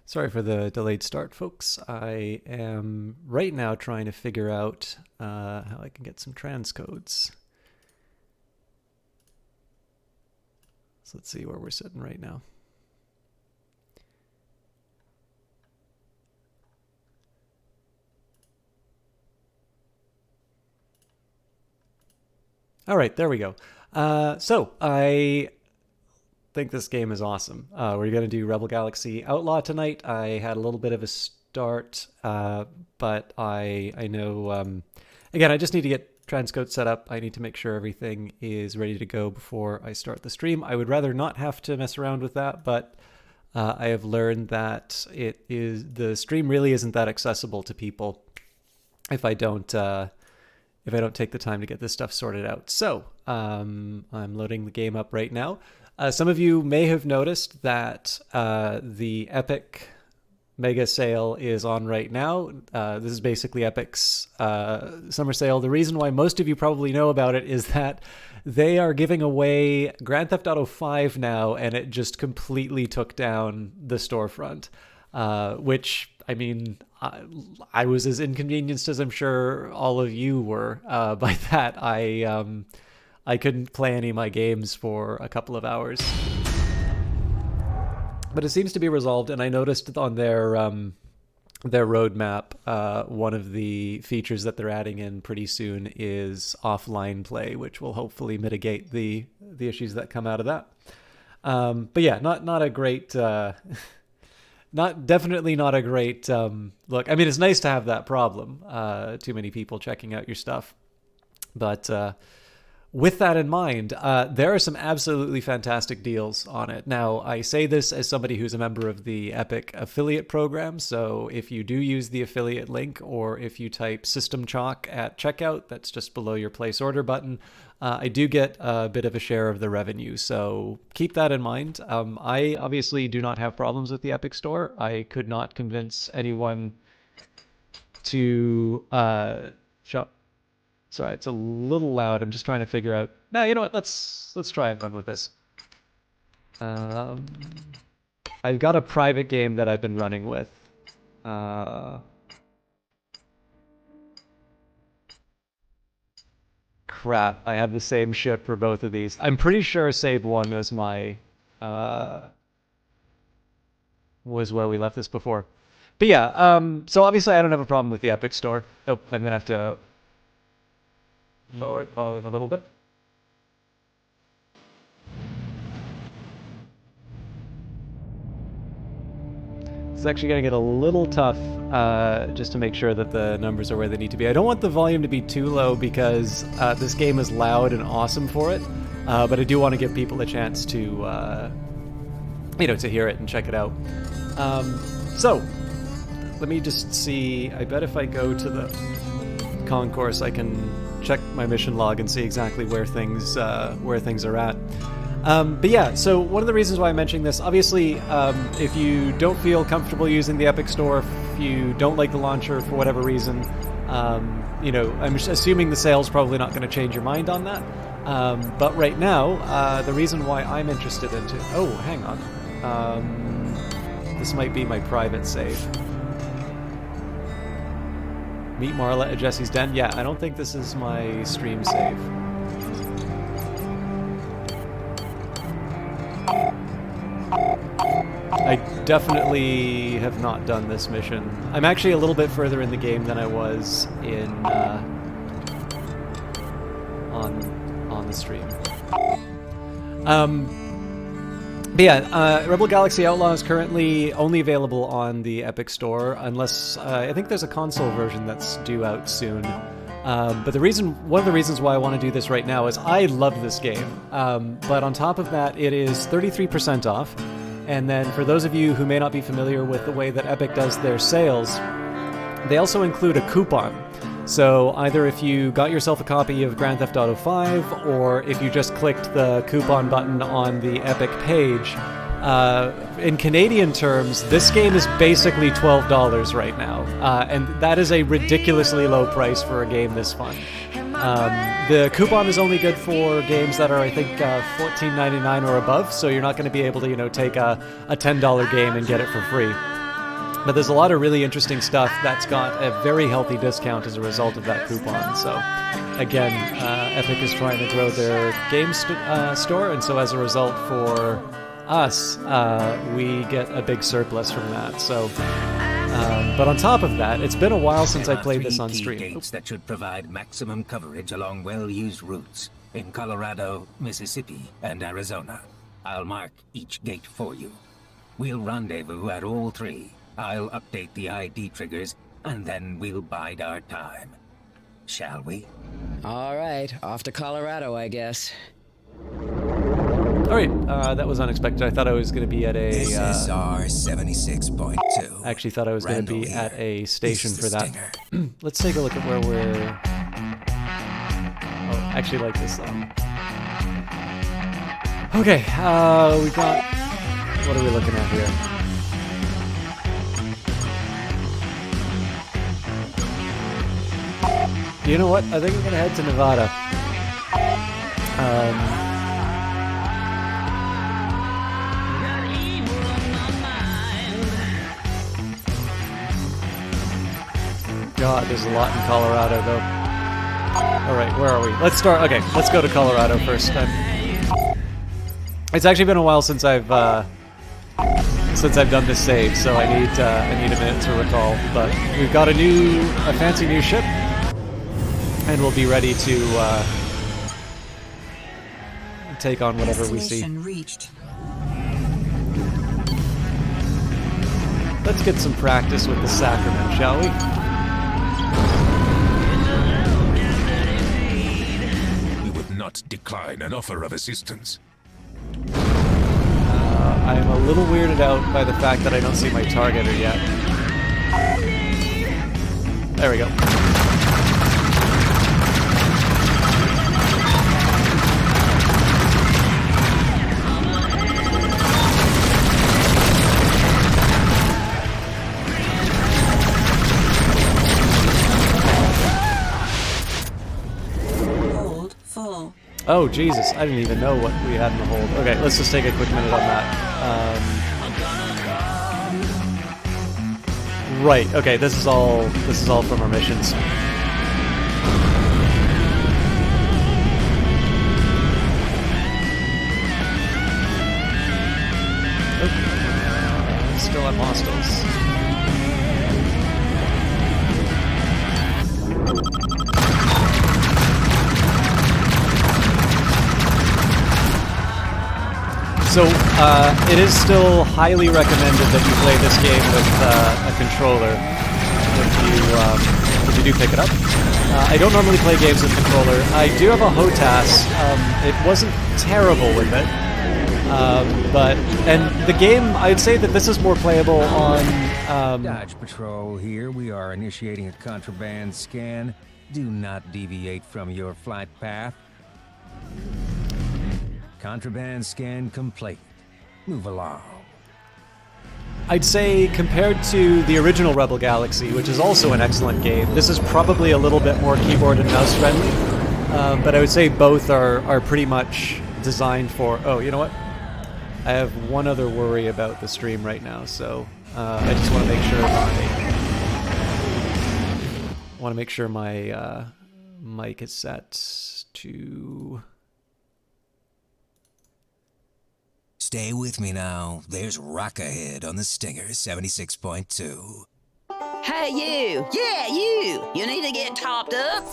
Sorry for the delayed start, folks. I am right now trying to figure out how I can get some transcodes. So let's see where we're sitting right now. All right, there we go. So I think this game is awesome. We're going to do Rebel Galaxy Outlaw tonight. I had a little bit of a start, but I know, again, I just need to get transcode set up. I need to make sure everything is ready to go before I start the stream. I would rather not have to mess around with that, but I have learned that the stream really isn't that accessible to people if I don't take the time to get this stuff sorted out. So I'm loading the game up right now. Some of you may have noticed that the Epic Mega Sale is on right now. This is basically Epic's summer sale. The reason why most of you probably know about it is that they are giving away Grand Theft Auto 5 now, and it just completely took down the storefront, which, I mean, I was as inconvenienced as I'm sure all of you were by that. I couldn't play any of my games for a couple of hours. But it seems to be resolved, and I noticed on their roadmap, one of the features that they're adding in pretty soon is offline play, which will hopefully mitigate the issues that come out of that. But yeah, not a great... definitely not a great look. I mean, it's nice to have that problem, too many people checking out your stuff. But with that in mind, there are some absolutely fantastic deals on it. Now, I say this as somebody who's a member of the Epic affiliate program, so if you do use the affiliate link, or if you type System Chalk at checkout, that's just below your place order button, I do get a bit of a share of the revenue, so keep that in mind. I obviously do not have problems with the Epic Store. I could not convince anyone to shop. Sorry, it's a little loud. I'm just trying to figure out. No, you know what? Let's try and run with this. I've got a private game that I've been running with. Crap, I have the same ship for both of these. I'm pretty sure save one was my was where we left this before. But yeah, so obviously I don't have a problem with the Epic Store. Oh, I'm gonna have to lower it a little bit. It's actually going to get a little tough just to make sure that the numbers are where they need to be. I don't want the volume to be too low because this game is loud and awesome for it, but I do want to give people a chance to, to hear it and check it out. So, let me just see. I bet if I go to the concourse, I can check my mission log and see exactly where things are at. But yeah, so one of the reasons why I'm mentioning this, obviously, if you don't feel comfortable using the Epic Store, if you don't like the launcher for whatever reason, I'm assuming the sale's probably not going to change your mind on that. But right now, the reason why I'm interested into... Oh, hang on. This might be my private save. Meet Marla at Jesse's Den. Yeah, I don't think this is my stream save. I definitely have not done this mission. I'm actually a little bit further in the game than I was in on the stream. But yeah, Rebel Galaxy Outlaw is currently only available on the Epic Store, unless I think there's a console version that's due out soon. But one of the reasons why I want to do this right now is I love this game. But on top of that, it is 33% off. And then for those of you who may not be familiar with the way that Epic does their sales, they also include a coupon. So either if you got yourself a copy of Grand Theft Auto 5, or if you just clicked the coupon button on the Epic page, in Canadian terms, this game is basically $12 right now. And that is a ridiculously low price for a game this fun. The coupon is only good for games that are, I think, $14.99 or above, so you're not going to be able to, take a $10 game and get it for free. But there's a lot of really interesting stuff that's got a very healthy discount as a result of that coupon. So, again, Epic is trying to grow their game store, and so as a result for us, we get a big surplus from that. So, but on top of that, it's been a while since I played this on stream. Gates that should provide maximum coverage along well-used routes in Colorado, Mississippi, and Arizona. I'll mark each gate for you. We'll rendezvous at all three. I'll update the ID triggers, and then we'll bide our time. Shall we? All right, off to Colorado, I guess. All right, that was unexpected. I thought I was going to be at a... This is R76.2. I actually thought I was going to be at a station for that. Let's take a look at where we're... Oh, I actually like this song. Okay, we got... What are we looking at here? You know what? I think I'm going to head to Nevada. God, there's a lot in Colorado, though. Alright, where are we? Let's start... Okay, let's go to Colorado first. It's actually been a while since I've done this save, so I need a minute to recall. But we've got a fancy new ship, and we'll be ready to take on whatever we see. Reached. Let's get some practice with the sacrament, shall we? We would not decline an offer of assistance. I'm a little weirded out by the fact that I don't see my targeter yet. There we go. Hold full. Oh, Jesus. I didn't even know what we had in the hold. Okay, let's just take a quick minute on that. Right, okay, this is all from our missions. Oh, still have hostiles. So, it is still highly recommended that you play this game with a controller if you do pick it up. I don't normally play games with controller. I do have a HOTAS. It wasn't terrible with it. And the game, I'd say that this is more playable on... Dodge Patrol here. We are initiating a contraband scan. Do not deviate from your flight path. Contraband scan complete. Move along. I'd say compared to the original Rebel Galaxy, which is also an excellent game, this is probably a little bit more keyboard and mouse friendly. But I would say both are pretty much designed for... Oh, you know what? I have one other worry about the stream right now, so I just want to make sure my mic is set to... Stay with me now. There's rock ahead on the Stinger 76.2. Hey, you! Yeah, you! You need to get topped up.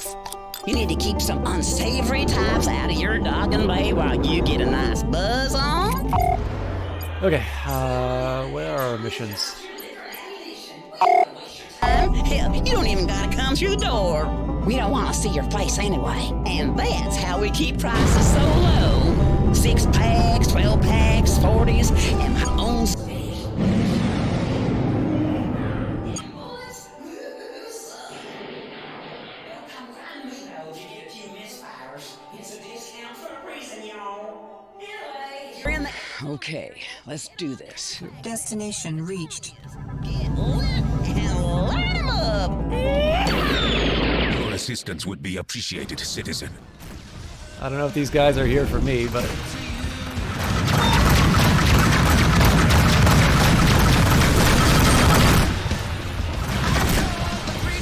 You need to keep some unsavory types out of your dogging bay while you get a nice buzz on. Okay, where are our missions? Hell, you don't even gotta come through the door. We don't want to see your face anyway. And that's how we keep prices so low. 6 packs, 12 packs, 40s, and my own... Okay, let's do this. Destination reached. Get lit and light 'em up. Your assistance would be appreciated, citizen. I don't know if these guys are here for me, but...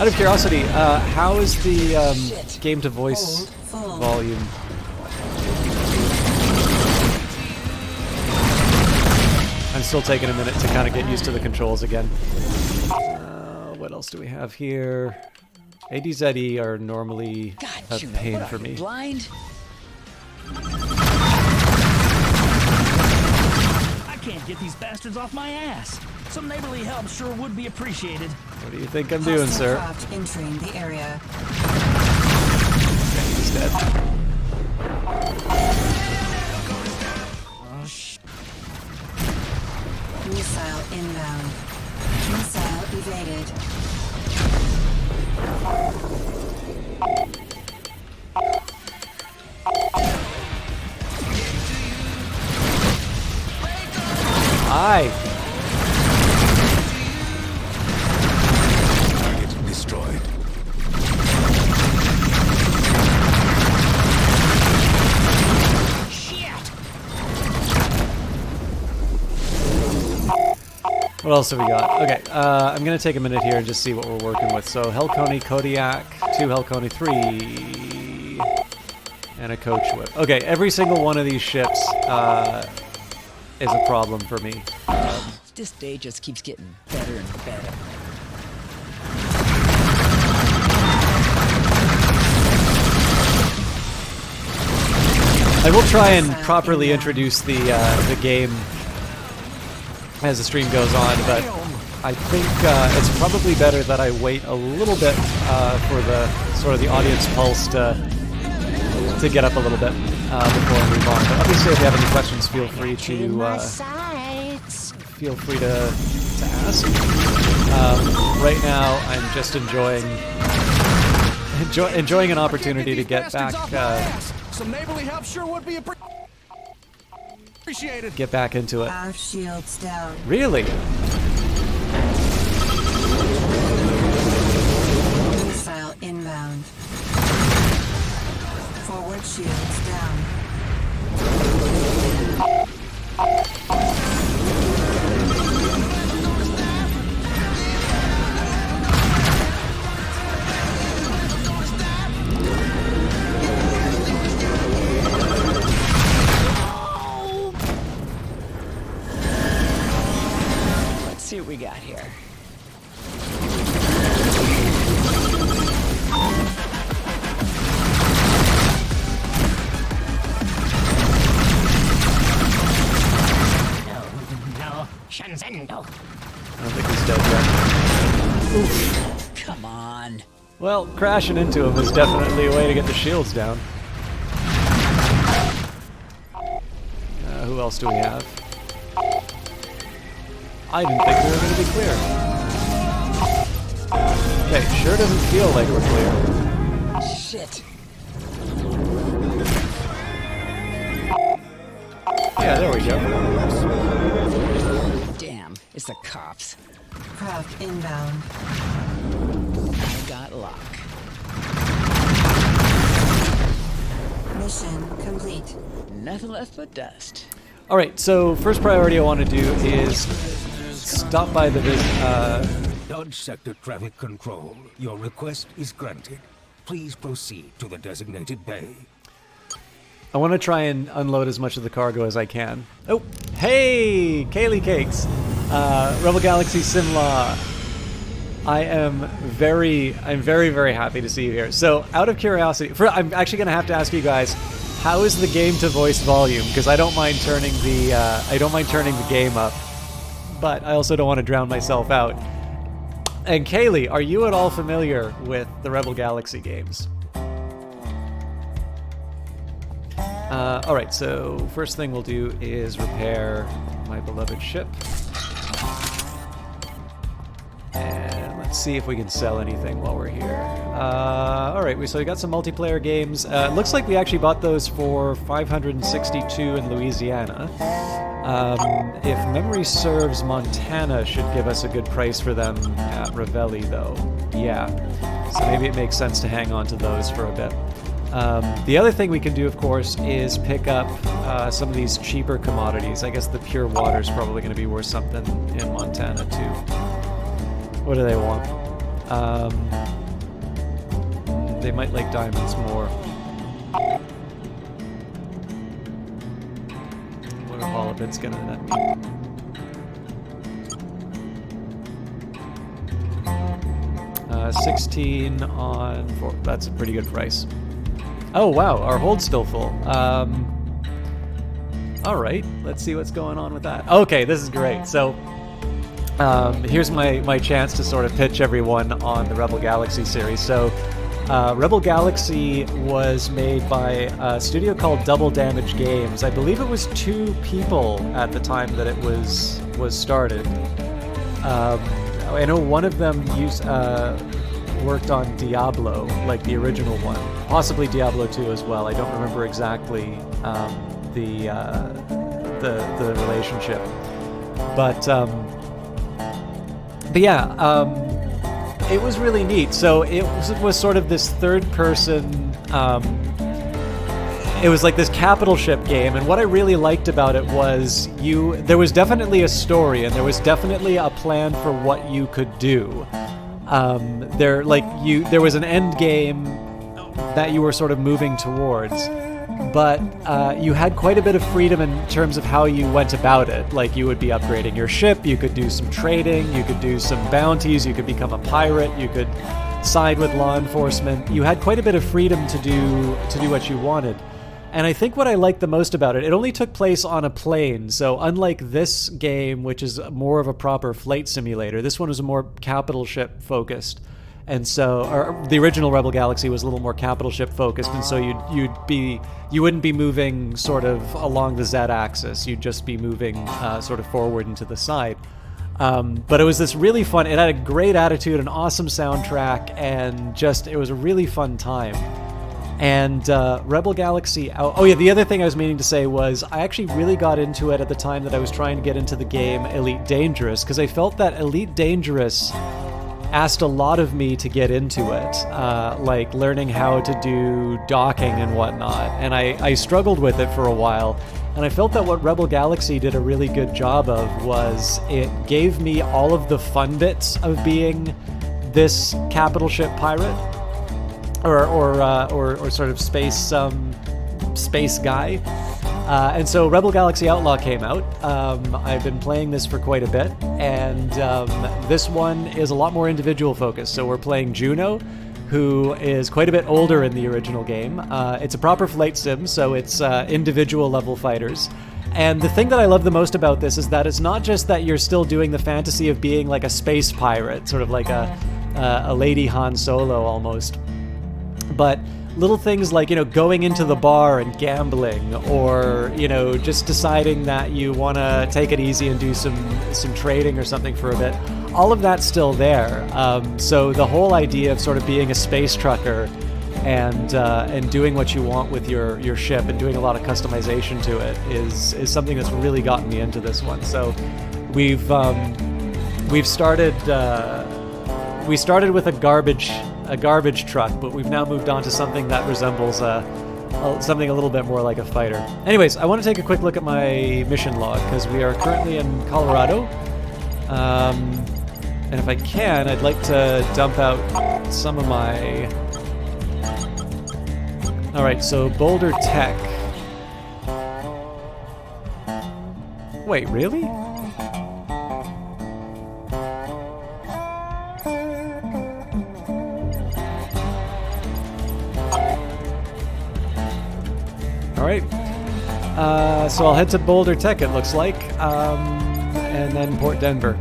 Out of curiosity, how is the game to voice Full. volume? I'm still taking a minute to kind of get used to the controls again. What else do we have here? ADZE are normally a pain for me. Blind? I can't get these bastards off my ass. Some neighborly help sure would be appreciated. What do you think I'm doing, Hostile sir? craft entering the area. Okay, he's dead. Missile inbound. Missile evaded. Aye. Target destroyed. What else have we got? Okay, I'm gonna take a minute here and just see what we're working with. So Helconi, Kodiak, 2 Helconi, 3, and a coach whip. Okay, every single one of these ships is a problem for me. This day just keeps getting better and better. I will try and properly introduce the game as the stream goes on, but I think it's probably better that I wait a little bit for the sort of the audience pulse to get up a little bit before I move on. But obviously, if you have any questions, feel free to ask. Right now, I'm just enjoying an opportunity to get back. Some neighborly help sure would be appreciated. Get back into it. Our shields down. Really? Missile inbound. Forward shields down. Let's see what we got here. No, Shanzendo. I don't think he's dead yet. Oof. Come on. Well, crashing into him is definitely a way to get the shields down. Who else do we have? I didn't think we were going to be clear. Okay, sure doesn't feel like we're clear. Shit. Yeah, there we go. Damn, it's the cops. Craft inbound. I got luck. Mission complete. Nothing left but dust. All right, so first priority I want to do is stop by the Dodge Sector Traffic Control. Your request is granted. Please proceed to the designated bay. I want to try and unload as much of the cargo as I can. Oh, hey, Kaylee Cakes, Rebel Galaxy Simla. I'm very, very happy to see you here. So, out of curiosity, I'm actually going to have to ask you guys, how is the game to voice volume? Because I don't mind turning the game up, but I also don't want to drown myself out. And Kaylee, are you at all familiar with the Rebel Galaxy games? Alright, so first thing we'll do is repair my beloved ship. And let's see if we can sell anything while we're here. Alright, so we got some multiplayer games. Looks like we actually bought those for $562 in Louisiana. If memory serves, Montana should give us a good price for them at Ravelli, though. Yeah, so maybe it makes sense to hang on to those for a bit. The other thing we can do, of course, is pick up some of these cheaper commodities. I guess the pure water is probably going to be worth something in Montana, too. What do they want? They might like diamonds more. What are Holobit's gonna net me? 16 on 4. That's a pretty good price. Oh wow, our hold's still full. All right, let's see what's going on with that. Okay, this is great. So here's my chance to sort of pitch everyone on the Rebel Galaxy series. So Rebel Galaxy was made by a studio called Double Damage Games. I believe it was 2 people at the time that it was started. I know one of them worked on Diablo, like the original one, possibly Diablo 2 as well. I don't remember exactly the relationship, but yeah, it was really neat. So it was sort of this third person. It was like this capital ship game, and what I really liked about it was there was definitely a story, and there was definitely a plan for what you could do. There was an end game that you were sort of moving towards, but you had quite a bit of freedom in terms of how you went about it. Like, you would be upgrading your ship, you could do some trading, you could do some bounties, you could become a pirate, you could side with law enforcement. You had quite a bit of freedom to do what you wanted. And I think what I liked the most about it only took place on a plane. So unlike this game, which is more of a proper flight simulator, this one was a more capital ship focused. And so the original Rebel Galaxy was a little more capital ship focused, and so you wouldn't be moving sort of along the Z-axis. You'd just be moving sort of forward and to the side. But it was this really fun. It had a great attitude, an awesome soundtrack, and it was a really fun time. And Rebel Galaxy... Oh yeah, the other thing I was meaning to say was I actually really got into it at the time that I was trying to get into the game Elite Dangerous, because I felt that Elite Dangerous asked a lot of me to get into it, like learning how to do docking and whatnot. And I struggled with it for a while. And I felt that what Rebel Galaxy did a really good job of was it gave me all of the fun bits of being this capital ship pirate. Or sort of space guy. And so Rebel Galaxy Outlaw came out. I've been playing this for quite a bit, and this one is a lot more individual focused. So we're playing Juno, who is quite a bit older in the original game. It's a proper flight sim, so it's individual level fighters. And the thing that I love the most about this is that it's not just that you're still doing the fantasy of being like a space pirate, sort of like a Lady Han Solo almost. But little things like, going into the bar and gambling, or, just deciding that you want to take it easy and do some trading or something for a bit, all of that's still there. So the whole idea of sort of being a space trucker and doing what you want with your ship and doing a lot of customization to it is something that's really gotten me into this one. So we've started with a garbage truck, but we've now moved on to something that resembles something a little bit more like a fighter. Anyways, I want to take a quick look at my mission log, because we are currently in Colorado. And if I can, I'd like to dump out some of my... Alright, so Boulder Tech. Wait, really? Alright, so I'll head to Boulder Tech, it looks like, and then Port Denver.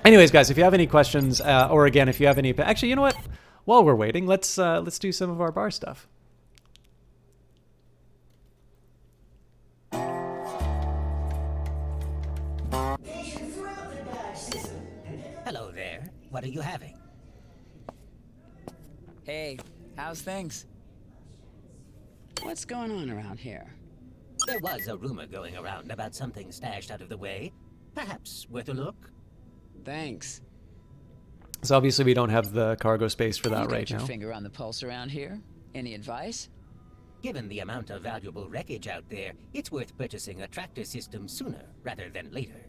Anyways, guys, if you have any questions, or again, if you have any... Actually, you know what? While we're waiting, let's do some of our bar stuff. Hello there. What are you having? Hey, how's things? What's going on around here? There was a rumor going around about something stashed out of the way. Perhaps worth a look? Thanks. So obviously we don't have the cargo space for that You got right your now. finger on the pulse around here? Any advice? Given the amount of valuable wreckage out there, it's worth purchasing a tractor system sooner rather than later.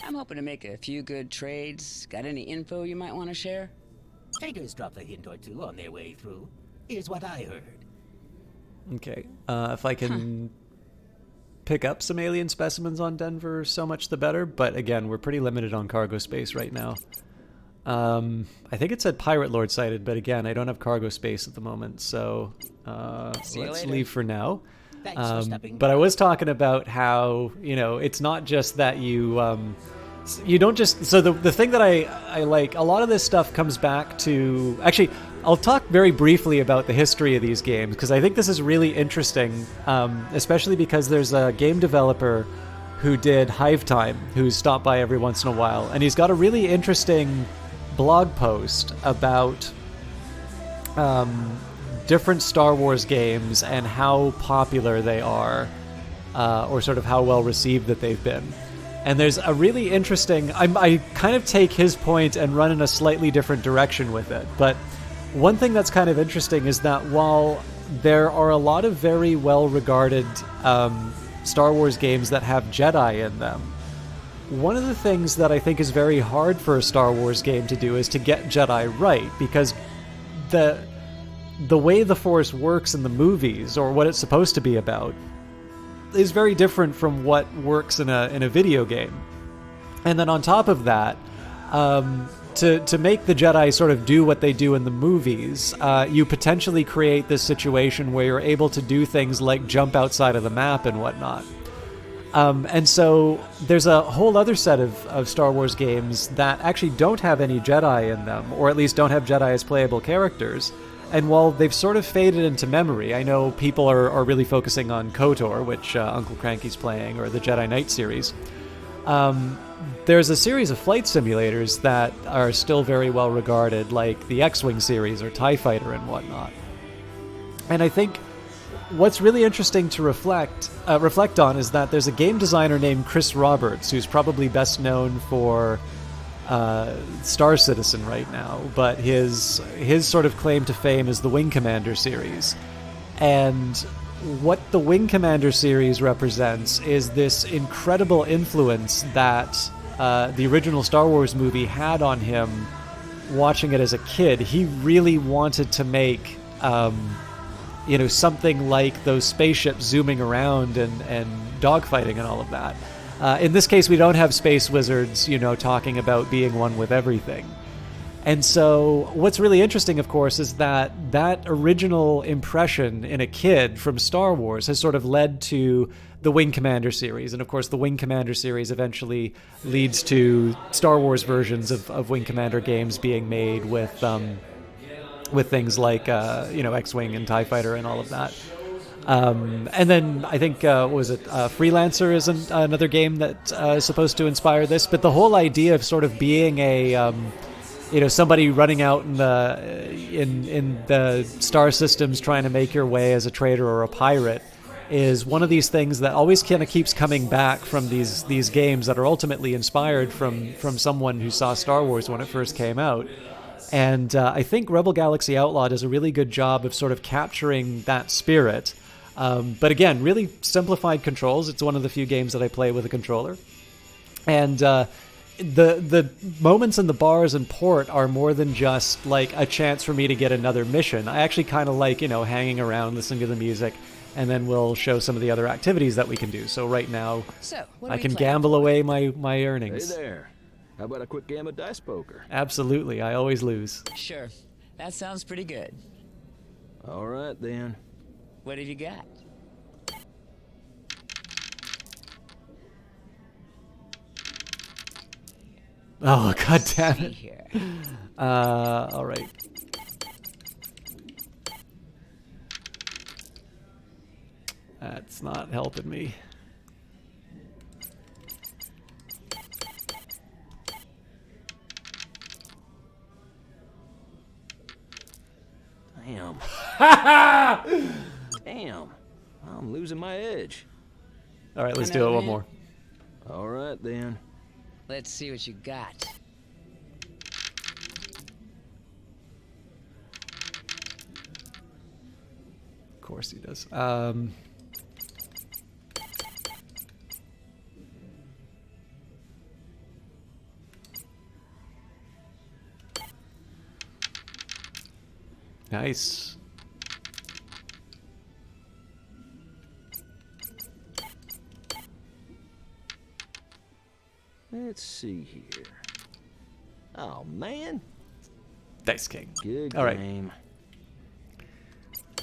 I'm hoping to make a few good trades. Got any info you might want to share? Traders dropped a hint or two on their way through. Here's what I heard. Okay. If I can pick up some alien specimens on Denver, so much the better. But again, we're pretty limited on cargo space right now. I think it said Pirate Lord sighted, but again, I don't have cargo space at the moment, so let's leave for now. Thanks for stopping But by. I was talking about how, you know, it's not just that you don't just... So the thing that I like, a lot of this stuff comes back to... Actually, I'll talk very briefly about the history of these games, because I think this is really interesting, especially because there's a game developer who did Hive Time, who's stopped by every once in a while, and he's got a really interesting blog post about different Star Wars games and how popular they are, or sort of how well received that they've been. And there's a really interesting... I kind of take his point and run in a slightly different direction with it. But one thing that's kind of interesting is that while there are a lot of very well-regarded Star Wars games that have Jedi in them, one of the things that I think is very hard for a Star Wars game to do is to get Jedi right, because the way the Force works in the movies, or what it's supposed to be about, is very different from what works in a video game. And then on top of that, to make the Jedi sort of do what they do in the movies, you potentially create this situation where you're able to do things like jump outside of the map and whatnot. And so there's a whole other set of Star Wars games that actually don't have any Jedi in them, or at least don't have Jedi as playable characters. And while they've sort of faded into memory, I know people are really focusing on KOTOR, which Uncle Cranky's playing, or the Jedi Knight series. There's a series of flight simulators that are still very well regarded, like the X-Wing series or TIE Fighter and whatnot. And I think what's really interesting to reflect on is that there's a game designer named Chris Roberts, who's probably best known for Star Citizen right now, but his sort of claim to fame is the Wing Commander series. And what the Wing Commander series represents is this incredible influence that the original Star Wars movie had on him watching it as a kid. He really wanted to make something like those spaceships zooming around and dogfighting and all of that. In this case, we don't have space wizards, talking about being one with everything. And so what's really interesting, of course, is that original impression in a kid from Star Wars has sort of led to the Wing Commander series. And of course, the Wing Commander series eventually leads to Star Wars versions of Wing Commander games being made with things like, X-Wing and TIE Fighter and all of that. And then I think, Freelancer is another game that is supposed to inspire this. But the whole idea of sort of being a, somebody running out in the star systems trying to make your way as a trader or a pirate is one of these things that always kind of keeps coming back from these games that are ultimately inspired from someone who saw Star Wars when it first came out. And I think Rebel Galaxy Outlaw does a really good job of sort of capturing that spirit. But again, really simplified controls. It's one of the few games that I play with a controller. And the moments in the bars and port are more than just like a chance for me to get another mission. I actually kind of like, hanging around, listening to the music, and then we'll show some of the other activities that we can do. So right now, I can gamble away my earnings. Hey there. How about a quick game of dice poker? Absolutely. I always lose. Sure. That sounds pretty good. All right, then. What have you got? Oh, god damn See it. here. All right. That's not helping me. Damn. Damn. I'm losing my edge. All right, let's I do know, it one man. more. All right, then. Let's see what you got. Of course he does. Nice. Let's see here. Oh, man. Dice King. Good All right. game.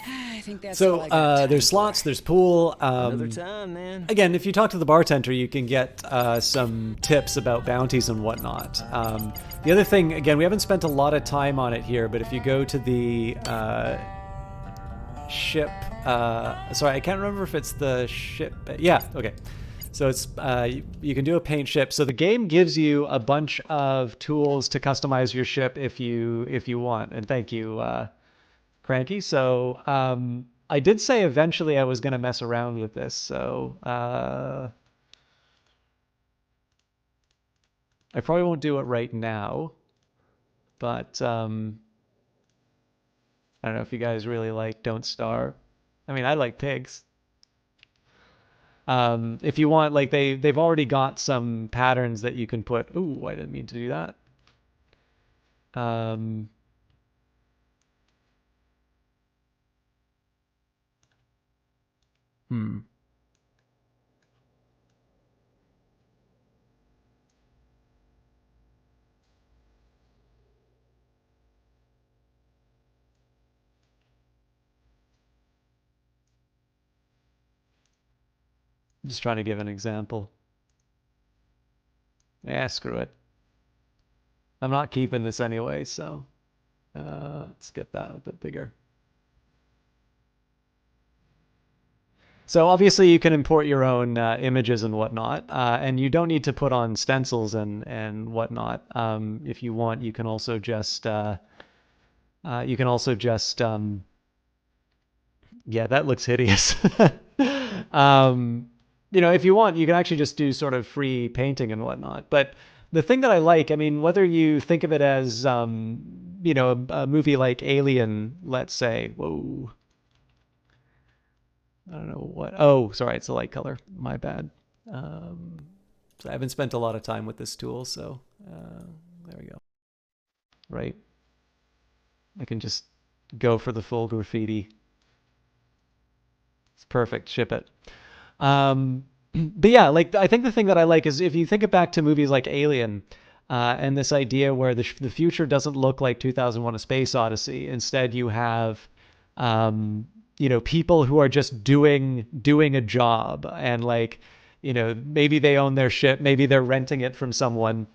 I think that's So all I got time there's for. slots, there's pool. Another time, then. Again, if you talk to the bartender, you can get some tips about bounties and whatnot. The other thing, again, we haven't spent a lot of time on it here, but if you go to the ship, sorry, I can't remember if it's the ship. Yeah, okay. So it's you can do a paint ship. So the game gives you a bunch of tools to customize your ship if you want. And thank you, Cranky. So I did say eventually I was going to mess around with this. So I probably won't do it right now. But I don't know if you guys really like Don't Starve. I mean, I like pigs. If you want, like they've already got some patterns that you can put. Ooh, I didn't mean to do that. Hmm. Just trying to give an example. Yeah, screw it. I'm not keeping this anyway, so let's get that a bit bigger. So obviously you can import your own images and whatnot, and you don't need to put on stencils and whatnot. If you want, you can also just yeah, that looks hideous. If you want, you can actually just do sort of free painting and whatnot. But the thing that I like, I mean, whether you think of it as, a movie like Alien, let's say, whoa, I don't know what. Oh, sorry, it's a light color. My bad. So I haven't spent a lot of time with this tool, so there we go. Right. I can just go for the full graffiti. It's perfect. Ship it. But yeah, like I think the thing that I like is if you think it back to movies like Alien, and this idea where the future doesn't look like 2001: A Space Odyssey. Instead, you have, people who are just doing a job, and like, maybe they own their ship, maybe they're renting it from someone.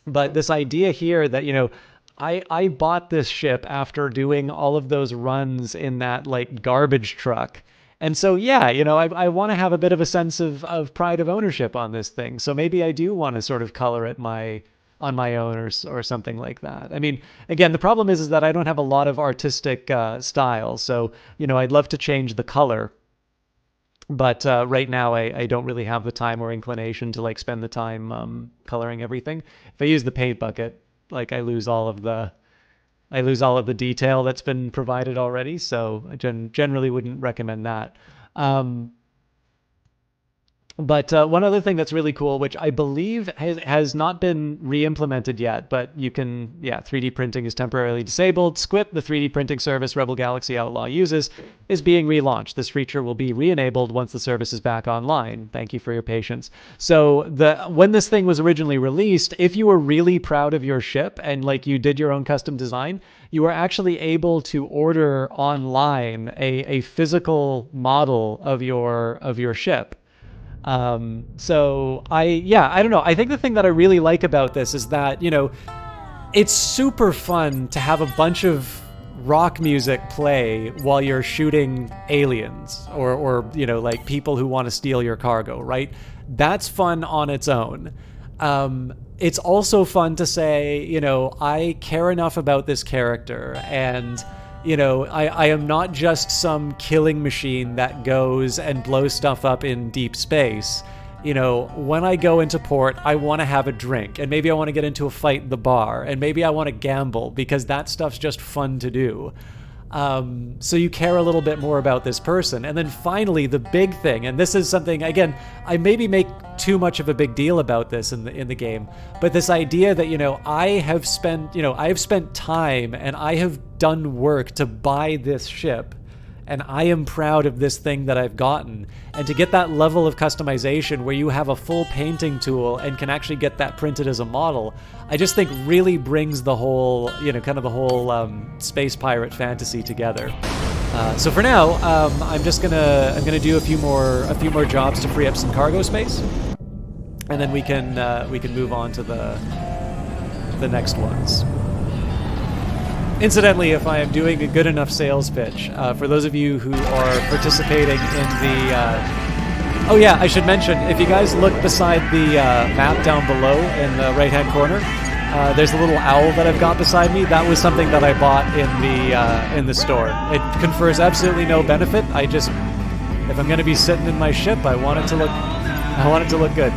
But this idea here that, I bought this ship after doing all of those runs in that like garbage truck. And so, yeah, I want to have a bit of a sense of pride of ownership on this thing. So maybe I do want to sort of color it on my own or something like that. I mean, again, the problem is that I don't have a lot of artistic style. So, I'd love to change the color. But right now, I don't really have the time or inclination to like spend the time coloring everything. If I use the paint bucket, like I lose all of the detail that's been provided already. So I generally wouldn't recommend that. But one other thing that's really cool, which I believe has not been re-implemented yet, but you can, 3D printing is temporarily disabled. Squip, the 3D printing service Rebel Galaxy Outlaw uses, is being relaunched. This feature will be re-enabled once the service is back online. Thank you for your patience. So when this thing was originally released, if you were really proud of your ship and like you did your own custom design, you were actually able to order online a physical model of your ship. So I don't know. I think the thing that I really like about this is that, it's super fun to have a bunch of rock music play while you're shooting aliens or like people who want to steal your cargo, right? That's fun on its own. It's also fun to say, I care enough about this character and I am not just some killing machine that goes and blows stuff up in deep space. When I go into port, I want to have a drink, and maybe I want to get into a fight in the bar, and maybe I want to gamble because that stuff's just fun to do. So you care a little bit more about this person. And then finally, the big thing, and this is something, again, I maybe make too much of a big deal about this in the game, but this idea that, I have spent time and I have done work to buy this ship, and I am proud of this thing that I've gotten. And to get that level of customization where you have a full painting tool and can actually get that printed as a model, I just think really brings the whole, kind of the whole space pirate fantasy together. So for now, I'm gonna do a few more jobs to free up some cargo space, and then we can move on to the next ones. Incidentally, if I am doing a good enough sales pitch, for those of you who are participating in the... oh yeah, I should mention, if you guys look beside the map down below in the right-hand corner, there's a little owl that I've got beside me. That was something that I bought in the store. It confers absolutely no benefit. If I'm going to be sitting in my ship, I want it to look good.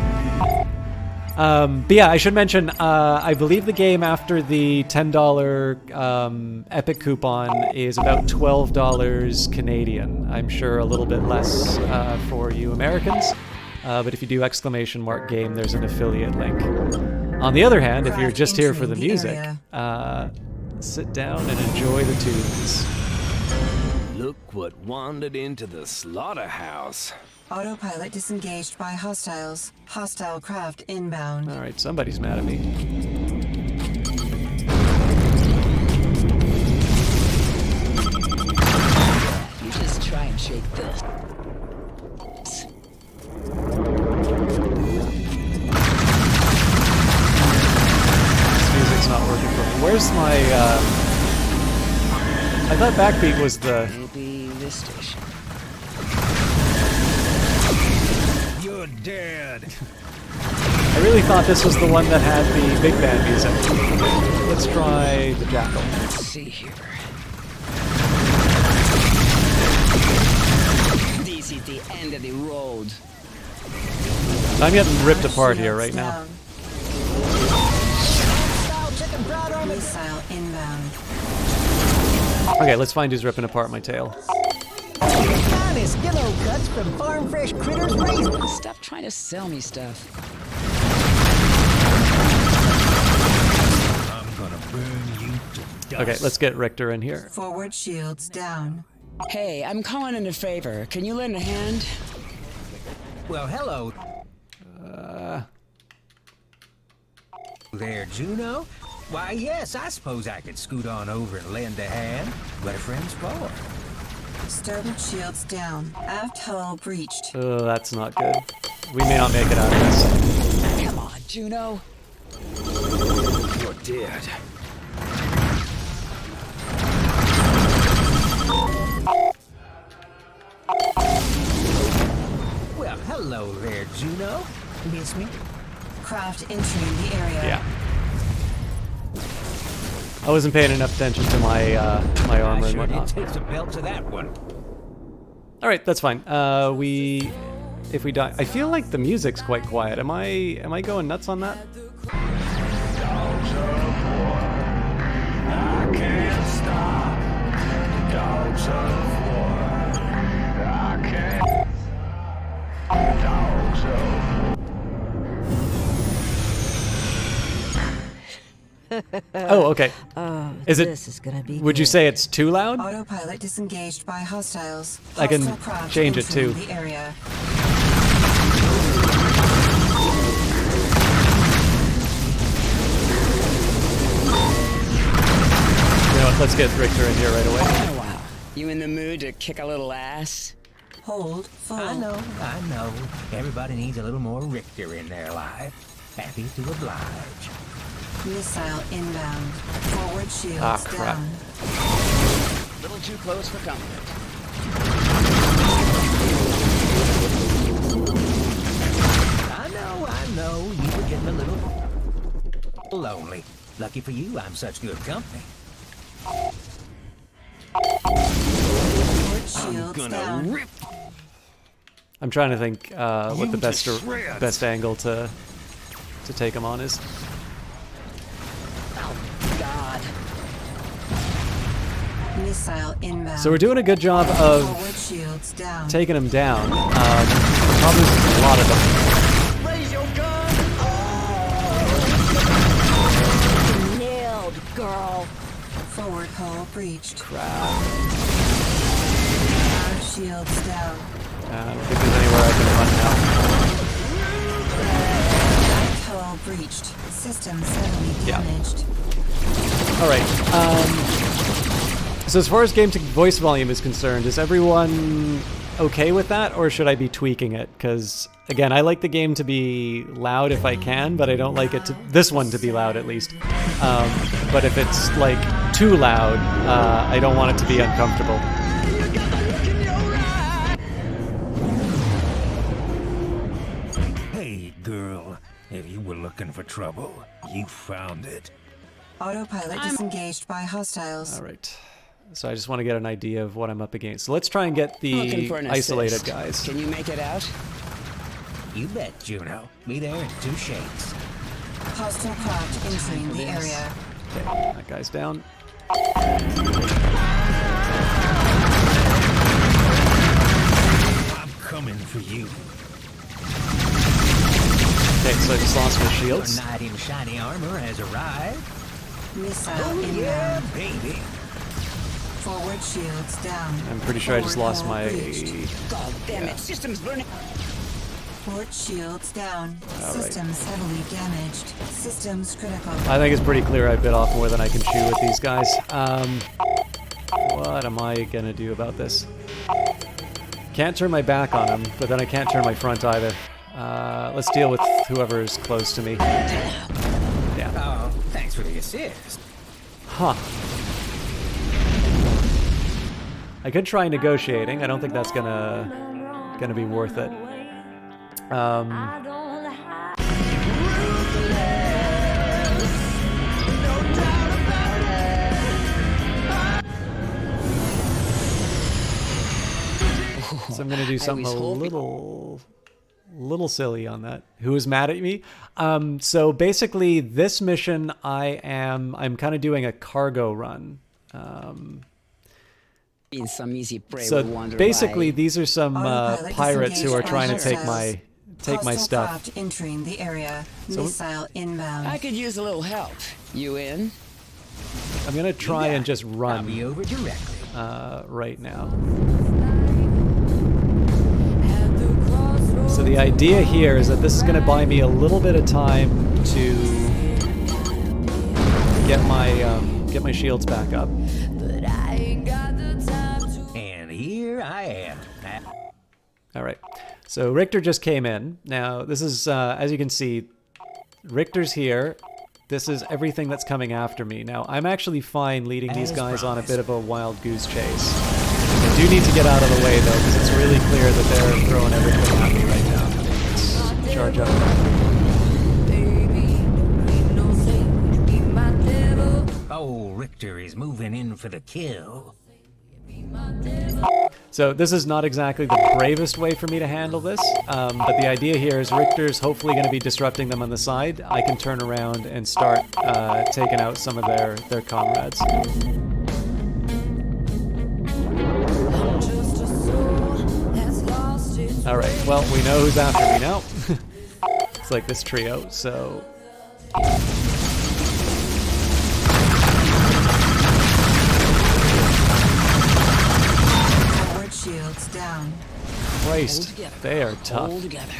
But yeah, I should mention, I believe the game after the $10 Epic coupon is about $12 Canadian. I'm sure a little bit less for you Americans, but if you do !game, there's an affiliate link. On the other hand, if you're just here for the music, sit down and enjoy the tunes. Look what wandered into the slaughterhouse. Autopilot disengaged by hostiles. Hostile craft inbound. All right, somebody's mad at me. You just try and shake this. This music's not working for me. Where's my, I thought Backbeat was the... Maybe this station. You're dead. I really thought this was the one that had the big band music. Let's try the Jackal. Let's see here. This is the end of the road. I'm getting ripped apart here right now. Missile inbound. Okay, let's find who's ripping apart my tail. Honest pillow cuts from farm fresh critters raised. Stop trying to sell me stuff. I'm gonna burn you to dust. Okay, let's get Richter in here. Forward shields down. Hey, I'm calling in a favor. Can you lend a hand? Well, hello. There, Juno? Why, yes, I suppose I could scoot on over and lend a hand. What are friends for? Starboard shields down. Aft hull breached. Oh, that's not good. We may not make it out of this. Come on, Juno. You're dead. Well, hello there, Juno. Miss me? Craft entering the area. Yeah. I wasn't paying enough attention to my my armor I and sure did whatnot. take some belt to that one. All right, that's fine. If we die, I feel like the music's quite quiet. Am I going nuts on that? Oh, okay. Is it? This is gonna be Would you say it's too loud? Autopilot disengaged by hostiles. I can Hostile craft change it entering too. The area. You know what? Let's get Richter in here right away. Oh, wow. You in the mood to kick a little ass? Hold full. I know. Everybody needs a little more Richter in their life. Happy to oblige. Missile inbound. Forward shields Ah, crap. down. A little too close for comfort. I know. You were getting a little lonely. Lucky for you, I'm such good company. Forward shields down. Rip. I'm trying to think what the You best to shreds. best angle to take him on is. God. Missile inbound. So we're doing a good job of Forward shields down. taking them down. Probably a lot of them. Raise your gun! Nailed, girl. Forward hull breached. Crap. Our shields down. I don't think there's anywhere I can run now. Right hull breached. System suddenly damaged. All right. So as far as game to voice volume is concerned, is everyone okay with that, or should I be tweaking it? Because again, I like the game to be loud if I can, but I don't like it to this one to be loud at least. But if it's like too loud, I don't want it to be uncomfortable. Hey, girl. If you were looking for trouble, you found it. Autopilot disengaged by hostiles. All right. So I just want to get an idea of what I'm up against. So let's try and get Looking the for an isolated assist. guys. Can you make it out? You bet, Juno. Be there in 2 shakes. Hostile craft entering the area. Okay, that guy's down. I'm coming for you. Okay, so I just lost my Your shields. knight in shiny armor has arrived. Missile Yeah, inbound. baby. Forward shields down. I'm pretty sure I just Forward lost hull my... breached. God damn it, system's burning. Port shields down. right. Systems heavily damaged. Systems critical. I think it's pretty clear I bit off more than I can chew with these guys. What am I gonna do about this? Can't turn my back on them, but then I can't turn my front either. Let's deal with whoever's close to me. Yeah. Oh, thanks for the assist. Huh. I could try negotiating. I don't think that's gonna be worth it. So I'm gonna do something a little silly on that. Who is mad at me? So basically, this mission I'm kind of doing a cargo run. Been some easy prey So will wander basically, by. these are some Autopilot pirates who are disengaged trying to by take hostiles. my Hostile stuff. craft entering the area. So- Missile inbound. I could use a little help. You in? I'm gonna try and just I'll run be over directly. right now. So the idea here is that this is gonna buy me a little bit of time to get my shields back up. And here I am. All right. So Richter just came in. Now this is, as you can see, Richter's here. This is everything that's coming after me. Now I'm actually fine leading these guys on a bit of a wild goose chase. I do need to get out of the way though, because it's really clear that they're throwing everything at me right now. Let's charge up. Oh, Richter is moving in for the kill. So this is not exactly the bravest way for me to handle this, but the idea here is Richter's hopefully going to be disrupting them on the side. I can turn around and start taking out some of their comrades. All right, well, we know who's after me now. It's like this trio, so... Forward shields down. Christ, they are tough. Hold together.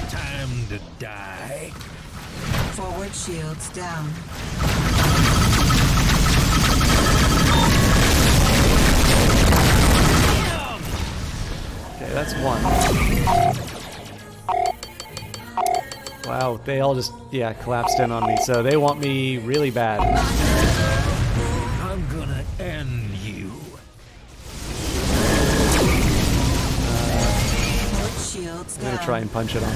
Time to die. Forward shields down. Okay, that's one. Wow, they all just, collapsed in on me. So they want me really bad. I'm gonna end you. Forward shields I'm down. gonna try and punch it on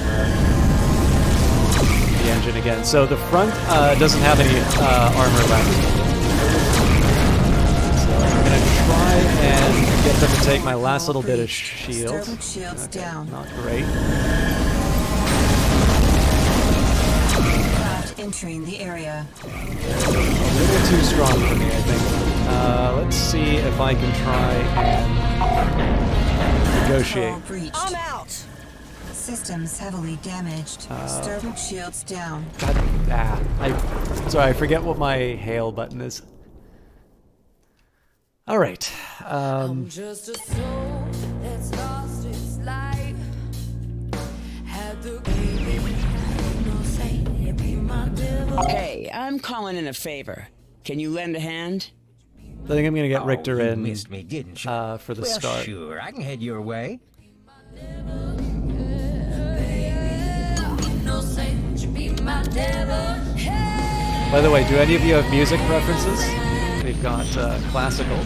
the engine again. So the front doesn't have any armor left. So I'm gonna try and get them to take my last little bit of shield. Starboard shields down. Not great. Craft entering the area. A little too strong for me, I think. Let's see if I can try and negotiate. Control breached. I'm out. Systems heavily damaged. Starboard shields down. God, sorry, I forget what my hail button is. All right. Just a soul that's lost its life. Had the baby, no say, be my devil. Hey, I'm calling in a favor. Can you lend a hand? I think I'm gonna get Richter you in missed me, didn't you? for the well, start. Sure, I can head your way. No say, would you be my devil? Hey. By the way, do any of you have music preferences? We've got classical.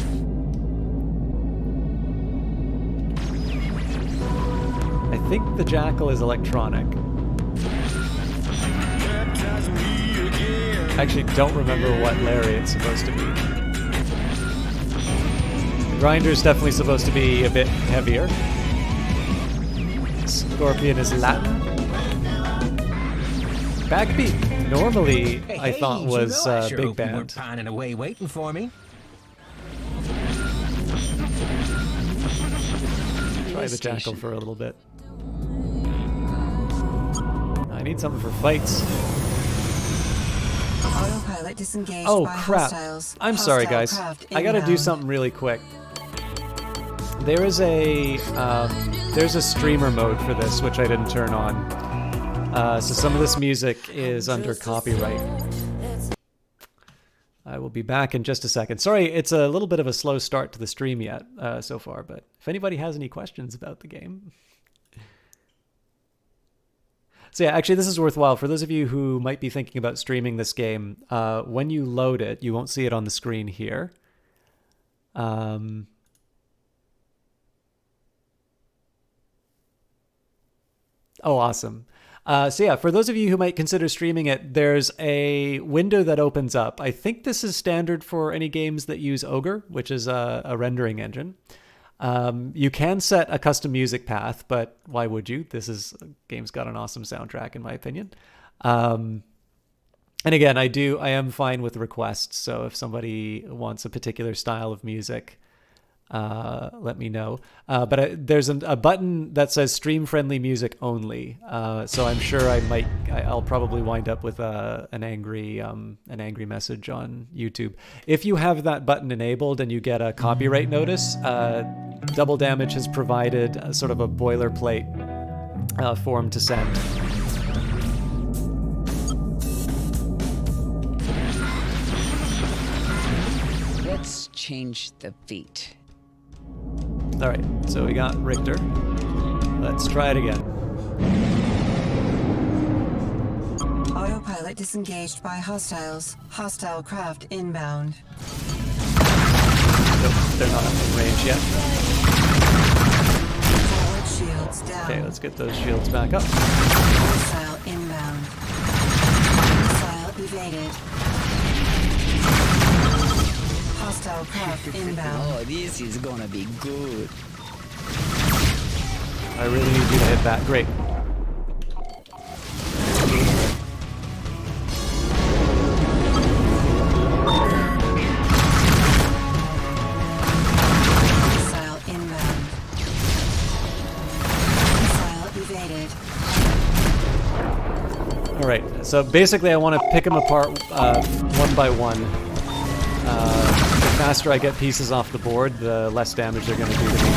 I think the Jackal is electronic. I actually don't remember what Larry it's supposed to be. The Grinder's definitely supposed to be a bit heavier. Scorpion is Latin. Backbeat normally I thought was I sure big hope you weren't band. pining away waiting for me. Try the Jackal for a little bit. I need something for fights. Autopilot disengaged Oh by crap! hostiles. I'm sorry, Hostile guys. craft I gotta do inbound. something really quick. There is there's a streamer mode for this, which I didn't turn on. So some of this music is under copyright. I will be back in just a second. Sorry, it's a little bit of a slow start to the stream yet so far, but if anybody has any questions about the game. So yeah, actually this is worthwhile. For those of you who might be thinking about streaming this game, when you load it, you won't see it on the screen here. Oh, awesome. So yeah, for those of you who might consider streaming it, there's a window that opens up. I think this is standard for any games that use Ogre, which is a rendering engine. You can set a custom music path, but why would you? Game's got an awesome soundtrack, in my opinion. And again, I am fine with requests. So if somebody wants a particular style of music, let me know. But there's a button that says stream friendly music only. So I'm sure I'll probably wind up with an angry message on YouTube. If you have that button enabled and you get a copyright notice, Double Damage has provided a sort of a boilerplate form to send. Let's change the beat. All right, so we got Richter. Let's try it again. Autopilot disengaged by hostiles. Hostile craft inbound. Nope, they're not in range yet. Forward shields down. Okay, let's get those shields back up. Missile inbound. Missile evaded. Hostile craft inbound. Oh, this is gonna be good. I really need you to hit that. Great. Missile inbound. Missile evaded. All right, so basically I want to pick them apart one by one. The faster I get pieces off the board, the less damage they're going to do to me.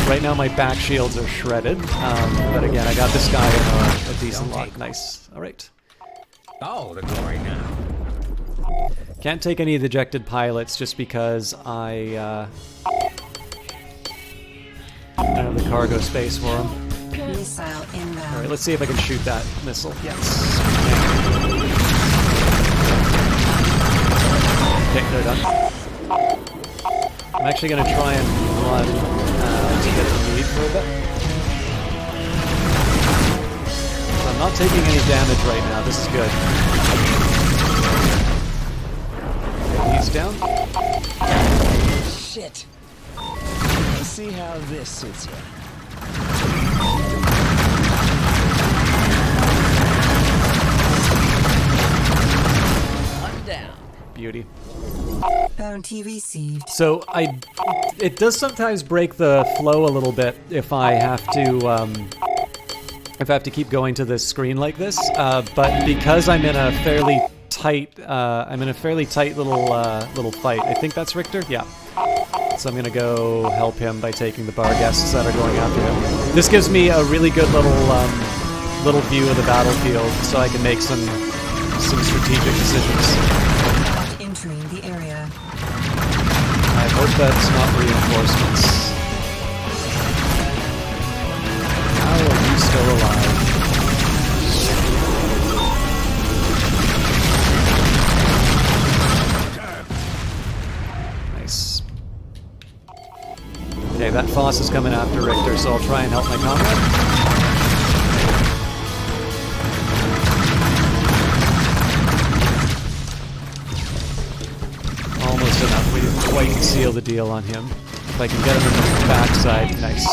Right now my back shields are shredded, but again, I got this guy in a decent lock. Nice. All right. Oh, the glory now. Can't take any ejected pilots just because I don't have the cargo space for them. Missile inbound. All right, let's see if I can shoot that missile. Yes. Okay, they're done. I'm actually going to try and run to get the lead for a bit. I'm not taking any damage right now. This is good. Okay, he's down. Shit. Let's see how this suits you. down. Beauty. Bounty received. So it does sometimes break the flow a little bit if I have to keep going to this screen like this. But because I'm in a fairly tight little fight. I think that's Richter. Yeah. So I'm gonna go help him by taking the bar guests that are going after him. This gives me a really good little view of the battlefield, so I can make some strategic decisions. Entering the area. I hope that's not reinforcements. How are you still alive? Nice. Okay, that Foss is coming after Richter, so I'll try and help my comrade. Almost enough. We didn't quite seal the deal on him. If I can get him in the backside, nice.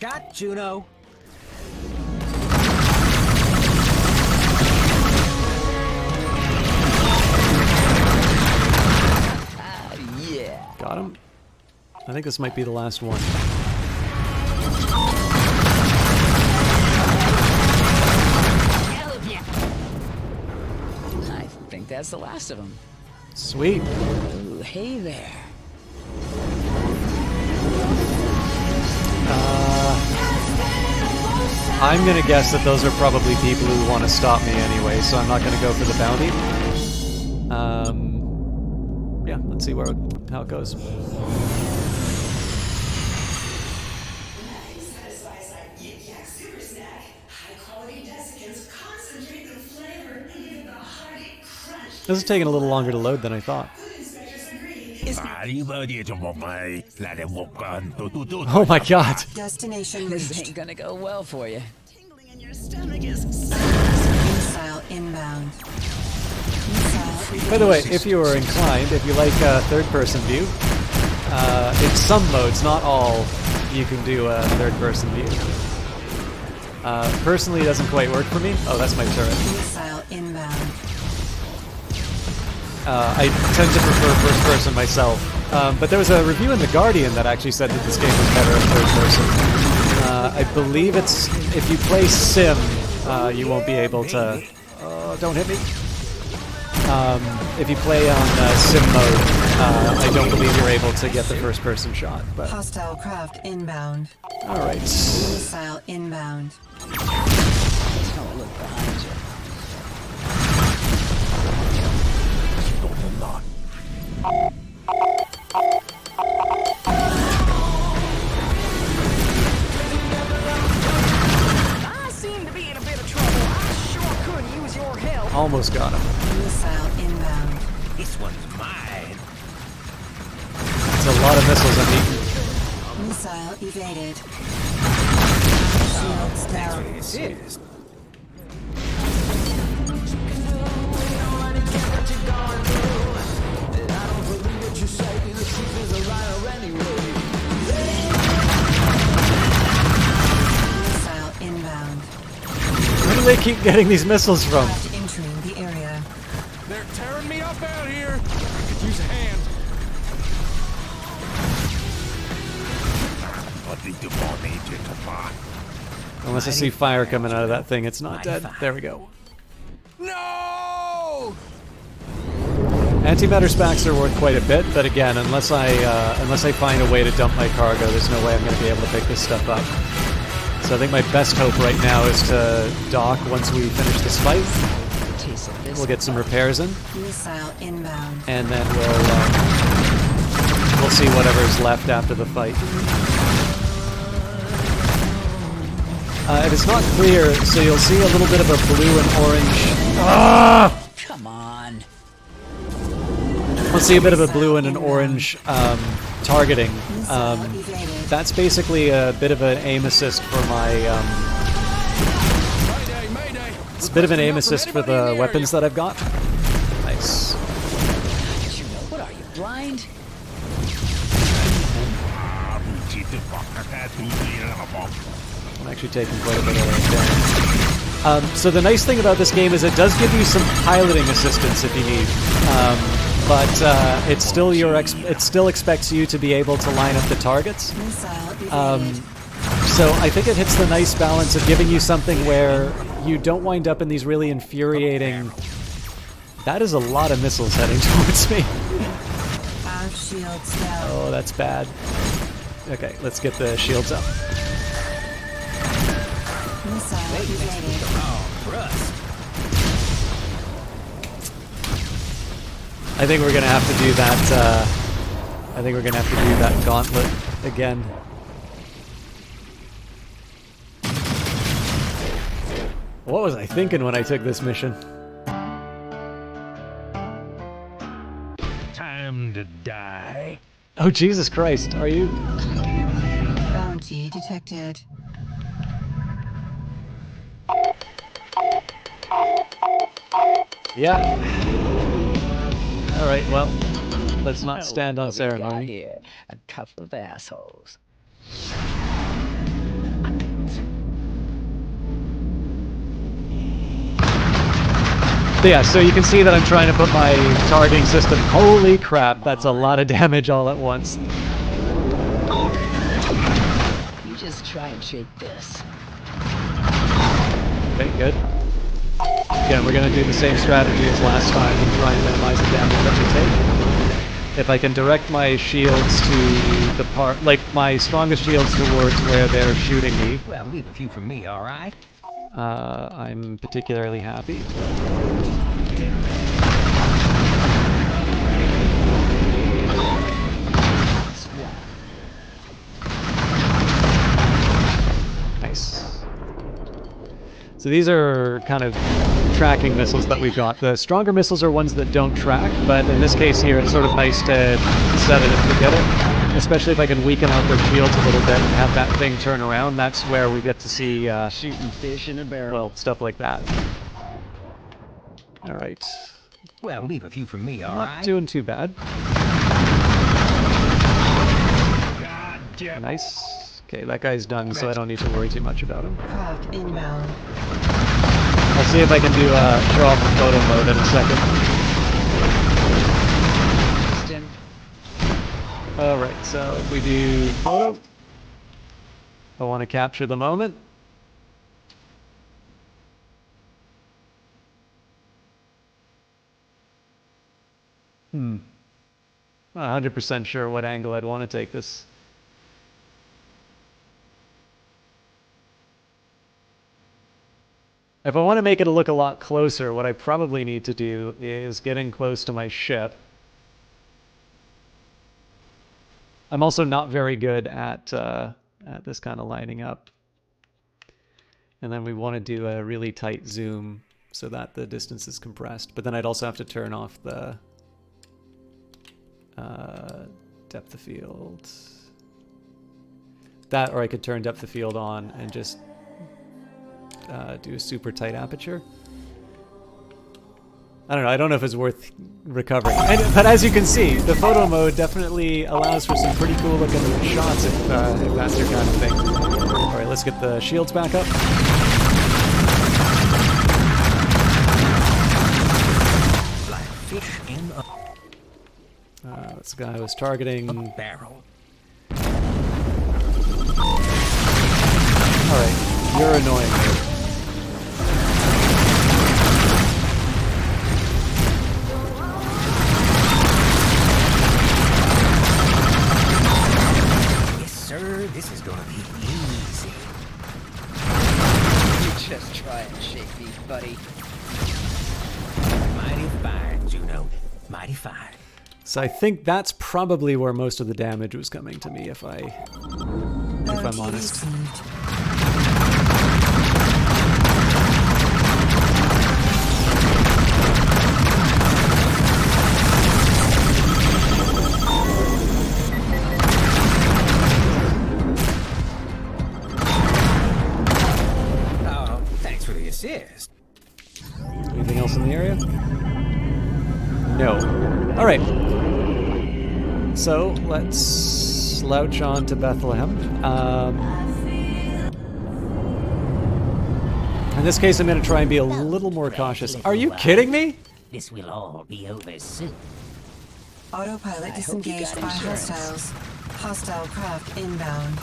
Got Juno. Got him. I think this might be the last one. I think that's the last of them. Sweet. Ooh, hey there. I'm gonna guess that those are probably people who want to stop me anyway, so I'm not gonna go for the bounty. Yeah, let's see how it goes. This is taking a little longer to load than I thought. Oh my god. Destination This reached. ain't gonna go well for you. Tingling in your stomach is Missile inbound. Missile By the way, if you are inclined, if you like third-person view, in some modes, not all, you can do a third-person view. Personally, it doesn't quite work for me. Oh, that's my turret. Missile inbound. I tend to prefer first-person myself. But there was a review in The Guardian that actually said that this game was better in third-person. I believe it's... if you play Sim, you won't be able to... Oh, don't hit me. If you play on Sim mode, I don't believe you're able to get the first-person shot. But Hostile craft inbound. all right. Missile inbound. Don't look behind you. I seem to be in a bit of trouble. I sure could use your help. Almost got him. Missile inbound. This one's mine. It's a lot of missiles I'm eating. Missile evaded. Shields down. This is. Missile inbound. Where do they keep getting these missiles from? Craft entering the area. They're tearing me up out here. I could use a hand. Unless I see fire coming out of that thing, it's not dead. There we go. No! Antimatter specs are worth quite a bit, but again, unless I find a way to dump my cargo, there's no way I'm going to be able to pick this stuff up. So I think my best hope right now is to dock once we finish this fight. Taste of this. We'll get some repairs in, Missile inbound. and then we'll see whatever's left after the fight. If it's not clear, so you'll see a little bit of a blue and orange. Come on. We'll see a bit of a blue and an orange targeting. Missile evaded. That's basically a bit of an aim assist for my It's a bit of an aim assist for the weapons that I've got. Nice. You know, what are you, blind? I'm actually taking quite a bit of damage. So the nice thing about this game is it does give you some piloting assistance if you need, but it still expects you to be able to line up the targets. So I think it hits the nice balance of giving you something where you don't wind up in these really infuriating. That is a lot of missiles heading towards me. Shields down. Oh, that's bad. Okay, let's get the shields up. Missile evaded. I think we're gonna have to do that. I think we're gonna have to do that gauntlet again. What was I thinking when I took this mission? Time to die. Oh, Jesus Christ, are you? Bounty detected. Yeah. Alright, well, let's not stand on ceremony. Here, a couple of assholes. But yeah, so you can see that I'm trying to put my targeting system. Holy crap, that's a lot of damage all at once. You just try and shake this. Okay, good. Again, we're going to do the same strategy as last time and try and minimize the damage that we take. If I can direct my shields to the part, like my strongest shields towards where they're shooting me. Well, leave a few for me, all right? I'm particularly happy. Nice. So these are kind of tracking missiles that we've got. The stronger missiles are ones that don't track, but in this case here, it's sort of nice to set it and forget it. Especially if I can weaken out their shields a little bit and have that thing turn around. That's where we get to see Shooting fish in a barrel. well, stuff like that. All right. Well, leave a few for me, all Not right? doing too bad. Nice. Okay, that guy's done, so I don't need to worry too much about him. Craft inbound. I'll see if I can do show off the photo mode in a second. Alright, so if we do photo, I want to capture the moment. Not 100% sure what angle I'd want to take this. If I want to make it look a lot closer, what I probably need to do is get in close to my ship. I'm also not very good at this kind of lining up. And then we want to do a really tight zoom so that the distance is compressed. But then I'd also have to turn off the depth of field. That, or I could turn depth of field on and just do a super tight aperture. I don't know. I don't know if it's worth recovering. But as you can see, the photo mode definitely allows for some pretty cool looking shots if that's your kind of thing. All right, let's get the shields back up. Like fish in a That's the guy I was targeting. barrel. All right, you're annoying. This is gonna be easy. You just try and shake these, buddy. Mighty fine, Juno. Mighty fine. So I think that's probably where most of the damage was coming to me, if I'm honest. Oh, thanks for the assist. So let's slouch on to Bethlehem. In this case, I'm going to try and be a little more cautious. Are you kidding me? This will all be over soon. Autopilot disengaged by hostiles. Hostile craft inbound.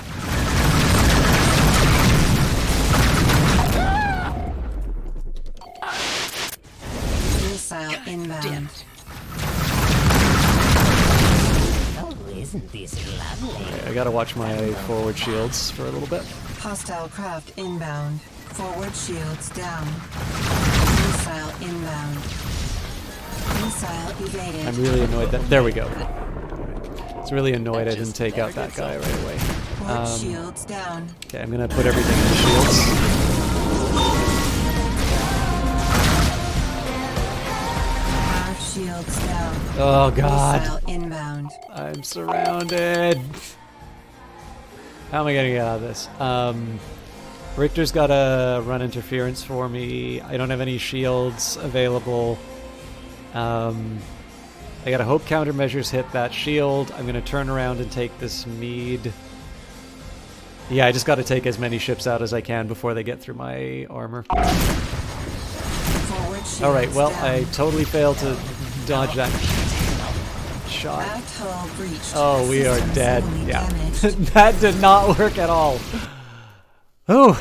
Missile inbound. Oh, isn't this lovely? Okay, I got to watch my forward shields for a little bit. Hostile craft inbound. Forward shields down. Missile inbound. Missile evaded. I'm really annoyed that... There we go. It's really annoyed I didn't take out that guy right away. Forward shields down. Okay, I'm going to put everything in the shields. Shields down. Oh god. Missile inbound. I'm surrounded. How am I gonna get out of this? Richter's got a run interference for me. I don't have any shields available. I got a hope countermeasures hit that shield. I'm gonna turn around and take this mead. Yeah, I just gotta take as many ships out as I can before they get through my armor. Alright, well, I totally failed to dodge that shot. Oh, we are dead. Yeah. That did not work at all. Oh.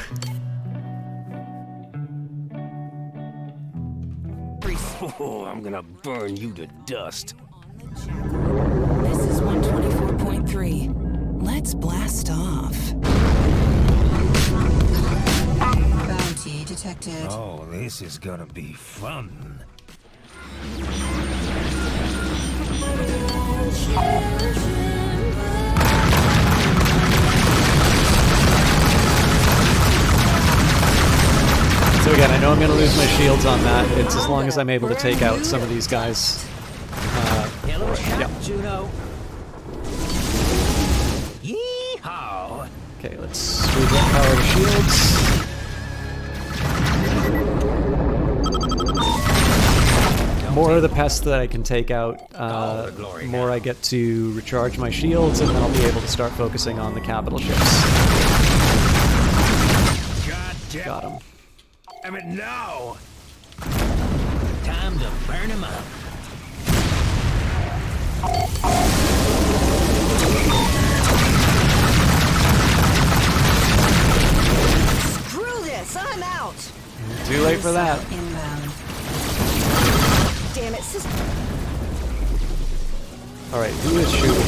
Oh, I'm gonna burn you to dust. This is 124.3. Let's blast off. Bounty detected. Oh, this is gonna be fun. So again, I know I'm going to lose my shields on that. It's as long as I'm able to take out some of these guys. Yeah. Juno. Yeehaw! Okay, let's reset power the shields. More of the pests that I can take out, more I get to recharge my shields, and then I'll be able to start focusing on the capital ships. Got him. I mean, no! Time to burn him up. Screw this! I'm out! Too late for that. Inbound. Damn it, sister. Alright, who is shooting?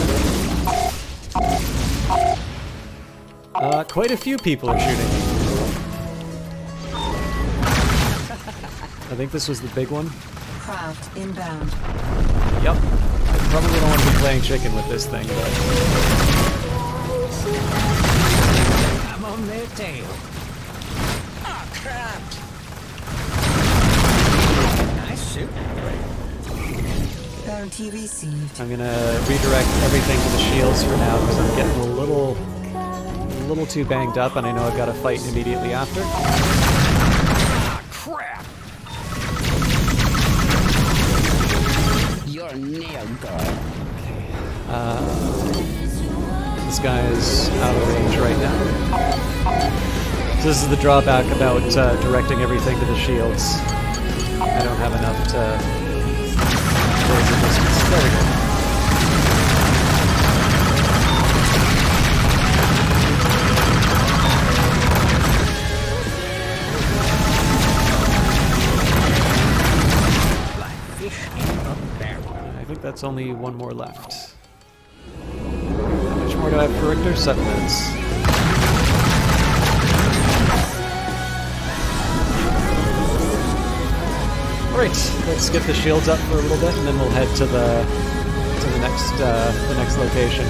Quite a few people are shooting. I think this was the big one. Craft inbound. Yep. I probably don't want to be playing chicken with this thing, but... I'm on their tail. Oh, crap! Nice shoot. Bounty received. I'm gonna redirect everything to the shields for now because I'm getting a little too banged up, and I know I've got to fight immediately after. Ah, crap! You're near God. This guy is out of range right now. So this is the drawback about directing everything to the shields. I don't have enough to close the distance. There we go. I think that's only one more left. How much more do I have for Richter? 7 minutes. Alright, let's get the shields up for a little bit and then we'll head to the next location.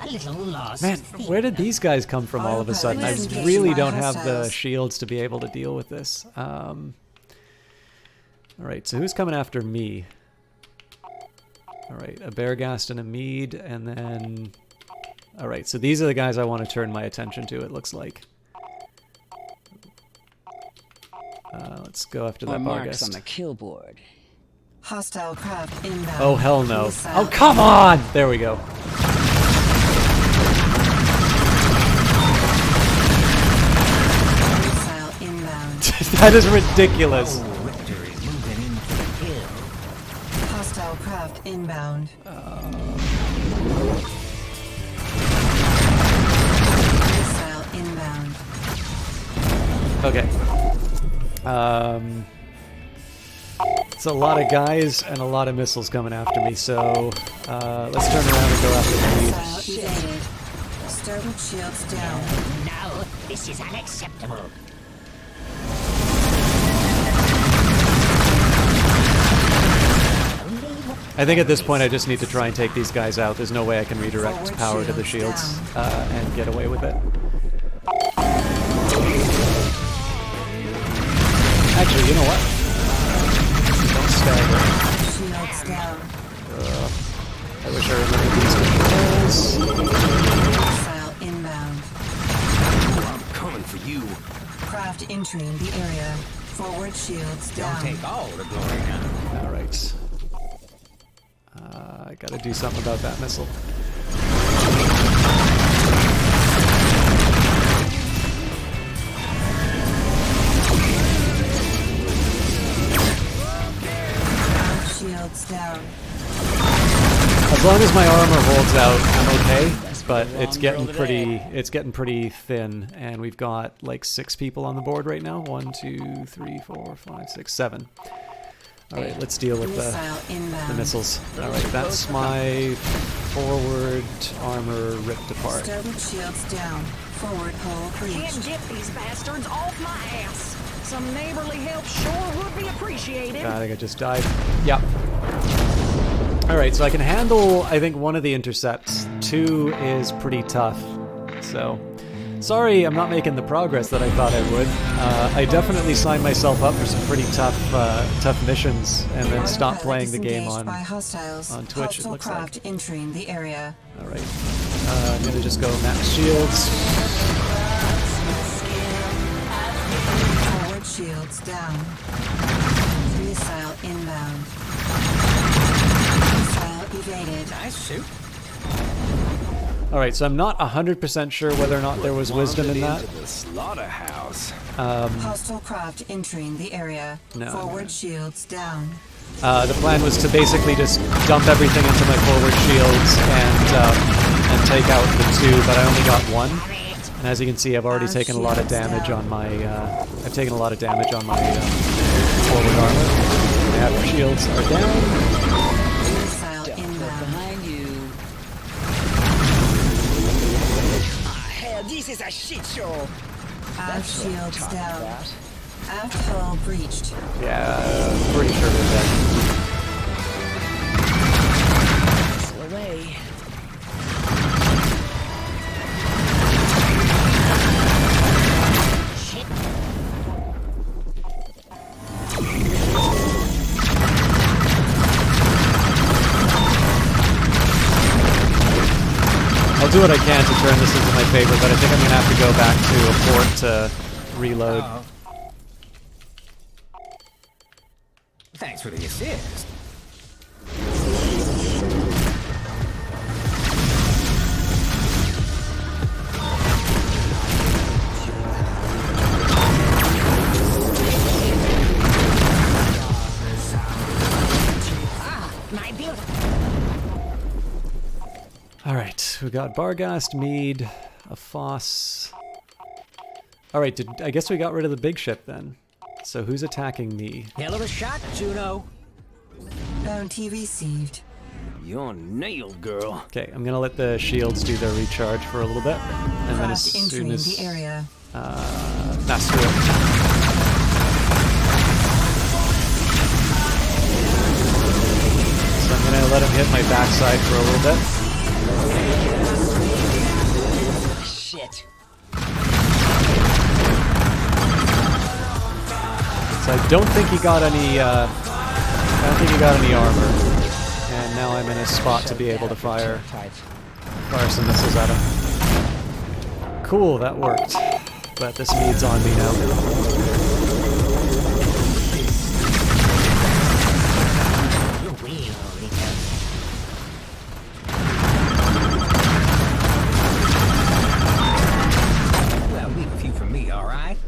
A little lost. Man, where did these guys come from all of a sudden? I really don't have the shields to be able to deal with this. Alright, so who's coming after me? Alright, a Beargast and a Mead, and then All right, so these are the guys I want to turn my attention to, it looks like. Let's go after that marks Barghest. on the kill board. Hostile craft inbound. Oh, hell no. Missile Oh, come on! There we go. Missile inbound. That is ridiculous. Richter is moving in for the kill. Hostile craft inbound. Missile inbound. Okay. It's a lot of guys and a lot of missiles coming after me, so let's turn around and go after the lead. Missile evaded. Starboard shields down. No, this is unacceptable. I think at this point I just need to try and take these guys out. There's no way I can redirect power to the shields and get away with it. Actually, you know what? Don't stagger. Shields down. I wish I remembered these controls. Missile inbound. I'm coming for you. Craft entering the area. Forward shields down. Take all the glory now. Alright. I gotta do something about that missile. Shields down. As long as my armor holds out, I'm okay. But it's getting pretty thin, and we've got like 6 people on the board right now. 1, 2, 3, 4, 5, 6, 7. All right, let's deal with the missiles. All right, that's my forward armor ripped apart. Starboard shields down. Forward hull breached. Can't get these bastards off my ass. Some neighborly help sure would be appreciated. I think I just died. Yep. All right, so I can handle, I think, one of the intercepts. 2 is pretty tough. So, sorry I'm not making the progress that I thought I would. I definitely signed myself up for some pretty tough missions, and then stopped playing the game on Twitch, it looks like. Entering the area. All right, I'm gonna just go max shields. Forward shields down. Missile inbound. Missile evaded. Nice shoot. All right, so I'm not 100% sure whether or not there was wisdom in that. The slaughterhouse. Hostile craft entering the area. No. Forward shields down. The plan was to basically just dump everything into my forward shields and take out the 2, but I only got 1. And as you can see, I've already taken a lot of damage on my forward armor. My shields are down. Missile inbound. Behind you. Hell, this is a shit show. Aft shields down. Aft hull breached. Yeah, pretty sure they're dead. Missile away. I'll do what I can to turn this into my favor, but I think I'm going to have to go back to a port to reload. Thanks for the assist. My beautiful. Alright, we got Barghest, Mead, a Foss. Alright, I guess we got rid of the big ship then. So who's attacking me? Hell of a shot, Juno. Bounty received. You're nailed, girl. Okay, I'm gonna let the shields do their recharge for a little bit. And then as Craft soon entering as... the area. Master it. So I'm gonna let him hit my backside for a little bit. Shit. So I don't think he got any. I don't think he got any armor, and now I'm in a spot to be able to fire. Fire some missiles at him. Cool, that worked. But this mead's on me now. Well, leave a few for me, all right?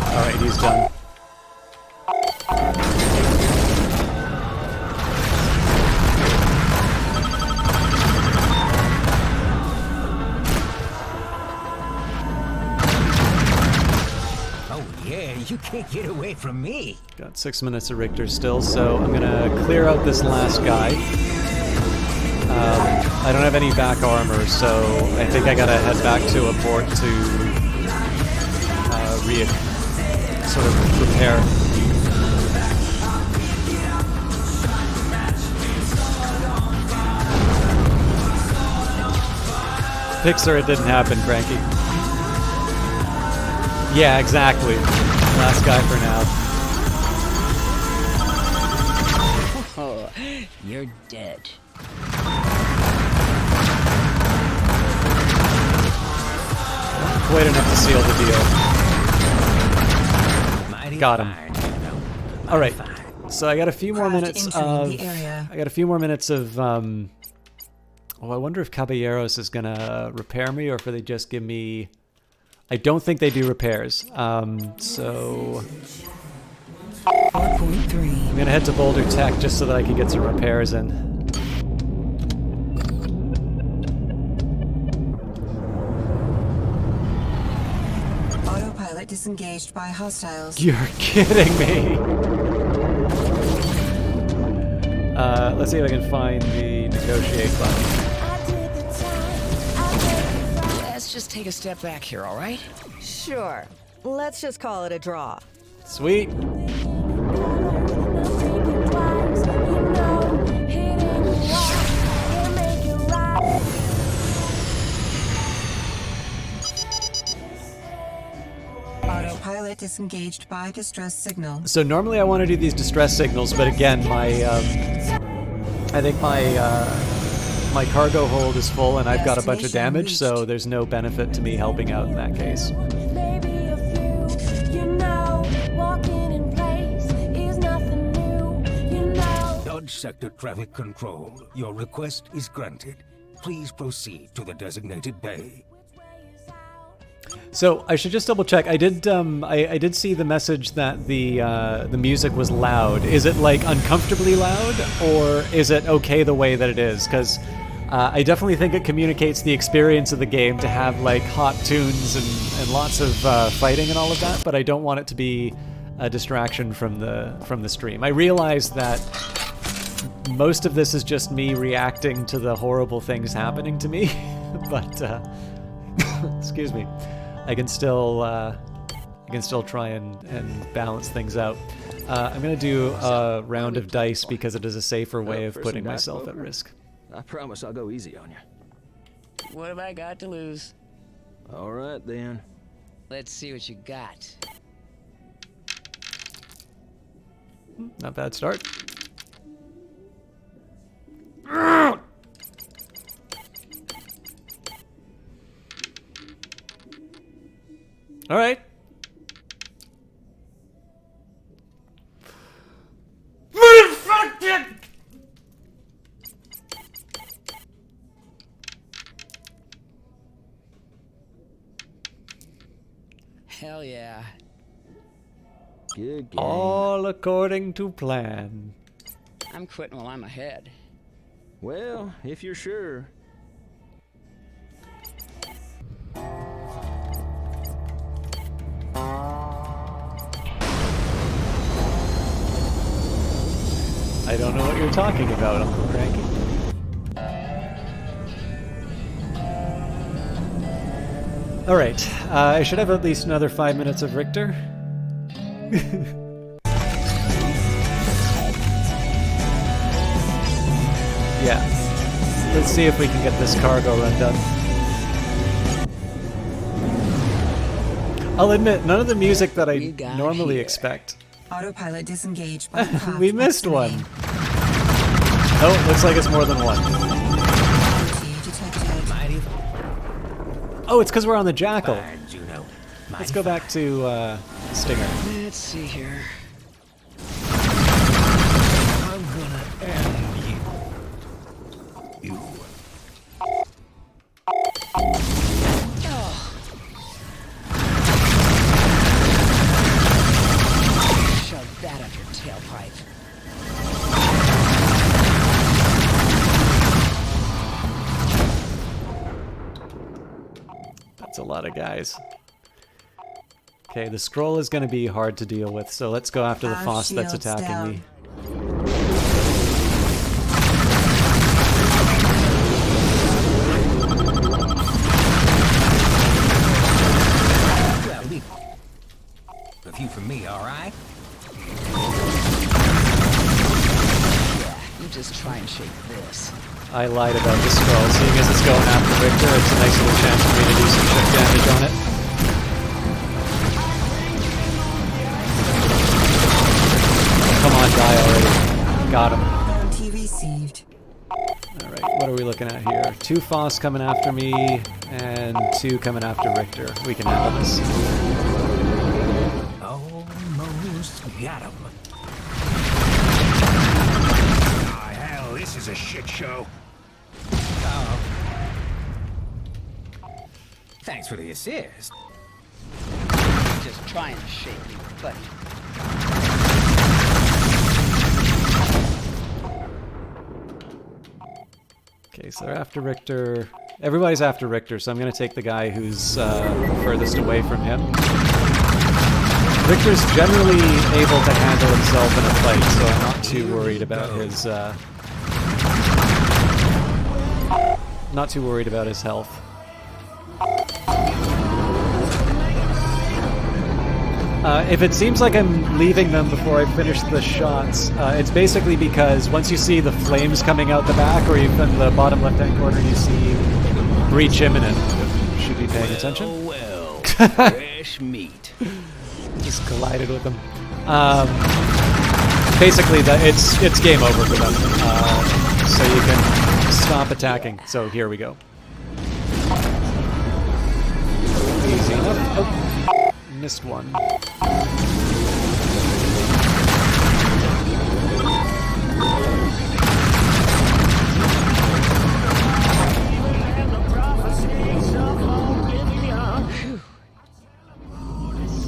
Alright, he's done. Oh yeah, you can't get away from me. Got 6 minutes of Richter still, so I'm gonna clear out this last guy. I don't have any back armor, so I think I gotta head back to a port to sort of repair. Pixar, it didn't happen, Cranky. Yeah, exactly. Last guy for now. Oh, you're dead. Quite enough to seal the deal. Got him. All right. So I got a few more minutes of. I got a few more minutes of. Oh, I wonder if Caballeros is gonna repair me, or if they just give me. I don't think they do repairs. So. 4.3. I'm gonna head to Boulder Tech just so that I can get some repairs in. Autopilot disengaged by hostiles. You're kidding me. Let's see if I can find the negotiate button. Let's just take a step back here, all right? Sure. Let's just call it a draw. Sweet. Autopilot disengaged by distress signal. So normally I want to do these distress signals, but again, I think my cargo hold is full and I've got a bunch of damage, so there's no benefit to me helping out in that case. Dodge Sector Traffic Control. Your request is granted. Please proceed to the designated bay. So I should just double check. I did see the message that the music was loud. Is it like uncomfortably loud, or is it okay the way that it is? Because I definitely think it communicates the experience of the game to have like hot tunes and lots of fighting and all of that. But I don't want it to be a distraction from the stream. I realize that most of this is just me reacting to the horrible things happening to me, but excuse me. I can still try and balance things out. I'm gonna do a round of dice because it is a safer way of putting myself at risk. I promise I'll go easy on you. What have I got to lose? All right then. Let's see what you got. Not bad start. All right. Hell yeah. Good game. All according to plan. I'm quitting while I'm ahead. Well, if you're sure. I don't know what you're talking about, Uncle Cranky. Alright, I should have at least another 5 minutes of Richter. Yeah. Let's see if we can get this cargo run done. I'll admit, none of the music that I normally expect. Autopilot disengaged by craft We missed proximity. one. Oh, looks like it's more than one. Detected. Oh, it's because we're on the Jackal. Fine, Juno. Let's go back to Stinger. Let's see here. I'm gonna end you. You. Shove that up your tailpipe. That's a lot of guys. Okay, the scroll is going to be hard to deal with, so let's go after the Five Foss that's shields attacking down. me. Well, leave a few from me, all right? You just try and shake this. I lied about the scroll. Seeing as it's going after Victor, it's a nice little chance for me to do some shit damage on it. Come on, die already. Got him. Bounty received. Alright, what are we looking at here? 2 Foss coming after me, and 2 coming after Richter. We can handle this. Almost got him. Ah, hell, this is a shit show. Oh. Thanks for the assist. Just try and shake you, buddy. Okay, so they're after Richter. Everybody's after Richter, so I'm going to take the guy who's furthest away from him. Richter's generally able to handle himself in a fight, so I'm not too worried about his not too worried about his health. If it seems like I'm leaving them before I finish the shots, it's basically because once you see the flames coming out the back, or in the bottom left-hand corner, you see breach imminent. Should be paying attention. Well, fresh meat. Just collided with them. Basically, it's game over for them. So you can stop attacking. So here we go. Easy enough. Oh, missed one.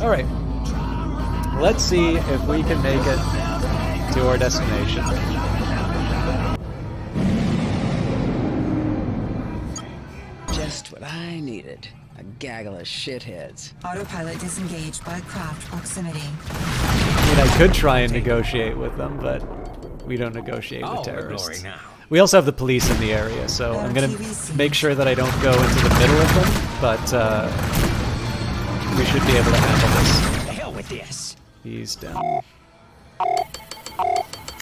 All right. Let's see if we can make it to our destination. Just what I needed. A gaggle of shitheads. Autopilot disengaged by craft proximity. I mean, I could try and negotiate with them, but we don't negotiate with Oh, the terrorists. glory now. We also have the police in the area, so I'm going to make sure that I don't go into the middle of them, but we should be able to handle this. The hell with this. He's down.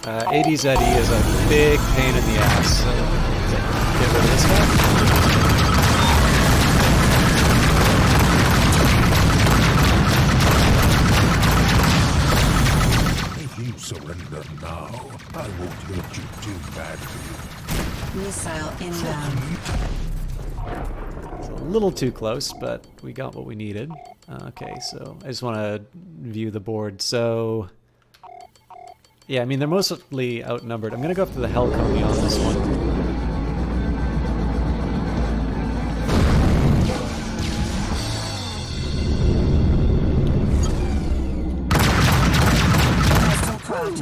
ADZ is a big pain in the ass, so get rid of this guy. If you surrender now, I won't hurt you too badly. Missile inbound. It's a little too close, but we got what we needed. Okay, so I just want to view the board. So, yeah, I mean, they're mostly outnumbered. I'm going to go after the Hellconey on this one.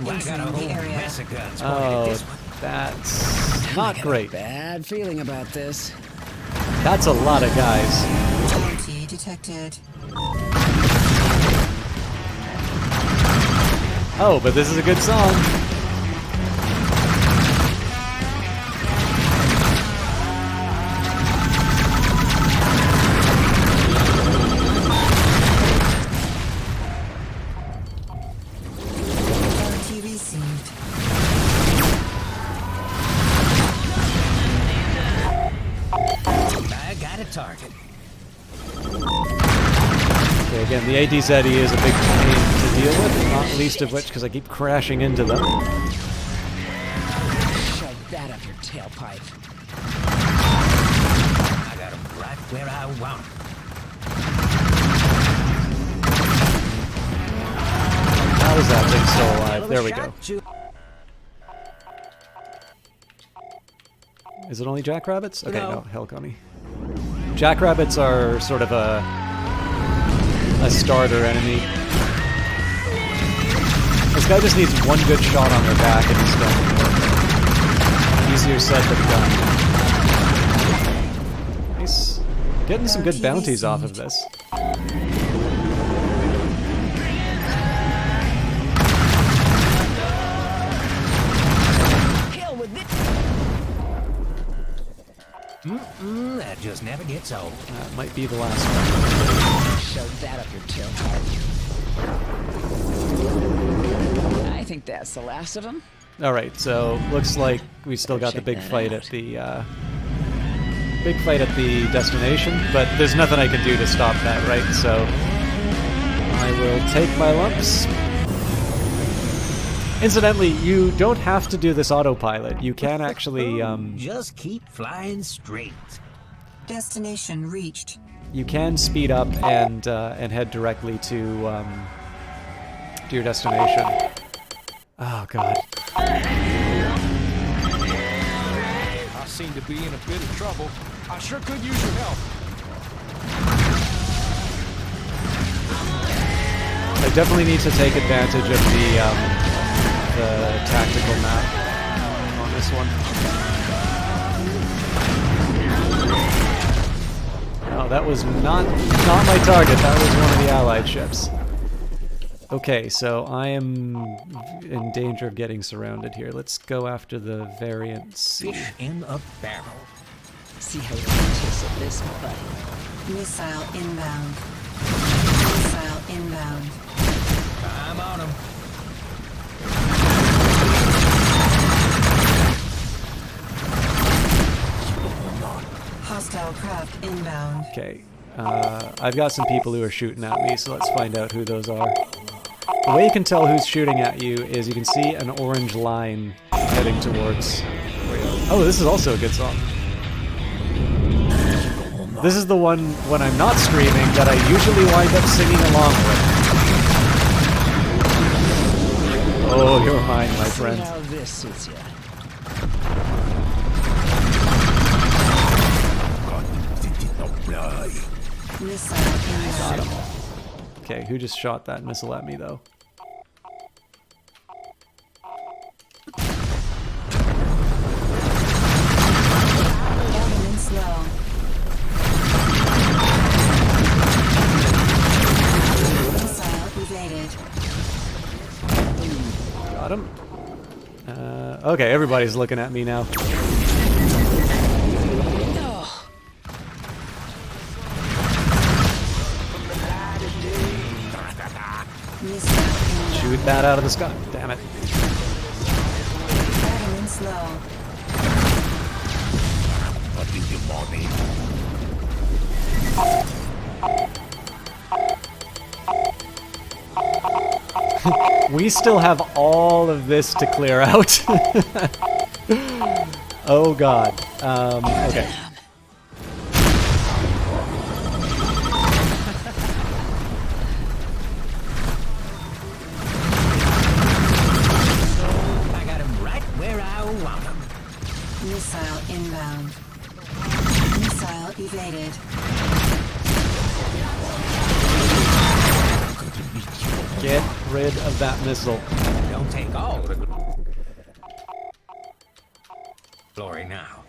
I got a whole mess of guns pointed at Oh, this one. that's not great. Bad feeling about this. That's a lot of guys. Bounty detected. Oh, but this is a good song. at a target. Okay, again, the ADZE is a big pain to deal with, not least of which because I keep crashing into them. Shove that up your tailpipe. I got him right where I want him. How is that thing still alive? There we go. Is it only jackrabbits? Okay, no, Helicony. Jackrabbits are sort of a starter enemy. This guy just needs one good shot on their back and he's done. Easier said than done. Nice. Getting some good bounties off of this. That just never gets old. That might be the last one. Shove that up your tailpipe. I think that's the last of them. Alright, so looks like we still got the big fight at the destination, but there's nothing I can do to stop that, right? So I will take my lumps. Incidentally, you don't have to do this autopilot. You can actually just keep flying straight. Destination reached. You can speed up and head directly to your destination. Oh god. I seem to be in a bit of trouble. I sure could use your help. I definitely need to take advantage of the tactical map on this one. Oh, that was not my target. That was one of the allied ships. Okay, so I am in danger of getting surrounded here. Let's go after the variant C. Fish in a barrel. See how you taste of this, buddy. Missile inbound. Missile inbound. I'm on him. Hostile craft inbound. Okay, I've got some people who are shooting at me, so let's find out who those are. The way you can tell who's shooting at you is you can see an orange line heading towards where you are. Oh, this is also a good song. This is the one when I'm not streaming that I usually wind up singing along with. Oh, you're mine, my friend. See how this suits you. Missile inbound. Okay, who just shot that missile at me, though? Elements low. Missile evaded. Got him. Okay, everybody's looking at me now. Shoot that out of the sky. Damn it. Elements low. What is your money? We still have all of this to clear out. Oh god. Okay. I got him right where I want him. Missile inbound. Missile evaded. Get rid of that missile. Don't take all the glory now.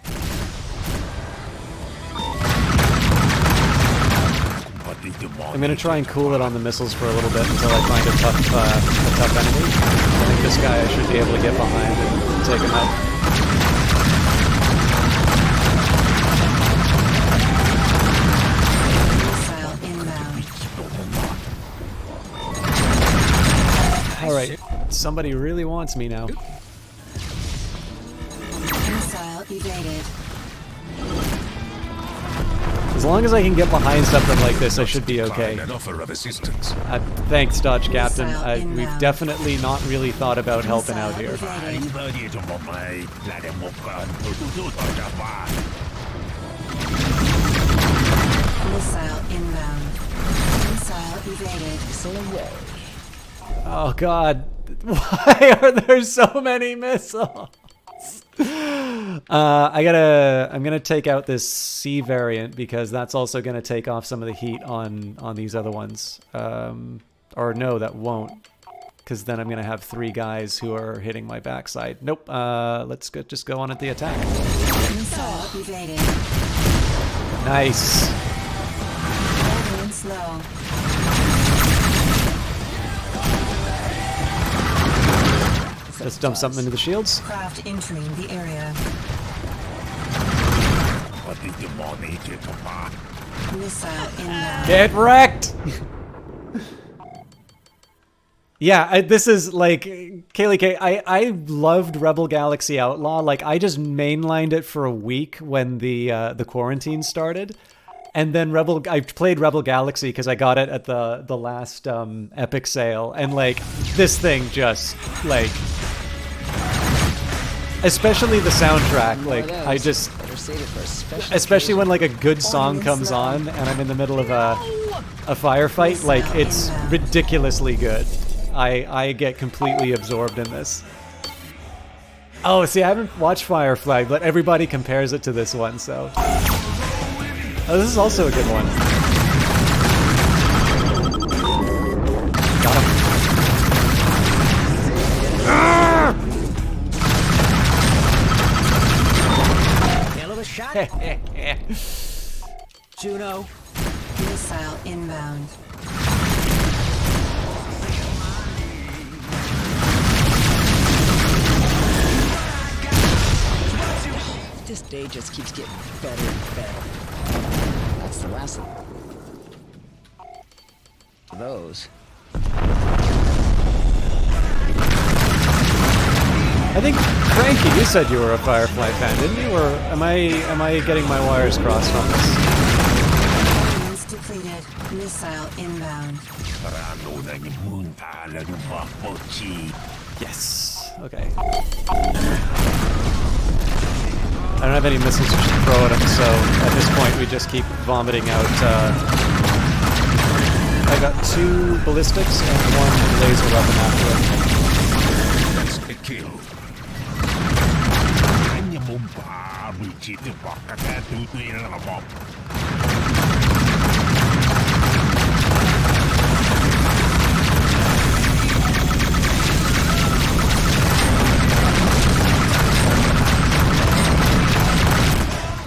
What is your money? I'm gonna try and cool it on the missiles for a little bit until I find a tough enemy. I think this guy I should be able to get behind and take him out. Missile inbound. Alright, somebody really wants me now. Missile evaded. As long as I can get behind something like this, I should be okay. Decline an offer of assistance. Thanks, Dodge Captain. Missile We've inbound. definitely not really thought about helping out here. Evaded. Missile inbound. Missile evaded. Oh god, why are there so many missiles? I'm gonna take out this C variant because that's also gonna take off some of the heat on these other ones. Or no, that won't, because then I'm gonna have 3 guys who are hitting my backside. Nope. Let's just go on at the attack. Missile evaded. Nice. Moving slow. Just dump something into the shields. Craft entering the area. Missile inbound. Get wrecked! Yeah, this is like, Kaylee K, I loved Rebel Galaxy Outlaw. Like, I just mainlined it for a week when the quarantine started. And then I played Rebel Galaxy because I got it at the last Epic sale. And like, this thing just, like, especially the soundtrack, like, I just, especially when like a good song comes on and I'm in the middle of a firefight, like, it's ridiculously good. I get completely absorbed in this. Oh, see, I haven't watched Firefly, but everybody compares it to this one, so. Oh, this is also a good one. Got him. Hell of a shot. Juno. Missile inbound. This day just keeps getting better and better. That's the last of those. I think, Frankie, you said you were a Firefly fan, didn't you? Or am I getting my wires crossed on this? Ordnance depleted. Missile inbound. Yes. Okay. I don't have any missiles to throw at him, so at this point we just keep vomiting out. I got 2 ballistics and 1 laser weapon after it. That's a kill.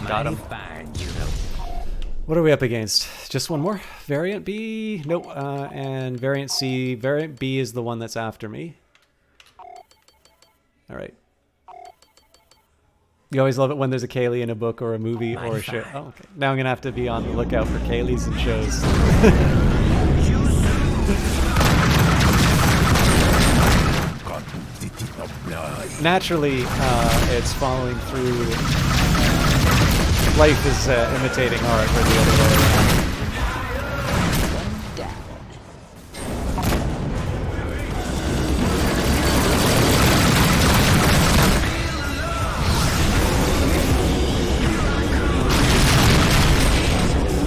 Got him. Fine, Juno. What are we up against? Just one more? Variant B? Nope. And Variant C. Variant B is the one that's after me. Alright. You always love it when there's a Kaylee in a book or a movie or a show. Oh, okay. Now I'm going to have to be on the lookout for Kayleys and shows. Naturally, it's following through. Life is imitating art, or the other way around.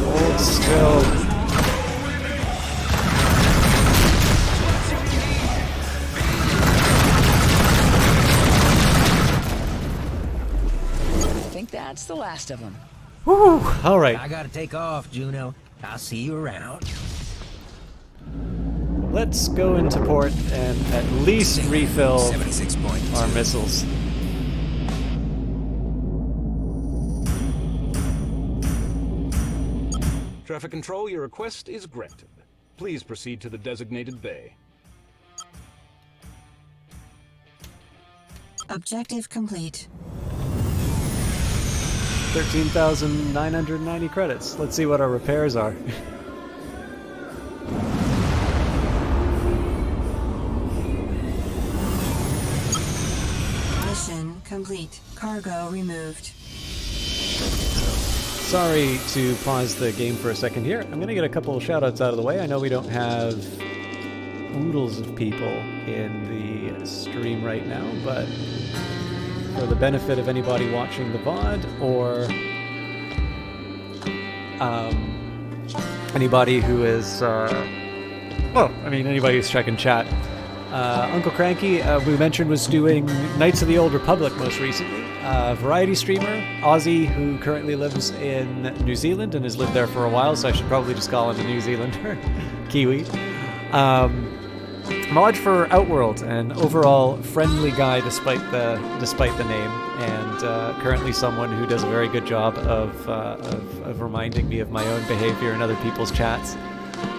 Hold still. I think that's the last of them. Woo! All right. I gotta take off, Juno. I'll see you around. Let's go into port and at least refill 76 points. our missiles. Traffic control, your request is granted. Please proceed to the designated bay. Objective complete. 13,990 credits. Let's see what our repairs are. Mission complete. Cargo removed. sorry to pause the game for a second here. I'm going to get a couple of shout-outs out of the way. I know we don't have oodles of people in the stream right now, but for the benefit of anybody watching the VOD or anybody who is, anybody who's checking chat. Uncle Cranky, we mentioned, was doing Knights of the Old Republic most recently. Variety streamer, Aussie, who currently lives in New Zealand and has lived there for a while, so I should probably just call him a New Zealander. Kiwi. Mod for Outworld, an overall friendly guy despite the name, and currently someone who does a very good job of reminding me of my own behavior in other people's chats.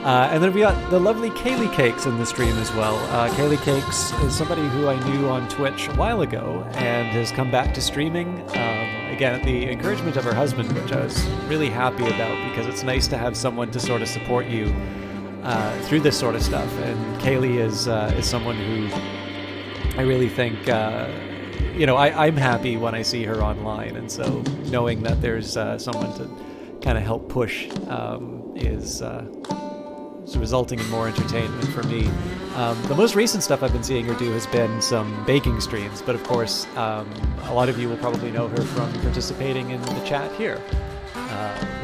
And then we got the lovely Kaylee Cakes in the stream as well. Kaylee Cakes is somebody who I knew on Twitch a while ago and has come back to streaming. Again, at the encouragement of her husband, which I was really happy about because it's nice to have someone to sort of support you through this sort of stuff. And Kaylee is someone who I really think, I'm happy when I see her online. And so knowing that there's someone to kind of help push is resulting in more entertainment for me. The most recent stuff I've been seeing her do has been some baking streams, but of course, a lot of you will probably know her from participating in the chat here,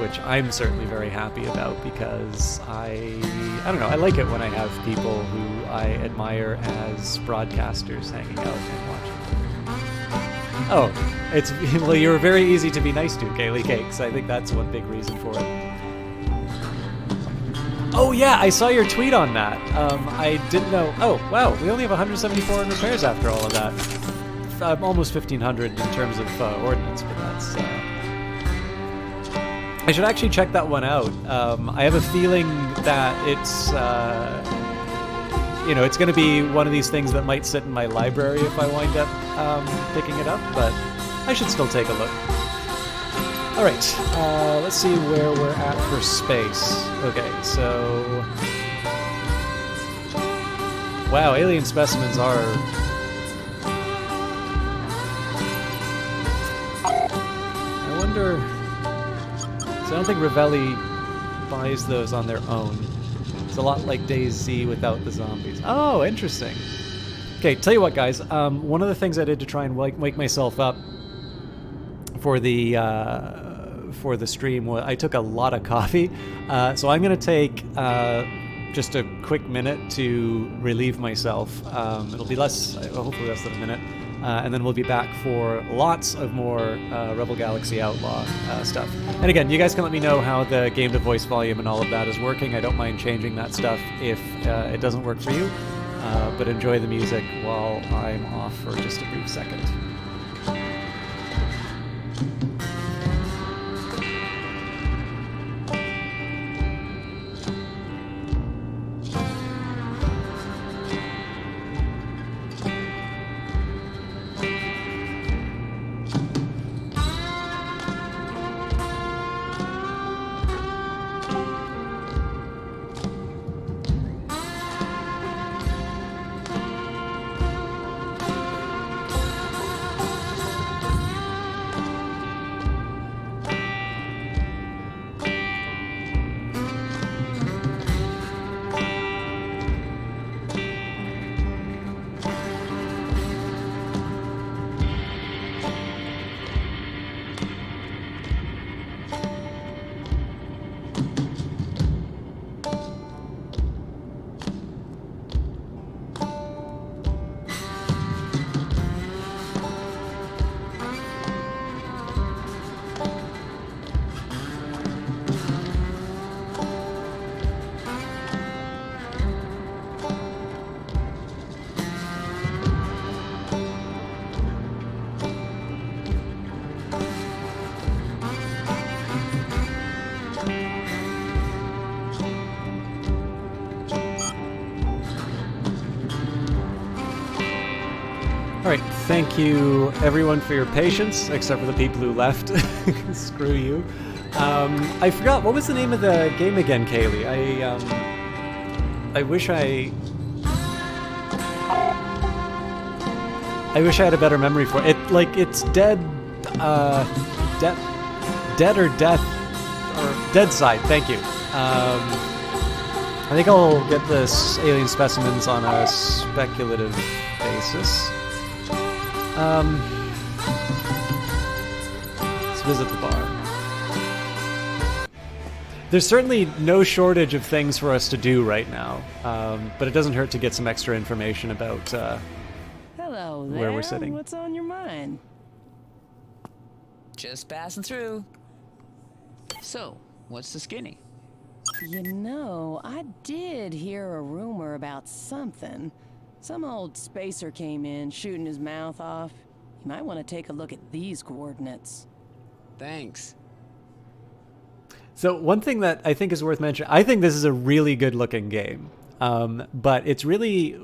which I'm certainly very happy about because I don't know, I like it when I have people who I admire as broadcasters hanging out and watching. Oh, you're very easy to be nice to, Kaylee Cakes. I think that's one big reason for it. Oh yeah, I saw your tweet on that. I didn't know. Oh wow, we only have 174 in repairs after all of that. Almost 1,500 in terms of ordnance, but that's. I should actually check that one out. I have a feeling that it's, it's going to be one of these things that might sit in my library if I wind up picking it up, but I should still take a look. All right, let's see where we're at for space. Okay, so... Wow, alien specimens are... I wonder... So I don't think Ravelli buys those on their own. It's a lot like DayZ without the zombies. Oh, interesting. Okay, tell you what, guys. One of the things I did to try and wake myself up for the stream, I took a lot of coffee, so I'm going to take just a quick minute to relieve myself. It'll be hopefully less than a minute, and then we'll be back for lots of more Rebel Galaxy Outlaw stuff. And again, you guys can let me know how the game to voice volume and all of that is working. I don't mind changing that stuff if it doesn't work for you, but enjoy the music while I'm off for just a brief second. Alright, thank you everyone for your patience, except for the people who left. Screw you. I forgot, what was the name of the game again, Kaylee? I wish I had a better memory for it. Like, it's Dead or Death Dead Side, thank you. I think I'll get this alien specimens on a speculative basis. Let's visit the bar. There's certainly no shortage of things for us to do right now, but it doesn't hurt to get some extra information about Hello there. where we're sitting. What's on your mind? Just passing through. So, what's the skinny? You know, I did hear a rumor about something. Some old spacer came in, shooting his mouth off. You might want to take a look at these coordinates. Thanks. So one thing that I think is worth mentioning, I think this is a really good looking game, but it's really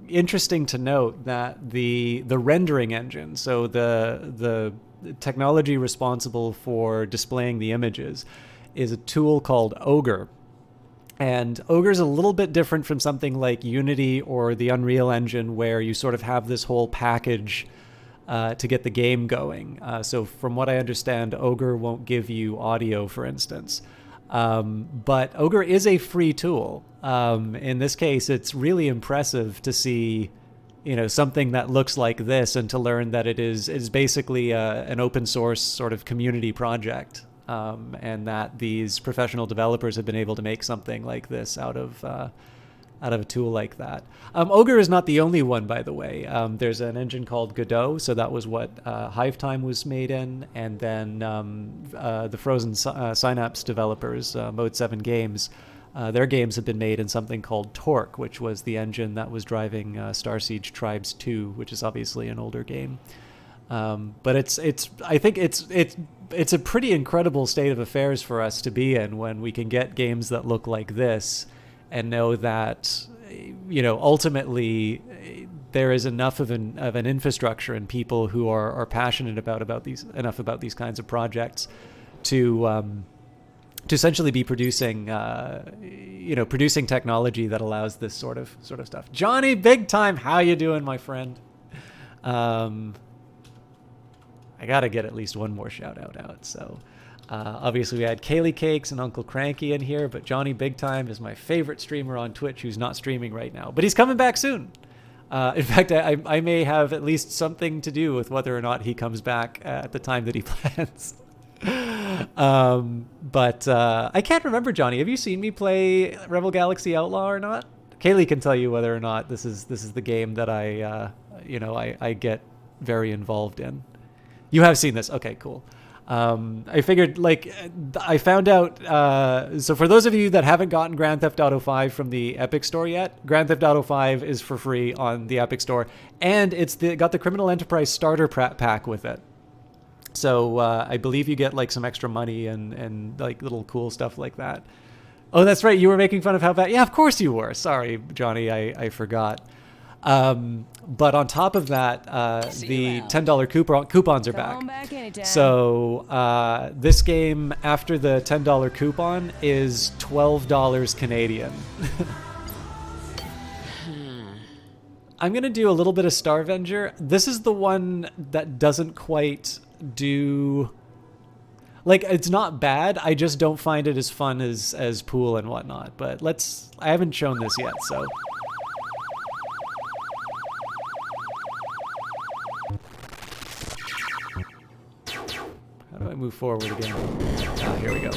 interesting to note that the rendering engine, so the technology responsible for displaying the images, is a tool called Ogre. And Ogre is a little bit different from something like Unity or the Unreal Engine, where you sort of have this whole package to get the game going. So from what I understand, Ogre won't give you audio, for instance. But Ogre is a free tool. In this case, it's really impressive to see, something that looks like this, and to learn that it is basically an open source sort of community project. And that these professional developers have been able to make something like this out of a tool like that. Ogre is not the only one, by the way. There's an engine called Godot, so that was what Hive Time was made in, and then the Frozen Synapse developers, Mode 7 Games, their games have been made in something called Torque, which was the engine that was driving Star Siege Tribes 2, which is obviously an older game. But I think it's a pretty incredible state of affairs for us to be in when we can get games that look like this and know that, ultimately there is enough of an infrastructure and people who are passionate about these kinds of projects to essentially be producing technology that allows this sort of stuff. Johnny, big time, how you doing, my friend? I gotta get at least one more shout out. So obviously we had Kaylee Cakes and Uncle Cranky in here, but Johnny Big Time is my favorite streamer on Twitch who's not streaming right now, but he's coming back soon. In fact, I may have at least something to do with whether or not he comes back at the time that he plans. But I can't remember, Johnny. Have you seen me play Rebel Galaxy Outlaw or not? Kaylee can tell you whether or not this is the game that I get very involved in. You have seen this. Okay, cool. I figured, I found out, so for those of you that haven't gotten Grand Theft Auto 5 from the Epic Store yet, Grand Theft Auto 5 is for free on the Epic Store, and it's got the Criminal Enterprise starter pack with it. So I believe you get some extra money and little cool stuff like that. Oh, that's right. You were making fun of how bad. Yeah, of course you were. Sorry, Johnny. I forgot. But on top of that, the $10 coupons are back. So this game, after the $10 coupon, is $12 Canadian. I'm going to do a little bit of Starvenger. This is the one that doesn't quite do... it's not bad. I just don't find it as fun as Pool and whatnot. But I haven't shown this yet, so... How do I move forward again? Here we go.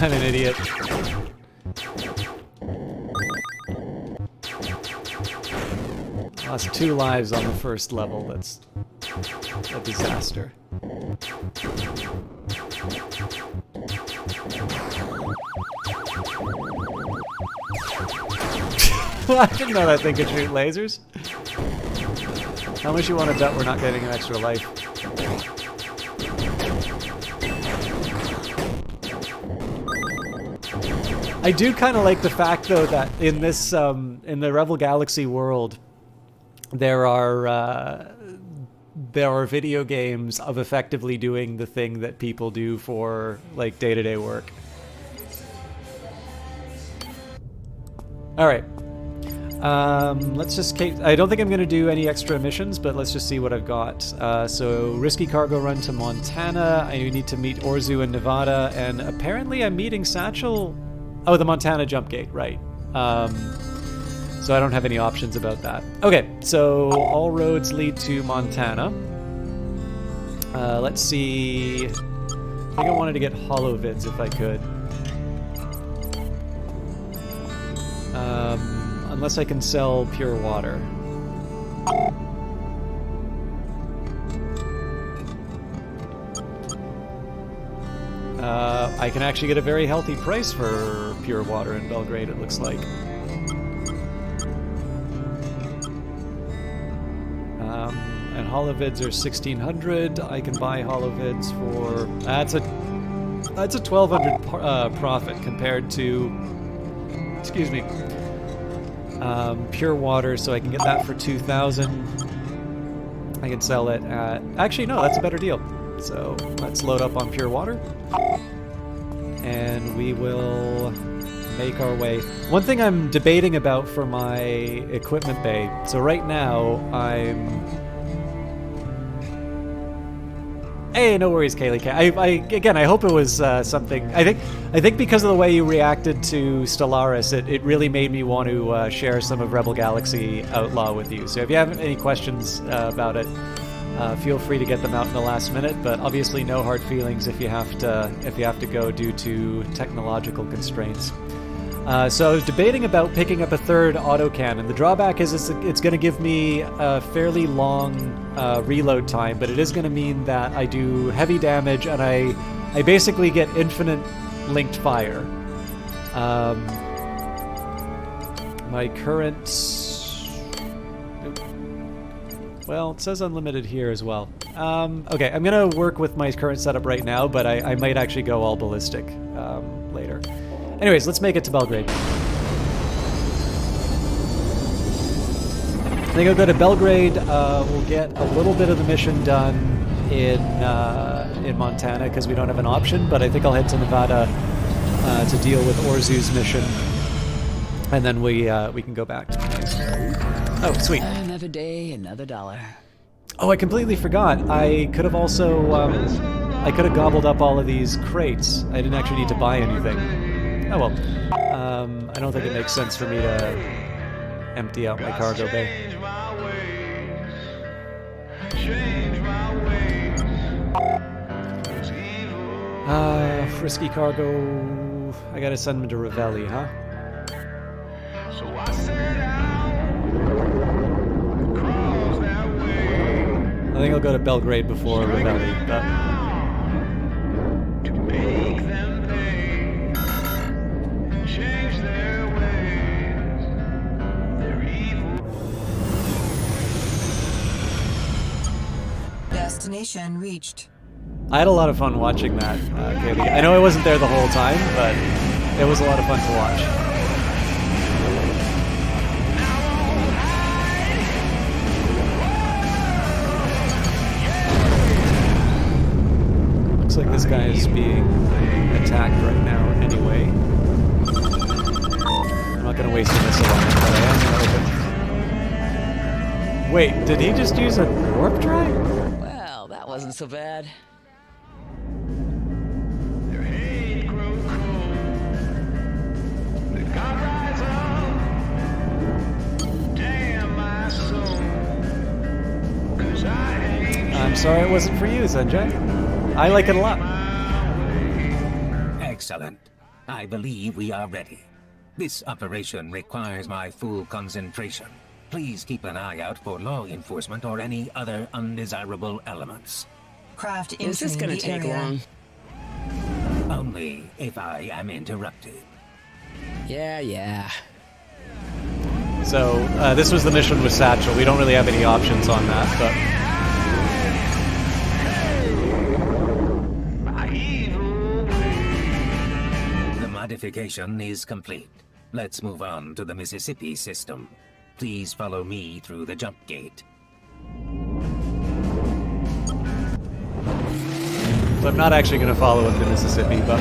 I'm an idiot. Lost 2 lives on the first level. That's a disaster. I didn't know that thing could shoot lasers. How much you want to bet we're not getting an extra life? I do kind of like the fact, though, that in this in the Rebel Galaxy world, there are there are video games of effectively doing the thing that people do for like day-to-day work. All right. Let's just... I don't think I'm going to do any extra missions, but let's just see what I've got. So, risky cargo run to Montana. I need to meet Orzu in Nevada, and apparently I'm meeting Satchel... Oh, the Montana jump gate, right. So I don't have any options about that. Okay, so all roads lead to Montana. Let's see... I think I wanted to get holovids if I could. Unless I can sell pure water. I can actually get a very healthy price for pure water in Belgrade, it looks like. And holovids are 1,600. I can buy holovids for... That's a 1,200 profit compared to... Excuse me. Pure water, so I can get that for 2,000. I can sell it at... Actually, no, that's a better deal. So let's load up on pure water. And we will make our way. One thing I'm debating about for my equipment bay. So right now, I'm... Hey, no worries, Kaylee. Again, I hope it was something... I think because of the way you reacted to Stellaris, it really made me want to share some of Rebel Galaxy Outlaw with you. So if you have any questions about it, feel free to get them out in the last minute. But obviously, no hard feelings if you have to go due to technological constraints. So I was debating about picking up a third autocannon. The drawback is it's going to give me a fairly long reload time, but it is going to mean that I do heavy damage and I basically get infinite linked fire. My current... Well, it says unlimited here as well. Okay, I'm going to work with my current setup right now, but I might actually go all ballistic later. Anyways, let's make it to Belgrade. I think I'll go to Belgrade. We'll get a little bit of the mission done in Montana because we don't have an option, but I think I'll head to Nevada to deal with Orzu's mission, and then we can go back. Oh, sweet. Another day, another dollar. Oh, I completely forgot. I could have also I could have gobbled up all of these crates. I didn't actually need to buy anything. Oh well. I don't think it makes sense for me to empty out my cargo bay. Frisky cargo. I gotta send them to Ravelli, huh? I think I'll go to Belgrade before Ravelli, but... Destination reached. I had a lot of fun watching that, Kaylee. I know I wasn't there the whole time, but it was a lot of fun to watch. Looks like this guy is being attacked right now anyway. I'm not going to waste a missile on it, but I am going to open... Wait, did he just use a warp drive? Well, that wasn't so bad. I'm sorry it wasn't for you, Sanjay. I like it a lot. Excellent. I believe we are ready. This operation requires my full concentration. Please keep an eye out for law enforcement or any other undesirable elements. Craft Is this entering gonna the take area. long? Only if I am interrupted. Yeah. So, this was the mission with Satchel. We don't really have any options on that, but... The modification is complete. Let's move on to the Mississippi system. Please follow me through the jump gate. So I'm not actually going to follow him to Mississippi, but...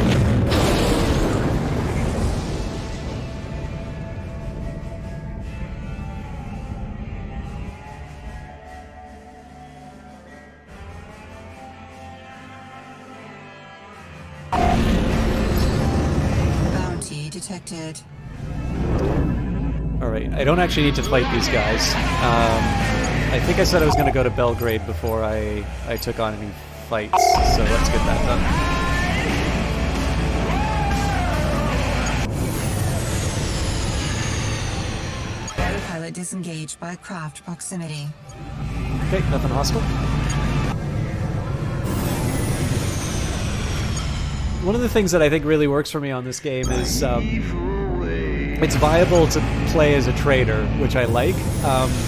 Bounty detected. Alright, I don't actually need to fight these guys. I think I said I was going to go to Belgrade before I took on any fights, so let's get that done. Pilot disengaged by craft proximity. Okay, nothing hostile. One of the things that I think really works for me on this game is it's viable to play as a trader, which I like,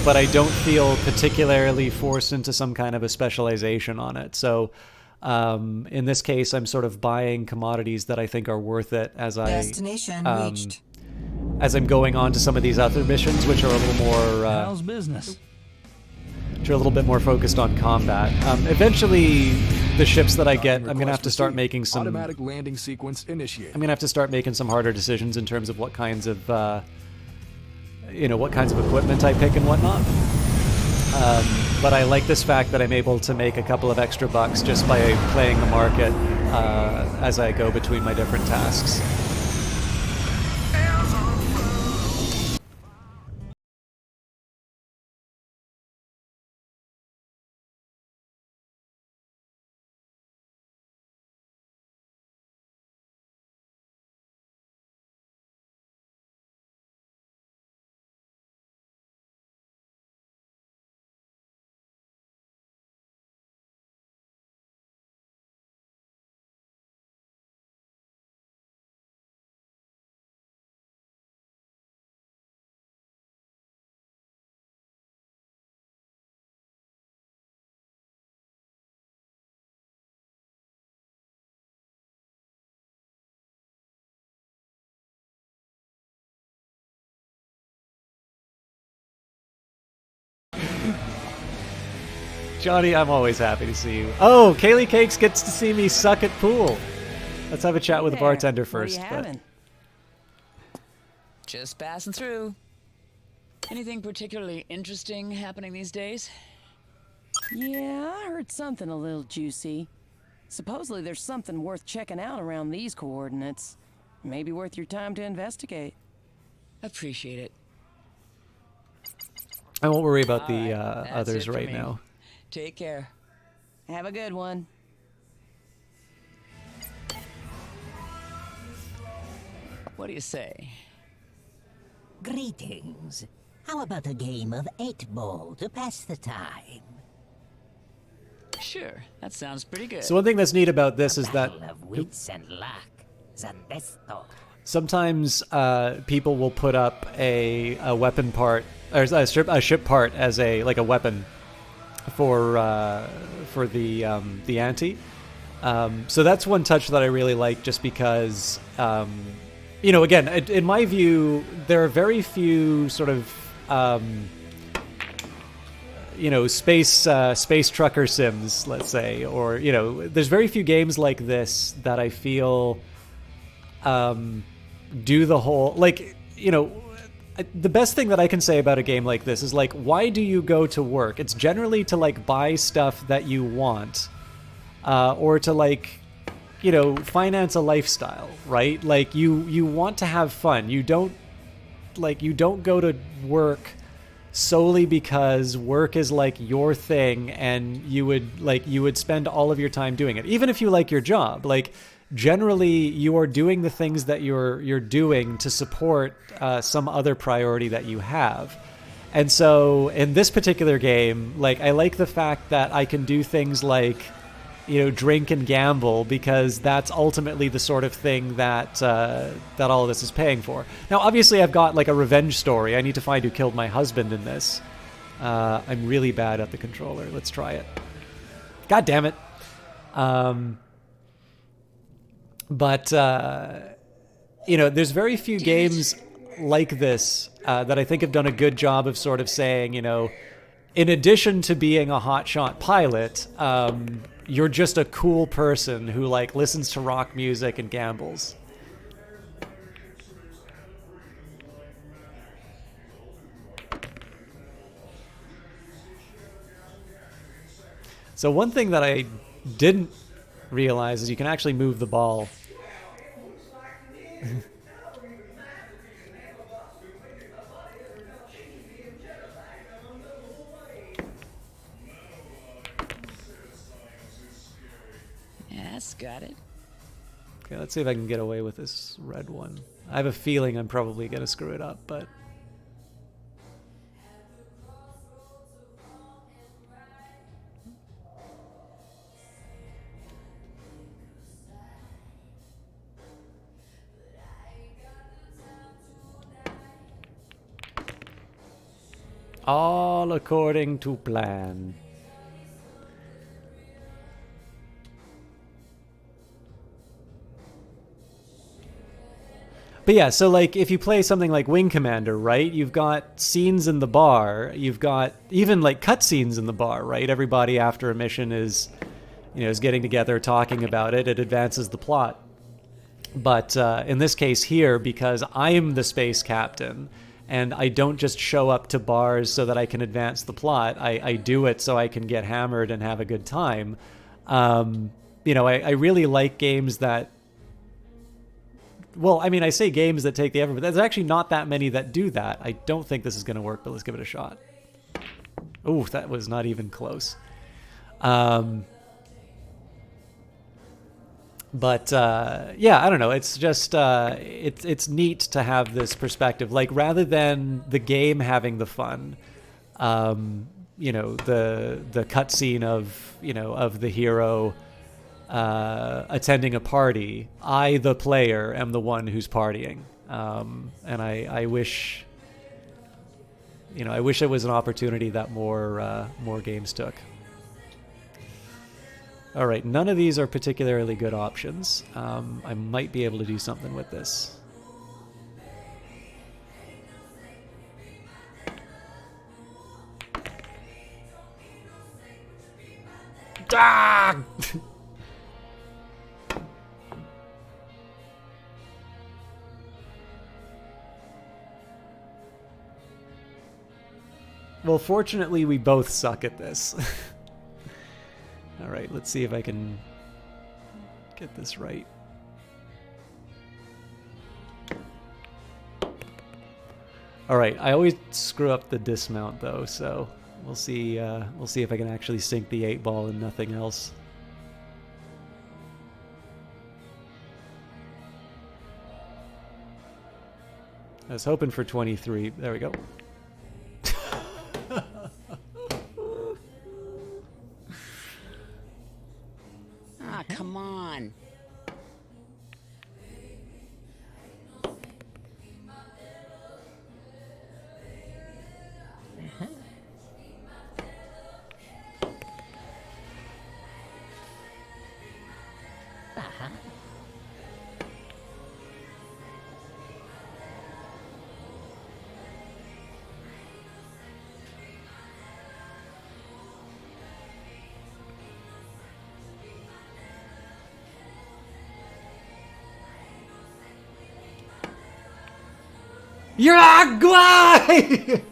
but I don't feel particularly forced into some kind of a specialization on it. So in this case, I'm sort of buying commodities that I think are worth it as Destination reached. As I'm going on to some of these other missions, which are a little more How's business? which are a little bit more focused on combat. Eventually, the ships that I get, I'm gonna have to start making some automatic landing sequence initiated. I'm gonna have to start making some harder decisions in terms of what kinds of what kinds of equipment I pick and whatnot. But I like this fact that I'm able to make a couple of extra bucks just by playing the market as I go between my different tasks. Johnny, I'm always happy to see you. Oh, Kaylee Cakes gets to see me suck at pool. Let's have a chat with the bartender first. What are you having? Just passing through. Anything particularly interesting happening these days? Yeah, I heard something a little juicy. Supposedly there's something worth checking out around these coordinates. Maybe worth your time to investigate. Appreciate it. I won't worry about the That's others it for right me. now. Take care. Have a good one. What do you say? Greetings. How about a game of 8-ball to pass the time? Sure, that sounds pretty good. So one thing that's neat about this is that Battle of wits and luck. Zandesto. sometimes people will put up a weapon part or a ship part as a weapon for the ante. So that's one touch that I really like, just because again, in my view, there are very few sort of space trucker sims, let's say, or there's very few games like this that I feel do the whole, the best thing that I can say about a game like this is, why do you go to work? It's generally to buy stuff that you want, or to finance a lifestyle, right? You want to have fun. You don't go to work solely because work is your thing, and you would spend all of your time doing it, even if you like your job. Generally, you are doing the things that you're doing to support some other priority that you have. And so in this particular game, I like the fact that I can do things drink and gamble, because that's ultimately the sort of thing that that all of this is paying for. Now, obviously, I've got a revenge story. I need to find who killed my husband in this. I'm really bad at the controller. Let's try it. God damn it. But there's very few games like this that I think have done a good job of sort of saying, in addition to being a hotshot pilot, you're just a cool person who like listens to rock music and gambles. So one thing that I didn't realize is you can actually move the ball. Yeah, that's got it. Okay, let's see if I can get away with this red one. I have a feeling I'm probably going to screw it up, but... all according to plan. But yeah, so like if you play something like Wing Commander, right? You've got scenes in the bar. You've got even like cutscenes in the bar, right? Everybody after a mission is, is getting together, talking about it. It advances the plot. But in this case here, because I'm the space captain, and I don't just show up to bars so that I can advance the plot. I do it so I can get hammered and have a good time. I really like games that... Well, I mean, I say games that take the effort, but there's actually not that many that do that. I don't think this is going to work, but let's give it a shot. Ooh, that was not even close. But yeah, I don't know. It's just it's neat to have this perspective. Like rather than the game having the fun, the cutscene of the hero attending a party. I, the player, am the one who's partying, and I wish I wish it was an opportunity that more games took. All right, none of these are particularly good options. I might be able to do something with this. Ah! Well, fortunately, we both suck at this. All right, let's see if I can get this right. All right, I always screw up the dismount though, so we'll see if I can actually sink the 8-ball and nothing else. I was hoping for 23. There we go. Come on. Uruguay!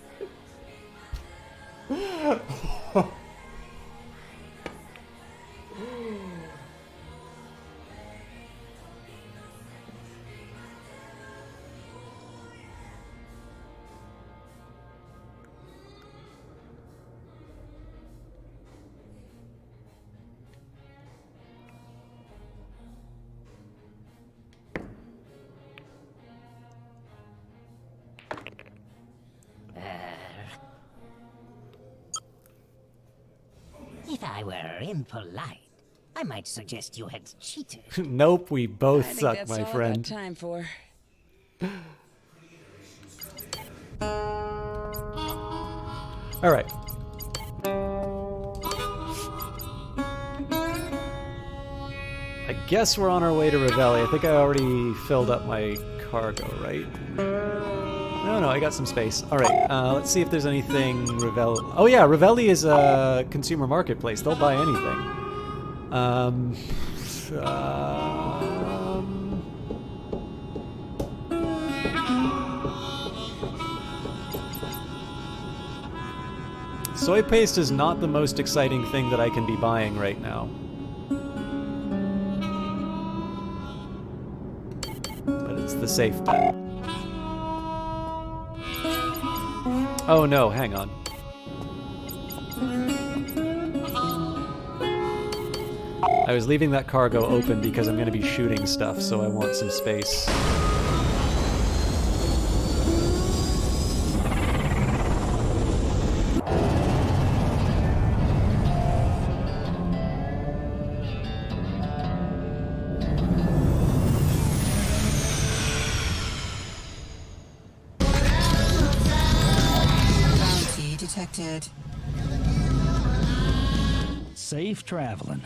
If I were impolite, I might suggest you had cheated. Nope, we both I think suck, that's my all friend. I've got time for. All right. I guess we're on our way to Revelli. I think I already filled up my cargo, right? No, I got some space. All right, let's see if there's anything Revelli... Oh yeah, Revelli is a consumer marketplace. They'll buy anything. Um, soy paste is not the most exciting thing that I can be buying right now. But it's the safe bet. Oh no, hang on. I was leaving that cargo open because I'm going to be shooting stuff, so I want some space. Bounty detected. Safe traveling.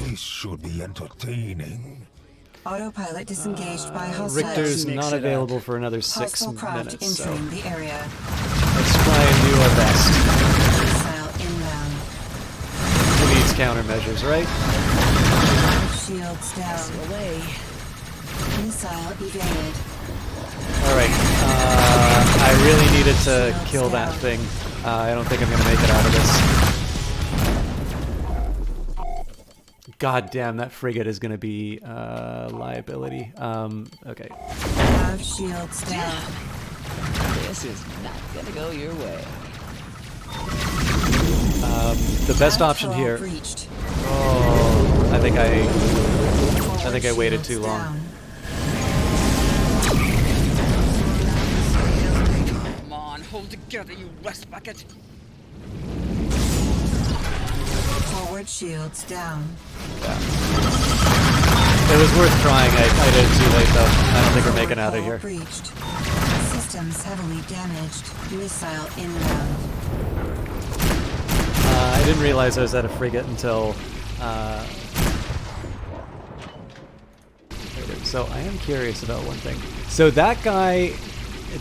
This should be entertaining. Autopilot disengaged by hostiles. Richter's not available for another 6 Hostile craft minutes, so entering the area. let's try and do our best. Missile inbound. Who needs countermeasures, right? Shields down. Away. Missile evaded. Alright, I really needed to kill that thing. I don't think I'm going to make it out of this. God damn, that frigate is going to be liability. Okay. Have shields down. This is not gonna go your way. The best option here. Breached. Oh, I think I waited too long. Down. Come on, hold together, you rust bucket. Forward shields down. It was worth trying. I did it too late though. I don't think we're making it out of here. Breached. Systems heavily damaged. Missile inbound. I didn't realize I was at a frigate until. So I am curious about one thing. So that guy,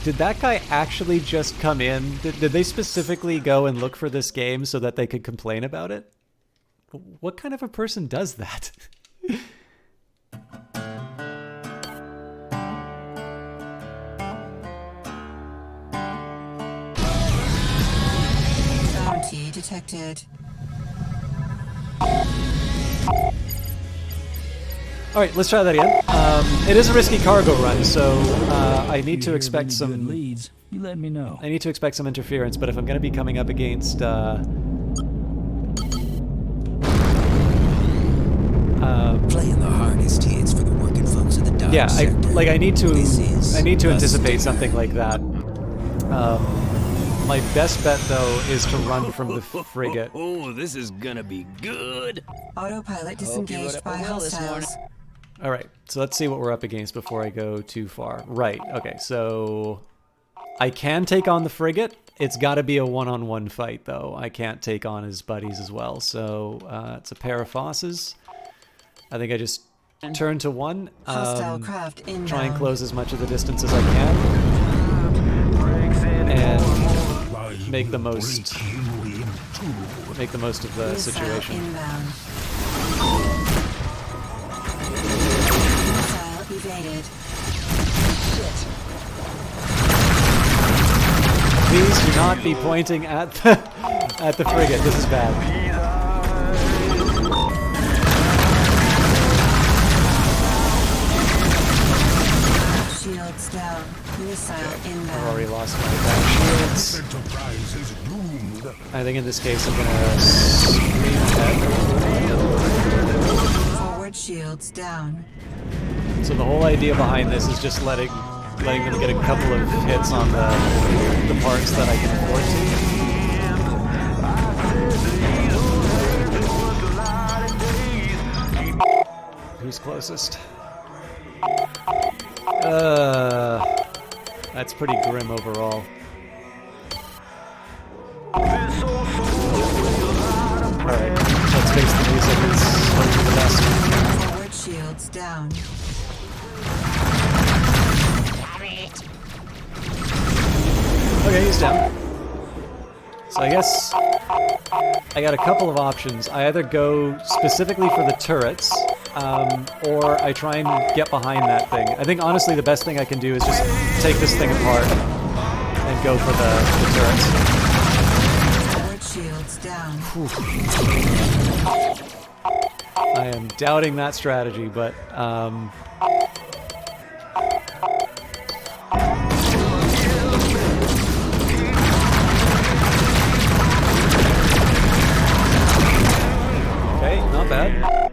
did that guy actually just come in? Did they specifically go and look for this game so that they could complain about it? What kind of a person does that? Bounty detected. Alright, let's try that again. It is a risky cargo run, so I need to expect some leads. You let me know. I need to expect some interference, but if I'm going to be coming up against Playing the hardest hits for the working folks of the Dodge yeah, sector. I need to a anticipate stinger. something like that. My best bet though is to run from the frigate. Oh, this is gonna be good. Autopilot disengaged by hostiles. All right, so let's see what we're up against before I go too far. Right. Okay, so I can take on the frigate. It's got to be a one-on-one fight though. I can't take on his buddies as well. So it's a pair of fosses. I think I just turn to one. Hostile craft inbound. Try and close as much of the distance as I can, and make the most of the Missile situation. inbound. Missile evaded. Please do not be pointing at the frigate. This is bad. Shields down. Missile I've inbound. already lost my back shields. Enterprise is doomed. I think in this case I'm gonna scream ahead. Forward shields down. So the whole idea behind this is just letting them get a couple of hits on the parts that I can afford to. Who's closest? That's pretty grim overall. Alright, let's face the music, it's hopefully the best. Forward shields down. Okay, he's down. So I guess I got a couple of options. I either go specifically for the turrets, or I try and get behind that thing. I think honestly the best thing I can do is just take this thing apart and go for the turrets. Forward shields down. I am doubting that strategy, but okay, not bad.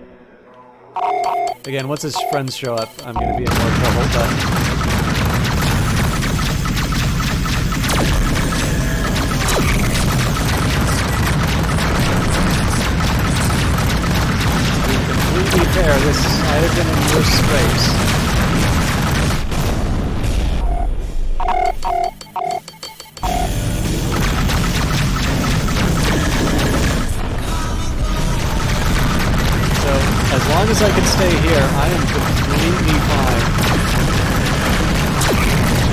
Again, once his friends show up, I'm gonna be in more trouble, but completely fair, this might have been in worse scrapes. So, as long as I can stay here, I am completely fine.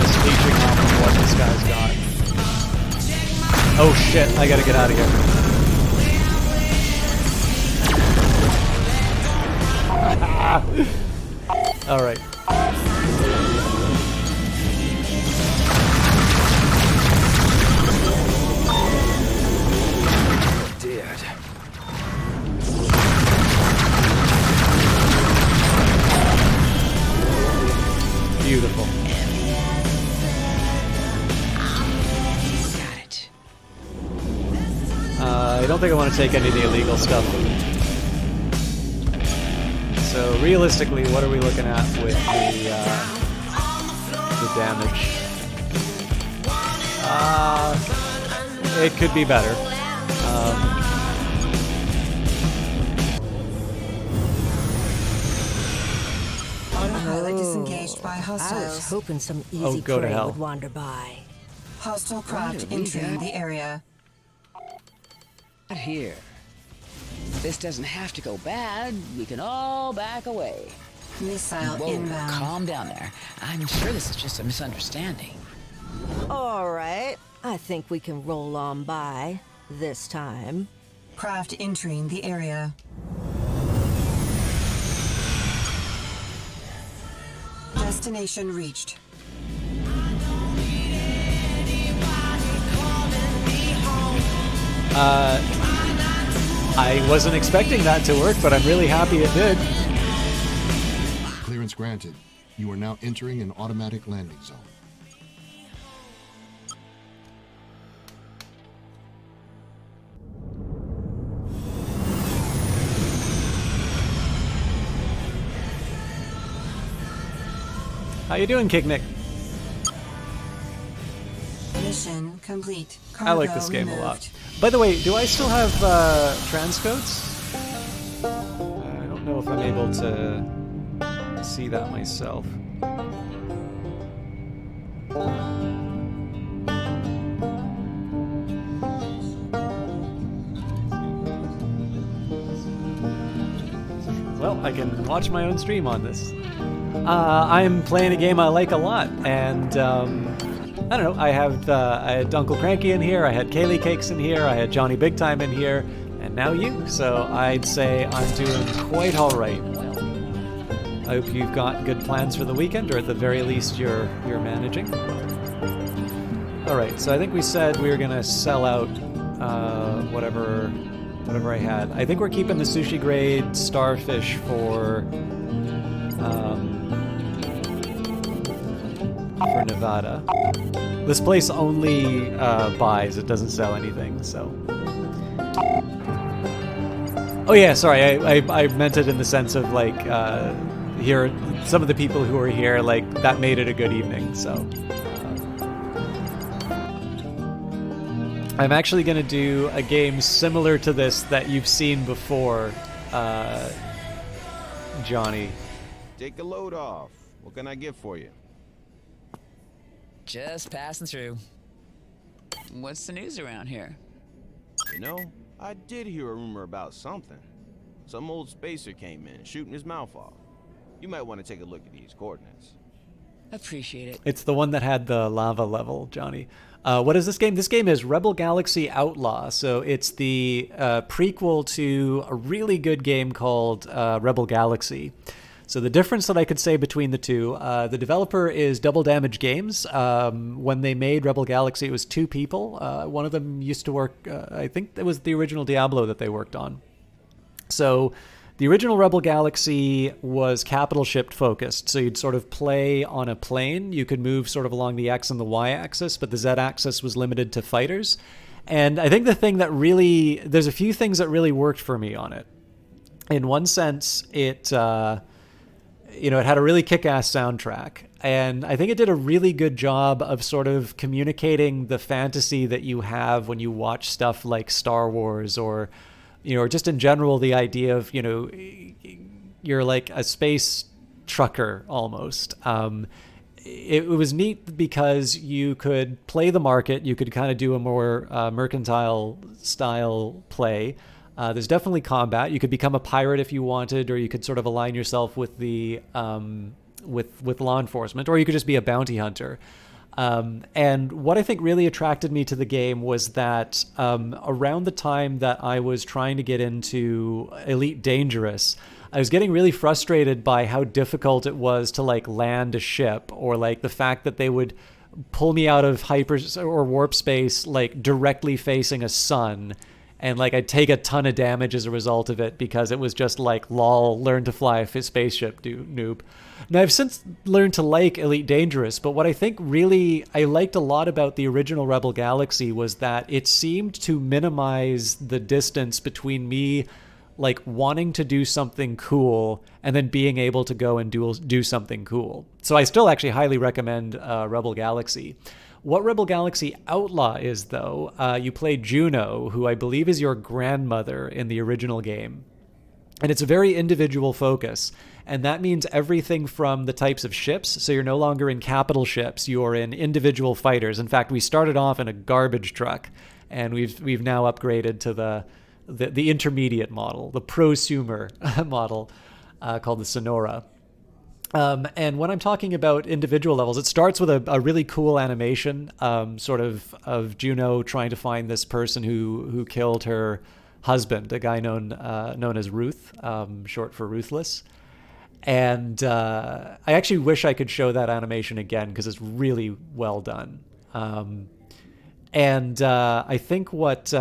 Just leeching off of what this guy's got. Oh shit, I gotta get out of here. All right. Dead. Beautiful. Got it. I don't think I want to take any of the illegal stuff. So realistically, what are we looking at with the damage? It could be better. Pilot disengaged by I was hostiles. hoping some Oh, easy go to prey hell. would wander by. Hostile craft entering the area. Here. This doesn't have to go bad. We can all back away. Missile Whoa, inbound. calm down there. I'm sure this is just a misunderstanding. All right, I think we can roll on by this time. Craft entering the area. Destination reached. I wasn't expecting that to work, but I'm really happy it did. Clearance granted. You are now entering an automatic landing zone. How you doing, Kignick? Mission complete. I like this game a lot. By the way, do I still have transcodes? I don't know if I'm able to see that myself. Well, I can watch my own stream on this. I'm playing a game I like a lot, and I don't know. I had Uncle Cranky in here, I had Kaylee Cakes in here, I had Johnny Big Time in here, and now you. So I'd say I'm doing quite all right. I hope you've got good plans for the weekend, or at the very least you're managing. All right. So I think we said we were gonna sell out whatever I had. I think we're keeping the sushi grade starfish for Nevada. This place only buys, it doesn't sell anything, so. Oh yeah, sorry, I meant it in the sense of like, here, some of the people who were here, like, that made it a good evening, so. I'm actually gonna do a game similar to this that you've seen before, Johnny. Take a load off. What can I get for you? Just passing through. What's the news around here? You know, I did hear a rumor about something. Some old spacer came in, shooting his mouth off. You might want to take a look at these coordinates. Appreciate it. It's the one that had the lava level, Johnny. What is this game? This game is Rebel Galaxy Outlaw. So it's the prequel to a really good game called Rebel Galaxy. So the difference that I could say between the two, the developer is Double Damage Games. When they made Rebel Galaxy, it was two people. One of them used to work, I think it was the original Diablo that they worked on. So the original Rebel Galaxy was capital ship focused. So you'd sort of play on a plane. You could move sort of along the X and the Y axis, but the Z axis was limited to fighters. And I think the thing that really, there's a few things that really worked for me on it. In one sense, it had a really kick-ass soundtrack. And I think it did a really good job of sort of communicating the fantasy that you have when you watch stuff like Star Wars or just in general, the idea of, you're like a space trucker almost. It was neat because you could play the market. You could kind of do a more mercantile style play. There's definitely combat. You could become a pirate if you wanted, or you could sort of align yourself with the with law enforcement, or you could just be a bounty hunter. And what I think really attracted me to the game was that around the time that I was trying to get into Elite Dangerous, I was getting really frustrated by how difficult it was to like land a ship, or like the fact that they would pull me out of hyper or warp space like directly facing a sun. And like I'd take a ton of damage as a result of it because it was just like, lol, learn to fly a spaceship, noob. Now I've since learned to like Elite Dangerous, but what I think really I liked a lot about the original Rebel Galaxy was that it seemed to minimize the distance between me like wanting to do something cool and then being able to go and do something cool. So I still actually highly recommend Rebel Galaxy. What Rebel Galaxy Outlaw is, though, you play Juno, who I believe is your grandmother in the original game. And it's a very individual focus. And that means everything from the types of ships. So you're no longer in capital ships. You're in individual fighters. In fact, we started off in a garbage truck. And we've now upgraded to the intermediate model, the prosumer model called the Sonora. And when I'm talking about individual levels, it starts with a really cool animation, sort of Juno trying to find this person who killed her husband, a guy known as Ruth, short for Ruthless. And I actually wish I could show that animation again because it's really well done. And I think what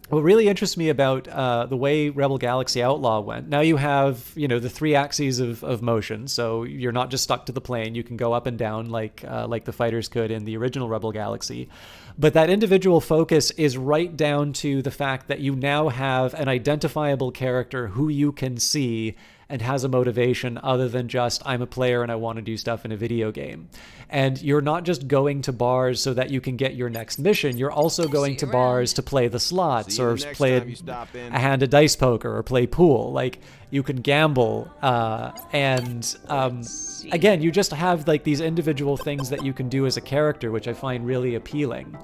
really interests me about the way Rebel Galaxy Outlaw went, now you have, the three axes of motion, so you're not just stuck to the plane. You can go up and down like the fighters could in the original Rebel Galaxy. But that individual focus is right down to the fact that you now have an identifiable character who you can see and has a motivation other than just, I'm a player and I want to do stuff in a video game. And you're not just going to bars so that you can get your next mission. You're also going to bars to play the slots or play a hand of dice poker or play pool. Like, you can gamble. And again, you just have like these individual things that you can do as a character, which I find really appealing.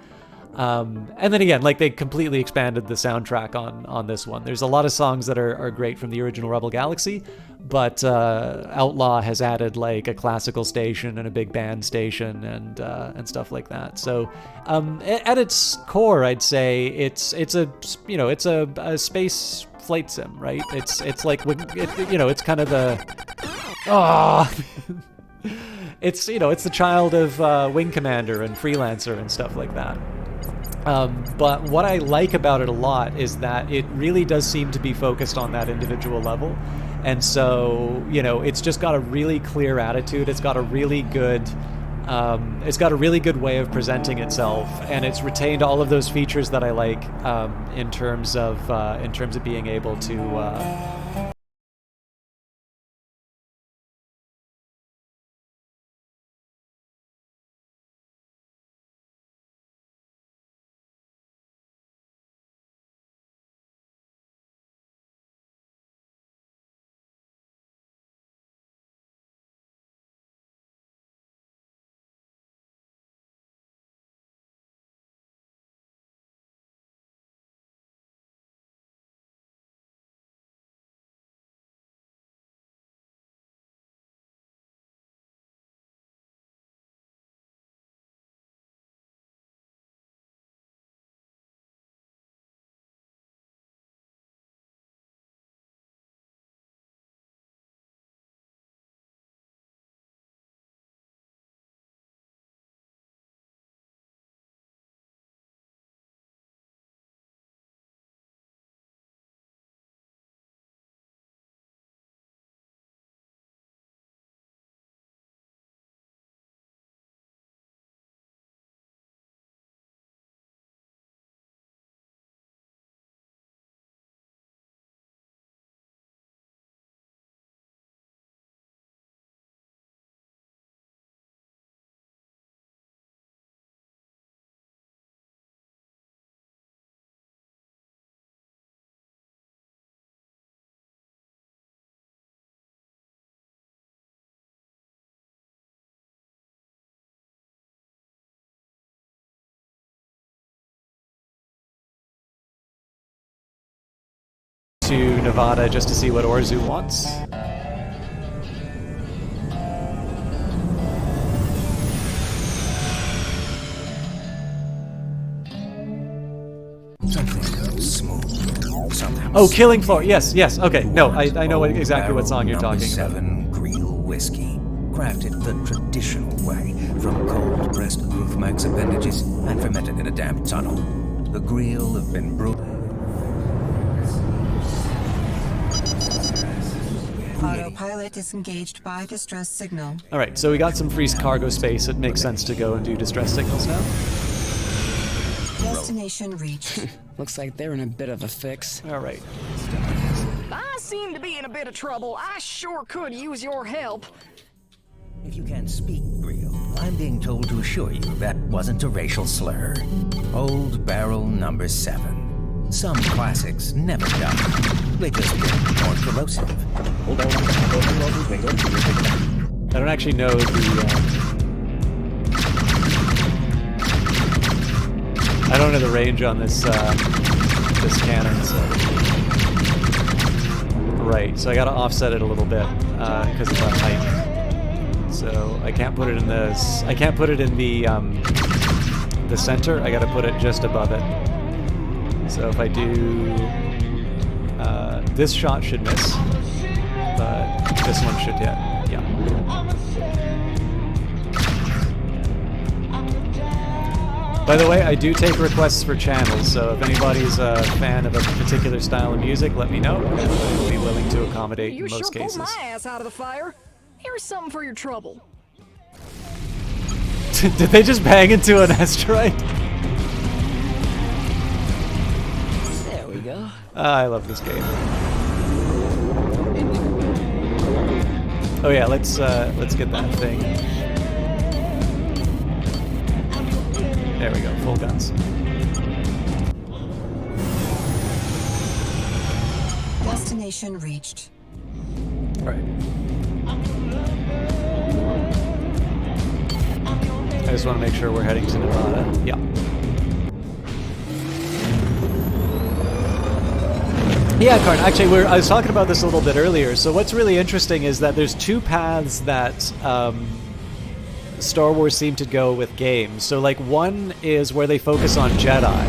And then again, like, they completely expanded the soundtrack on this one. There's a lot of songs that are great from the original Rebel Galaxy, but Outlaw has added like a classical station and a big band station and stuff like that. So at its core, I'd say it's a space flight sim, right? It's like it's kind of the it's the child of Wing Commander and Freelancer and stuff like that. But what I like about it a lot is that it really does seem to be focused on that individual level. And so, it's just got a really clear attitude. It's got a really good way of presenting itself, and it's retained all of those features that I like in terms of being able to Nevada just to see what Orzu wants. Something smooth. Something Oh, Killing Floor. Yes, yes. Okay. No, I know exactly what song you're Number talking about. 7 Greel whiskey, crafted the traditional way from cold-pressed roof max appendages and fermented in a damp tunnel. The Greel have been brewed. Autopilot disengaged by distress signal. All right, so we got some free cargo space. It makes sense to go and do distress signals now. Destination reached. Looks like they're in a bit of a fix. All right. I seem to be in a bit of trouble. I sure could use your help. If you can't speak Greel, I'm being told to assure you that wasn't a racial slur. Old Barrel Number 7. Some classics never die. They just get more corrosive. I don't actually know I don't know the range on this this cannon. So. Right, so I gotta offset it a little bit because of that height. So I can't put it in this. I can't put it in the center. I gotta put it just above it. So if I do, this shot should miss, but this one should hit. Yeah. By the way, I do take requests for channels, so if anybody's a fan of a particular style of music, let me know. I'll be willing to accommodate You in most sure cases. pulled my ass out of the fire. Here's something for your trouble. Did they just bang into an asteroid? There we go. I love this game. Oh yeah, let's get that thing. There we go, full guns. Destination reached. All right. I just want to make sure we're heading to Nevada. Yeah. Yeah, Karn, actually, I was talking about this a little bit earlier. So what's really interesting is that there's two paths that Star Wars seem to go with games. So, like, one is where they focus on Jedi.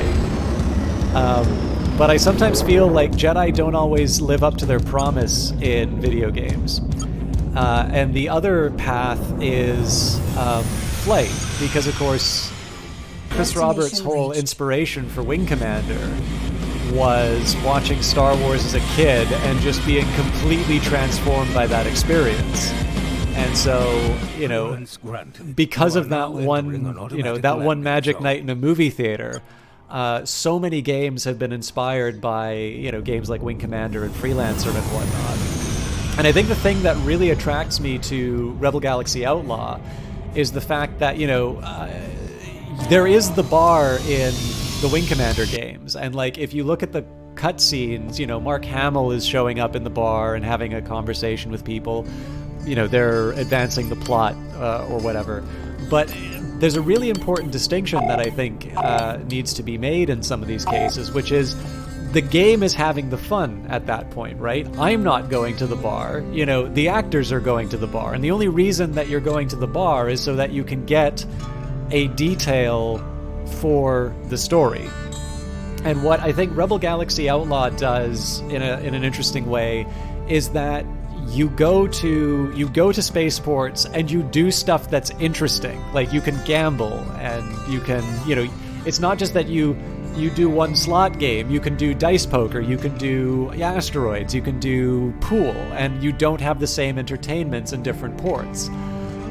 But I sometimes feel like Jedi don't always live up to their promise in video games. And the other path is flight, because, of course, Chris Roberts' whole inspiration for Wing Commander was watching Star Wars as a kid and just being completely transformed by that experience. And so, you know, because of that one, you know, that one magic night in a movie theater, so many games have been inspired by, you know, games like Wing Commander and Freelancer and whatnot. And I think the thing that really attracts me to Rebel Galaxy Outlaw is the fact that, you know, there is the bar in the Wing Commander games. And, like, if you look at the cutscenes, you know, Mark Hamill is showing up in the bar and having a conversation with people. You know, they're advancing the plot or whatever. But there's a really important distinction that I think needs to be made in some of these cases, which is the game is having the fun at that point, right? I'm not going to the bar. You know, the actors are going to the bar. And the only reason that you're going to the bar is so that you can get a detail for the story. And what I think Rebel Galaxy Outlaw does in an interesting way is that you go to spaceports and you do stuff that's interesting. Like, you can gamble and you can, you know, it's not just that you do one slot game. You can do dice poker, you can do asteroids, you can do pool, and you don't have the same entertainments in different ports.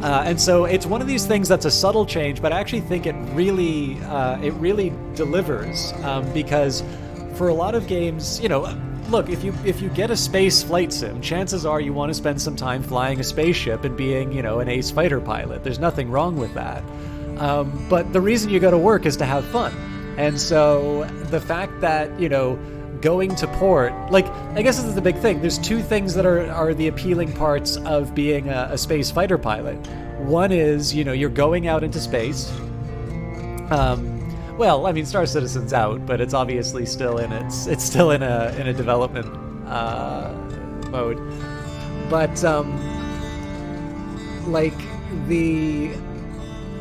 And so it's one of these things that's a subtle change, but I actually think it really delivers, because for a lot of games, you know, look, if you get a space flight sim, chances are you want to spend some time flying a spaceship and being, you know, an ace fighter pilot. There's nothing wrong with that. But the reason you go to work is to have fun. And so the fact that, you know, going to port, like, I guess this is the big thing. There's two things that are the appealing parts of being a space fighter pilot. One is, you know, you're going out into space. Well, I mean, Star Citizen's out, but it's obviously still in a development mode. But like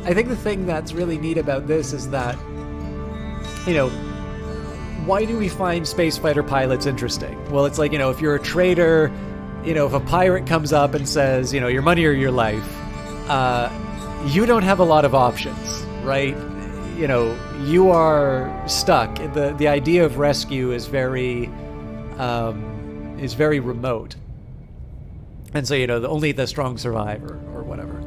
I think the thing that's really neat about this is that, you know, why do we find space fighter pilots interesting? Well, it's like, you know, if you're a trader, you know, if a pirate comes up and says, you know, your money or your life, you don't have a lot of options, right? You know, you are stuck. The idea of rescue is very remote. And so, you know, only the strong survive or whatever.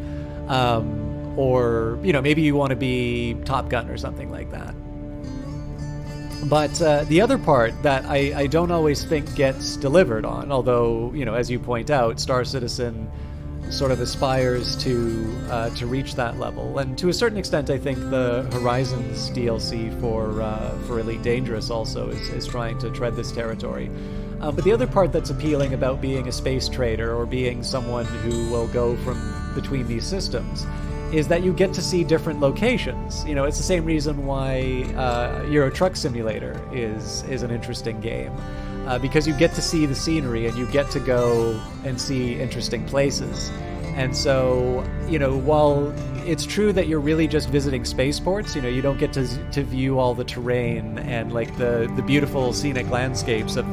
Or, you know, maybe you want to be Top Gun or something like that. But the other part that I don't always think gets delivered on, although, you know, as you point out, Star Citizen sort of aspires to reach that level. And to a certain extent, I think the Horizons DLC for Elite Dangerous also is trying to tread this territory. But the other part that's appealing about being a space trader or being someone who will go from between these systems is that you get to see different locations. You know, it's the same reason why Euro Truck Simulator is an interesting game, because you get to see the scenery and you get to go and see interesting places. And so, you know, while it's true that you're really just visiting spaceports, you know, you don't get to view all the terrain and like the beautiful scenic landscapes of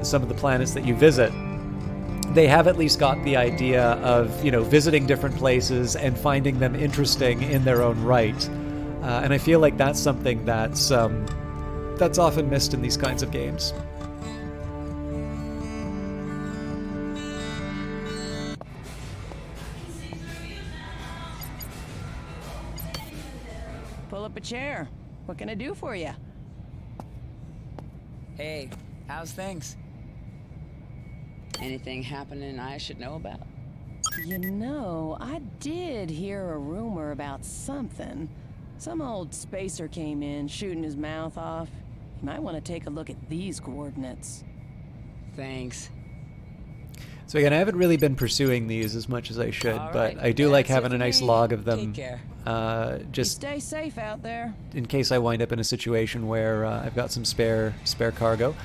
some of the planets that you visit. They have at least got the idea of, you know, visiting different places and finding them interesting in their own right. And I feel like that's something that's often missed in these kinds of games. Pull up a chair. What can I do for you? Hey, how's things? Anything happening I should know about? You know, I did hear a rumor about something. Some old spacer came in, shooting his mouth off. You might want to take a look at these coordinates. Thanks. So again, I haven't really been pursuing these as much as I should, but I do like having a nice log of them. Take care. Just stay safe out there. In case I wind up in a situation where I've got some spare cargo.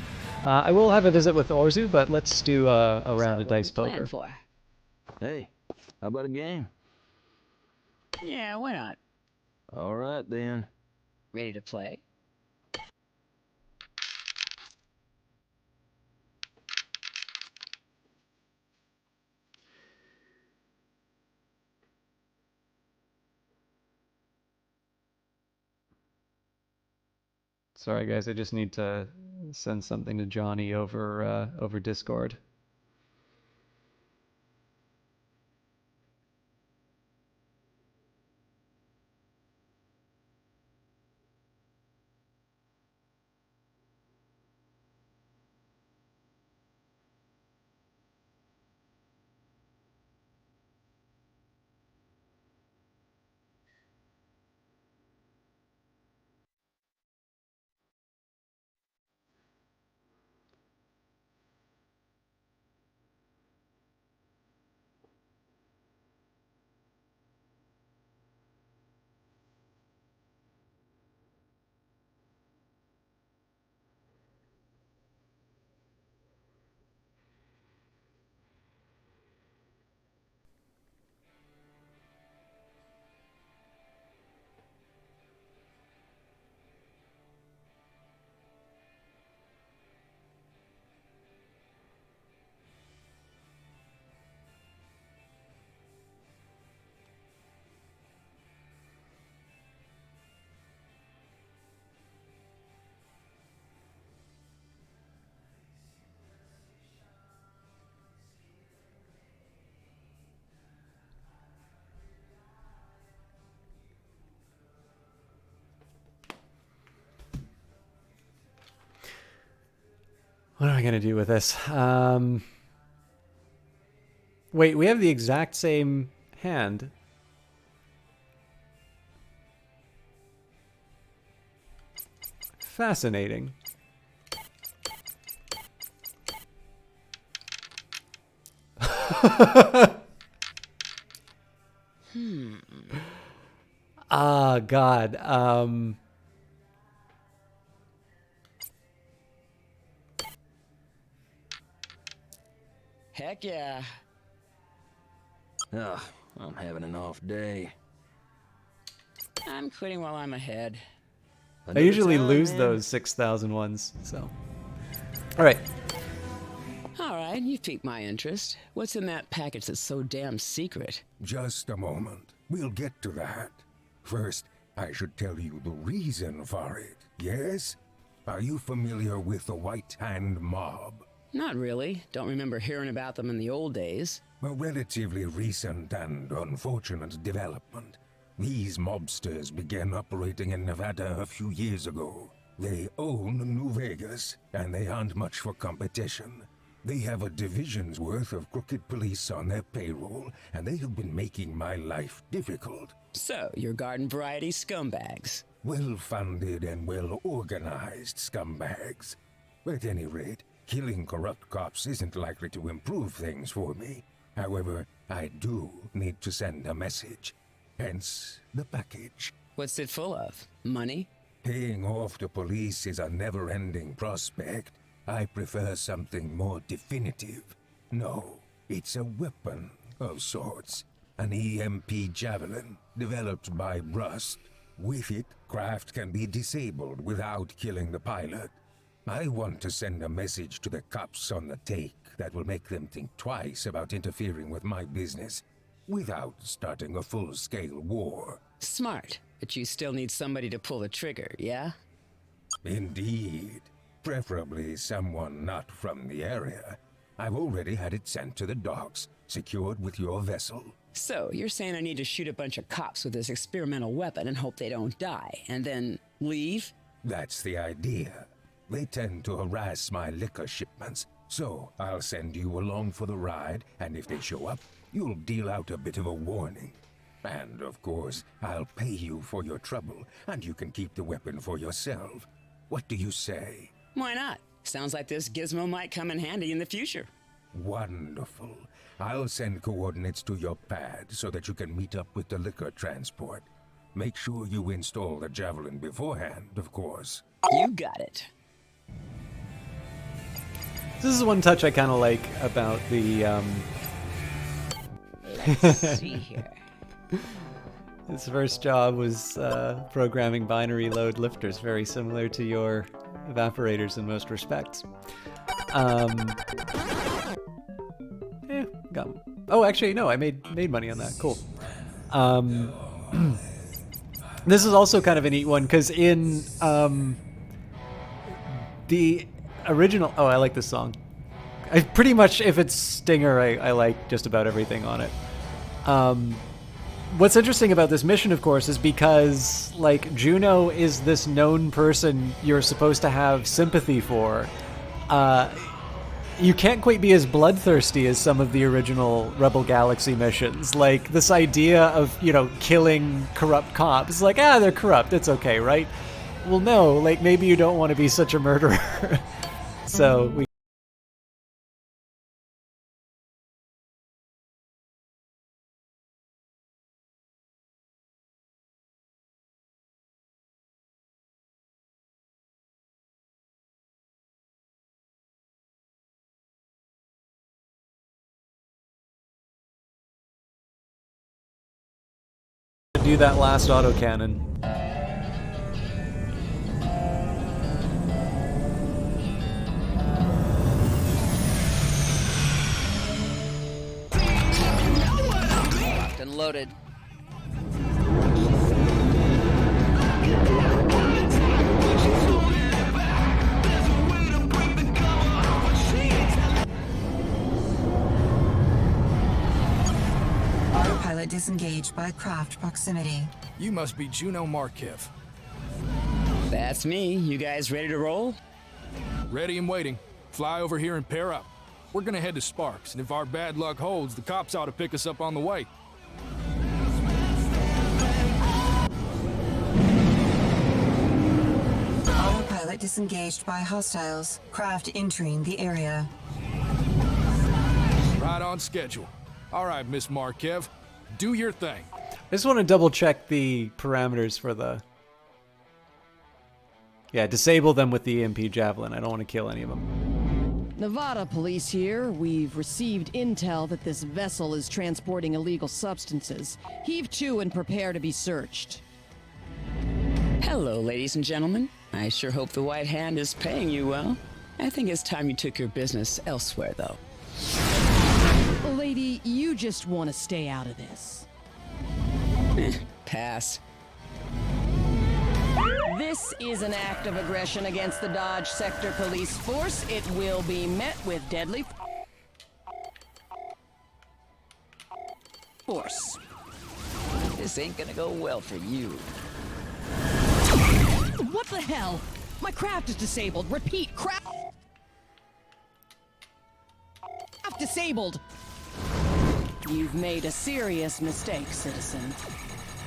I will have a visit with Orzu, but let's do a round of dice poker. Hey, how about a game? Yeah, why not? All right, then. Ready to play? Sorry, guys, I just need to send something to Johnny over Discord. What am I going to do with this? Wait, we have the exact same hand. Fascinating. Ah, God. Heck yeah. Ugh, I'm having an off day. I'm quitting while I'm ahead. I usually lose man. those 6,000 ones, so. Alright. All right, you piqued my interest. What's in that package that's so damn secret? Just a moment. We'll get to that. First, I should tell you the reason for it, yes? Are you familiar with the White Hand Mob? Not really. Don't remember hearing about them in the old days. A relatively recent and unfortunate development. These mobsters began operating in Nevada a few years ago. They own New Vegas, and they aren't much for competition. They have a division's worth of crooked police on their payroll, and they have been making my life difficult. So, you're garden variety scumbags. Well-funded and well-organized scumbags. At any rate, killing corrupt cops isn't likely to improve things for me. However, I do need to send a message. Hence, the package. What's it full of? Money? Paying off the police is a never-ending prospect. I prefer something more definitive. No, it's a weapon of sorts. An EMP javelin, developed by Rust. With it, craft can be disabled without killing the pilot. I want to send a message to the cops on the take that will make them think twice about interfering with my business, without starting a full-scale war. Smart, but you still need somebody to pull the trigger, yeah? Indeed. Preferably someone not from the area. I've already had it sent to the docks, secured with your vessel. So, you're saying I need to shoot a bunch of cops with this experimental weapon and hope they don't die, and then leave? That's the idea. They tend to harass my liquor shipments, so I'll send you along for the ride, and if they show up, you'll deal out a bit of a warning. And, of course, I'll pay you for your trouble, and you can keep the weapon for yourself. What do you say? Why not? Sounds like this gizmo might come in handy in the future. Wonderful. I'll send coordinates to your pad so that you can meet up with the liquor transport. Make sure you install the javelin beforehand, of course. You got it. This is one touch I kind of like about the, Let's see here. His first job was programming binary load lifters, very similar to your evaporators in most respects. Yeah, got. Oh, actually, no, I made money on that. Cool. This is also kind of a neat one because in the original. Oh, I like this song. I pretty much, if it's Stinger, I like just about everything on it. What's interesting about this mission, of course, is because, like, Juno is this known person you're supposed to have sympathy for. You can't quite be as bloodthirsty as some of the original Rebel Galaxy missions. Like, this idea of, you know, killing corrupt cops. Like, they're corrupt, it's okay, right? Well, no, like, maybe you don't want to be such a murderer. So, we do that last autocannon. Locked and loaded. Autopilot disengaged by craft proximity. You must be Juno Markev. That's me. You guys ready to roll? Ready and waiting. Fly over here and pair up. We're gonna head to Sparks, and if our bad luck holds, the cops ought to pick us up on the way. Autopilot disengaged by hostiles. Craft entering the area. Right on schedule. All right, Miss Markev, do your thing. I just want to double check the parameters for the... Yeah, disable them with the EMP Javelin. I don't want to kill any of them. Nevada police here. We've received intel that this vessel is transporting illegal substances. Heave to and prepare to be searched. Hello, ladies and gentlemen. I sure hope the White Hand is paying you well. I think it's time you took your business elsewhere, though. Lady, you just want to stay out of this. Pass. This is an act of aggression against the Dodge Sector Police Force. It will be met with deadly force. This ain't gonna go well for you. What the hell? My craft is disabled. Repeat, craft disabled. You've made a serious mistake, citizen.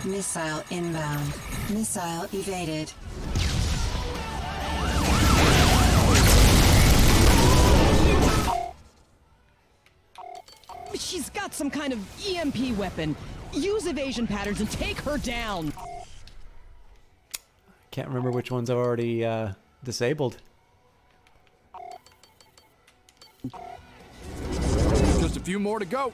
Missile inbound. Missile evaded. She's got some kind of EMP weapon. Use evasion patterns and take her down. Can't remember which ones I've already disabled. Just a few more to go.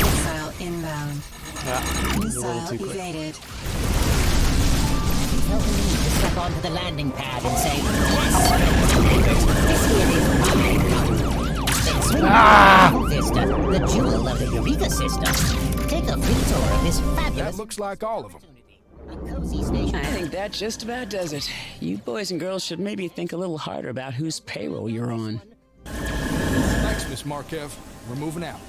Missile inbound. Missile evaded. No need to step onto the landing pad and say, yes, this here is mine. Vista, the jewel of the Eureka system. Take a free tour of this fabulous... That looks like all of them. I think that just about does it. You boys and girls should maybe think a little harder about whose payroll you're on. Thanks, Miss Markev. We're moving out.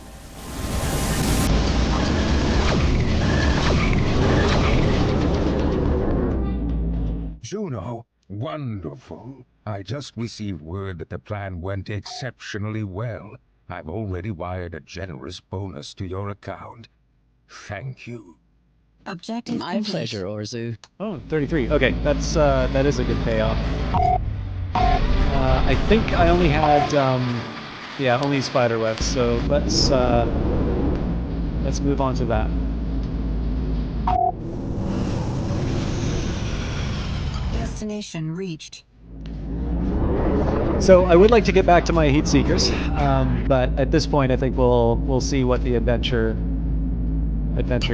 Juno, wonderful. I just received word that the plan went exceptionally well. I've already wired a generous bonus to your account. Thank you. Objective My complete. pleasure, Orzu. Oh, 33. Okay, that is a good payoff. I think I only had only spider webs. So let's move on to that. Destination reached. So I would like to get back to my heat seekers, but at this point I think we'll see what the adventure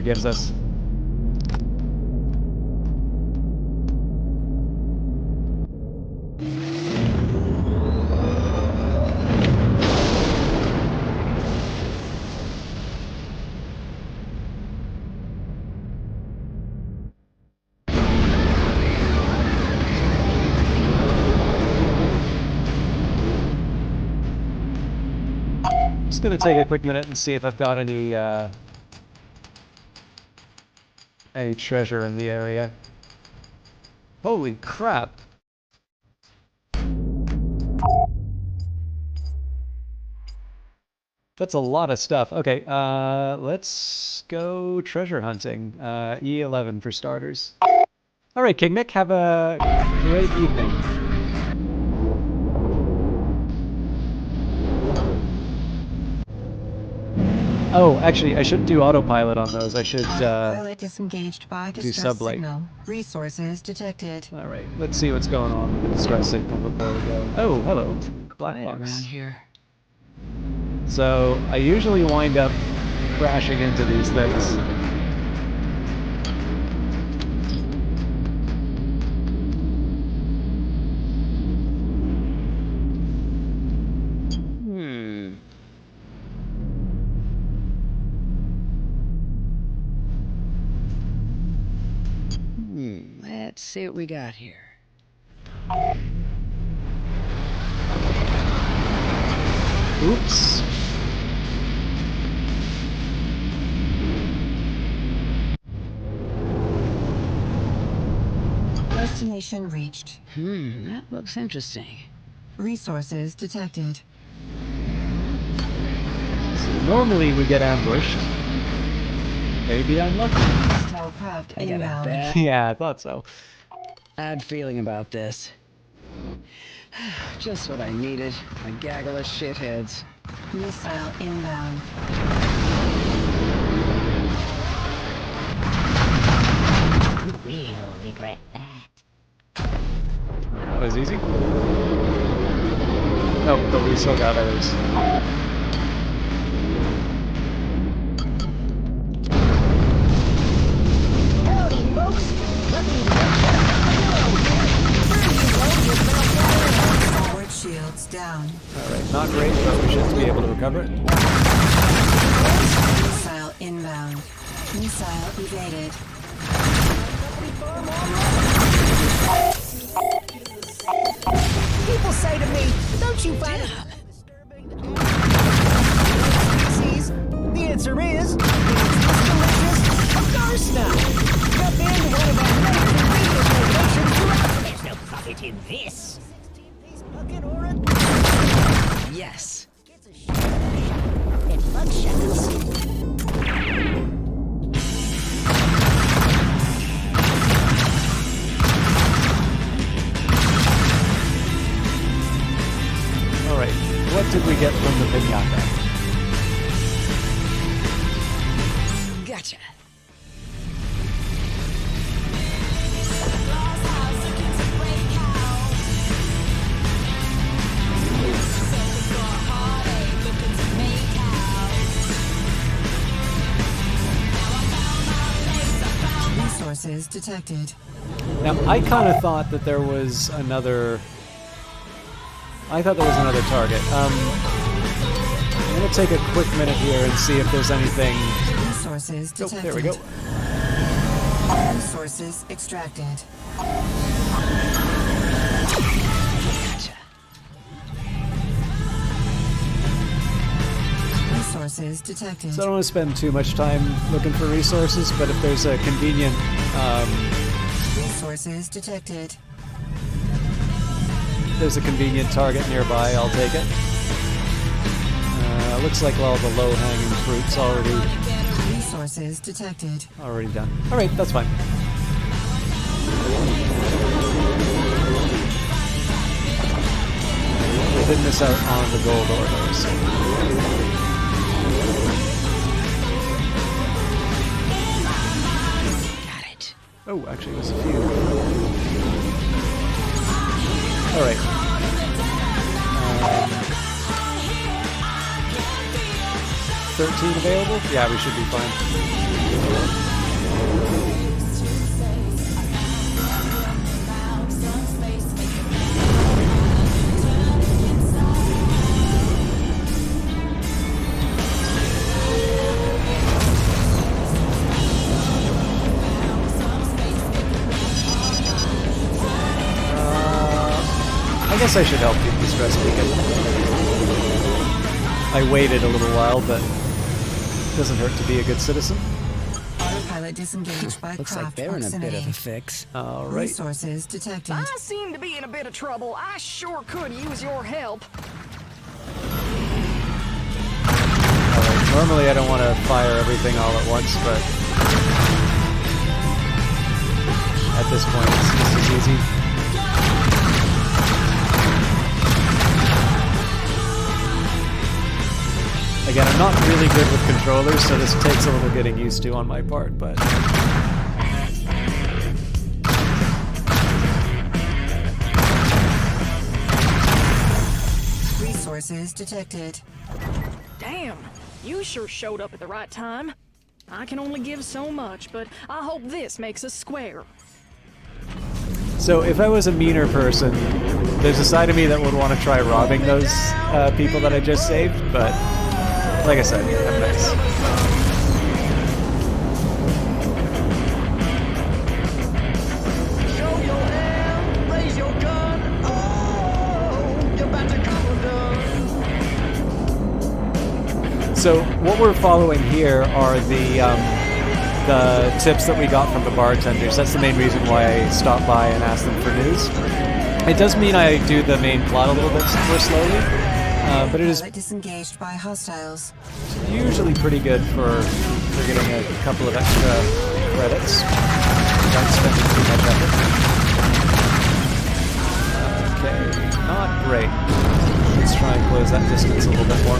gives us. Just gonna take a quick minute and see if I've got any treasure in the area. Holy crap! That's a lot of stuff. Okay, let's go treasure hunting. E11 for starters. All right, King Nick, have a great evening. Oh, actually, I shouldn't do autopilot on those. I should Pilot disengaged by do distress sublight. signal. Resources detected. All right, let's see what's going on with the distress signal before we go. Oh, hello, black box. Around here. So I usually wind up crashing into these things. Let's see what we got here. Oops. Destination reached. That looks interesting. Resources detected. So normally we get ambushed. Maybe I'm lucky. Spellcraft I got a inbound. bad, Yeah, I thought so. bad feeling about this. Just what I needed. A gaggle of shitheads. Missile inbound. Really regret that. That was easy. Oh, but we still got others. Howdy, folks. Forward shields down. Alright, not great, but we should be able to recover it. Missile inbound. Missile evaded. People say to me, don't you find it disturbing that species? The answer is, it's delicious. Of course not. Jump into one of our major locations throughout. There's no profit in this. Yes. And bug shells. Alright, what did we get from the pinata? Gotcha. Resources detected. Now, I kind of thought that there was another... I thought there was another target. I'm going to take a quick minute here and see if there's anything... Resources detected. Oh, there we go. Resources extracted. Resources detected. So I don't want to spend too much time looking for resources, but if there's a convenient... Resources detected. If there's a convenient target nearby, I'll take it. Looks like all the low-hanging fruit's already Resources detected. done. Alright, that's fine. We did miss out on the gold ore though, so... Oh, actually, it was a few. Alright. 13 available? Yeah, we should be fine. I guess I should help keep this rest beacon. I waited a little while, but it doesn't hurt to be a good citizen. Autopilot disengaged by Looks craft like they're in a proximity. bit of a fix. All right. Resources detected. I seem to be in a bit of trouble. I sure could use your help. Alright, normally I don't want to fire everything all at once, but at this point it's just as easy. Again, I'm not really good with controllers, so this takes a little getting used to on my part, but... Resources detected. Damn, you sure showed up at the right time. I can only give so much, but I hope this makes us square. So if I was a meaner person, there's a side of me that would want to try robbing those people that I just saved, but like I said, I'm nice. Show your hand, raise your gun. Oh, you're about to come undone. So what we're following here are the tips that we got from the bartenders. That's the main reason why I stopped by and asked them for news. It does mean I do the main plot a little bit more slowly, but it is disengaged by hostiles. usually pretty good for getting a couple of extra credits without spending too much effort. Okay, not great. Let's try and close that distance a little bit more.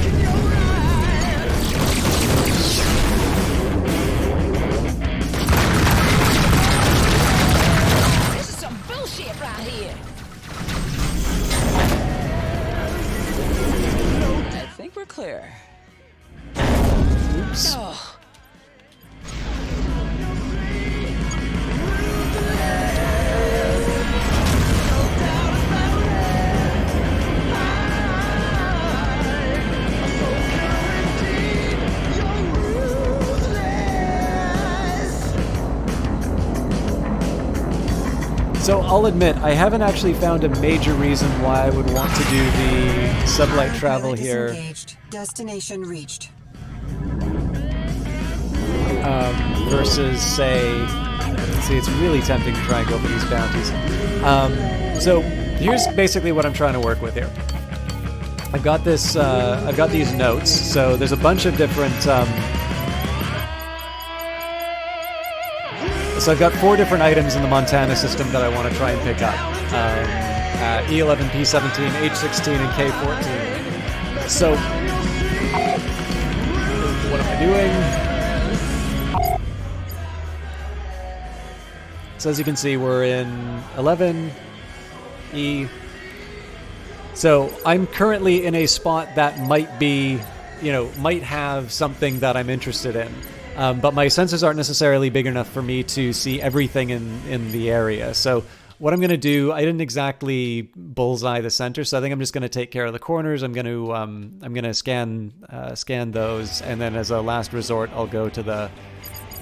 So I'll admit, I haven't actually found a major reason why I would want to do the sublight travel here. Disengaged. Destination reached. Versus, say, see, it's really tempting to try and go for these bounties. So here's basically what I'm trying to work with here. I've got this. I've got these notes. So there's a bunch of different. So I've got 4 different items in the Montana system that I want to try and pick up. E11, P17, H16, and K14. So what am I doing? So as you can see, we're in 11, E. So I'm currently in a spot that might be, might have something that I'm interested in. But my sensors aren't necessarily big enough for me to see everything in the area. So what I'm going to do, I didn't exactly bullseye the center, so I think I'm just going to take care of the corners. I'm going to scan those, and then as a last resort, I'll go to the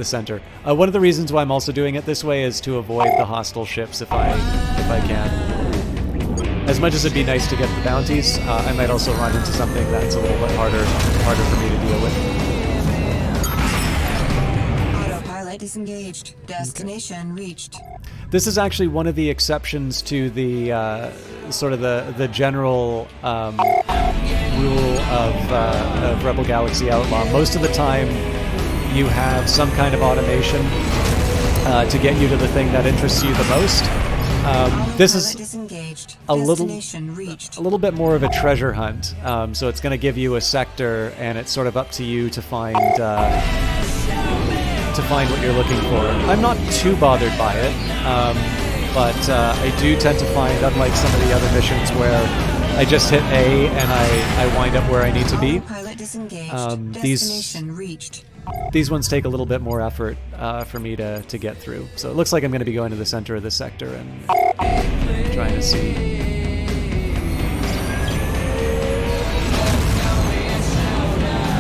center. One of the reasons why I'm also doing it this way is to avoid the hostile ships if I can. As much as it'd be nice to get the bounties, I might also run into something that's a little bit harder for me to deal with. Disengaged. Destination reached. This is actually one of the exceptions to the sort of the general rule of Rebel Galaxy Outlaw. Most of the time, you have some kind of automation to get you to the thing that interests you the most. This is a little bit more of a treasure hunt. So it's going to give you a sector, and it's sort of up to you to find what you're looking for. I'm not too bothered by it, but I do tend to find, unlike some of the other missions where I just hit A and I wind up where I need to be, these ones take a little bit more effort for me to get through. So it looks like I'm going to be going to the center of this sector and trying to see.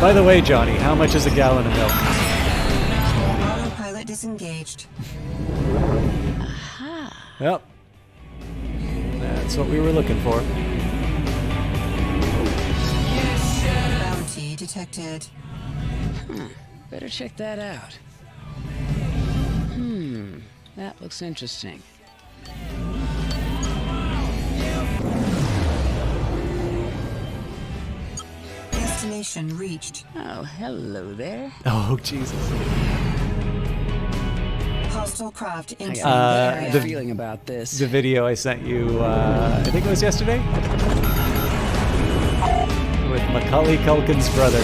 By the way, Johnny, how much is a gallon of milk? Disengaged. Aha. Yep. That's what we were looking for. Bounty detected. Better check that out. That looks interesting. Destination reached. Oh, hello there. Oh, Jesus. Hostile craft entering the area. area. Feeling about this. The video I sent you, I think it was yesterday? With Macaulay Culkin's brother.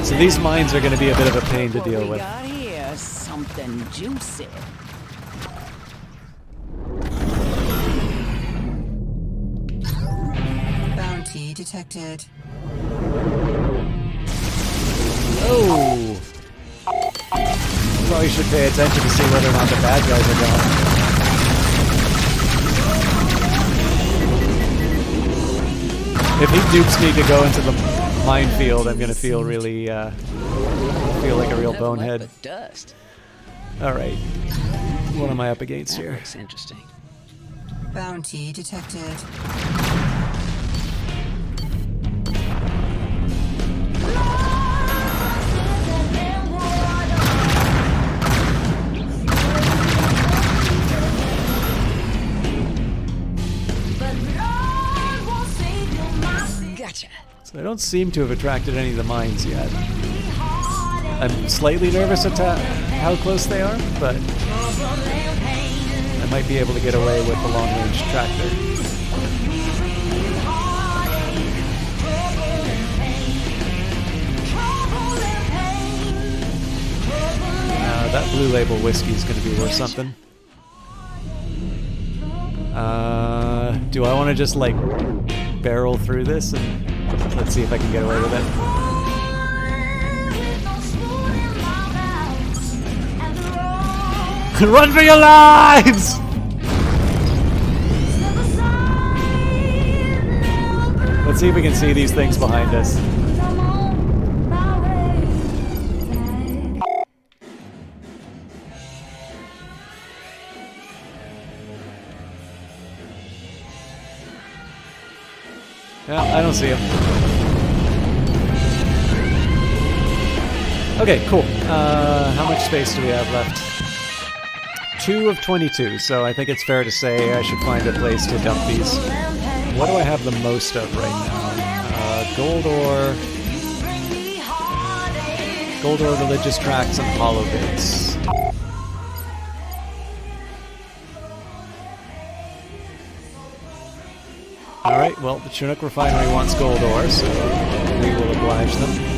So these mines are going to be a bit of a pain to deal with. Got here something juicy. Bounty detected. Oh! Probably should pay attention to see whether or not the bad guys are gone. If he dupes me to go into the minefield, I'm gonna feel really, feel like a real bonehead. Dust. Alright. What am I up against here? Looks interesting. Bounty detected. Gotcha. So I don't seem to have attracted any of the mines yet. I'm slightly nervous at how close they are, but I might be able to get away with the long-range tractor. That Blue Label whiskey is going to be worth something. Do I want to just, like, barrel through this and let's see if I can get away with it? Run for your lives! Let's see if we can see these things behind us. Yeah, I don't see him. Okay, cool. How much space do we have left? 2 of 22, so I think it's fair to say I should find a place to dump these. What do I have the most of right now? Gold ore, religious tracts, and hollow bits. Alright, well, the Chinook refinery wants gold ore, so we will oblige them.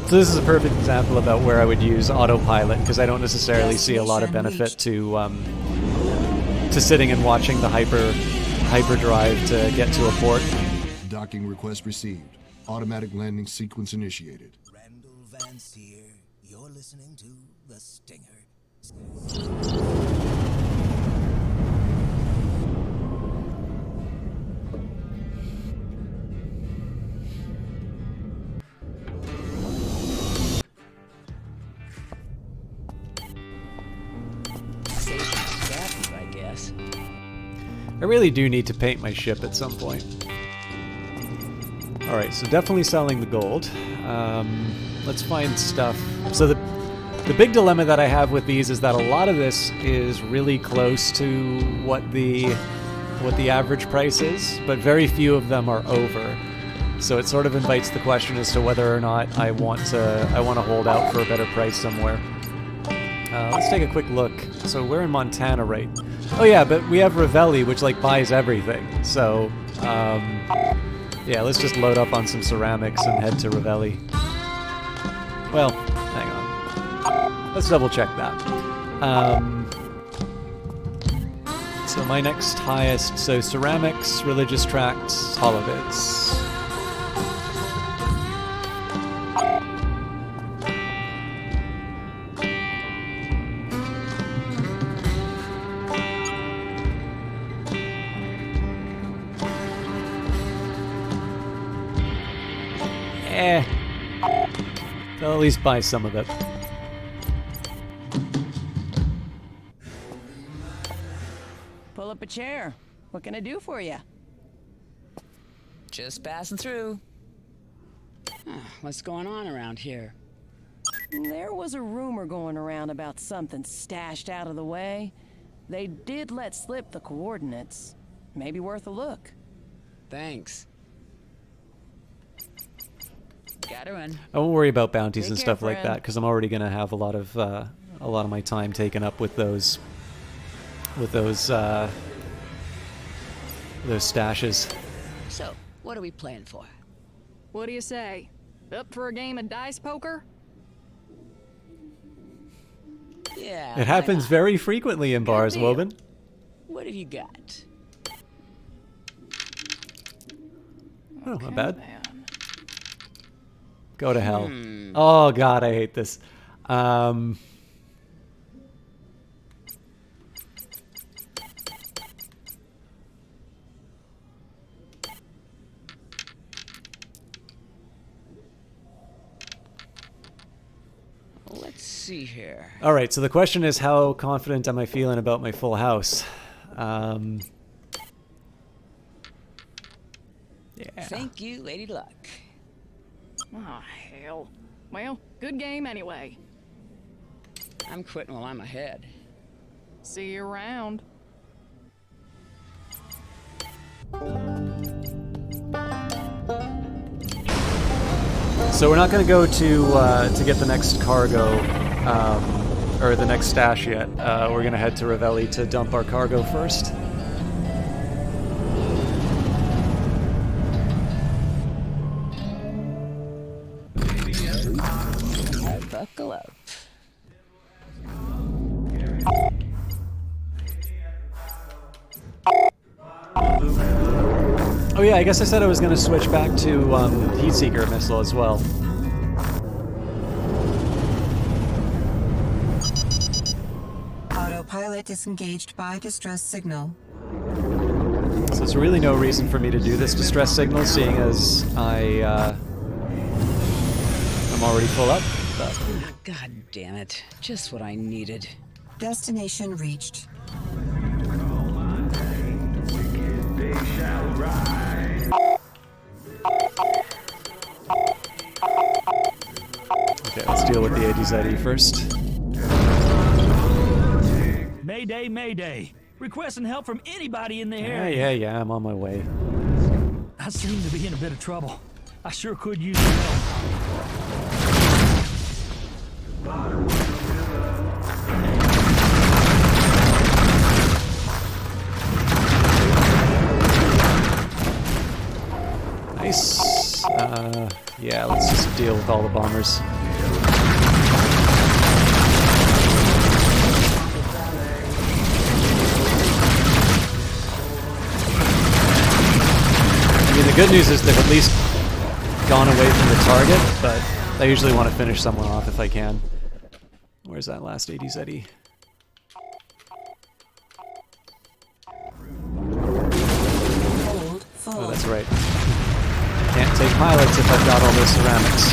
So this is a perfect example about where I would use autopilot, because I don't necessarily see a lot of benefit to sitting and watching the hyperdrive to get to a port. Docking request received. Automatic landing sequence initiated. Randall Vance here. You're listening to The Stinger. I guess. I really do need to paint my ship at some point. Alright, so definitely selling the gold. Let's find stuff. So the big dilemma that I have with these is that a lot of this is really close to what the average price is, but very few of them are over. So it sort of invites the question as to whether or not I want to hold out for a better price somewhere. Let's take a quick look. So we're in Montana, right? Oh yeah, but we have Ravelli, which like buys everything. So yeah, let's just load up on some ceramics and head to Ravelli. Well, hang on. Let's double check that. So my next highest, so ceramics, religious tracts, hollow bits. They'll at least buy some of it. Pull up a chair. What can I do for you? Just passing through. What's going on around here? There was a rumor going around about something stashed out of the way. They did let slip the coordinates. Maybe worth a look. Thanks. Gotta run. I won't worry about bounties and Take stuff care, like that friend. because I'm already gonna have a lot of my time taken up with those stashes. So, what are we playing for? What do you say? Up for a game of dice poker? Yeah. It happens very frequently in bars, deal. Woven. What have you got? Oh, not bad. Go to hell. Oh god, I hate this. Let's see here. All right, so the question is, how confident am I feeling about my full house? Yeah. Thank you, Lady Luck. Oh, hell. Well, good game anyway. I'm quitting while I'm ahead. See you around. So we're not going to go to get the next cargo, or the next stash yet. We're going to head to Ravelli to dump our cargo first. Buckle up. Oh yeah, I guess I said I was going to switch back to Heatseeker missile as well. Pilot disengaged by distress signal. So there's really no reason for me to do this distress signal, seeing as I'm already full up. But God damn it. Just what I needed. Destination reached. okay, let's deal with the ADZE first. Mayday, mayday. Requesting help from anybody in the area. Yeah, I'm on my way. I seem to be in a bit of trouble. I sure could use some help. Nice. Yeah, let's just deal with all the bombers. I mean, the good news is they've at least gone away from the target, but I usually want to finish someone off if I can. Where's that last ADZE? Oh, that's right. Can't take pilots if I've got all those ceramics.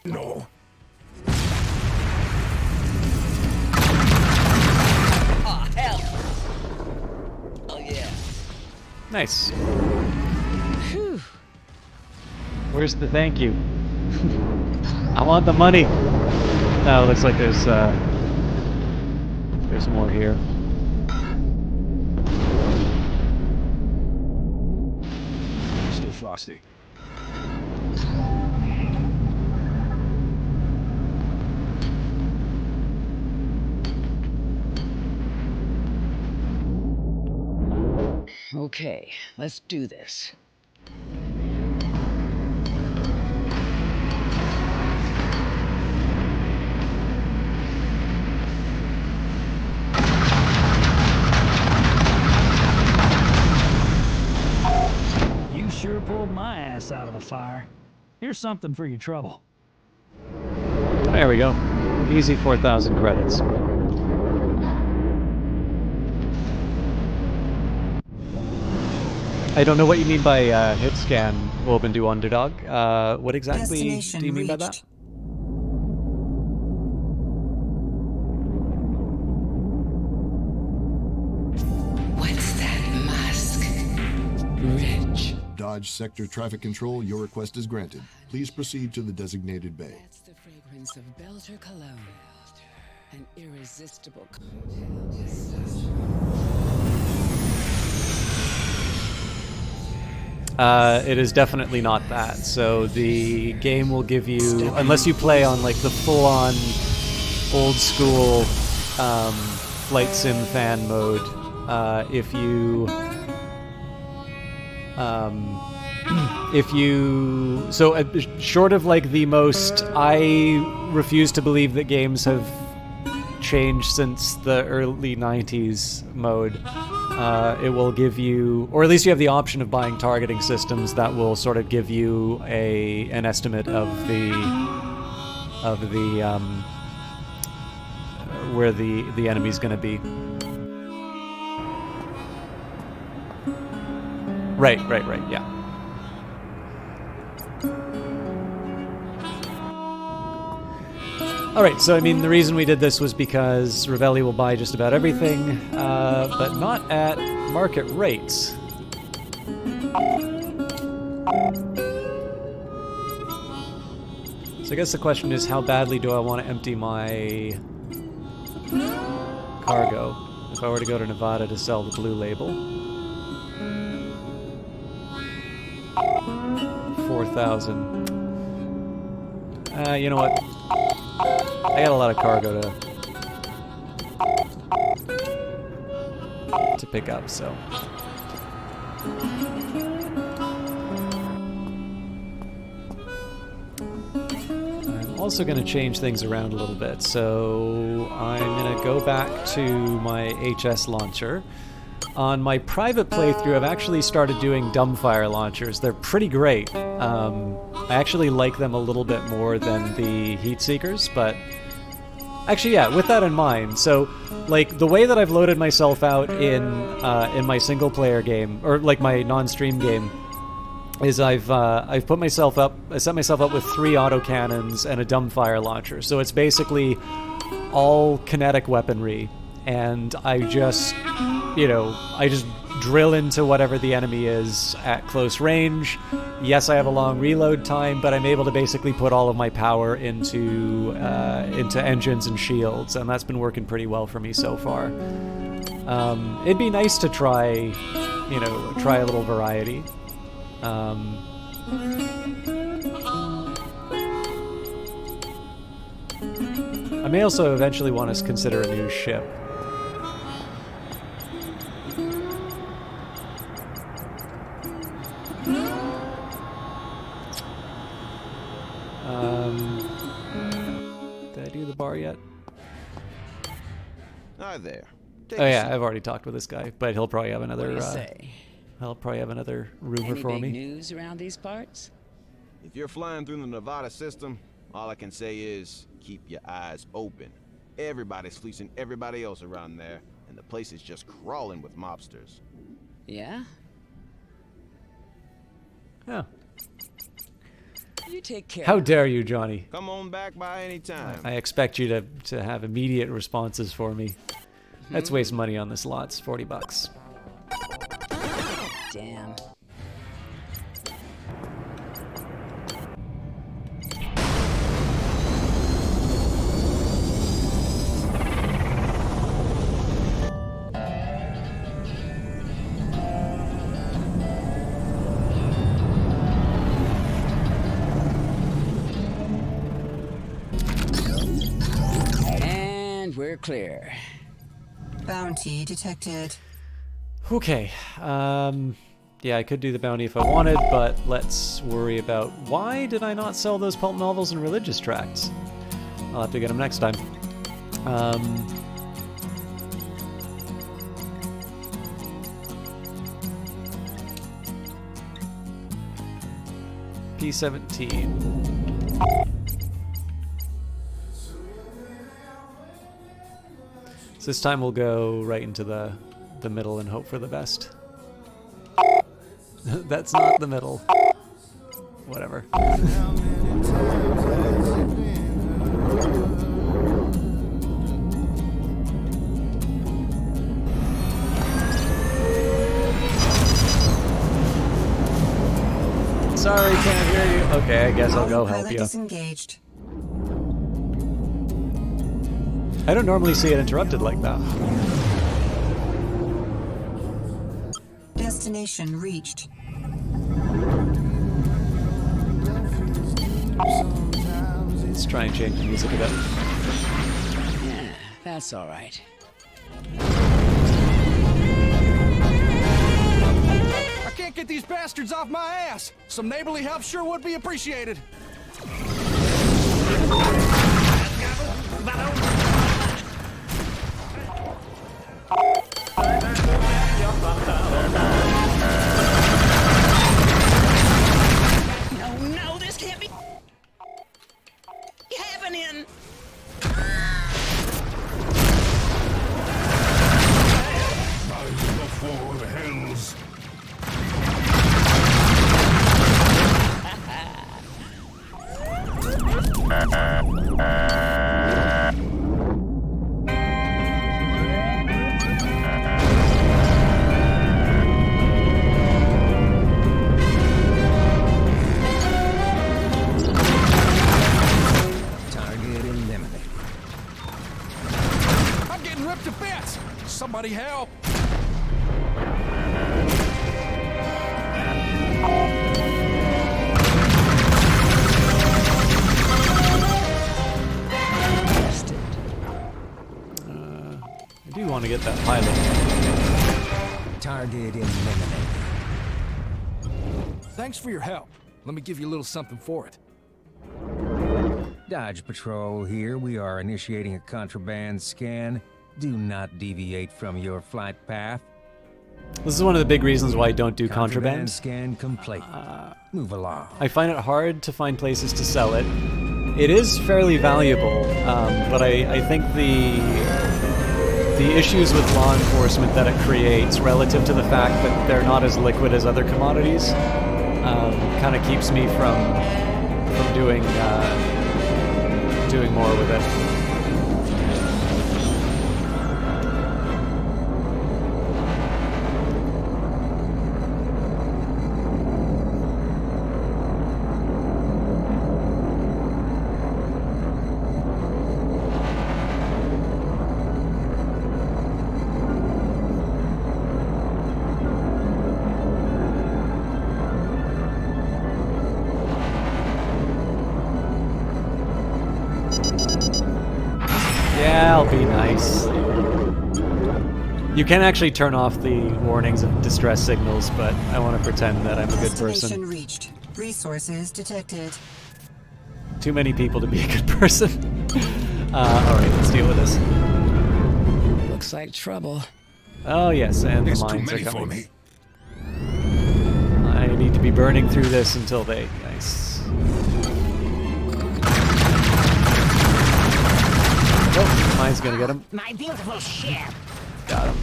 No. Oh, hell. Oh, yeah. Nice. Whew. Where's the thank you? I want the money. Oh, looks like there's more here. Still frosty. Okay, let's do this. You sure pulled my ass out of the fire. Here's something for your trouble. There we go. Easy 4,000 credits. I don't know what you mean by hit scan, Woven to Underdog. What exactly do you mean by that? What's that musk? Rich. Dodge Sector Traffic Control, your request is granted. Please proceed to the designated bay. That's the fragrance of Belter cologne. An irresistible It is definitely not that. So the game will give you, unless you play on like the full-on old school flight sim fan mode, short of like the most, I refuse to believe that games have changed since the early 90s mode. It will give you, or at least you have the option of buying targeting systems that will sort of give you an estimate of the where the enemy's going to be. Right, yeah. Alright, so I mean, the reason we did this was because Ravelli will buy just about everything, but not at market rates. So I guess the question is, how badly do I want to empty my cargo if I were to go to Nevada to sell the blue label? 4,000. You know what? I got a lot of cargo to pick up, so. also going to change things around a little bit. So I'm going to go back to my HS launcher. On my private playthrough, I've actually started doing dumbfire launchers. They're pretty great. I actually like them a little bit more than the heat seekers, but actually, yeah, with that in mind, so like the way that I've loaded myself out in my single player game, or like my non-stream game, is I've put myself up, I set myself up with 3 autocannons and a dumbfire launcher. So it's basically all kinetic weaponry, and I just, you know, I just drill into whatever the enemy is at close range. Yes, I have a long reload time, but I'm able to basically put all of my power into engines and shields, and that's been working pretty well for me so far. It'd be nice to try, you know, try a little variety. I may also eventually want to consider a new ship. Did I do the bar yet? Hi there. Oh yeah, I've already talked with this guy, but he'll probably have another. What do you say? He'll probably have another rumor Any for big me. news around these parts? If you're flying through the Nevada system, all I can say is keep your eyes open. Everybody's fleecing everybody else around there, and the place is just crawling with mobsters. Yeah? Yeah. You take care. How dare you, Johnny? Come on back by any time. I expect you to have immediate responses for me. Let's waste money on this lot. It's $40. Damn. And we're clear. Bounty detected. Okay. Yeah, I could do the bounty if I wanted, but let's worry about why did I not sell those pulp novels and religious tracts? I'll have to get them next time. P17. So this time we'll go right into the middle and hope for the best. That's not the middle. Whatever. Sorry, can't hear you. Okay, I guess I'll go help you. Disengaged. I don't normally see it interrupted like that. Destination reached. Let's try and change the music a bit. Yeah, that's all right. I can't get these bastards off my ass. Some neighborly help sure would be appreciated. No, this can't be happening. Before the hills. Target eliminated. I'm getting ripped to bits. Somebody help. I do want to get that pilot. Target eliminated. Thanks for your help. Let me give you a little something for it. Dodge Patrol here. We are initiating a contraband scan. Do not deviate from your flight path. This is one of the big reasons why I don't do contraband. Scan complete. Move along. I find it hard to find places to sell it. It is fairly valuable, but I think the issues with law enforcement that it creates relative to the fact that they're not as liquid as other commodities kind of keeps me from doing more with it. Yeah, I'll be nice. You can actually turn off the warnings of distress signals, but I want to pretend that I'm a good person. Destination reached. Resources detected. Too many people to be a good person. Alright, let's deal with this. Looks like trouble. Oh yes, and the mines are coming. I need to be burning through this until they... Nice. Oh, mine's gonna get him. My beautiful ship. Got him.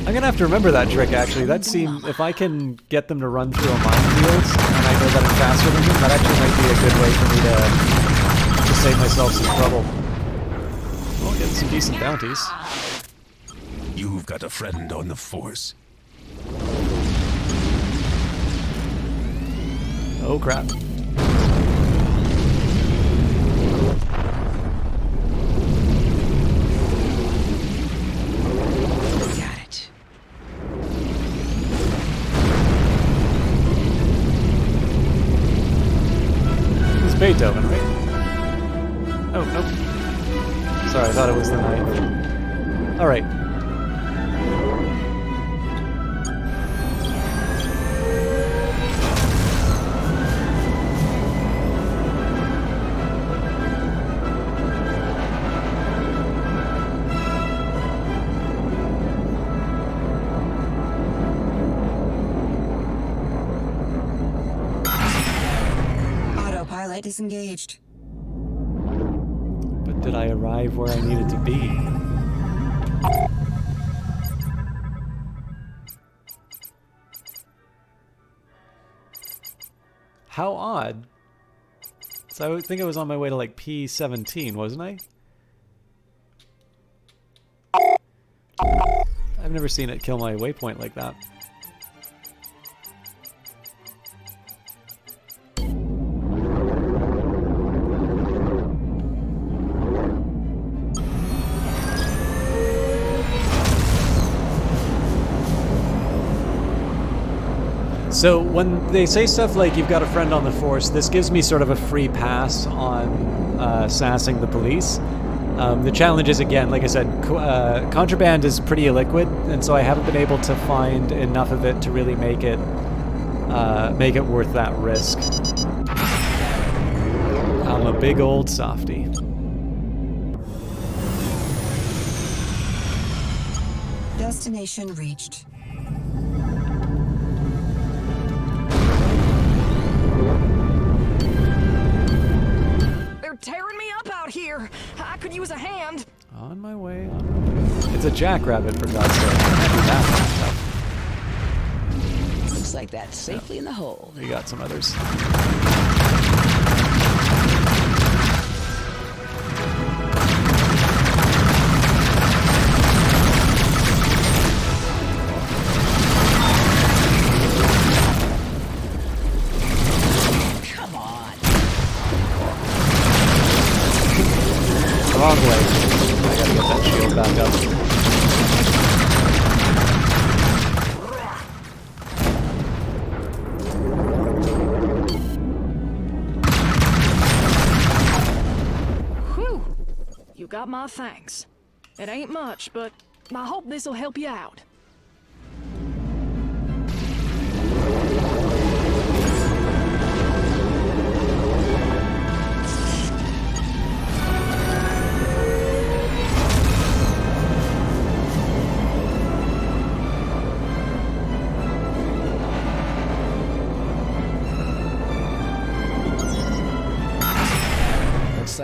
I'm gonna have to remember that trick, actually. That seems... If I can get them to run through a minefield, and I know that I'm faster than them, that actually might be a good way for me to save myself some trouble. Well, get some decent bounties. You've got a friend on the Force. Oh, crap. Beethoven, right? Oh, nope. Sorry, I thought it was the knight. Alright. Disengaged. But did I arrive where I needed to be? How odd. So I think I was on my way to like P17, wasn't I? I've never seen it kill my waypoint like that. So when they say stuff like you've got a friend on the Force, this gives me sort of a free pass on sassing the police. The challenge is, again, like I said, contraband is pretty illiquid, and so I haven't been able to find enough of it to really make it worth that risk. I'm a big old softie. Destination reached. Tearing me up out here. I could use a hand. On my way, on my way. It's a jackrabbit, for God's sake. I can't do that stuff. Looks like that's safely in the hole. We got some others. Wrong way. I gotta get that shield back up. Whew! You got my thanks. It ain't much, but I hope this'll help you out.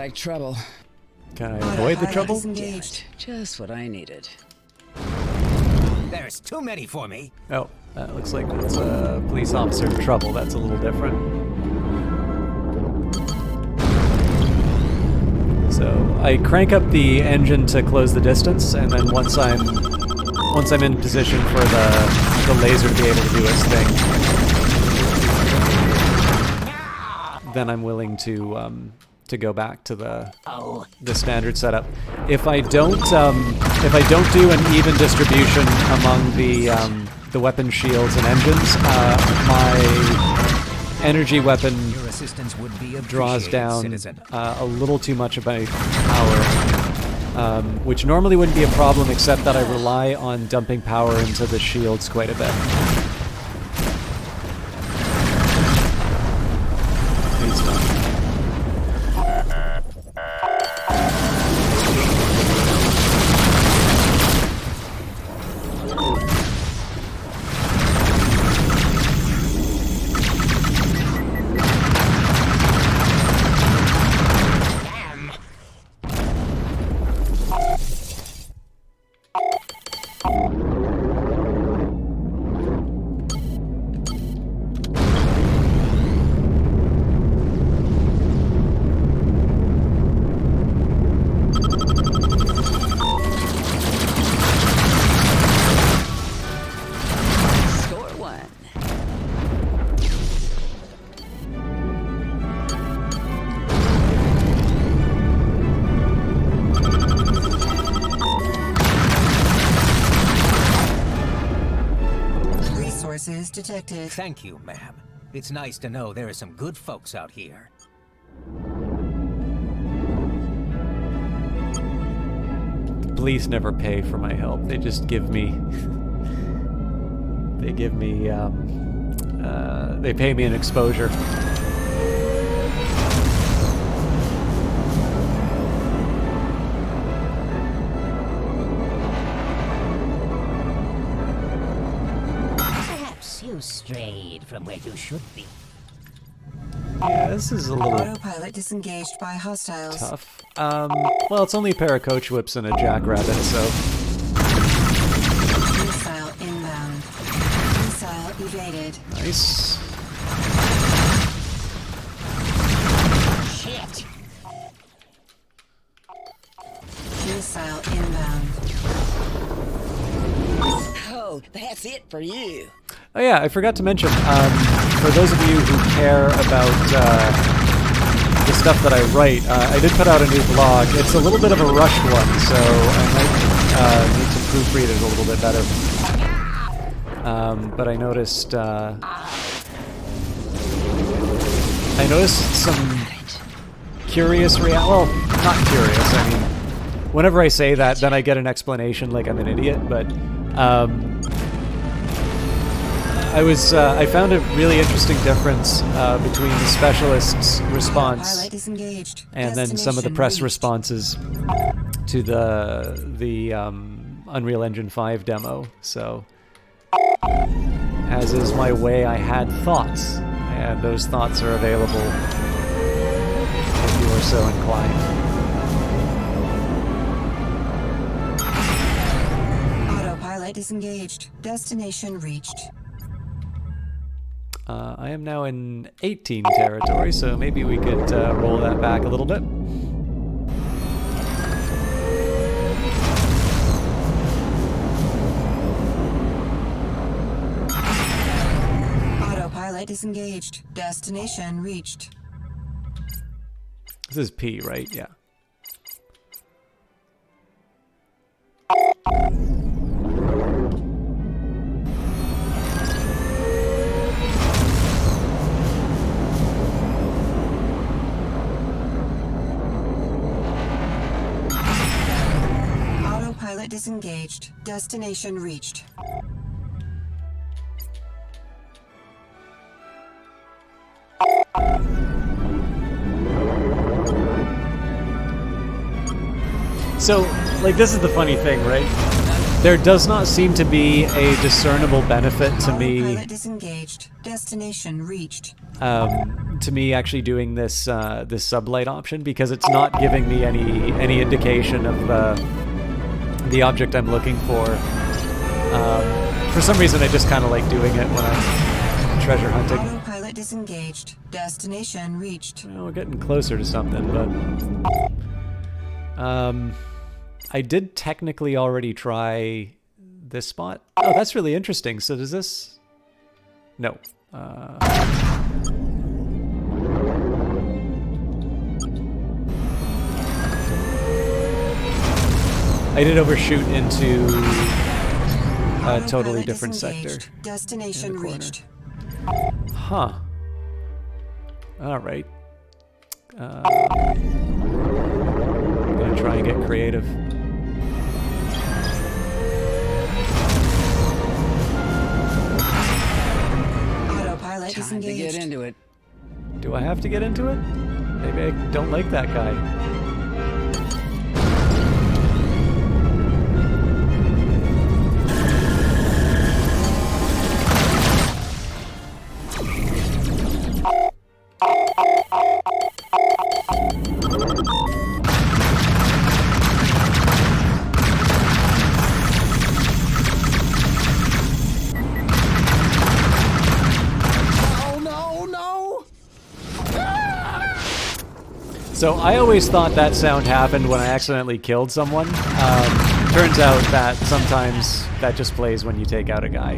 like trouble. Can I avoid the trouble? Just what I needed. There's too many for me. Oh, that looks like that's a police officer in trouble. That's a little different. So I crank up the engine to close the distance, and then once I'm in position for the laser to be able to do its thing, then I'm willing to go back to the standard setup. If I don't do an even distribution among the weapon shields and engines, my energy weapon draws down a little too much of my power, which normally wouldn't be a problem, except that I rely on dumping power into the shields quite a bit. Detected. Thank you, ma'am. It's nice to know there are some good folks out here. The police never pay for my help. They just give me... they pay me an exposure. You strayed from where you should be. Yeah, this is a little autopilot disengaged by hostiles. Tough. Well, it's only a pair of coach whips and a jackrabbit, so. Missile inbound. Missile evaded. Nice. Shit. Missile inbound. Oh, that's it for you. Oh yeah, I forgot to mention, for those of you who care about the stuff that I write, I did put out a new blog. It's a little bit of a rushed one, so I might need to proofread it a little bit better. But I noticed some curious well, not curious, I mean, whenever I say that, then I get an explanation like I'm an idiot, but I found a really interesting difference between the specialist's response and then some of the press responses to the Unreal Engine 5 demo. So, as is my way, I had thoughts, and those thoughts are available if you are so inclined. Autopilot disengaged. Destination reached. I am now in 18 territory, so maybe we could roll that back a little bit. Autopilot disengaged. Destination reached. This is P, right? Yeah. Autopilot disengaged. Destination reached. So, like, this is the funny thing, right? There does not seem to be a discernible benefit to me. Autopilot disengaged. Destination reached. To me actually doing this this sublight option, because it's not giving me any indication of the object I'm looking for. For some reason, I just kind of like doing it when I'm treasure hunting. Autopilot disengaged. Destination reached. Well, we're getting closer to something, but I did technically already try this spot. Oh, that's really interesting. So does this? No. I did overshoot into a totally different sector. Destination reached. Huh. All right. I'm gonna try and get creative. Autopilot Time to get into it. Do I have to get into it? Maybe I don't like that guy. So I always thought that sound happened when I accidentally killed someone. Turns out that sometimes that just plays when you take out a guy.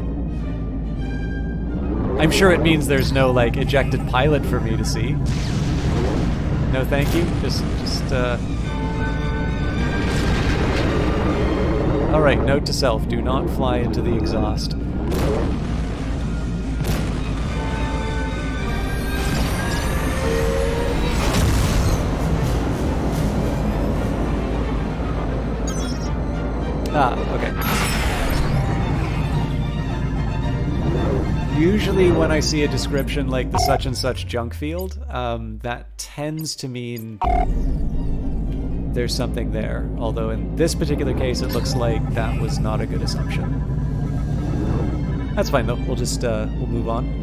I'm sure it means there's no like ejected pilot for me to see. No, thank you. Just. All right. Note to self: do not fly into the exhaust. Ah, okay. Usually when I see a description like the such and such junk field, that tends to mean there's something there. Although in this particular case, it looks like that was not a good assumption. That's fine though, we'll just, we'll move on.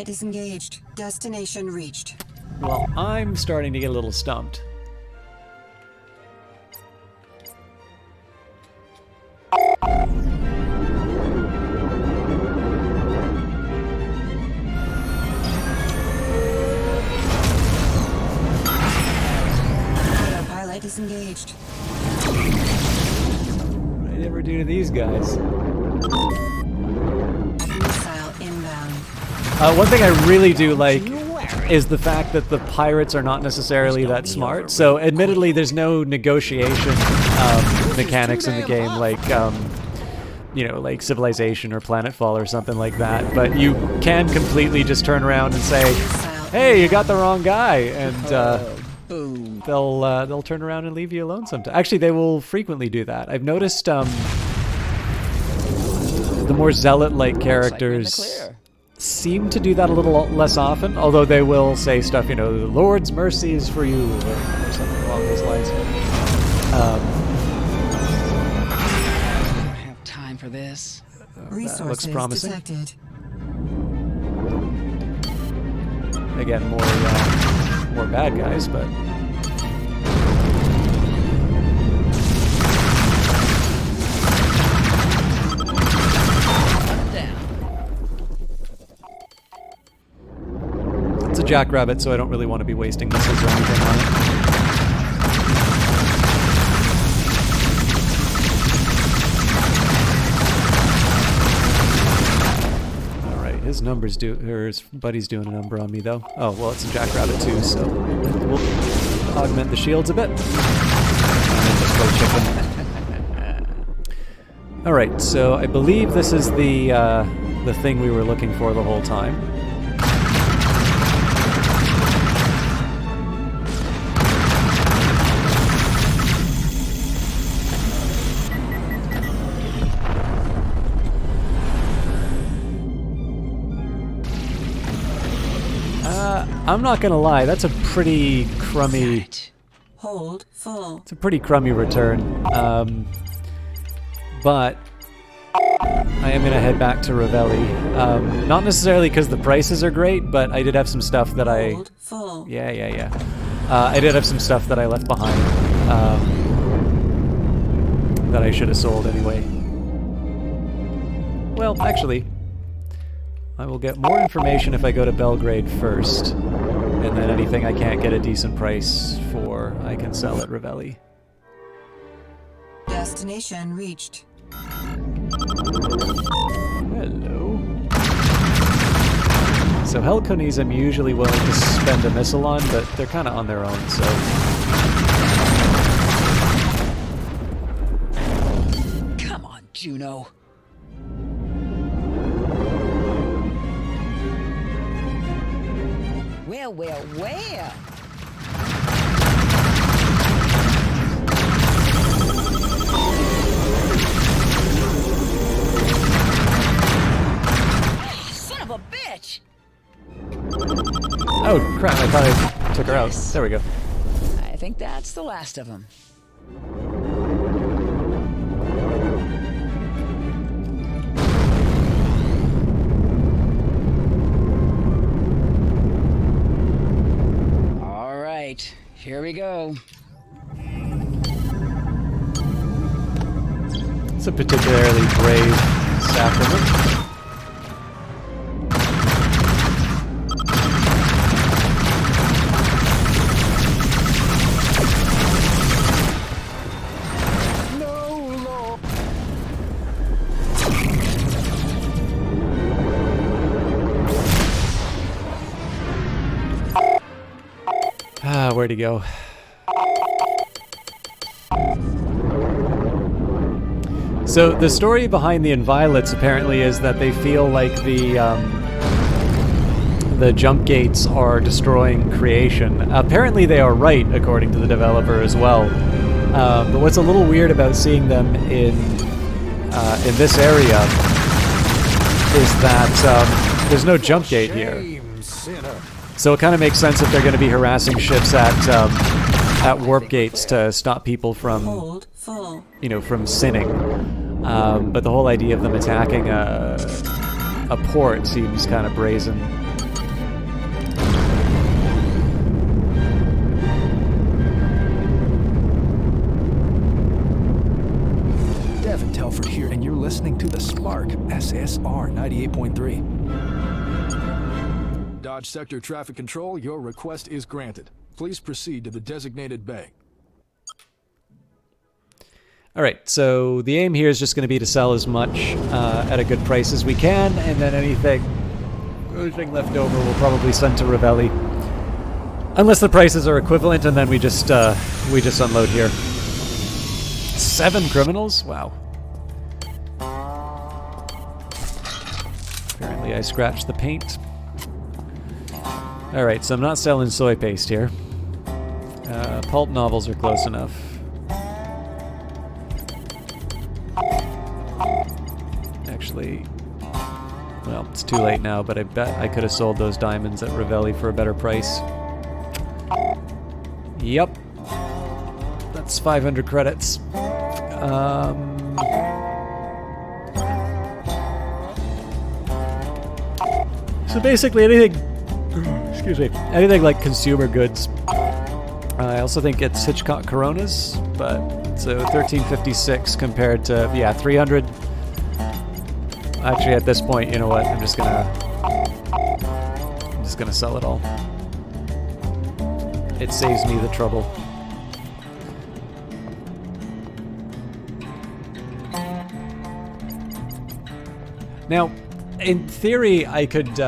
Disengaged. Destination reached. Well, I'm starting to get a little stumped. Autopilot disengaged. What did I ever do to these guys? One thing I really do like is the fact that the pirates are not necessarily that smart. So admittedly, there's no negotiation mechanics in the game like, you know, like Civilization or Planetfall or something like that. But you can completely just turn around and say, hey, you got the wrong guy. And they'll turn around and leave you alone sometimes. Actually, they will frequently do that. I've noticed the more zealot-like characters seem to do that a little less often, although they will say stuff, you know, the Lord's mercy is for you, or something along those lines. I don't have time for this. Resources that looks promising. Detected. Again, more bad guys, but... It's a jackrabbit, so I don't really want to be wasting missiles or anything on it. Alright, his buddy's doing a number on me though. Oh, well, it's a jackrabbit too, so we'll augment the shields a bit. And then just go chicken. Alright, so I believe this is the thing we were looking for the whole time. I'm not gonna lie, that's a pretty crummy... Hold full. It's a pretty crummy return. But I am gonna head back to Ravelli. Not necessarily because the prices are great, but I did have some stuff that Hold full. Yeah. I did have some stuff that I left behind. That I should have sold anyway. Well, actually, I will get more information if I go to Belgrade first. And then anything I can't get a decent price for, I can sell at Ravelli. Destination reached. Hello. So Helcones I'm usually willing to spend a missile on, but they're kind of on their own, so... Come on, Juno. Well. Son of a bitch! Oh, crap, I thought I took her out. There we go. I think that's the last of them. All right, here we go. It's a particularly brave sacrament. Where'd he go? So the story behind the Inviolates apparently is that they feel like the jump gates are destroying creation. Apparently they are right, according to the developer as well. But what's a little weird about seeing them in this area is that there's no jump gate here. So it kind of makes sense if they're going to be harassing ships at warp gates to stop people from, you know, from sinning. But the whole idea of them attacking a port seems kind of brazen. Devin Telford here, and you're listening to the Spark SSR 98.3. Dodge Sector Traffic Control, your request is granted. Please proceed to the designated bay. Alright, so the aim here is just going to be to sell as much at a good price as we can, and then anything left over we'll probably send to Ravelli. Unless the prices are equivalent, and then we just unload here. 7 criminals? Wow. Apparently I scratched the paint. Alright, so I'm not selling soy paste here. Pulp novels are close enough. Actually, well, it's too late now, but I bet I could have sold those diamonds at Ravelli for a better price. Yep. That's 500 credits. So basically anything... Excuse me. Anything like consumer goods. I also think it's Hitchcock Coronas, but so 1356 compared to 300. Actually, at this point, you know what? I'm just gonna sell it all. It saves me the trouble. Now, in theory, I could.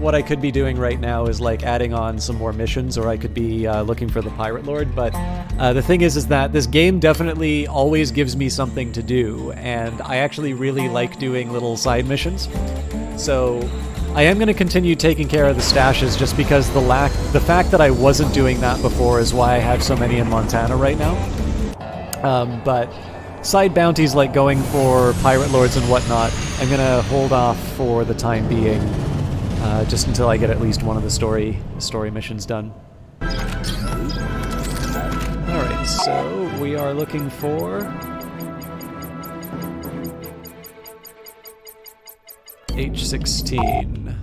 What I could be doing right now is like adding on some more missions, or I could be looking for the Pirate Lord, but the thing is that this game definitely always gives me something to do, and I actually really like doing little side missions. So I am going to continue taking care of the stashes just because the fact that I wasn't doing that before is why I have so many in Montana right now. But side bounties like going for Pirate Lords and whatnot, I'm going to hold off for the time being. just until I get at least one of the story missions done. Alright, so we are looking for H16.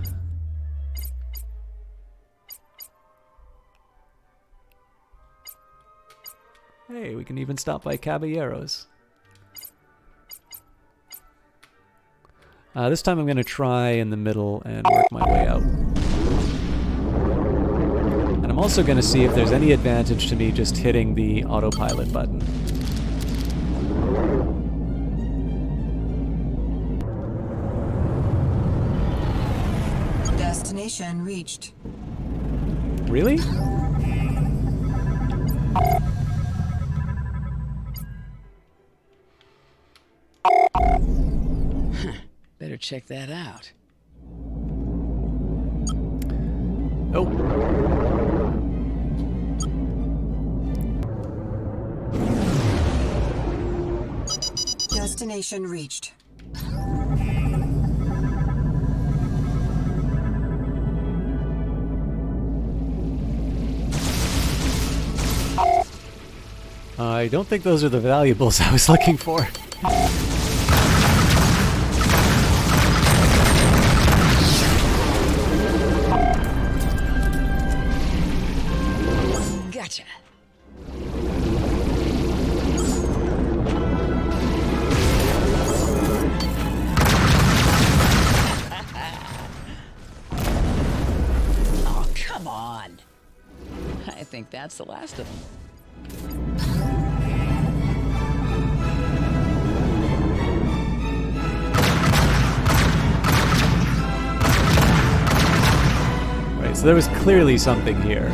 Hey, we can even stop by Caballeros. This time I'm going to try in the middle and work my way out. And I'm also going to see if there's any advantage to me just hitting the autopilot button. Destination reached. Really? Better check that out. Oh. Destination reached. I don't think those are the valuables I was looking for. Gotcha. Oh, come on. I think that's the last of them. Right, so there was clearly something here.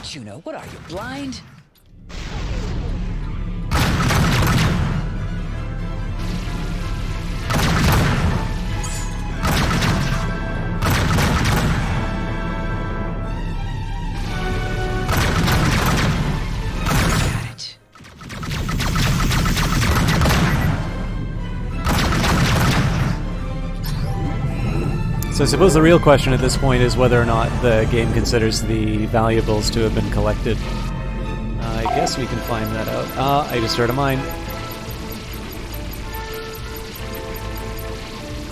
Juno, what are you, blind? So I suppose the real question at this point is whether or not the game considers the valuables to have been collected. I guess we can find that out. I just heard a mine.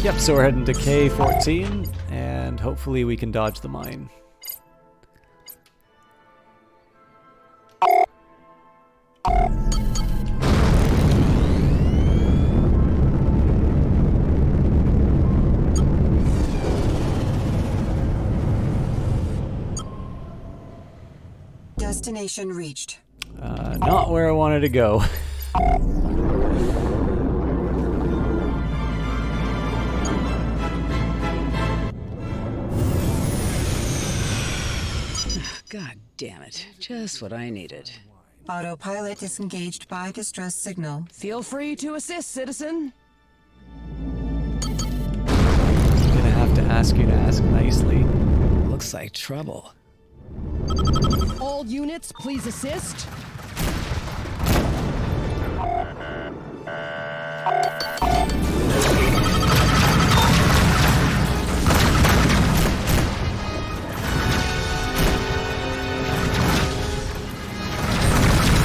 Yep, so we're heading to K14, and hopefully we can dodge the mine. Destination reached. Not where I wanted to go. God damn it. Just what I needed. Autopilot disengaged by distress signal. Feel free to assist, citizen. I'm gonna have to ask you to ask nicely. Looks like trouble. All units, please assist.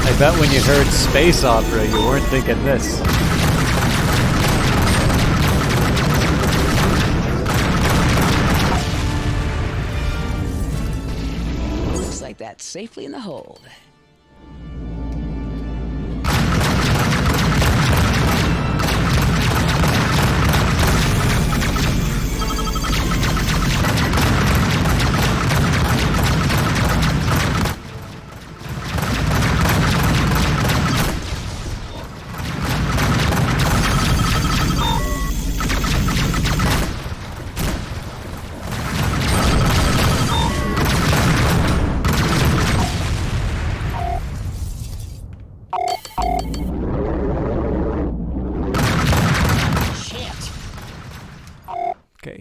I bet when you heard space opera, you weren't thinking this. Looks like that's safely in the hold.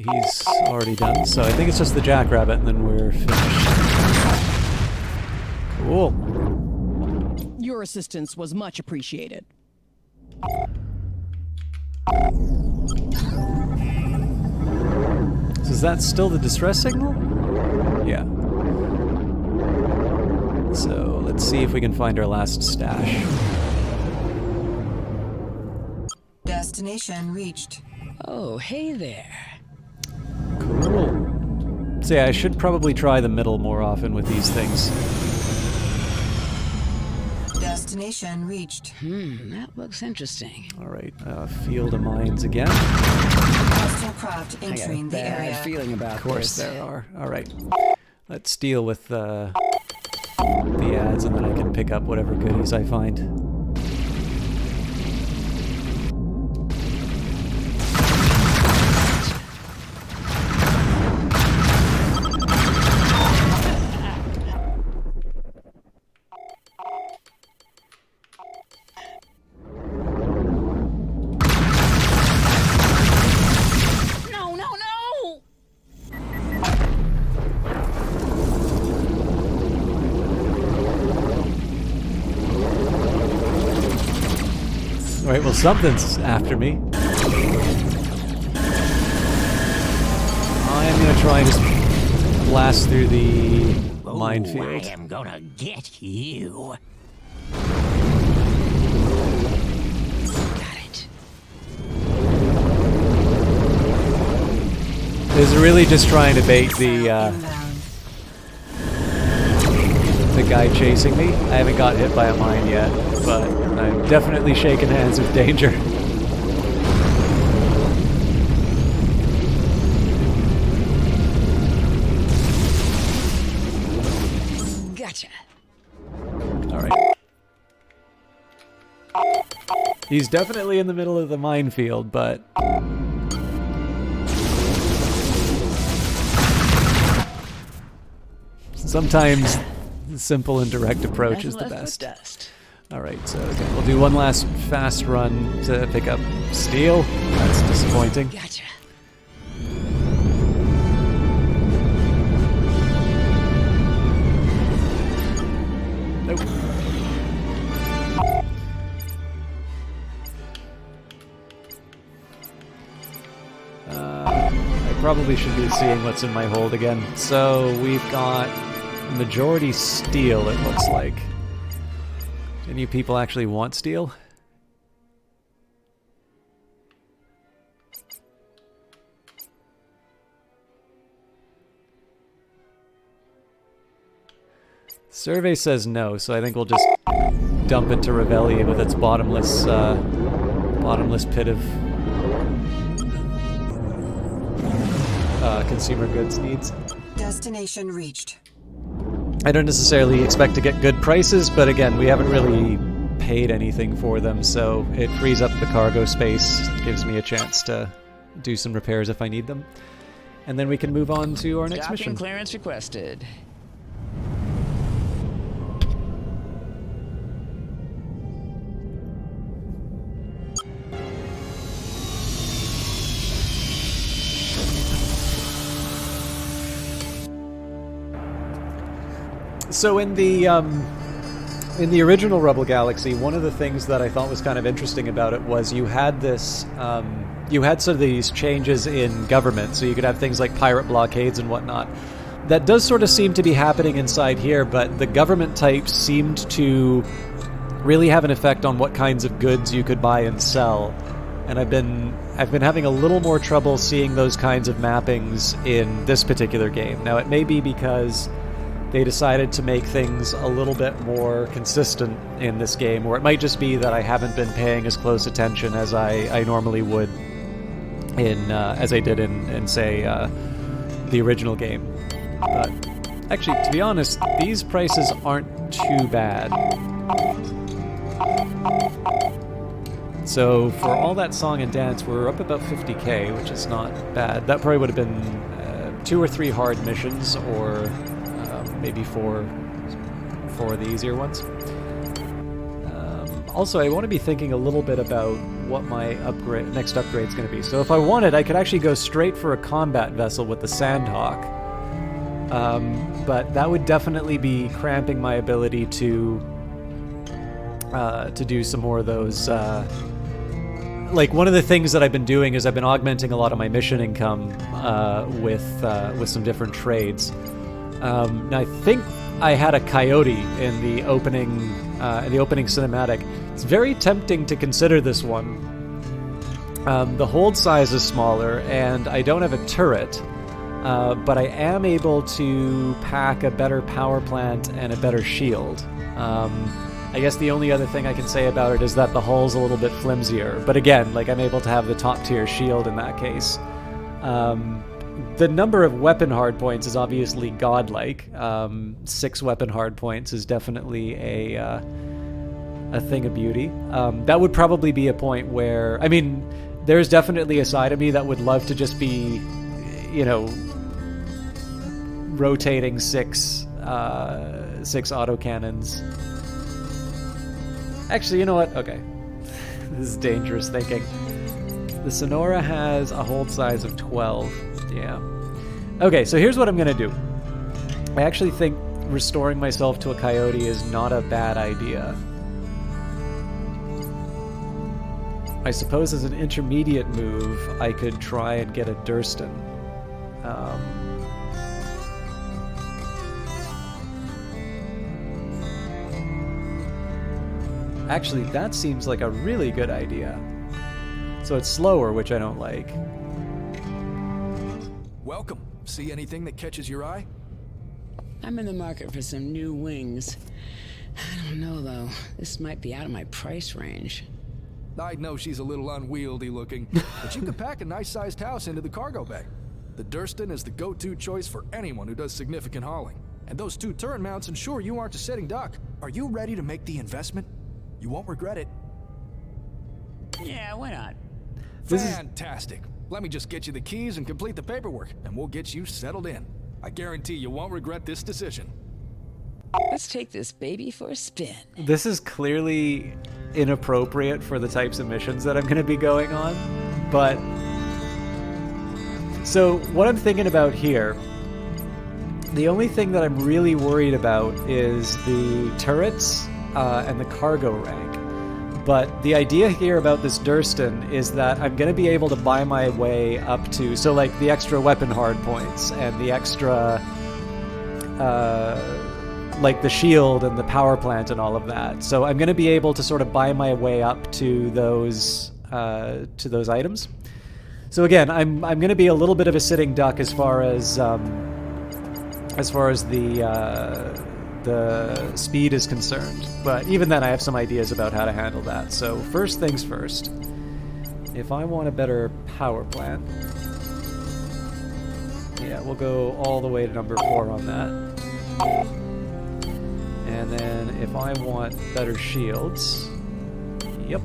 he's already done. So I think it's just the jackrabbit, and then we're finished. Cool. Your assistance was much appreciated. So is that still the distress signal? Yeah. So let's see if we can find our last stash. Destination reached. Oh, hey there. Cool. So yeah, I should probably try the middle more often with these things. Destination reached. That looks interesting. Alright, field of mines again. Hostile craft entering the area. Feeling about Of course this. there are. Alright. Let's deal with the ads, and then I can pick up whatever goodies I find. Alright, well something's after me. I am gonna try and just blast through the minefield. I am gonna get you. Got it. Is really just trying to bait the guy chasing me. I haven't got hit by a mine yet, but I'm definitely shaking hands with danger. Gotcha. Alright. He's definitely in the middle of the minefield, but sometimes the simple and direct approach is the best. Alright, so again, we'll do one last fast run to pick up steel. That's disappointing. Gotcha. Nope. I probably should be seeing what's in my hold again. So we've got majority steel, it looks like. Any people actually want steel? Survey says no, so I think we'll just dump it to Reveille with its bottomless pit of consumer goods needs. Destination reached. I don't necessarily expect to get good prices, but again, we haven't really paid anything for them, so it frees up the cargo space, gives me a chance to do some repairs if I need them. And then we can move on to our next mission. Clearance requested. So in the original Rebel Galaxy, one of the things that I thought was kind of interesting about it was you had this, you had sort of these changes in government, so you could have things like pirate blockades and whatnot. That does sort of seem to be happening inside here, but the government types seemed to really have an effect on what kinds of goods you could buy and sell. And I've been having a little more trouble seeing those kinds of mappings in this particular game. Now, it may be because they decided to make things a little bit more consistent in this game, or it might just be that I haven't been paying as close attention as I normally would in as I did in say the original game. But actually, to be honest, these prices aren't too bad. So for all that song and dance, we're up about 50k, which is not bad. That probably would have been 2 or 3 hard missions, or maybe 4 of the easier ones. Also, I want to be thinking a little bit about what my next upgrade is going to be. So if I wanted, I could actually go straight for a combat vessel with the Sandhawk. But that would definitely be cramping my ability to do some more of those. Like, one of the things that I've been doing is I've been augmenting a lot of my mission income with some different trades. Now I think I had a coyote in the opening cinematic. It's very tempting to consider this one. The hold size is smaller, and I don't have a turret, but I am able to pack a better power plant and a better shield. I guess the only other thing I can say about it is that the hull's a little bit flimsier, but again, like, I'm able to have the top tier shield in that case. The number of weapon hardpoints is obviously godlike. 6 weapon hardpoints is definitely a thing of beauty. That would probably be a point where, I mean, there's definitely a side of me that would love to just be, you know, rotating 6 autocannons. Actually, you know what? Okay. This is dangerous thinking. The Sonora has a hold size of 12. Yeah. Okay, so here's what I'm gonna do. I actually think restoring myself to a coyote is not a bad idea. I suppose as an intermediate move, I could try and get a Durston. Actually, that seems like a really good idea. So it's slower, which I don't like. Welcome. See anything that catches your eye? I'm in the market for some new wings. I don't know, though. This might be out of my price range. I know she's a little unwieldy looking, but you can pack a nice-sized house into the cargo bay. The Durston is the go-to choice for anyone who does significant hauling. And those 2 turret mounts ensure you aren't a sitting duck. Are you ready to make the investment? You won't regret it. Yeah, why not? Fantastic. Let me just get you the keys and complete the paperwork, and we'll get you settled in. I guarantee you won't regret this decision. Let's take this baby for a spin. This is clearly inappropriate for the types of missions that I'm going to be going on, but... So, what I'm thinking about here, the only thing that I'm really worried about is the turrets and the cargo rank. But the idea here about this Durston is that I'm going to be able to buy my way up to, so like the extra weapon hardpoints and the extra, like the shield and the power plant and all of that. So I'm going to be able to sort of buy my way up to those items. So again, I'm going to be a little bit of a sitting duck as far as the speed is concerned, but even then I have some ideas about how to handle that. So first things first, if I want a better power plant, yeah, we'll go all the way to number 4 on that. And then if I want better shields, yep.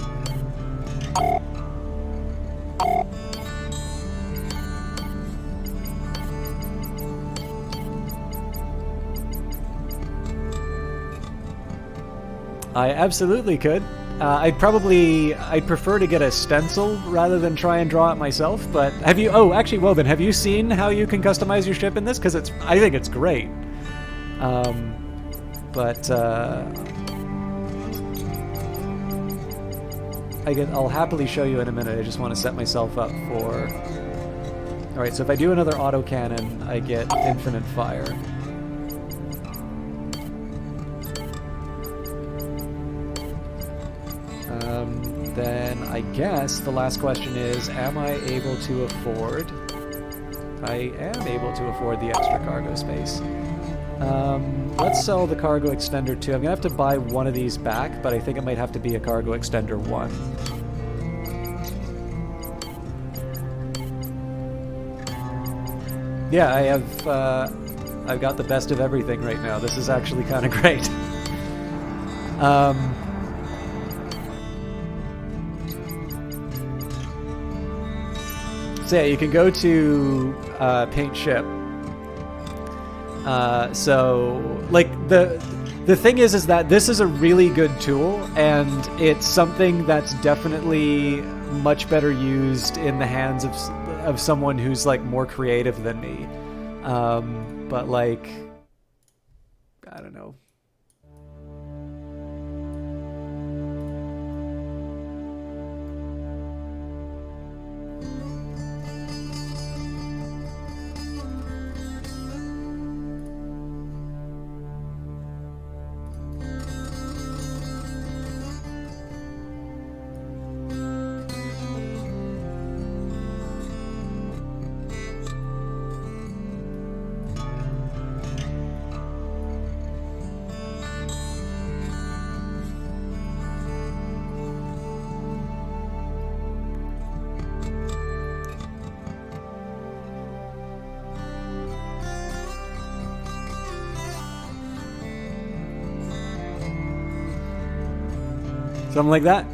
I absolutely could. I'd prefer to get a stencil rather than try and draw it myself, but have you, oh, actually, Woven, have you seen how you can customize your ship in this? Because I think it's great. I'll happily show you in a minute. I just want to set myself up for... Alright, so if I do another autocannon, I get infinite fire. Then I guess the last question is, am I able to afford... I am able to afford the extra cargo space. Let's sell the cargo extender too. I'm gonna have to buy one of these back, but I think it might have to be a cargo extender 1. Yeah, I've got the best of everything right now. This is actually kind of great. So yeah, you can go to paint ship. So like The thing is that this is a really good tool, and it's something that's definitely much better used in the hands of someone who's like more creative than me. But like, I don't know. Something like that.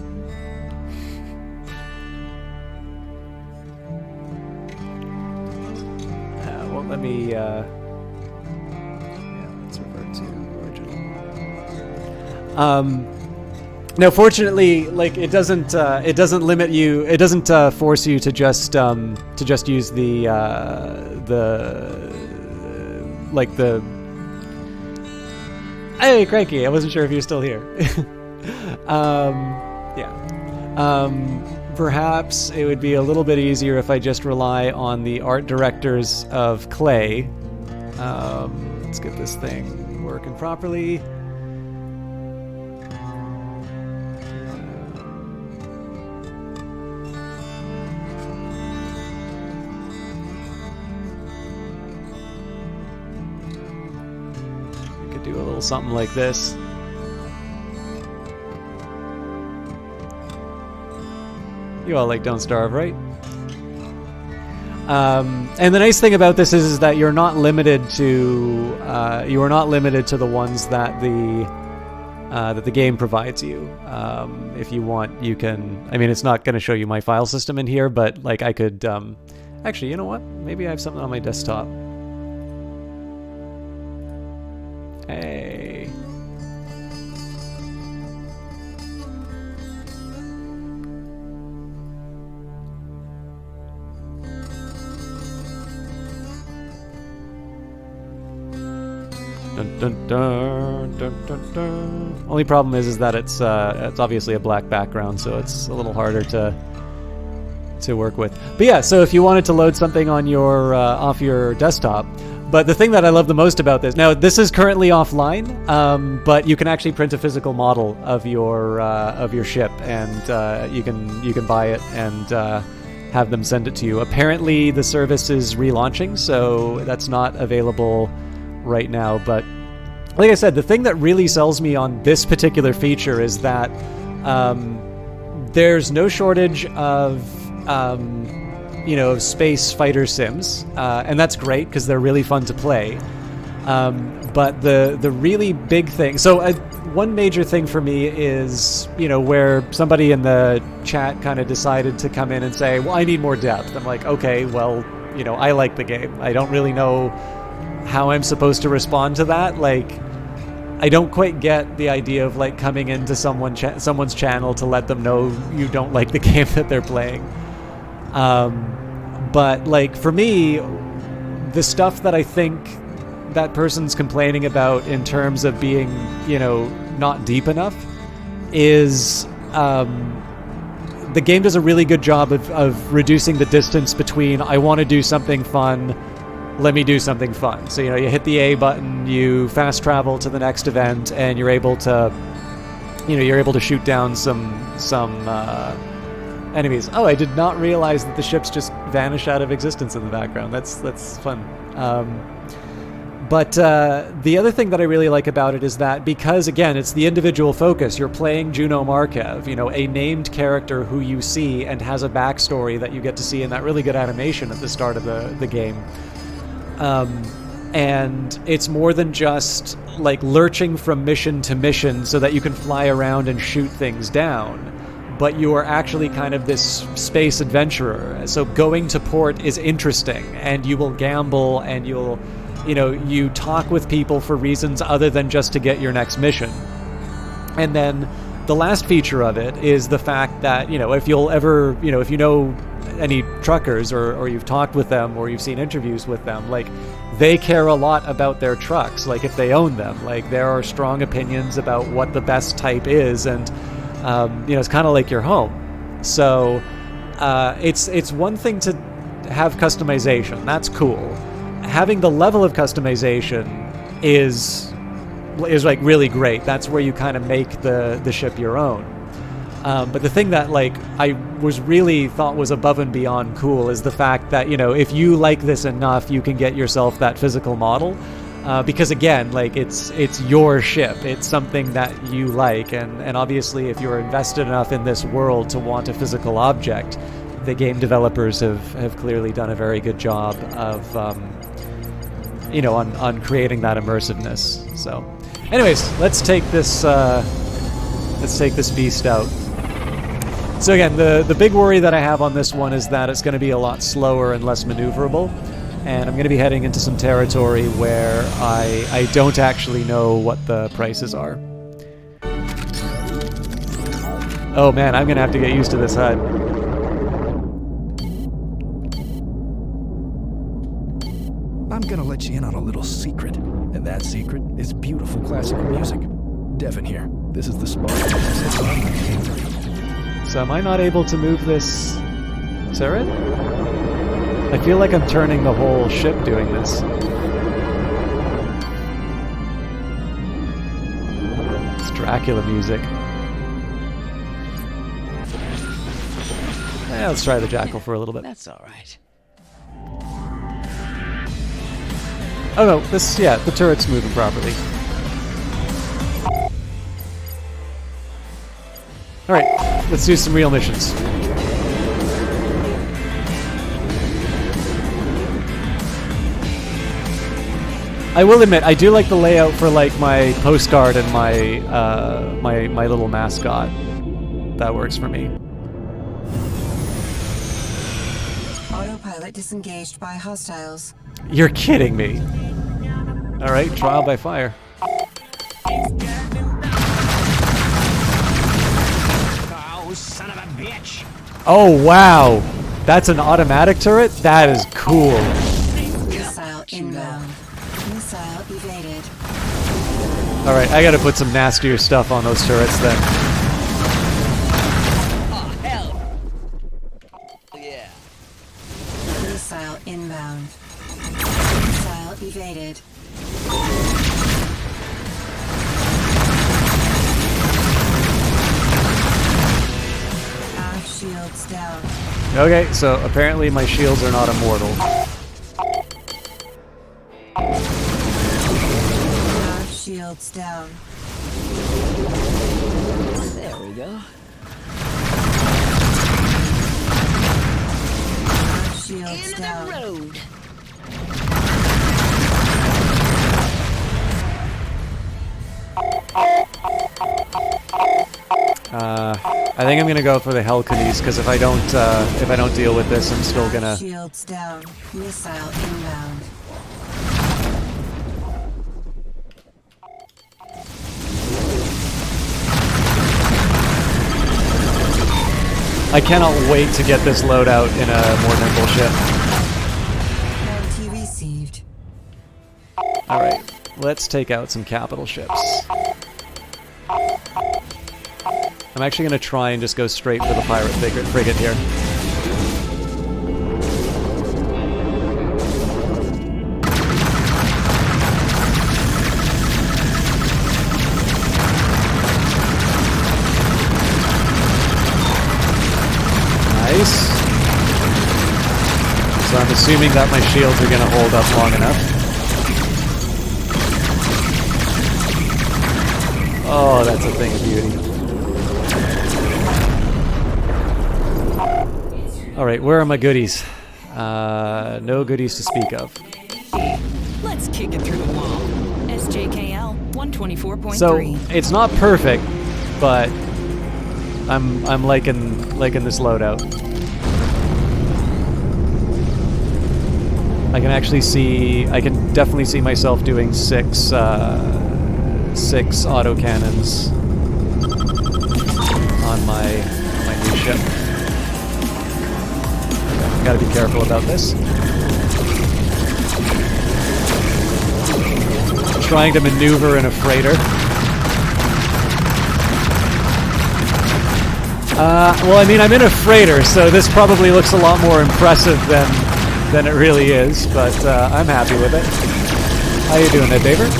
Won't let me. Yeah, let's revert to original. Now, fortunately, like it doesn't limit you. It doesn't force you to just use the like the. Hey, Cranky! I wasn't sure if you're still here. Perhaps it would be a little bit easier if I just rely on the art directors of Clay. Let's get this thing working properly. We could do a little something like this. You all like Don't Starve, right? And the nice thing about this is that you're not limited to the ones that the game provides you. If you want, you can. I mean, it's not going to show you my file system in here, but like I could. Actually, you know what? Maybe I have something on my desktop. Hey. Dun, dun, dun, dun, dun, dun. Only problem is that it's obviously a black background, so it's a little harder to work with. But yeah, so if you wanted to load something on your off your desktop, but the thing that I love the most about this, now this is currently offline, but you can actually print a physical model of your ship, and you can buy it and have them send it to you. Apparently, the service is relaunching, so that's not available right now, but like I said, the thing that really sells me on this particular feature is that there's no shortage of space fighter sims, and that's great because they're really fun to play. But the really big thing, so one major thing for me is, where somebody in the chat kind of decided to come in and say, well, I need more depth. I'm like, okay, well, I like the game. I don't really know how I'm supposed to respond to that. Like, I don't quite get the idea of like coming into someone's channel to let them know you don't like the game that they're playing. But like for me, the stuff that I think that person's complaining about in terms of being, not deep enough is the game does a really good job of reducing the distance between I want to do something fun, let me do something fun. So, you hit the A button, you fast travel to the next event, and you're able to shoot down some enemies. Oh, I did not realize that the ships just vanish out of existence in the background. That's fun. But the other thing that I really like about it is that because, again, it's the individual focus, you're playing Juno Markev, a named character who you see and has a backstory that you get to see in that really good animation at the start of the game. And it's more than just like lurching from mission to mission so that you can fly around and shoot things down, but you are actually kind of this space adventurer. So going to port is interesting, and you will gamble, and you'll you know, you talk with people for reasons other than just to get your next mission. And then the last feature of it is the fact that, you know, if you'll ever, you know, if you know any truckers or you've talked with them or you've seen interviews with them, like, they care a lot about their trucks, like if they own them. Like, there are strong opinions about what the best type is, and you know, it's kind of like your home. So it's one thing to have customization. That's cool. Having the level of customization is like really great. That's where you kind of make the ship your own. But the thing that, like, I was really thought was above and beyond cool is the fact that, you know, if you like this enough, you can get yourself that physical model. Because again, like, it's your ship. It's something that you like, and obviously if you're invested enough in this world to want a physical object, the game developers have clearly done a very good job of you know, on creating that immersiveness. So anyways, let's take this beast out. So again, the big worry that I have on this one is that it's going to be a lot slower and less maneuverable, and I'm going to be heading into some territory where I don't actually know what the prices are. Oh man, I'm going to have to get used to this HUD. I'm gonna let you in on a little secret, and that secret is beautiful classical music. Devin here. This is the Spark. So am I not able to move this turret? I feel like I'm turning the whole ship doing this. It's Dracula music. Let's try the Jackal for a little bit. That's alright. Oh no, the turret's moving properly. Alright, let's do some real missions. I will admit, I do like the layout for, like, my postcard and my my little mascot. That works for me. Autopilot disengaged by hostiles. You're kidding me. Alright, trial by fire. Oh, son of a bitch! Oh wow! That's an automatic turret? That is cool. Missile inbound. Missile evaded. Alright, I gotta put some nastier stuff on those turrets then. Oh, hell! Yeah. Missile inbound. Missile evaded. Our shields down. Okay, so apparently my shields are not immortal. Our shields down. There we go. Our shields down. Road. I think I'm gonna go for the Hellcanis, because if I don't deal with this, I'm still gonna. Shields down. Missile inbound. I cannot wait to get this loadout in a more nimble ship. Bounty received. Alright, let's take out some capital ships. I'm actually going to try and just go straight for the pirate frigate here. Nice. So I'm assuming that my shields are going to hold up long enough. Oh, that's a thing of beauty. Alright, where are my goodies? No goodies to speak of. Let's kick it through the wall. SJKL 124.3. So, it's not perfect, but I'm liking this loadout. I can actually see, I can definitely see myself doing six autocannons on my new ship. Okay, gotta be careful about this. Trying to maneuver in a freighter. Well, I mean, I'm in a freighter, so this probably looks a lot more impressive than it really is, but I'm happy with it. How you doing there, David?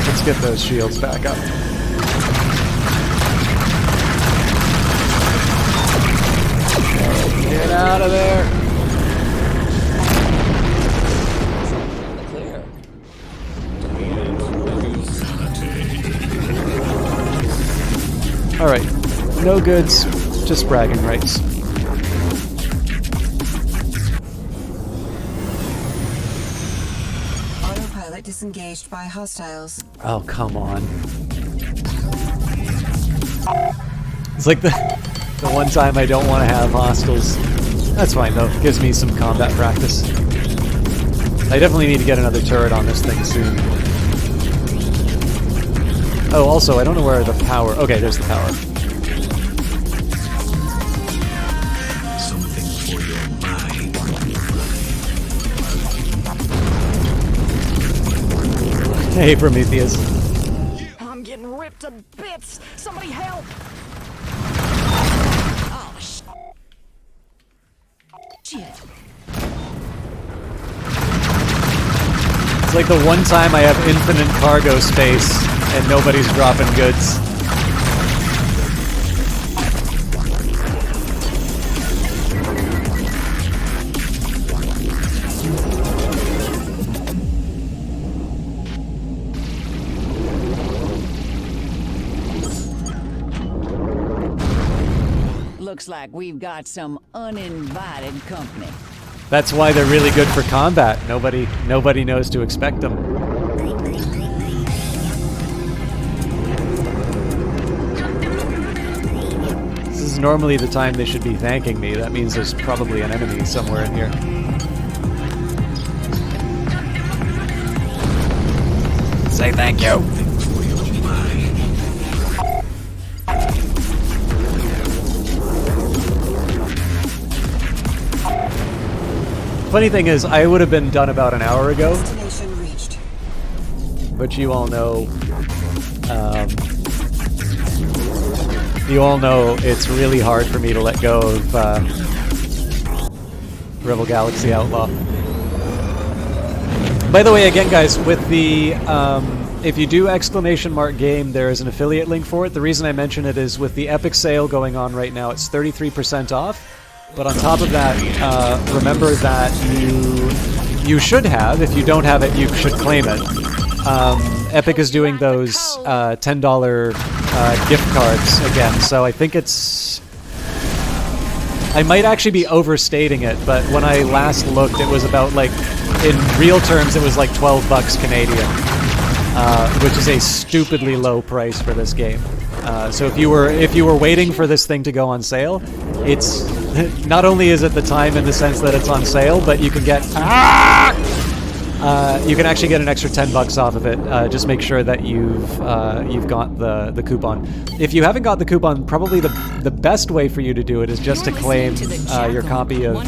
Let's get those shields back up. Get out of there! Alright, no goods, just bragging rights. Autopilot disengaged by hostiles. Oh, come on. It's like the one time I don't want to have hostiles. That's fine though, gives me some combat practice. I definitely need to get another turret on this thing soon. Oh, also, I don't know where the power... Okay, there's the power. Something for your mind. Hey, Prometheus. I'm getting ripped to bits! Somebody help! Oh, shit. It's like the one time I have infinite cargo space and nobody's dropping goods. Looks like we've got some uninvited company. That's why they're really good for combat. Nobody knows to expect them. This is normally the time they should be thanking me. That means there's probably an enemy somewhere in here. Say thank you. Funny thing is, I would have been done about an hour ago. Destination reached. But you all know, it's really hard for me to let go of Rebel Galaxy Outlaw. By the way, again, guys, with the if you do !game, there is an affiliate link for it. The reason I mention it is with the Epic sale going on right now, it's 33% off. But on top of that, remember that you should have, if you don't have it, you should claim it. Epic is doing those $10 gift cards again, so I think it's... I might actually be overstating it, but when I last looked, it was about, like, in real terms, it was like 12 bucks Canadian, which is a stupidly low price for this game. So if you were waiting for this thing to go on sale, it's not only is it the time in the sense that it's on sale, but you can get you can actually get an extra 10 bucks off of it. Just make sure that you've got the coupon. If you haven't got the coupon, probably the best way for you to do it is just to claim your copy of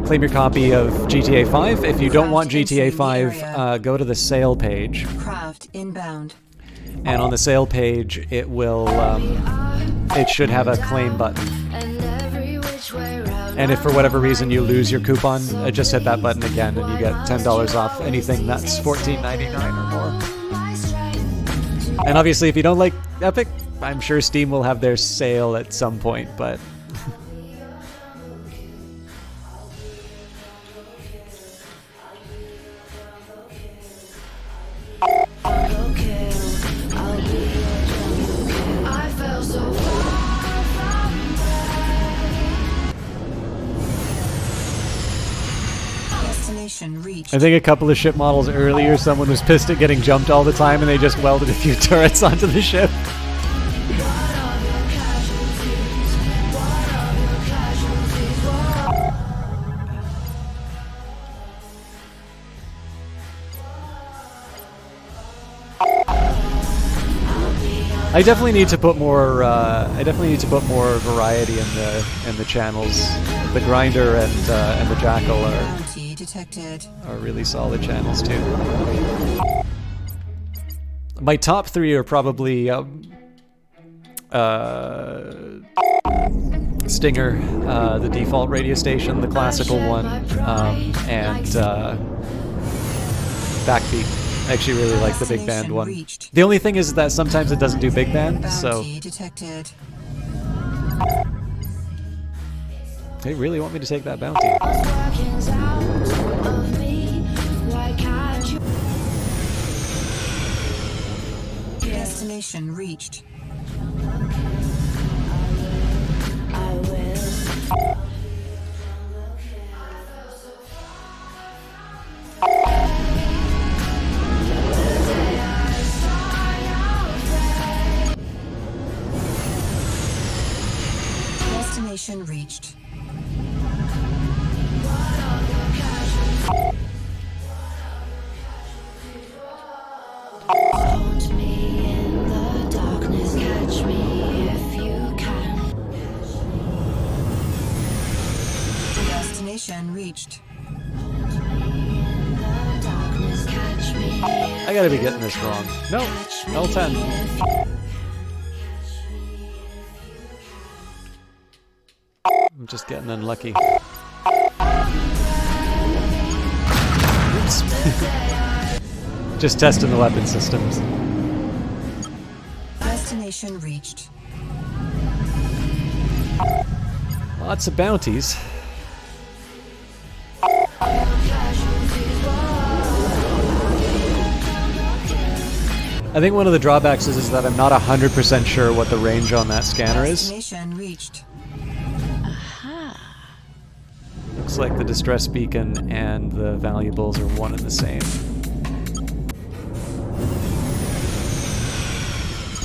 GTA 5. If you don't want GTA 5, go to the sale page. Craft inbound. And on the sale page, it will, it should have a claim button. And if for whatever reason you lose your coupon, just hit that button again and you get $10 off anything that's $14.99 or more. And obviously, if you don't like Epic, I'm sure Steam will have their sale at some point, but... Destination reached. I think a couple of ship models earlier, someone was pissed at getting jumped all the time and they just welded a few turrets onto the ship. I definitely need to put more. I definitely need to put more variety in the channels. The Grinder and the Jackal are really solid channels too. My top 3 are probably Stinger, the default radio station, the classical one, and Backbeat. I actually really like the big band one. The only thing is that sometimes it doesn't do big band, so... They really want me to take that bounty. Destination reached. Destination reached. Hold me in the darkness, catch me if you can. Destination reached. I gotta be getting this wrong. No, L10. I'm just getting unlucky. Oops. Just testing the weapon systems. Destination reached. Lots of bounties. I think one of the drawbacks is that I'm not 100% sure what the range on that scanner is. Destination reached. Looks like the distress beacon and the valuables are one and the same.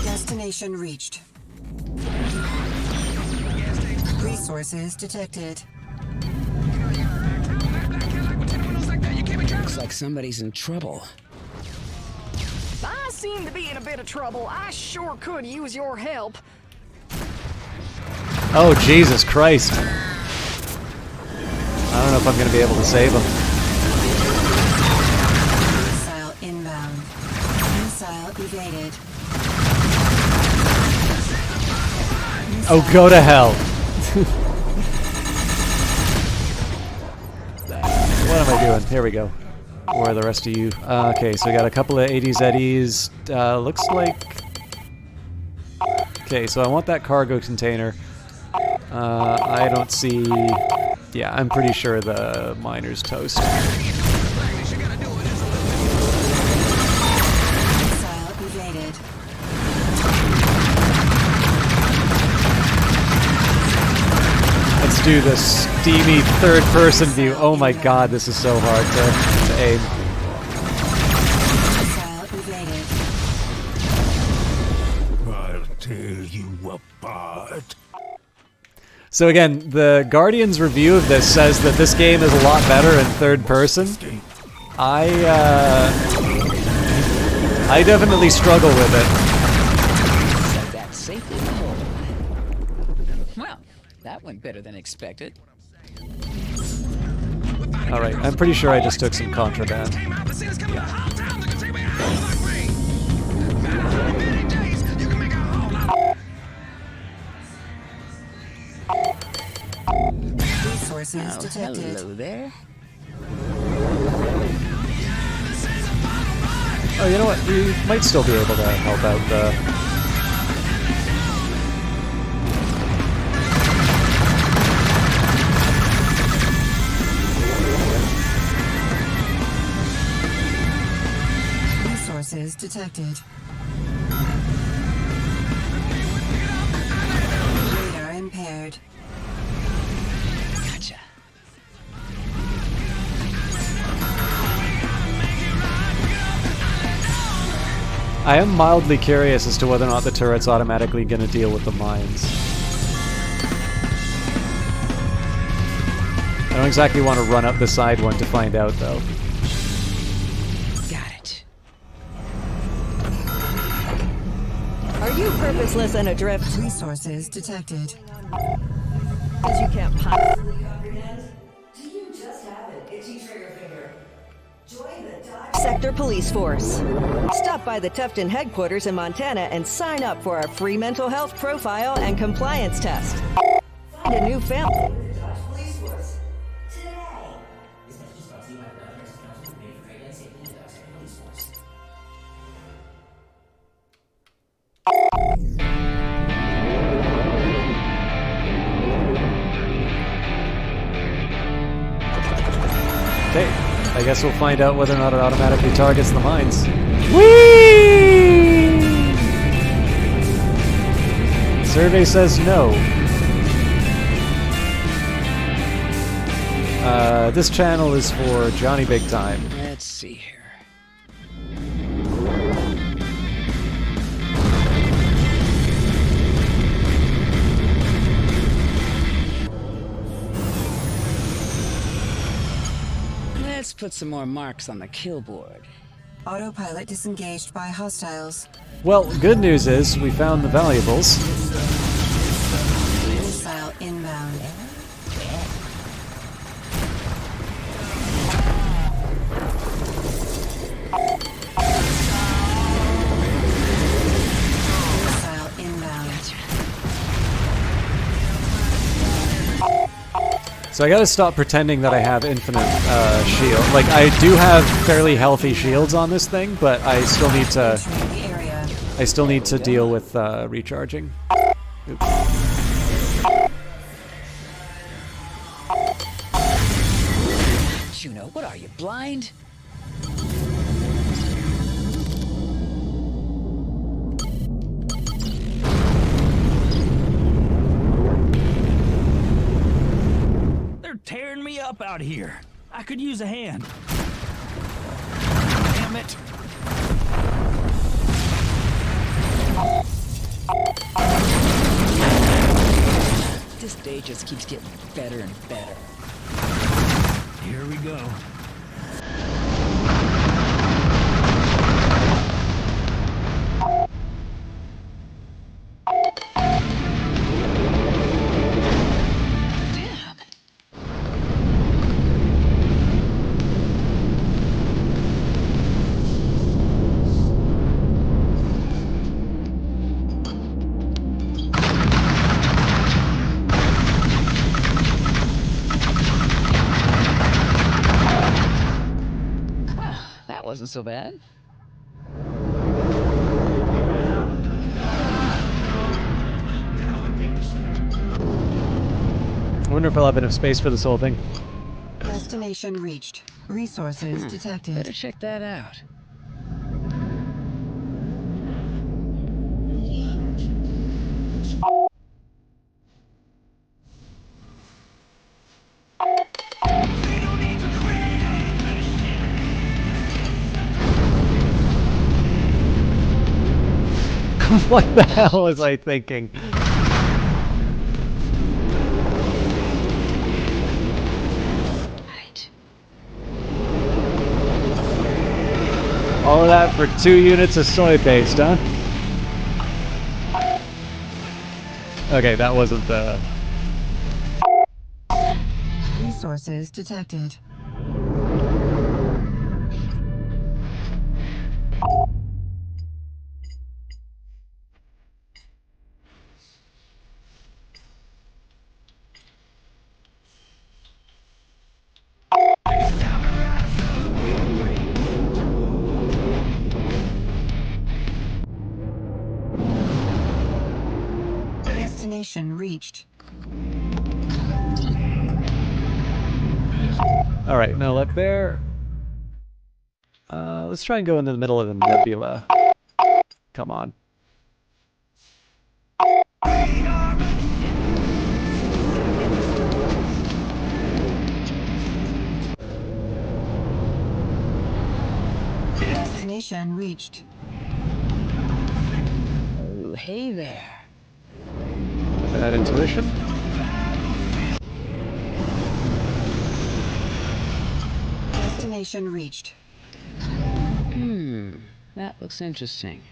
Destination reached. Resources detected. Looks like somebody's in trouble. I seem to be in a bit of trouble. I sure could use your help. Oh, Jesus Christ. I don't know if I'm going to be able to save him. Missile inbound. Missile evaded. Oh, go to hell. What am I doing? Here we go. Where are the rest of you? Okay, so we got a couple of 80s eddies. Looks like... Okay, so I want that cargo container. I don't see... Yeah, I'm pretty sure the miner's toast. Missile evaded. Let's do the steamy third-person view. Oh my god, this is so hard to aim. I'll tear you apart. So again, the Guardian's review of this says that this game is a lot better in third person. I definitely struggle with it. Set that safely in the hole. Well, that went better than expected. Alright, I'm pretty sure I just took some contraband. Resources detected. Hello there. Oh, you know what? We might still be able to help out the... Resources detected. Radar impaired. Gotcha. I am mildly curious as to whether or not the turret's automatically going to deal with the mines. I don't exactly want to run up the side one to find out, though. Got it. Are you purposeless and adrift? Resources detected. Because you can't possibly. Do you just have an itchy trigger finger? Join the Dodge Sector Police Force. Stop by the Tufton headquarters in Montana and sign up for our free mental health profile and compliance test. Find a new family. with the Dodge Police Force today. Okay, I guess we'll find out whether or not it automatically targets the mines. Whee! Survey says no. This channel is for Johnny Big Time. Let's see here. Let's put some more marks on the kill board. Autopilot disengaged by hostiles. Well, good news is we found the valuables. Missile inbound. Missile inbound. So I gotta stop pretending that I have infinite shield. Like, I do have fairly healthy shields on this thing, but I still need to deal with recharging. Oops. Juno, what are you, blind? They're tearing me up out here. I could use a hand. Damn it. This day just keeps getting better and better. Here we go. That wasn't so bad. I wonder if I'll have enough space for this whole thing. Destination reached. Resources detected. Better check that out. What the hell was I thinking? All of that for 2 units of soy paste, huh? Okay, that wasn't the... Resources detected. Destination reached. Alright, now let bear... let's try and go into the middle of the nebula. Come on. Destination reached. hey there. That intuition. Destination reached. That looks interesting.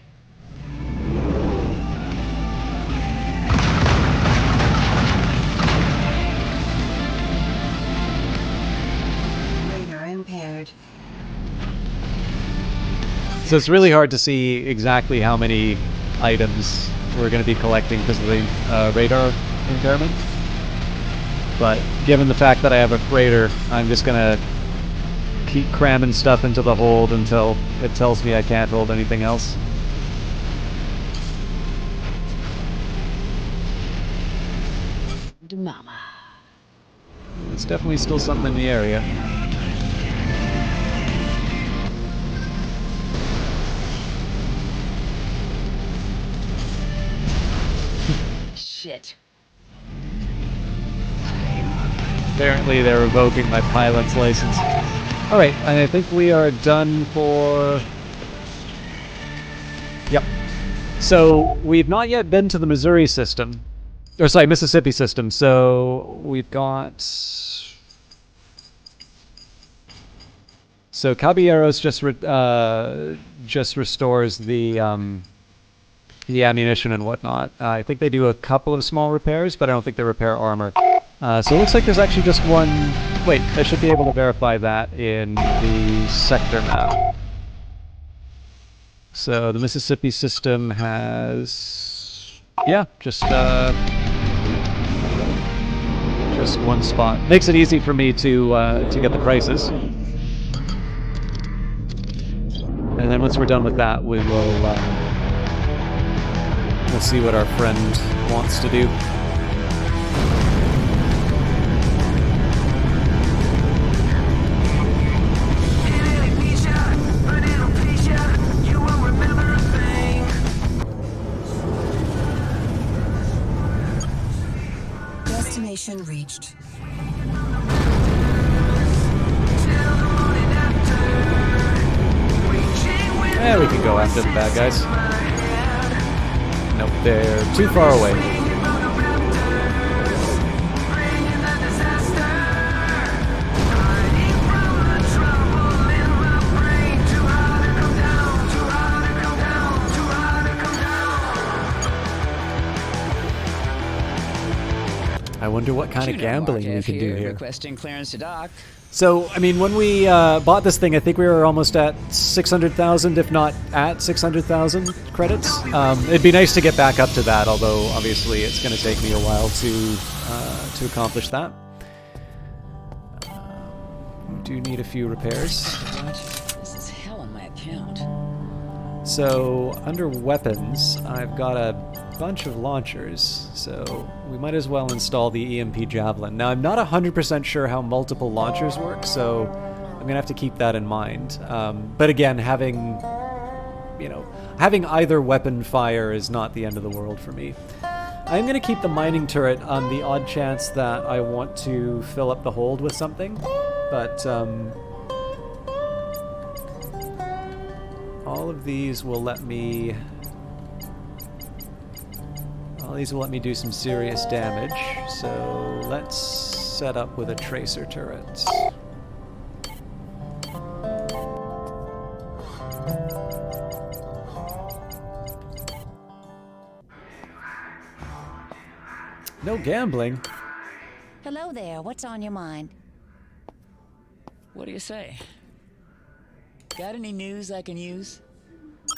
Radar impaired. So it's really hard to see exactly how many items we're going to be collecting because of the radar impairment. But given the fact that I have a freighter, I'm just going to keep cramming stuff into the hold until it tells me I can't hold anything else. Mama. There's definitely still something in the area. Shit. Apparently they're revoking my pilot's license. Alright, I think we are done for... Yep. So, we've not yet been to the Missouri system. Or sorry, Mississippi system. So, we've got... So, Caballeros just restores the ammunition and whatnot. I think they do a couple of small repairs, but I don't think they repair armor. So it looks like there's actually just one... Wait, I should be able to verify that in the sector map. So the Mississippi system has... Yeah, just one spot. Makes it easy for me to get the prices. And then once we're done with that, we will... we'll see what our friend wants to do. Destination reached. We can go after the bad guys. Nope, they're too far away. I wonder what kind of gambling we can do here. Requesting clearance to dock. So, I mean, when we bought this thing, I think we were almost at 600,000, if not at 600,000 credits. It'd be nice to get back up to that, although obviously it's going to take me a while to accomplish that. We do need a few repairs. This is hell on my account. So, under weapons, I've got a bunch of launchers, so we might as well install the EMP Javelin. Now, I'm not 100% sure how multiple launchers work, so I'm gonna have to keep that in mind. But again, having either weapon fire is not the end of the world for me. I'm gonna keep the mining turret on the odd chance that I want to fill up the hold with something, but all of these will let me... All these will let me do some serious damage, so let's set up with a tracer turret. No gambling. Hello there, what's on your mind? What do you say? Got any news I can use?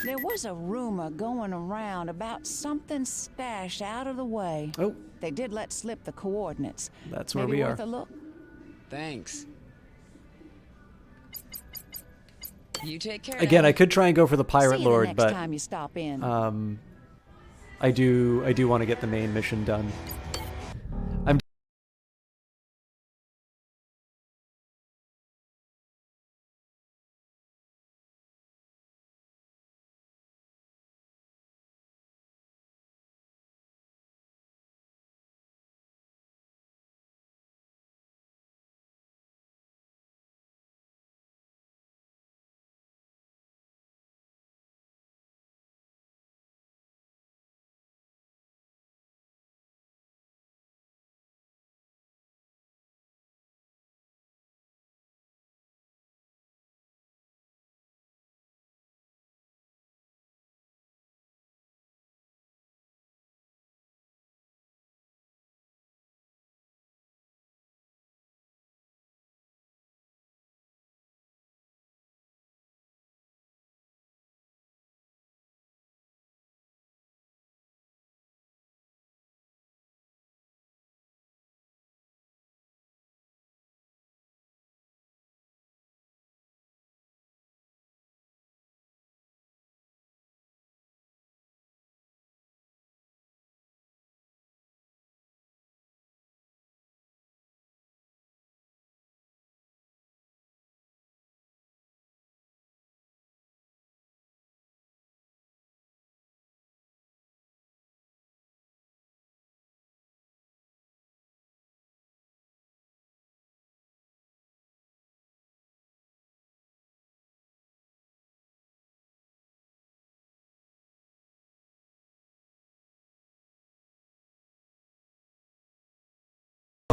There was a rumor going around about something stashed out of the way. Oh. They did let slip the coordinates. That's where Maybe we worth are. a look? Thanks. You take care. Again, I could try and go for the Pirate See you Lord, the next but time you stop in. I do want to get the main mission done.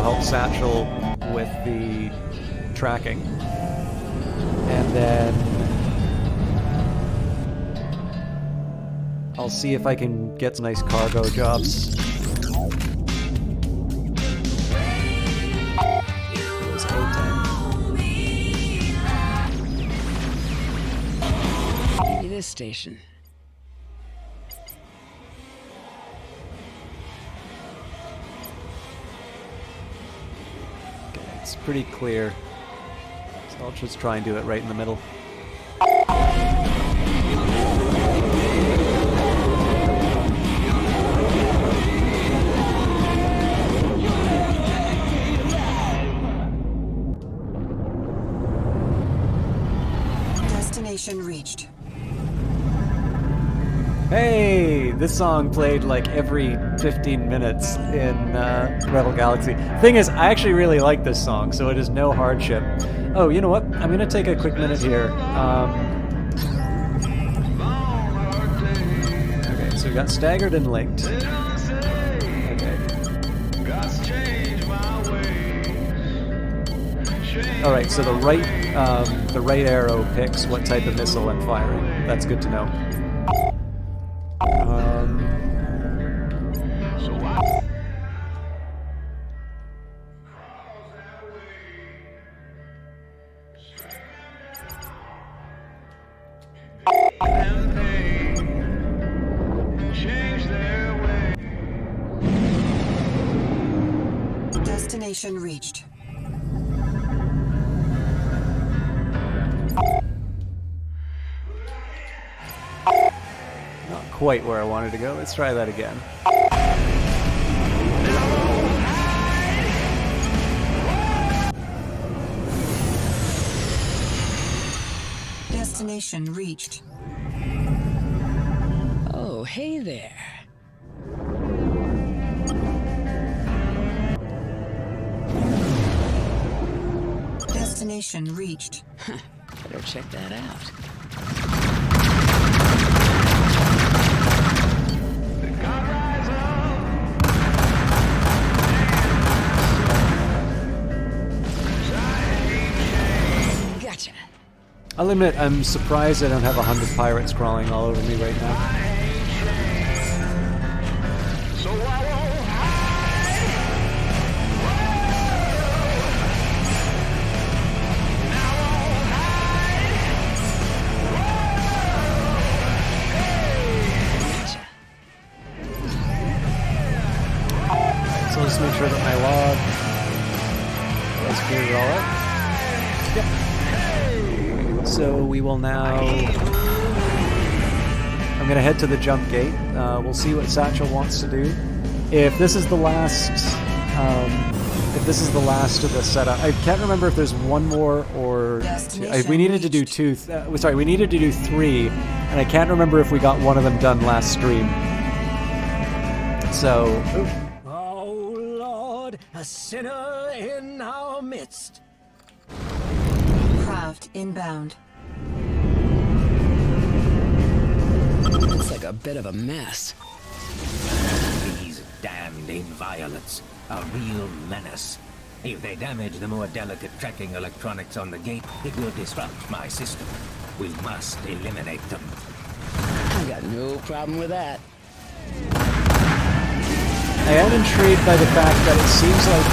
help Satchel with the tracking. And then I'll see if I can get some nice cargo jobs. Those Maybe this station. Okay, it's pretty clear. So I'll just try and do it right in the middle. Destination reached. Hey, this song played like every 15 minutes in Rebel Galaxy. Thing is, I actually really like this song, so it is no hardship. Oh, you know what? I'm gonna take a quick minute here. Okay, so we got staggered and linked. Okay. All right, so the right arrow picks what type of missile I'm firing. That's good to know. Destination reached. Not quite where I wanted to go. Let's try that again. Destination reached. Oh, hey there. Destination reached. Better check that out. Gotcha. I'll admit, I'm surprised I don't have 100 pirates crawling all over me right now. So let's make sure that my log was cleared all up. Yep. So we will now... I'm going to head to the jump gate. We'll see what Satchel wants to do. If this is the last... if this is the last of the setup... I can't remember if there's one more or... we needed to do two... sorry, we needed to do 3. And I can't remember if we got one of them done last stream. So... Oh, Lord, a sinner in our midst. Craft inbound. Looks like a bit of a mess. These damned inviolates are real menace. If they damage the more delicate tracking electronics on the gate, it will disrupt my system. We must eliminate them. I got no problem with that. I am intrigued by the fact that it seems like...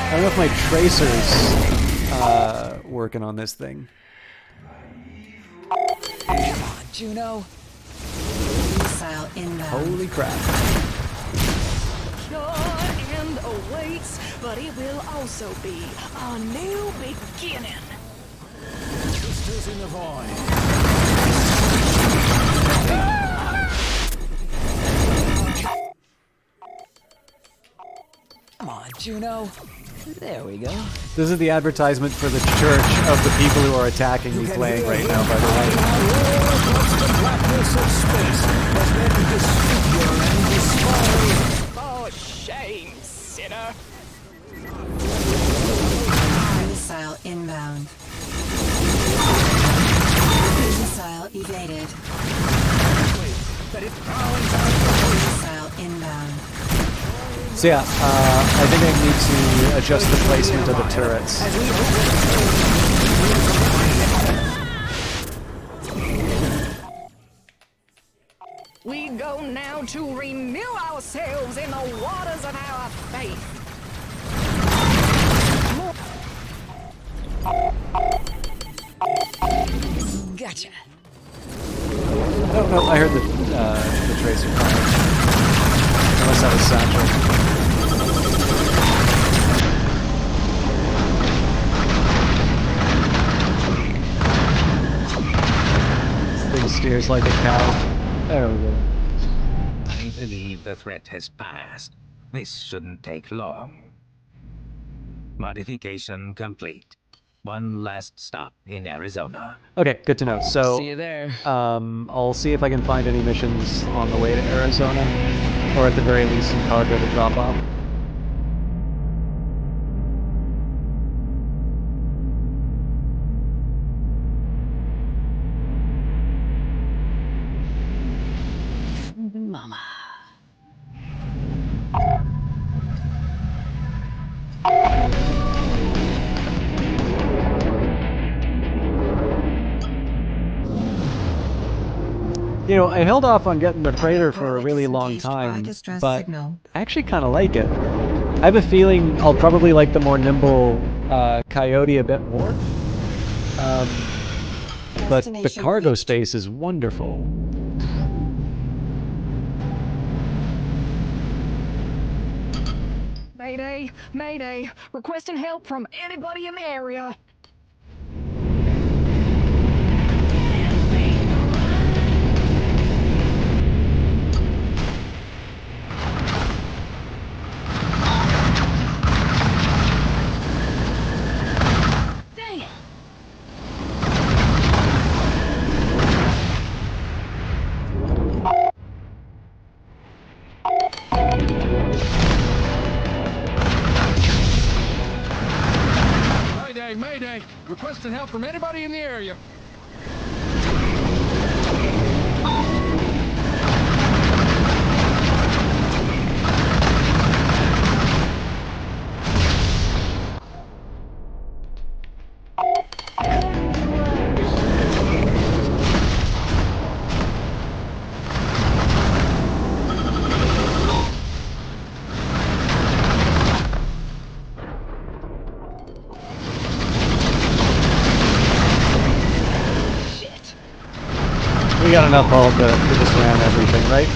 I don't know if my tracer's working on this thing. Come on, Juno. Missile inbound. Holy crap. Your end awaits, but it will also be a new beginning. Sisters in the void. Come on, Juno. There we go. This is the advertisement for the church of the people who are attacking me playing right now, by the way. For shame, sinner. Missile inbound. Missile evaded. Missile So yeah, I think I need to adjust the placement of the turrets. We go now to renew ourselves in the waters of our faith. Gotcha. No, I heard the tracer fire. Unless that was Satchel. This thing steers like a cow. There we go. I believe the threat has passed. This shouldn't take long. Modification complete. One last stop in Arizona. Okay, good to know. So, See you there. I'll see if I can find any missions on the way to Arizona, or at the very least some cargo to drop off. Mama. You know, I held off on getting the freighter for a really long time, but I actually kind of like it. I have a feeling I'll probably like the more nimble Coyote a bit more. But the cargo space is wonderful. Mayday, mayday, requesting help from anybody in the area. Mayday, mayday! Requesting help from anybody in the area. We got enough hull to just ram everything, right?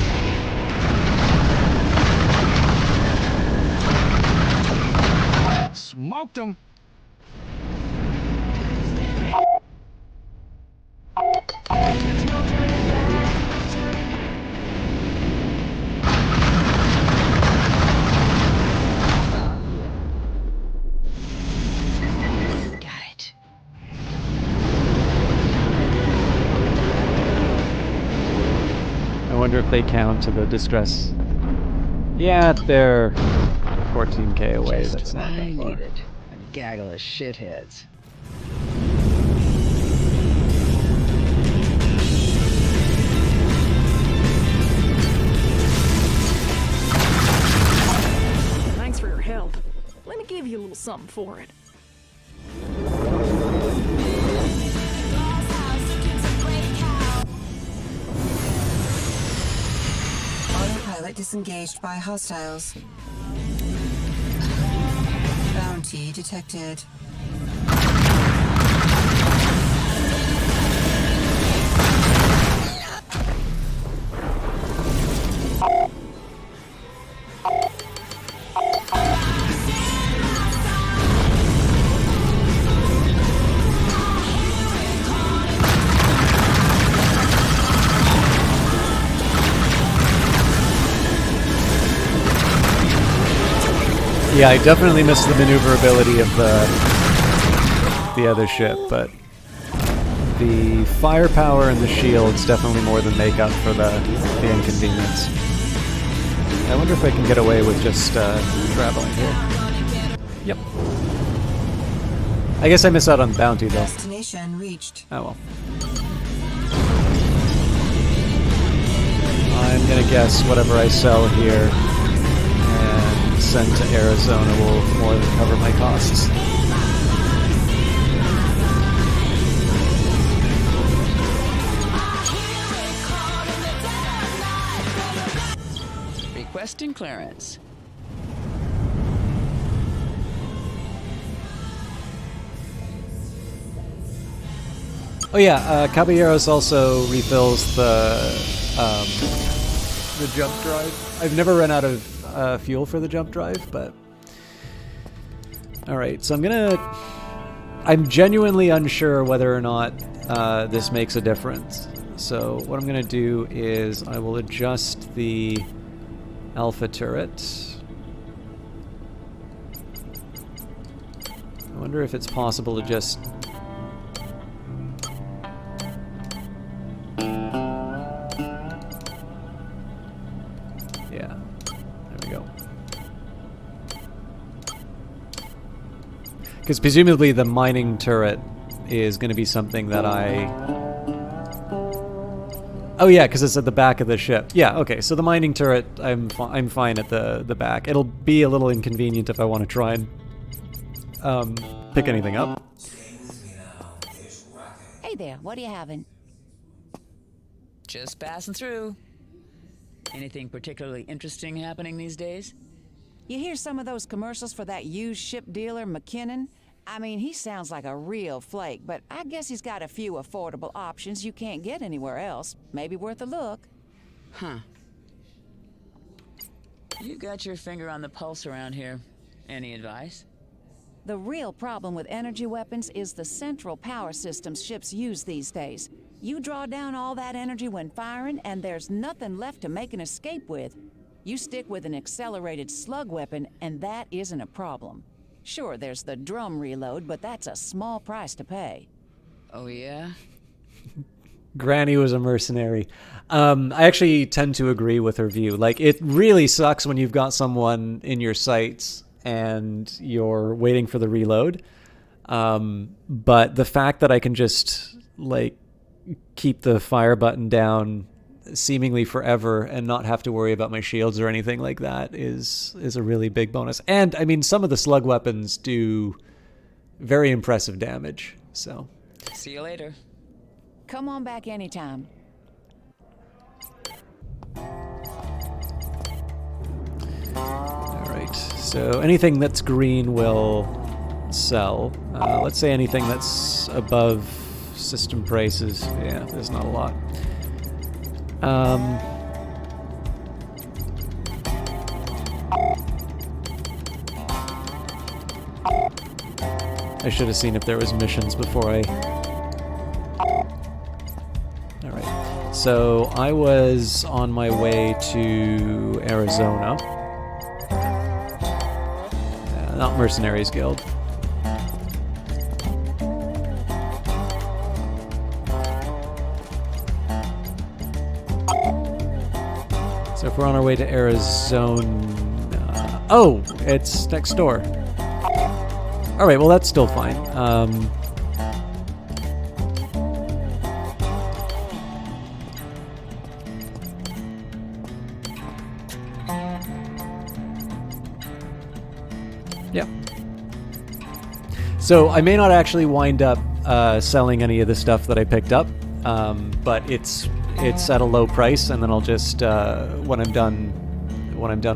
Smoked him. I wonder if they count to the distress. Yeah, they're 14k away. Just That's not what that I far. needed. A gaggle of shitheads. Thanks for your help. Let me give you a little something for it. Autopilot disengaged by hostiles. Bounty detected. Yeah, I definitely missed the maneuverability of the other ship, but the firepower and the shields definitely more than make up for the inconvenience. I wonder if I can get away with just traveling here. Yep. I guess I miss out on bounty though. Destination reached. Oh well. I'm gonna guess whatever I sell here, and send to Arizona will more than cover my costs. Requesting clearance. Oh yeah, Caballeros also refills the jump drive. I've never run out of fuel for the jump drive, but all right. So I'm genuinely unsure whether or not this makes a difference. So what I'm gonna do is I will adjust the alpha turret. I wonder if it's possible to just... Yeah, there we go. Because presumably the mining turret is going to be something that I... Oh yeah, because it's at the back of the ship. Yeah, okay, so the mining turret, I'm fine at the back. It'll be a little inconvenient if I want to try and pick anything up. Hey there, what are you having? Just passing through. Anything particularly interesting happening these days? You hear some of those commercials for that used ship dealer, McKinnon? I mean, he sounds like a real flake, but I guess he's got a few affordable options you can't get anywhere else. Maybe worth a look. Huh. You got your finger on the pulse around here. Any advice? The real problem with energy weapons is the central power systems ships use these days. You draw down all that energy when firing, and there's nothing left to make an escape with. You stick with an accelerated slug weapon, and that isn't a problem. Sure, there's the drum reload, but that's a small price to pay. Oh, yeah? Granny was a mercenary. I actually tend to agree with her view. Like, it really sucks when you've got someone in your sights and you're waiting for the reload. But the fact that I can just, like, keep the fire button down seemingly forever and not have to worry about my shields or anything like that is a really big bonus. And I mean, some of the slug weapons do very impressive damage. So see you later. Come on back anytime. All right, so anything that's green will sell. Let's say anything that's above system prices. Yeah, there's not a lot. I should have seen if there was missions before I... Alright, so I was on my way to Arizona. Not Mercenaries Guild. So if we're on our way to Arizona... Oh! It's next door. Alright, well that's still fine. Yeah. So I may not actually wind up selling any of the stuff that I picked up, but it's at a low price, and then I'll just when I'm done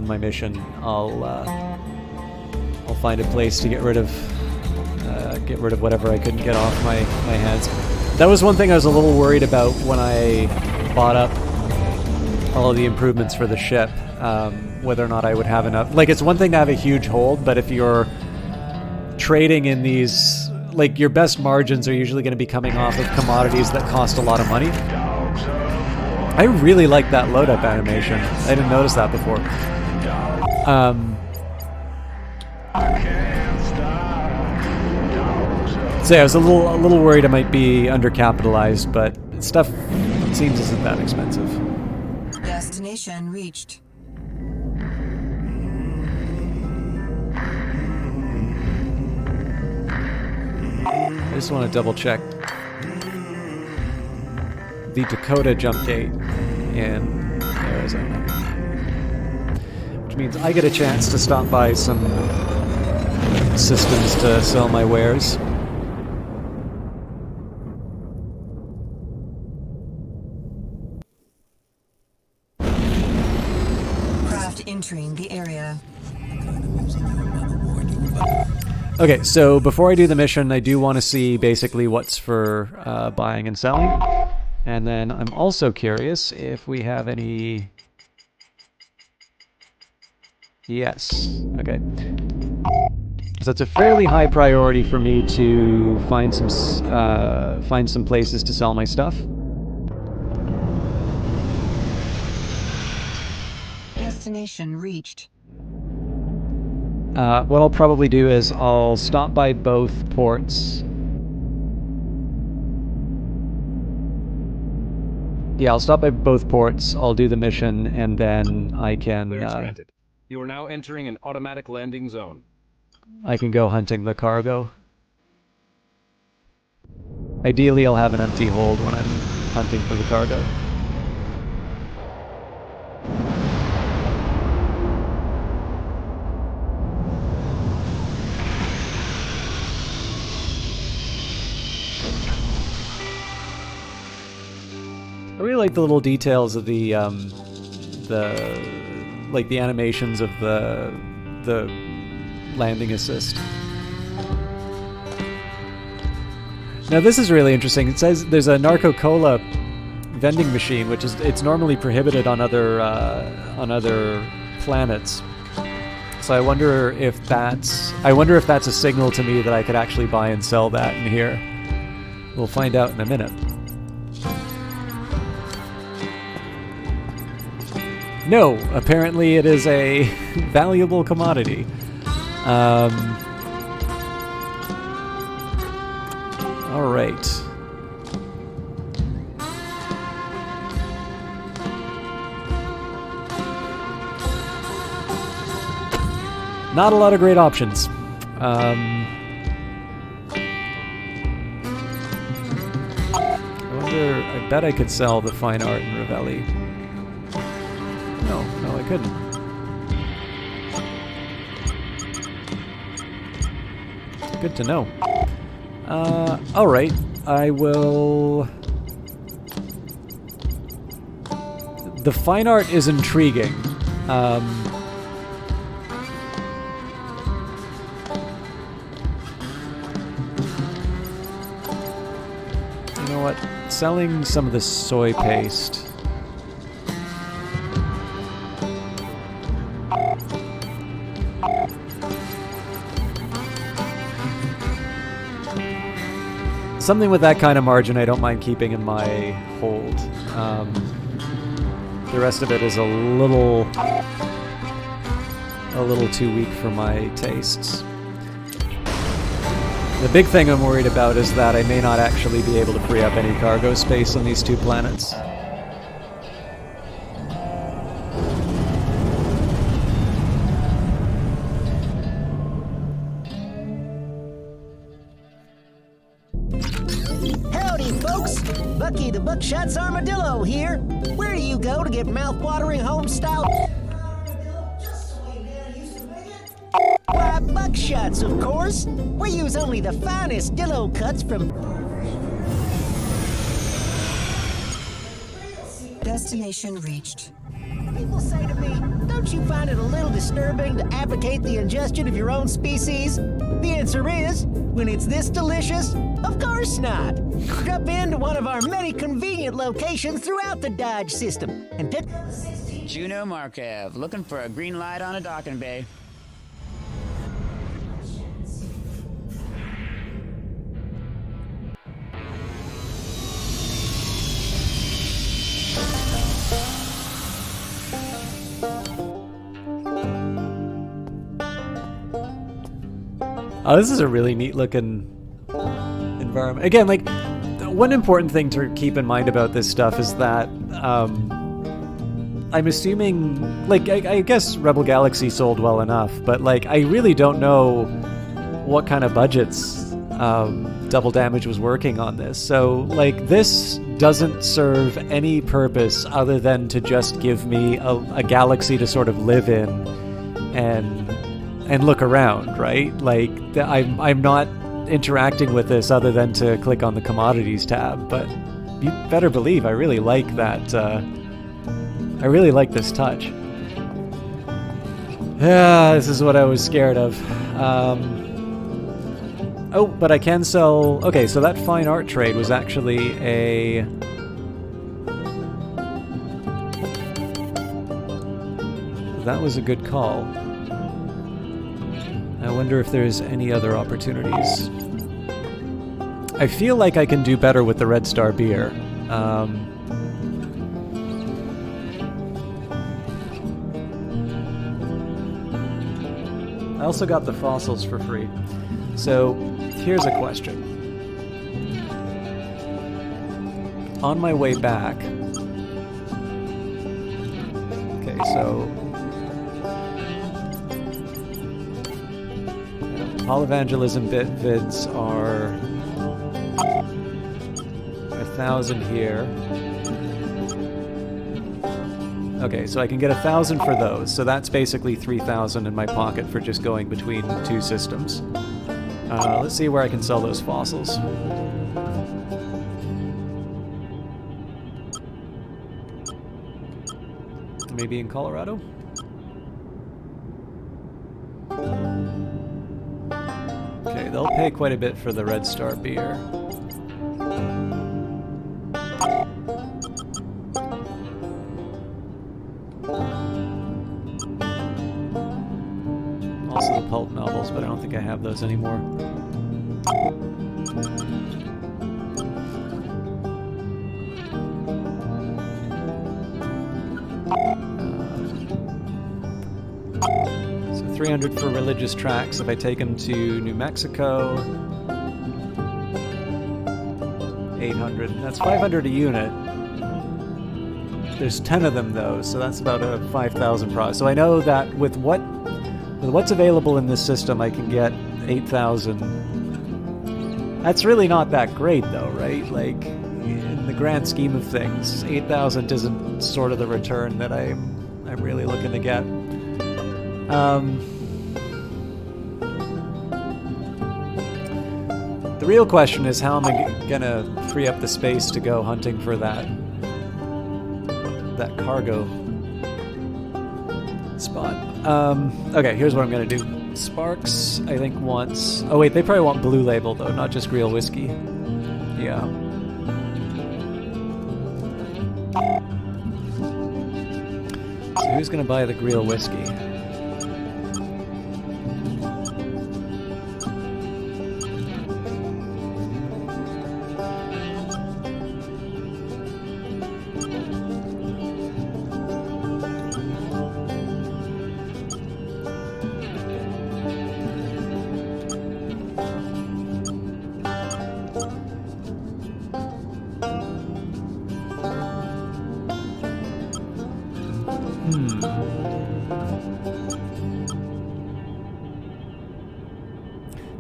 my mission, I'll find a place to get rid of whatever I couldn't get off my hands. That was one thing I was a little worried about when I bought up all of the improvements for the ship, whether or not I would have enough. Like, it's one thing to have a huge hold, but if you're trading in these, like, your best margins are usually going to be coming off of commodities that cost a lot of money. I really like that load-up animation. I didn't notice that before. So yeah, I was a little worried I might be undercapitalized, but stuff seems isn't that expensive. Destination reached. I just want to double check the Dakota jump gate in Arizona, which means I get a chance to stop by some systems to sell my wares. Craft entering the area. Okay, so before I do the mission, I do want to see basically what's for buying and selling. And then I'm also curious if we have any... Yes, okay. So it's a fairly high priority for me to find some places to sell my stuff. Destination reached. What I'll probably do is I'll stop by both ports. Yeah, I'll stop by both ports, I'll do the mission, and then I can... Clearance granted. You are now entering an automatic landing zone. I can go hunting the cargo. Ideally, I'll have an empty hold when I'm hunting for the cargo. I really like the little details of the animations of the landing assist. Now this is really interesting. It says there's a Narco Cola vending machine, which is it's normally prohibited on other planets. So I wonder if that's a signal to me that I could actually buy and sell that in here. We'll find out in a minute. No, apparently it is a valuable commodity. All right. Not a lot of great options. I wonder, I bet I could sell the fine art in Ravelli. No, I couldn't. Good to know. Alright, I will... The fine art is intriguing. You know what? Selling some of the soy paste... Something with that kind of margin I don't mind keeping in my hold. The rest of it is a little too weak for my tastes. The big thing I'm worried about is that I may not actually be able to free up any cargo space on these two planets. Bucky the Buckshot's Armadillo here. Where do you go to get mouth-watering home-style? Why, Buckshots, of course. We use only the finest dillo cuts from... Destination reached. People say to me, don't you find it a little disturbing to advocate the ingestion of your own species? The answer is, when it's this delicious, of course not. Drop into one of our many convenient locations throughout the Dodge system and pick... Juno Markev, looking for a green light on a docking bay. Oh, this is a really neat looking environment. Again, like, one important thing to keep in mind about this stuff is that I'm assuming, like, I guess Rebel Galaxy sold well enough, but, like, I really don't know what kind of budgets Double Damage was working on this. So, like, this doesn't serve any purpose other than to just give me a galaxy to sort of live in and look around, right? Like I'm not interacting with this other than to click on the commodities tab, but you better believe I really like that. I really like this touch. Yeah, this is what I was scared of. Oh, but I can sell... Okay, so that fine art trade was actually a... That was a good call. I wonder if there's any other opportunities. I feel like I can do better with the Red Star beer. I also got the fossils for free. So, here's a question. On my way back... Okay, so... Holovangelism vids are 1,000 here. Okay, so I can get 1,000 for those, so that's basically 3,000 in my pocket for just going between two systems. Let's see where I can sell those fossils. Maybe in Colorado? Okay, they'll pay quite a bit for the Red Star beer. Also the pulp novels, but I don't think I have those anymore. So 300 for religious tracts if I take them to New Mexico. 800. That's 500 a unit. There's 10 of them though, so that's about a 5,000 price. So I know that with what's available in this system, I can get 8,000. That's really not that great though, right? Like, in the grand scheme of things, 8,000 isn't sort of the return that I'm really looking to get. The real question is, how am I gonna free up the space to go hunting for that cargo spot? Okay, here's what I'm gonna do. Sparks, I think, wants... Oh wait, they probably want Blue Label though, not just real whiskey. Yeah. So who's gonna buy the real whiskey?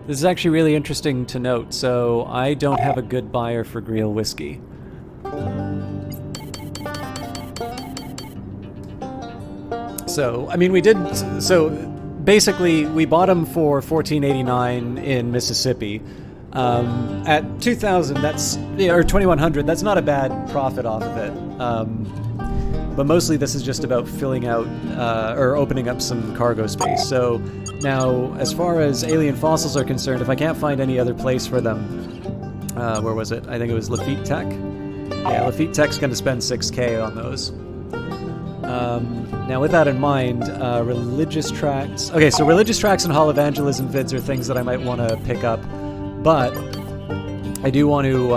This is actually really interesting to note. So I don't have a good buyer for Greel whiskey. So, I mean, we did... So, basically, we bought them for $14.89 in Mississippi. At $2,000, that's... Or $2,100, that's not a bad profit off of it. But mostly this is just about filling out, or opening up some cargo space. So, now, as far as alien fossils are concerned, if I can't find any other place for them... where was it? I think it was Lafitte Tech. Yeah, Lafitte Tech's going to spend $6K on those. Now, with that in mind, religious tracts... Okay, so religious tracts and holoevangelism vids are things that I might want to pick up, but I do want to...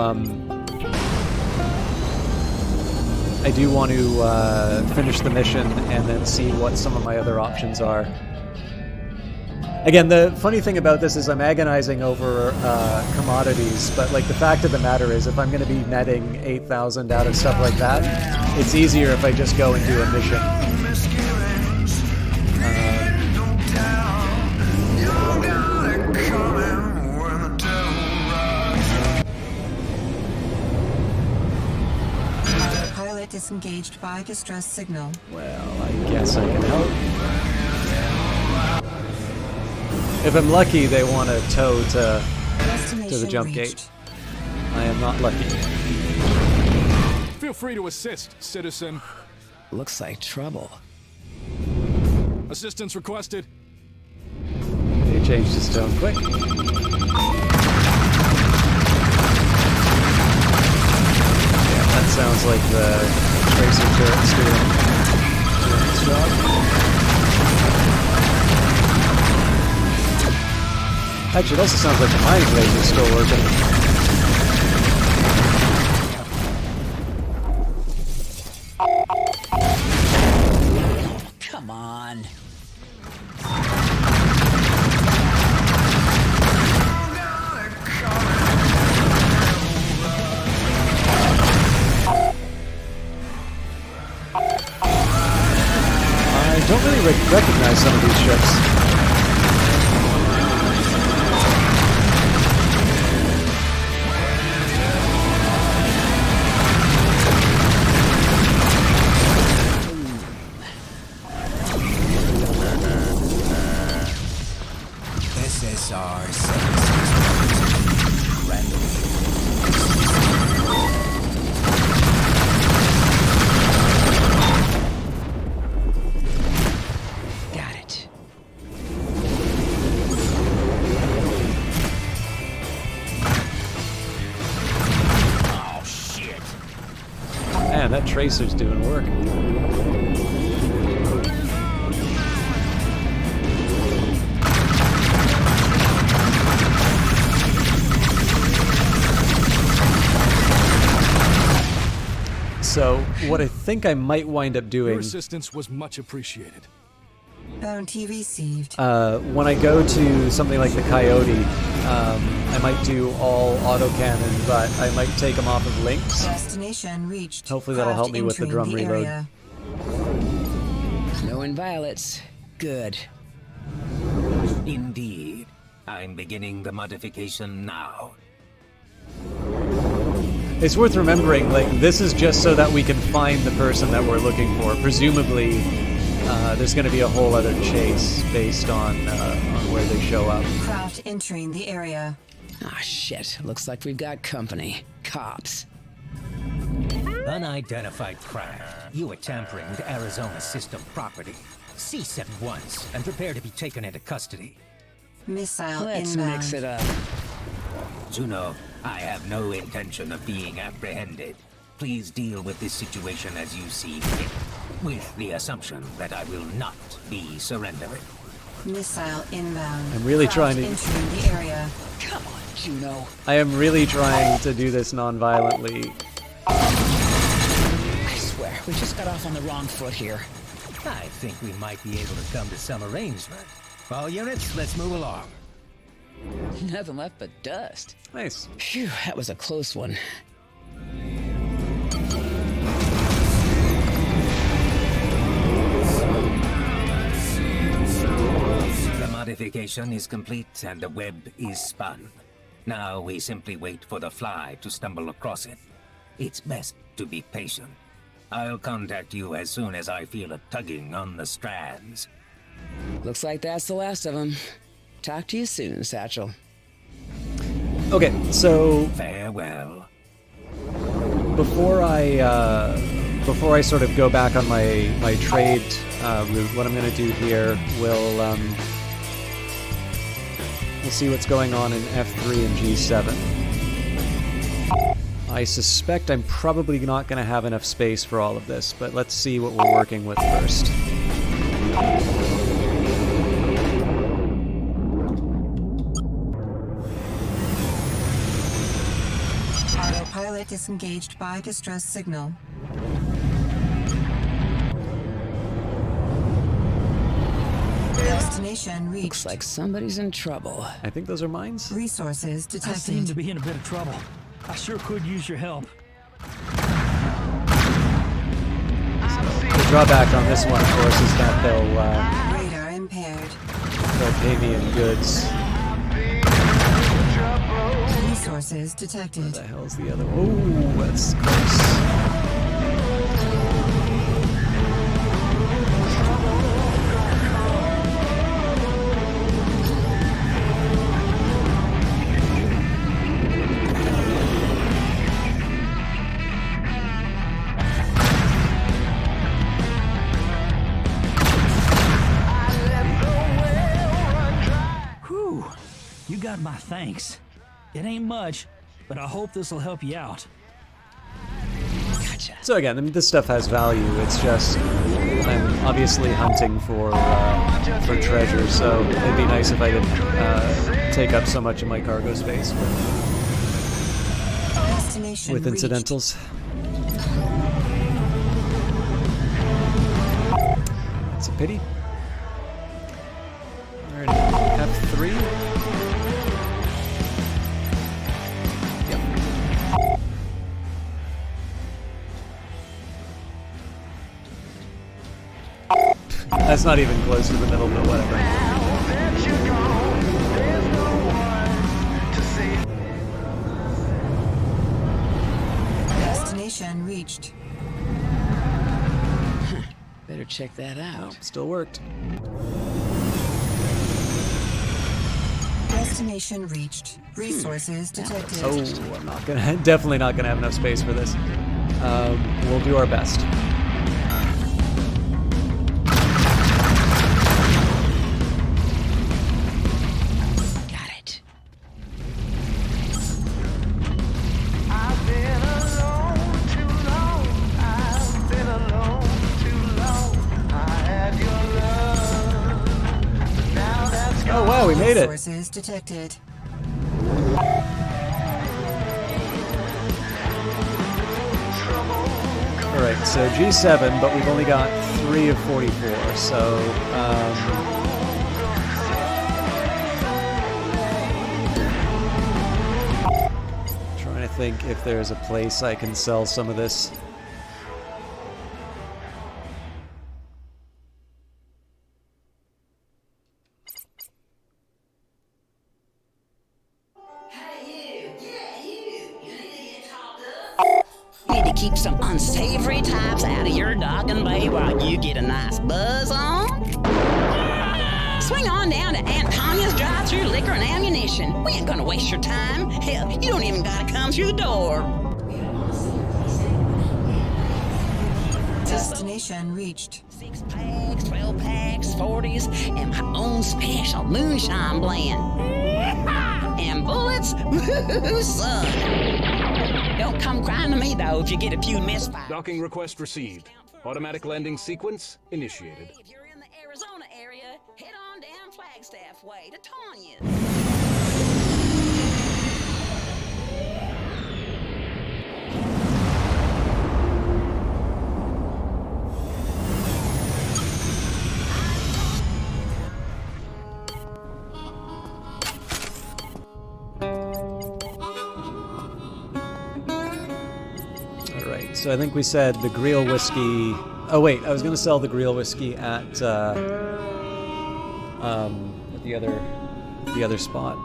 finish the mission and then see what some of my other options are. Again, the funny thing about this is I'm agonizing over commodities, but like the fact of the matter is, if I'm going to be netting 8,000 out of stuff like that, it's easier if I just go and do a mission. Pilot disengaged by distress signal. Well, I guess I can help. If I'm lucky, they want to tow to the jump reached. gate. I am not lucky. Feel free to assist, citizen. Looks like trouble. Assistance requested. They changed his tone quick. Yeah, that sounds like the tracer turret's doing its job. Actually, it also sounds like the mining laser's still working. Come on. I don't really recognize some of these ships. SSR 761. Random. Got it. Oh, shit. Man, that tracer's doing work. So, what I think I might wind up doing... Your assistance was much appreciated. Bounty received. When I go to something like the Coyote, I might do all autocannon, but I might take them off of links. Destination reached. Hopefully that'll help me with the drum reload. Area. No inviolates. Good. Indeed. I'm beginning the modification now. It's worth remembering, like, this is just so that we can find the person that we're looking for. Presumably, there's going to be a whole other chase based on where they show up. Craft entering the area. Ah, shit. Looks like we've got company. Cops. Unidentified craft. You are tampering with Arizona system property. Cease at once and prepare to be taken into custody. Missile Let's inbound. mix it up. Juno, I have no intention of being apprehended. Please deal with this situation as you see fit, with the assumption that I will not be surrendering. Missile inbound. I'm really Craft trying to... entering the area. Come on, Juno. I am really trying to do this non-violently. I swear, we just got off on the wrong foot here. I think we might be able to come to some arrangement. All units, let's move along. Nothing left but dust. Nice. Phew, that was a close one. The modification is complete and the web is spun. Now we simply wait for the fly to stumble across it. It's best to be patient. I'll contact you as soon as I feel a tugging on the strands. Looks like that's the last of them. Talk to you soon, Satchel. Okay, so... Farewell. Before I sort of go back on my trade route, what I'm going to do here, we'll see what's going on in F3 and G7. I suspect I'm probably not going to have enough space for all of this, but let's see what we're working with first. Autopilot disengaged by distress signal. Destination reached. Looks like somebody's in trouble. I think those are mines. Resources I detected. seem to be in a bit of trouble. I sure could use your help. The drawback on this one, of course, is that Radar impaired. they'll pay me in goods. Resources detected. What the hell's the other? Oh, that's close. got my thanks. It ain't much, but I hope this'll help you out. So again, I mean, this stuff has value. It's just I'm obviously hunting for treasure, so it'd be nice if I didn't take up so much of my cargo space with incidentals. It's a pity. Alright, F3. Yep. That's not even close to the middle, but whatever. Destination reached. Better check that out. Nope, still worked. Destination reached. Resources detected. Oh, I'm not gonna, definitely not gonna have enough space for this. We'll do our best. Got it. I've been alone too long. I've been alone too long. I had your love, but now that's Oh wow, we made it. Resources detected. Alright, so G7, but we've only got 3 of 44, so trying to think if there's a place I can sell some of this. Need to keep some unsavory types out of your dogging bay while you get a nice buzz on. Swing on down to Aunt Tanya's drive-through liquor and ammunition. We ain't gonna waste your time. Hell, you don't even gotta come through the door. Destination reached. 6 packs, 12 packs, 40s, and my own special moonshine blend. And bullets? Woo-hoo-hoo, son. Don't come crying to me, though, if you get a few misfires. Docking request received. Automatic landing sequence initiated. If you're in the Arizona area, head on down Flagstaff way to Tanya. Alright, so I think we said the Greel whiskey... Oh wait, I was going to sell the Greel whiskey at the other spot.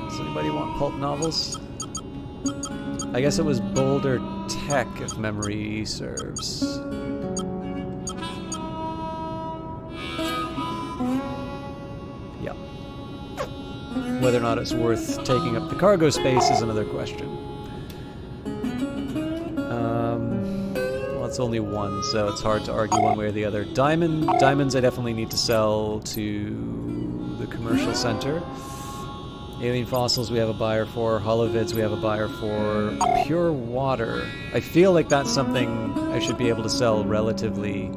Does anybody want pulp novels? I guess it was Boulder Tech, if memory serves. Yep. Whether or not it's worth taking up the cargo space is another question. Well, it's only one, so it's hard to argue one way or the other. Diamonds I definitely need to sell to the commercial center. Alien fossils we have a buyer for. Holovids we have a buyer for. Pure water. I feel like that's something I should be able to sell relatively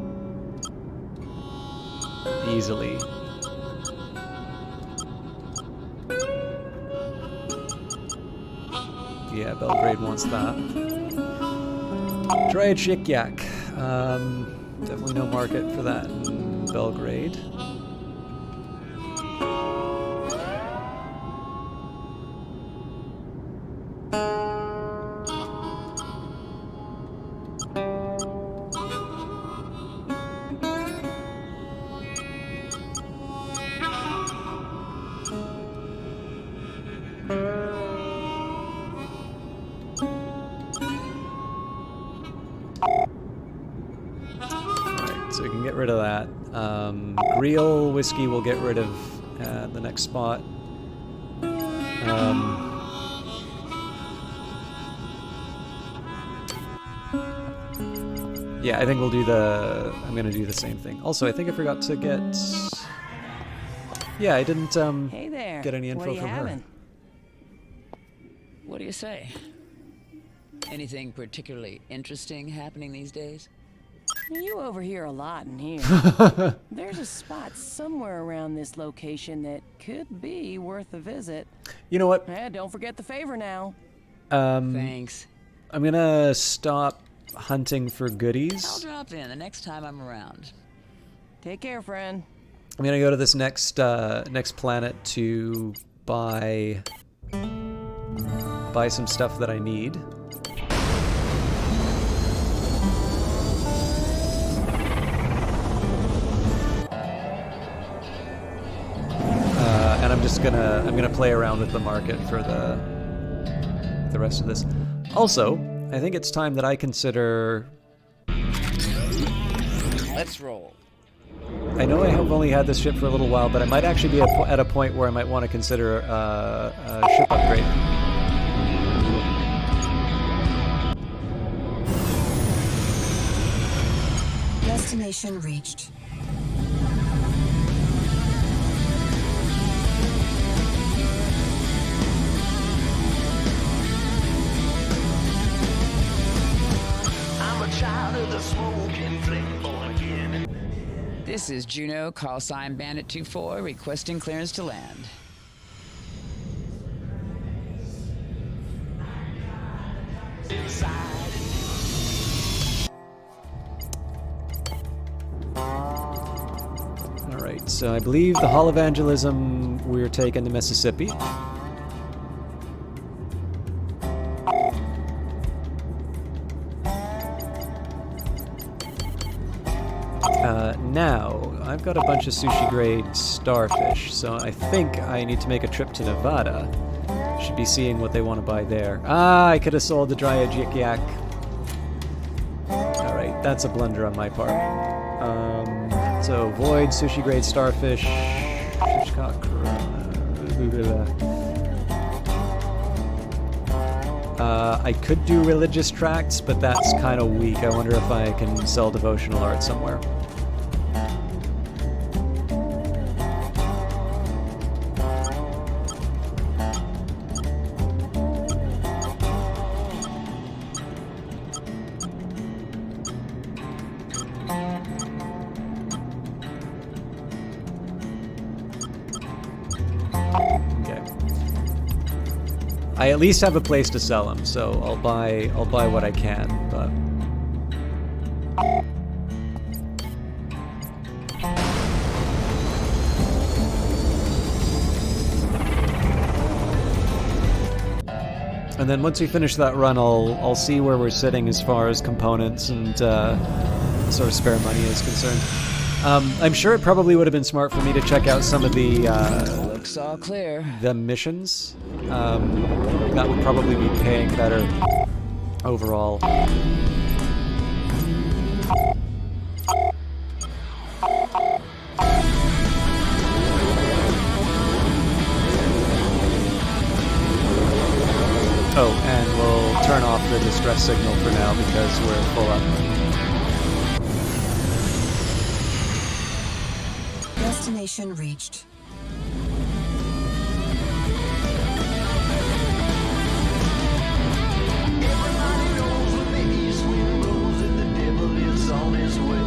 easily. Yeah, Belgrade wants that. Dried Shikyak. Definitely no market for that in Belgrade. So we can get rid of that. Greel whiskey we'll get rid of and the next spot. Yeah, I think we'll do I'm gonna do the same thing. Also, I think I forgot to get... Yeah, I didn't Hey there. get any What info are you from her. having? What do you say? Anything particularly interesting happening these days? You overhear a lot in here. There's a spot somewhere around this location that could be worth a visit. You know what? Don't forget the favor now. Thanks. I'm gonna stop hunting for goodies. I'll drop in the next time I'm around. Take care, friend. I'm gonna go to this next planet to buy some stuff that I need. And I'm gonna play around with the market for the rest of this. Also, I think it's time that I consider. Let's roll. I know I have only had this ship for a little while, but I might actually be at a point where I might want to consider a ship upgrade. Destination reached. I'm a child of the smoking flame, born again. This is Juno, call sign Bandit 24, requesting clearance to land. Alright, so I believe the Hall Evangelism, we're taking to Mississippi. Now, I've got a bunch of sushi-grade starfish, so I think I need to make a trip to Nevada. Should be seeing what they want to buy there. Ah, I could have sold the Dryajik yak. Alright, that's a blunder on my part. So, void, sushi-grade starfish... I could do religious tracts, but that's kind of weak. I wonder if I can sell devotional art somewhere. I at least have a place to sell them, so I'll buy what I can, but and then once we finish that run, I'll see where we're sitting as far as components and sort of spare money is concerned. I'm sure it probably would have been smart for me to check out some of the looks all clear. The missions. That would probably be paying better overall. Oh, and we'll turn off the distress signal for now because we're full up. Destination reached. On his way.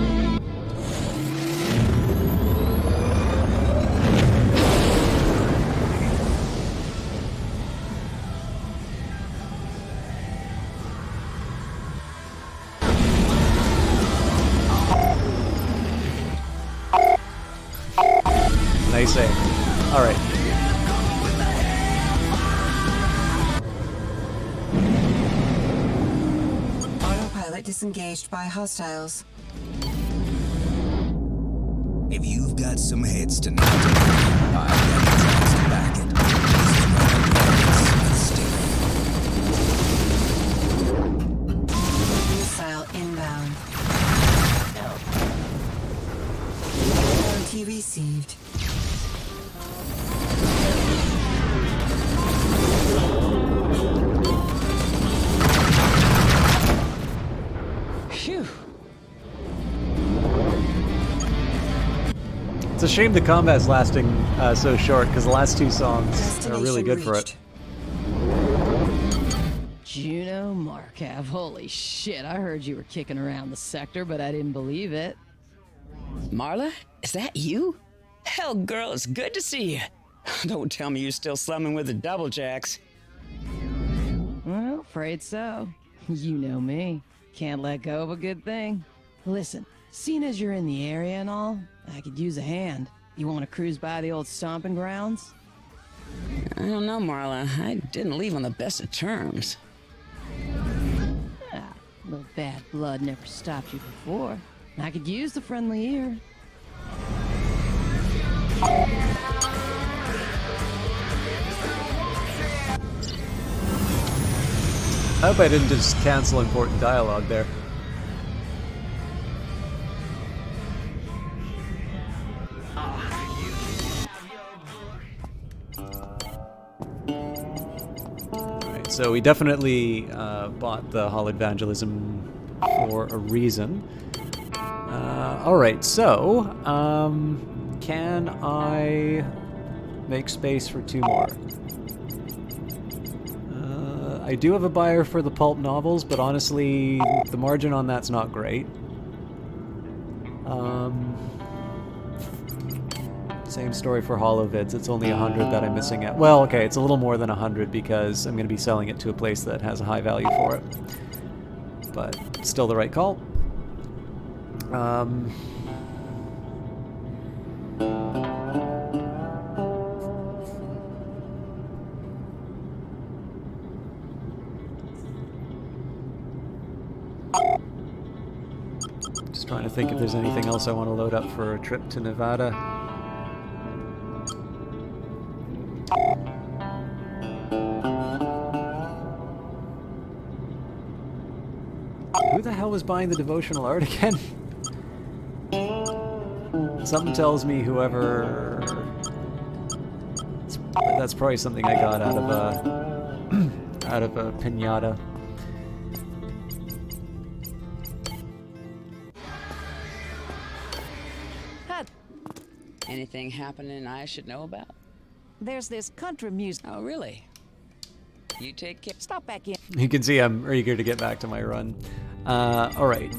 Nice aim. All right. Autopilot disengaged by hostiles. If you've got some heads to knock, I've got the tracks to back it. Missile inbound. LT received. a shame the combat's lasting so short, because the last two songs are really good for it. Juno Markav, holy shit, I heard you were kicking around the sector, but I didn't believe it. Marla, is that you? Hell, girl, it's good to see you. Don't tell me you're still slumming with the double jacks. Well, afraid so. You know me. Can't let go of a good thing. Listen, seeing as you're in the area and all, I could use a hand. You want to cruise by the old stomping grounds? I don't know, Marla. I didn't leave on the best of terms. Ah, a little bad blood never stopped you before. I could use the friendly ear. I hope I didn't just cancel important dialogue there. Alright, so we definitely bought the Hall Evangelism for a reason. Alright, so, can I make space for two more? I do have a buyer for the pulp novels, but honestly, the margin on that's not great. Same story for holovids. It's only 100 that I'm missing out. Well, okay, it's a little more than 100 because I'm going to be selling it to a place that has a high value for it. But still the right call. Just trying to think if there's anything else I want to load up for a trip to Nevada. Who the hell was buying the devotional art again? Something tells me whoever... That's probably something I got out of a... out of a piñata. Anything happening I should know about? There's this country music. Oh, really? You take care. Stop back in. You can see I'm eager to get back to my run. Alright.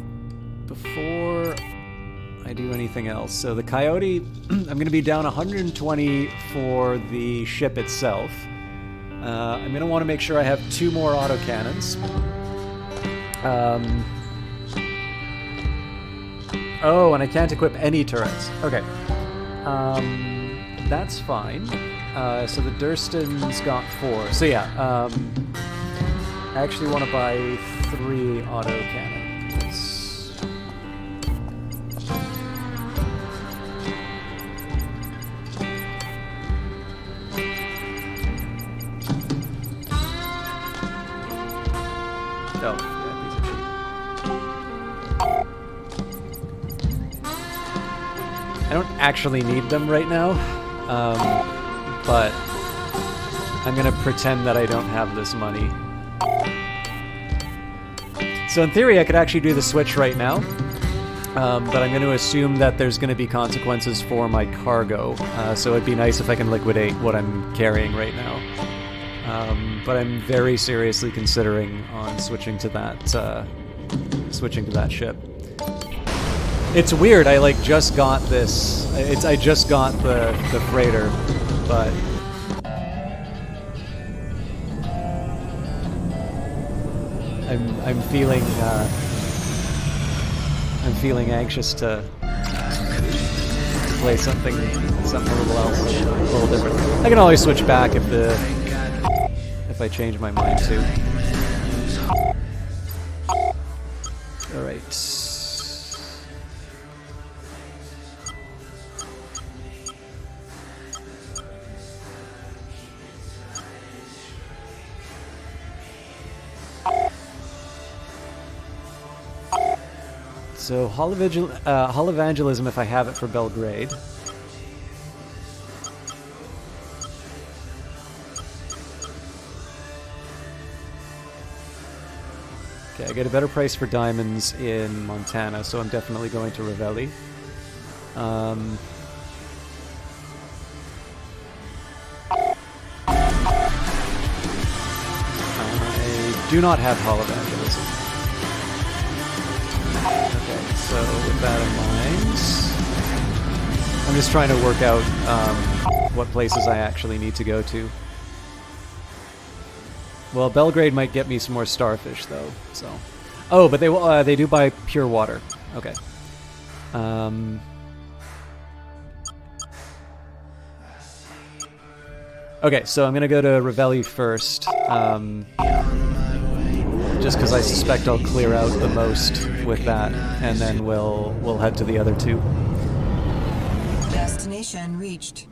Before I do anything else, so the Coyote, I'm going to be down 120 for the ship itself. I'm going to want to make sure I have 2 more autocannons. Oh, and I can't equip any turrets. Okay. That's fine. So the Durston's got 4. So yeah, I actually want to buy 3 autocannons. Oh, yeah, piece of shit. I don't actually need them right now, but I'm gonna pretend that I don't have this money. So in theory, I could actually do the switch right now, but I'm going to assume that there's going to be consequences for my cargo, so it'd be nice if I can liquidate what I'm carrying right now. But I'm very seriously considering on switching to that ship. It's weird. I like just got this. I just got the freighter, but I'm feeling anxious to play something a little else, a little different. I can always switch back if I change my mind too. All right. So, Hall Evangelism, if I have it for Belgrade. Okay, I get a better price for diamonds in Montana, so I'm definitely going to Ravelli. do not have holovangelism. Okay, so with that in mind, I'm just trying to work out what places I actually need to go to. Well, Belgrade might get me some more starfish, though. So, oh, but they do buy pure water. Okay. Okay, so I'm gonna go to Revelli first, just because I suspect I'll clear out the most with that, and then we'll head to the other two. Destination reached.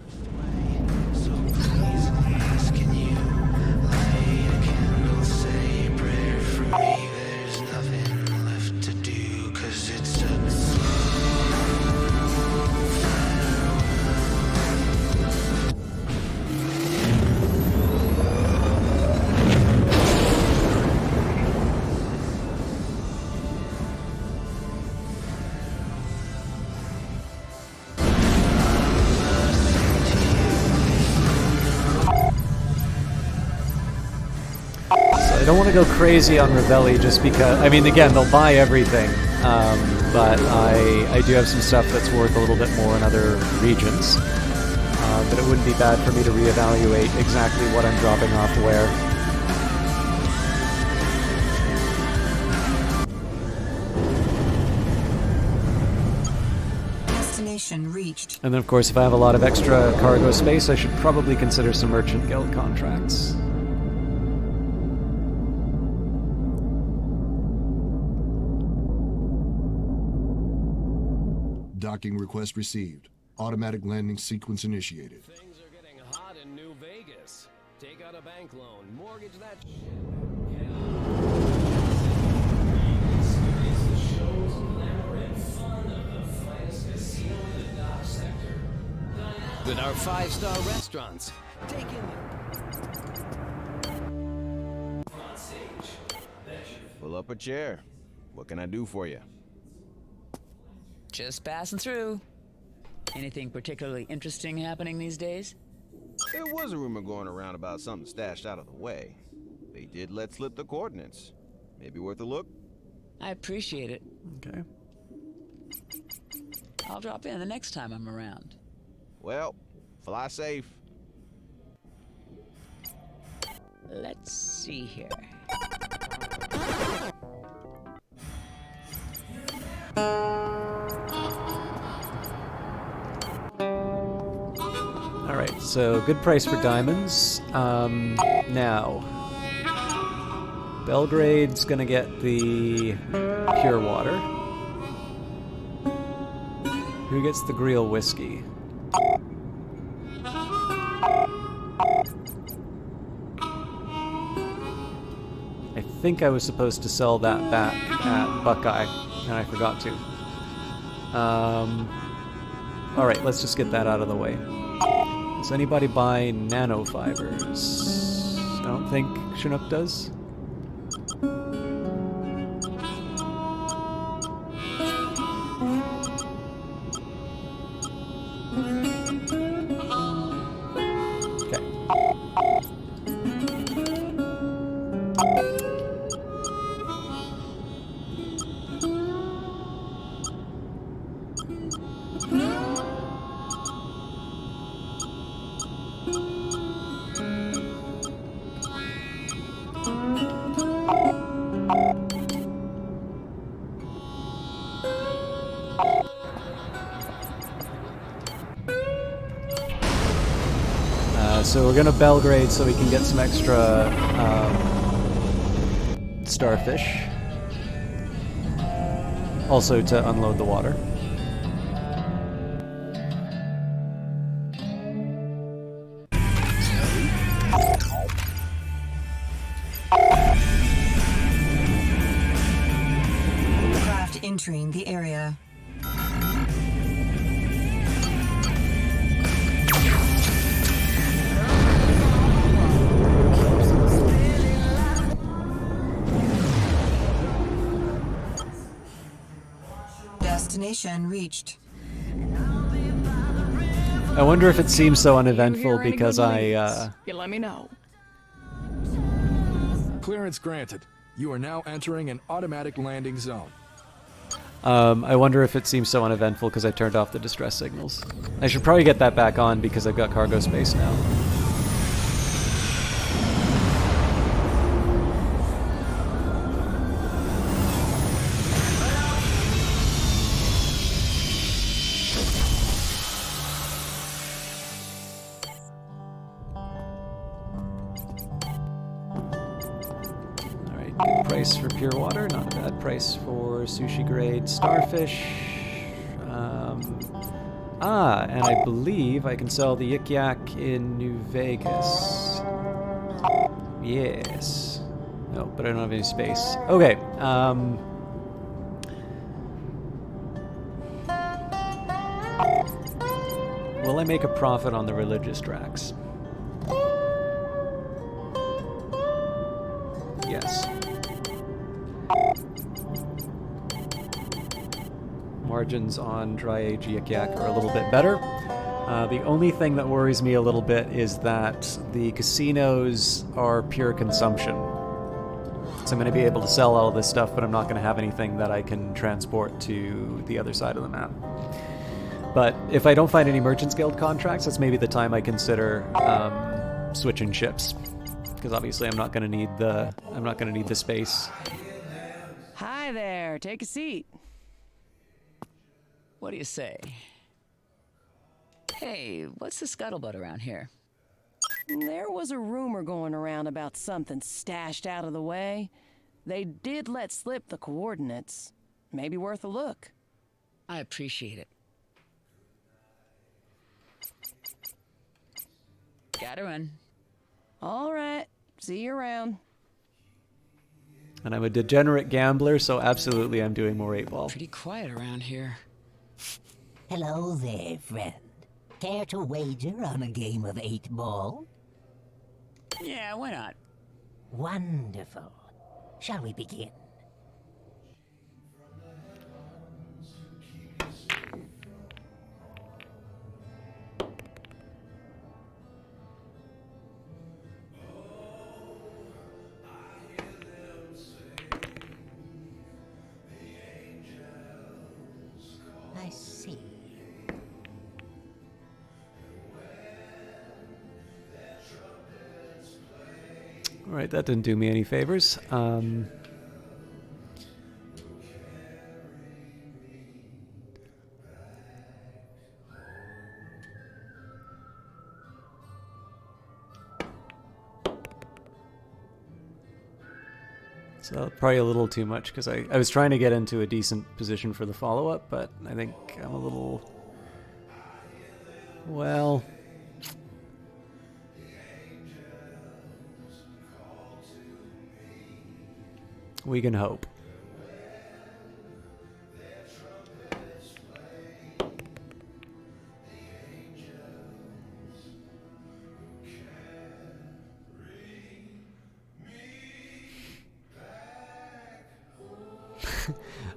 I don't want to go crazy on Revelli just because, I mean, again, they'll buy everything, but I do have some stuff that's worth a little bit more in other regions. But it wouldn't be bad for me to reevaluate exactly what I'm dropping off where. Destination reached. And then, of course, if I have a lot of extra cargo space, I should probably consider some Merchant Guild contracts. Docking request received. Automatic landing sequence initiated. Things are getting hot in New Vegas. Take out a bank loan, mortgage that Experience the shows, glamour, and fun of the finest casino in the dock sector. With our 5-star restaurants. Take in on stage. Pull up a chair. What can I do for you? Just passing through. Anything particularly interesting happening these days? There was a rumor going around about something stashed out of the way. They did let slip the coordinates. Maybe worth a look? I appreciate it. Okay. I'll drop in the next time I'm around. Well, fly safe. Let's see here. Alright, so good price for diamonds. Now, Belgrade's gonna get the pure water. Who gets the Greel whiskey? I think I was supposed to sell that back at Buckeye, and I forgot to. Alright, let's just get that out of the way. Does anybody buy nanofibers? I don't think Chinook does. So we're gonna Belgrade so we can get some extra starfish. Also to unload the water. Craft entering the area. Destination reached. I wonder if it seems so uneventful because you let me know. Clearance granted. You are now entering an automatic landing zone. I wonder if it seems so uneventful because I turned off the distress signals. I should probably get that back on because I've got cargo space now. Good price for pure water, not a bad price for sushi grade starfish. And I believe I can sell the Yik Yak in New Vegas. Yes. No, but I don't have any space. Okay. Will I make a profit on the religious tracks? Yes. Margins on dry age Yik Yak are a little bit better. The only thing that worries me a little bit is that the casinos are pure consumption. So I'm going to be able to sell all this stuff, but I'm not going to have anything that I can transport to the other side of the map. But if I don't find any Merchants Guild contracts, that's maybe the time I consider switching ships. Because obviously I'm not going to need the space. Hi there, take a seat. What do you say? Hey, what's the scuttlebutt around here? There was a rumor going around about something stashed out of the way. They did let slip the coordinates. Maybe worth a look. I appreciate it. Gotta run. All right. See you around. And I'm a degenerate gambler, so absolutely I'm doing more 8-ball. Pretty quiet around here. Hello there, friend. Care to wager on a game of 8-ball? Yeah, why not? Wonderful. Shall we begin? I see. Alright, that didn't do me any favors. So probably a little too much because I was trying to get into a decent position for the follow-up, but I think I'm a little... Well... We can hope.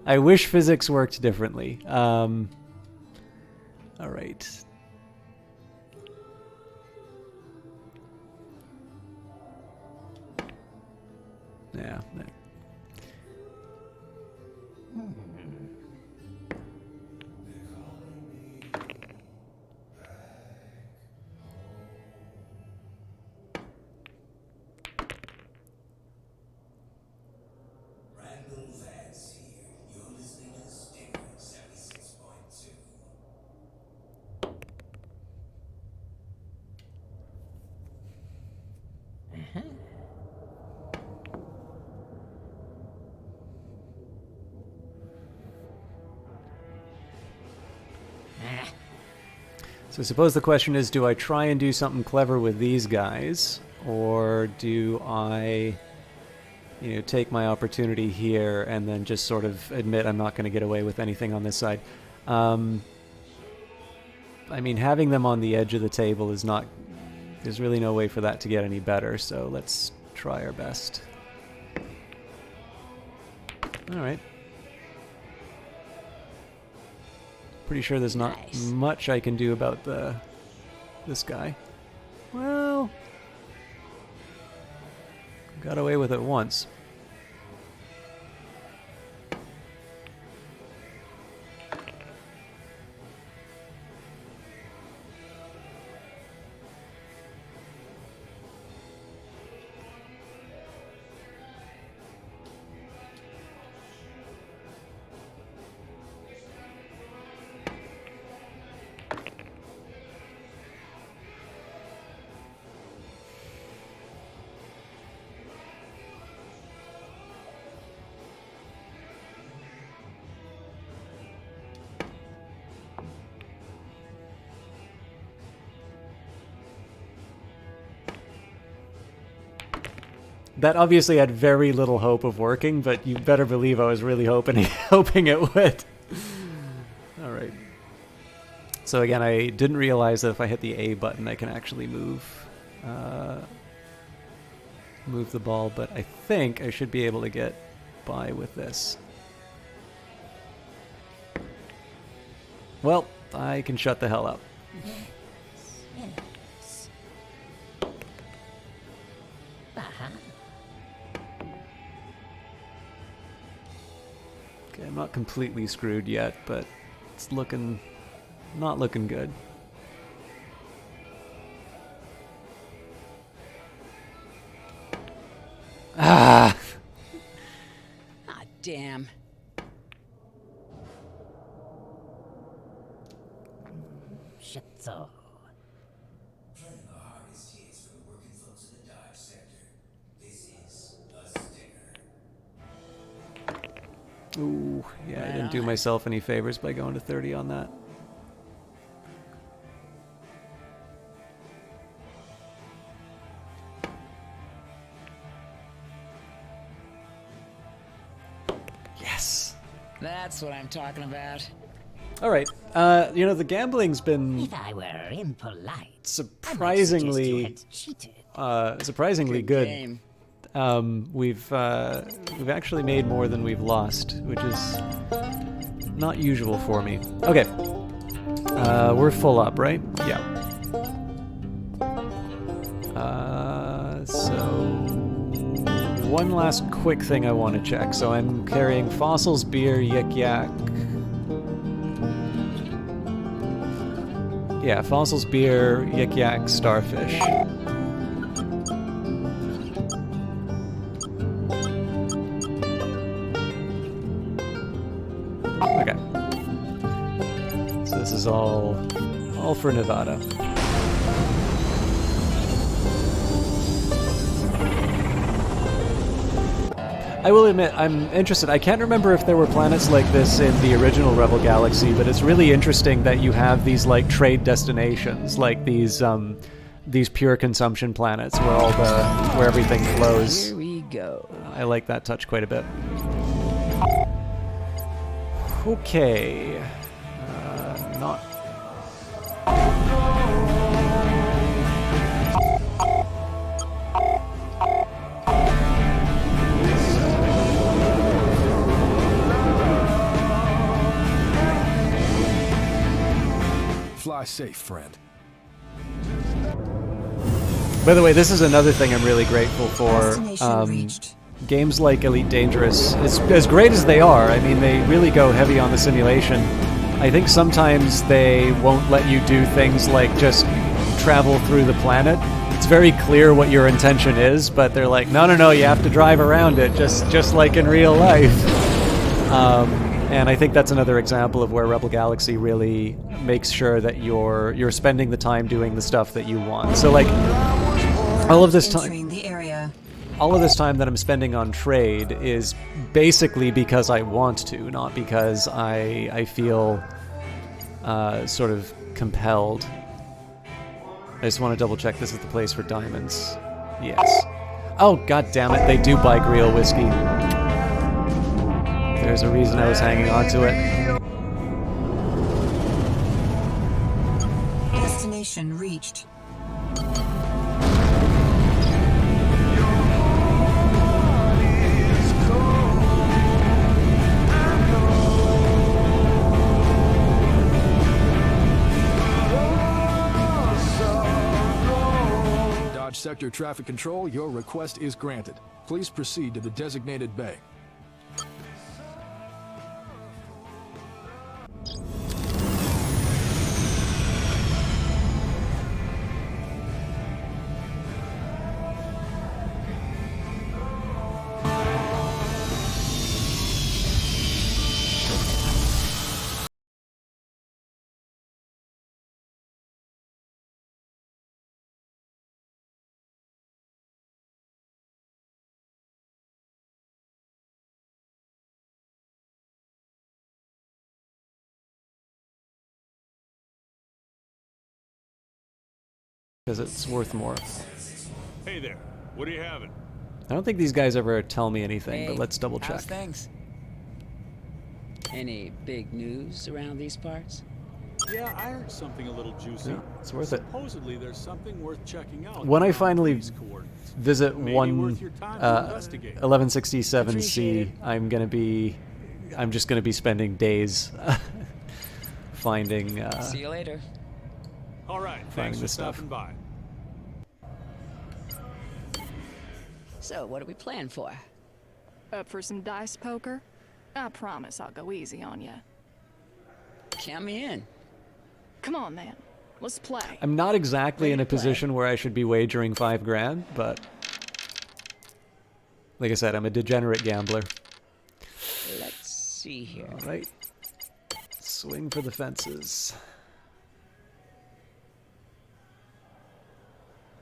I wish physics worked differently. All right. Yeah. So I suppose the question is, do I try and do something clever with these guys, or do I, take my opportunity here and then just sort of admit I'm not going to get away with anything on this side? I mean, having them on the edge of the table is not... There's really no way for that to get any better, so let's try our best. Alright. Pretty sure there's not much I can do about this guy. Well... Got away with it once. That obviously had very little hope of working, but you better believe I was really hoping it would. All right. So again, I didn't realize that if I hit the A button, I can actually move the ball, but I think I should be able to get by with this. Well, I can shut the hell up. Okay, I'm not completely screwed yet, but it's not looking good. Ah! Ah, damn. Shit, so. Ooh, yeah, I didn't do myself any favors by going to 30 on that. Yes. That's what I'm talking about. All right. You know, the gambling's been If I were impolite, surprisingly good. Game. We've actually made more than we've lost, which is not usual for me. Okay. We're full up, right? Yeah. So one last quick thing I want to check. So I'm carrying fossils, beer, yik yak. Yeah, fossils, beer, yik yak, starfish. Okay. So this is all for Nevada. I will admit, I'm interested. I can't remember if there were planets like this in the original Rebel Galaxy, but it's really interesting that you have these like trade destinations, like these pure consumption planets where everything flows. Here we go. I like that touch quite a bit. Okay. Not. Fly safe, friend. By the way, this is another thing I'm really grateful for. Destination reached. Games like Elite Dangerous, as great as they are, I mean, they really go heavy on the simulation. I think sometimes they won't let you do things like just travel through the planet. It's very clear what your intention is, but they're like, no, you have to drive around it, just like in real life. And I think that's another example of where Rebel Galaxy really makes sure that you're spending the time doing the stuff that you want. So like, all of this time... the area. All of this time that I'm spending on trade is basically because I want to, not because I feel sort of compelled. I just want to double check this is the place for diamonds. Yes. Oh, god damn it, they do buy Griot whiskey. There's a reason I was hanging on to it. Destination reached. Sector Traffic Control, your request is granted. Please proceed to the designated bay. Because it's worth more. Hey there, what are you having? I don't think these guys ever tell me anything, but let's double check. How's things? Any big news around these parts? Yeah, I heard something a little juicy. Yeah, it's worth it. Supposedly there's something worth checking out. When I finally visit Maybe one worth your time to investigate. 1167C, I'm just gonna be spending days finding. See you later. All right, finding thanks for this stuff. stopping by. So, what are we playing for? Up for some dice poker? I promise I'll go easy on you. Count me in. Come on, then. Let's play. I'm not exactly in a position where I should be wagering $5,000, but like I said, I'm a degenerate gambler. Let's see here. All right, swing for the fences.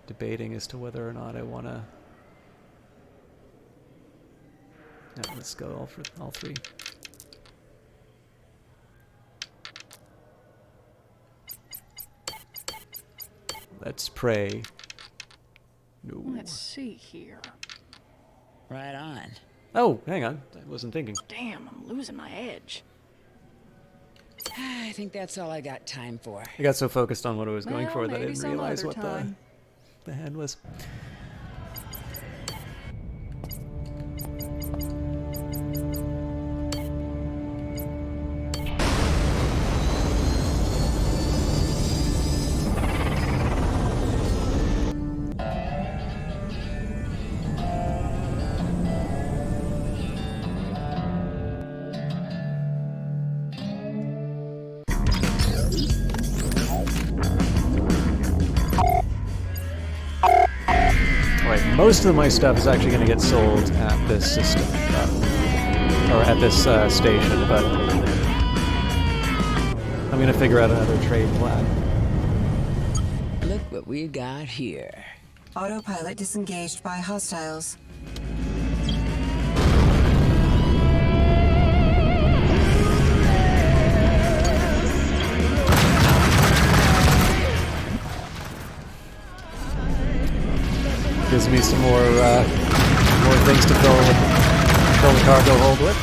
Debating as to whether or not I want to. No, let's go all three. Let's pray. No. Let's see here. Right on. Oh, hang on. I wasn't thinking. Damn, I'm losing my edge. I think that's all I got time for. I got so focused on what I was going Well, for that I maybe didn't some realize other what time. the hand was. Most of my stuff is actually going to get sold at this system, or at this station, but I'm going to figure out another trade plan. Look what we got here. Autopilot disengaged by hostiles. Gives me some more things to fill the cargo hold with.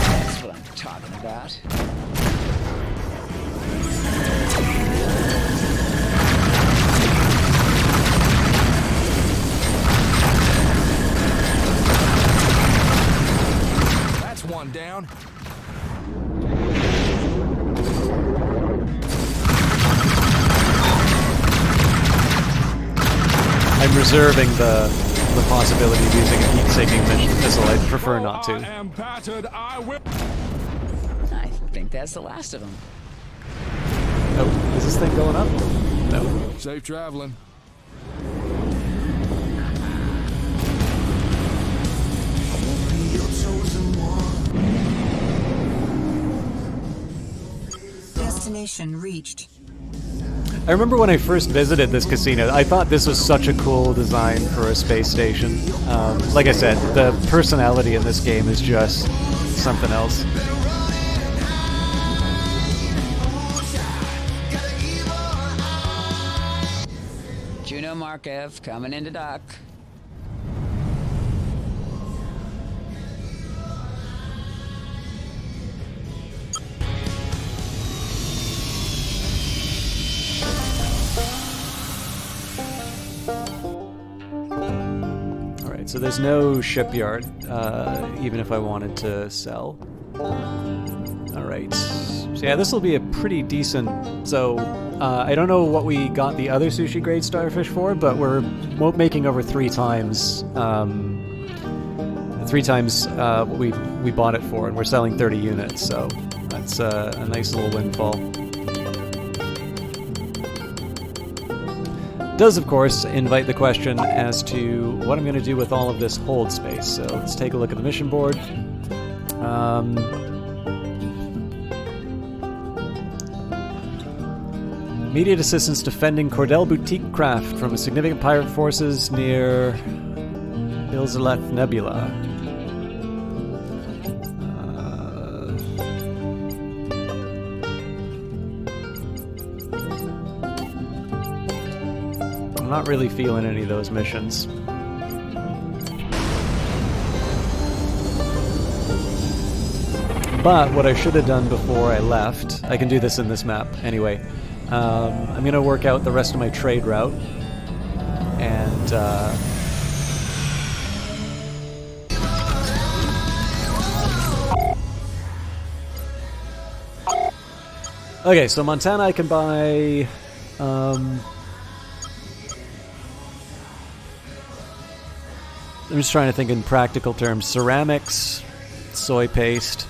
That's what I'm talking about. That's one down. I'm reserving the possibility of using a heat-seeking missile. I'd prefer not to. I think that's the last of them. Oh, is this thing going up? No. Safe traveling. Destination reached. I remember when I first visited this casino, I thought this was such a cool design for a space station. Like I said, the personality in this game is just something else. Juno Markev coming into dock. So there's no shipyard, even if I wanted to sell. right. So yeah, this will be a pretty decent... So, I don't know what we got the other sushi grade starfish for, but we're making over 3 times... 3 times what we bought it for, and we're selling 30 units, so that's a nice little windfall. Does, of course, invite the question as to what I'm going to do with all of this hold space. So let's take a look at the mission board. Immediate assistance defending Cordell Boutique craft from significant pirate forces near Ilzaleth Nebula. I'm not really feeling any of those missions. But what I should have done before I left, I can do this in this map anyway. I'm going to work out the rest of my trade route. And okay, so Montana I can buy... I'm just trying to think in practical terms. Ceramics, soy paste.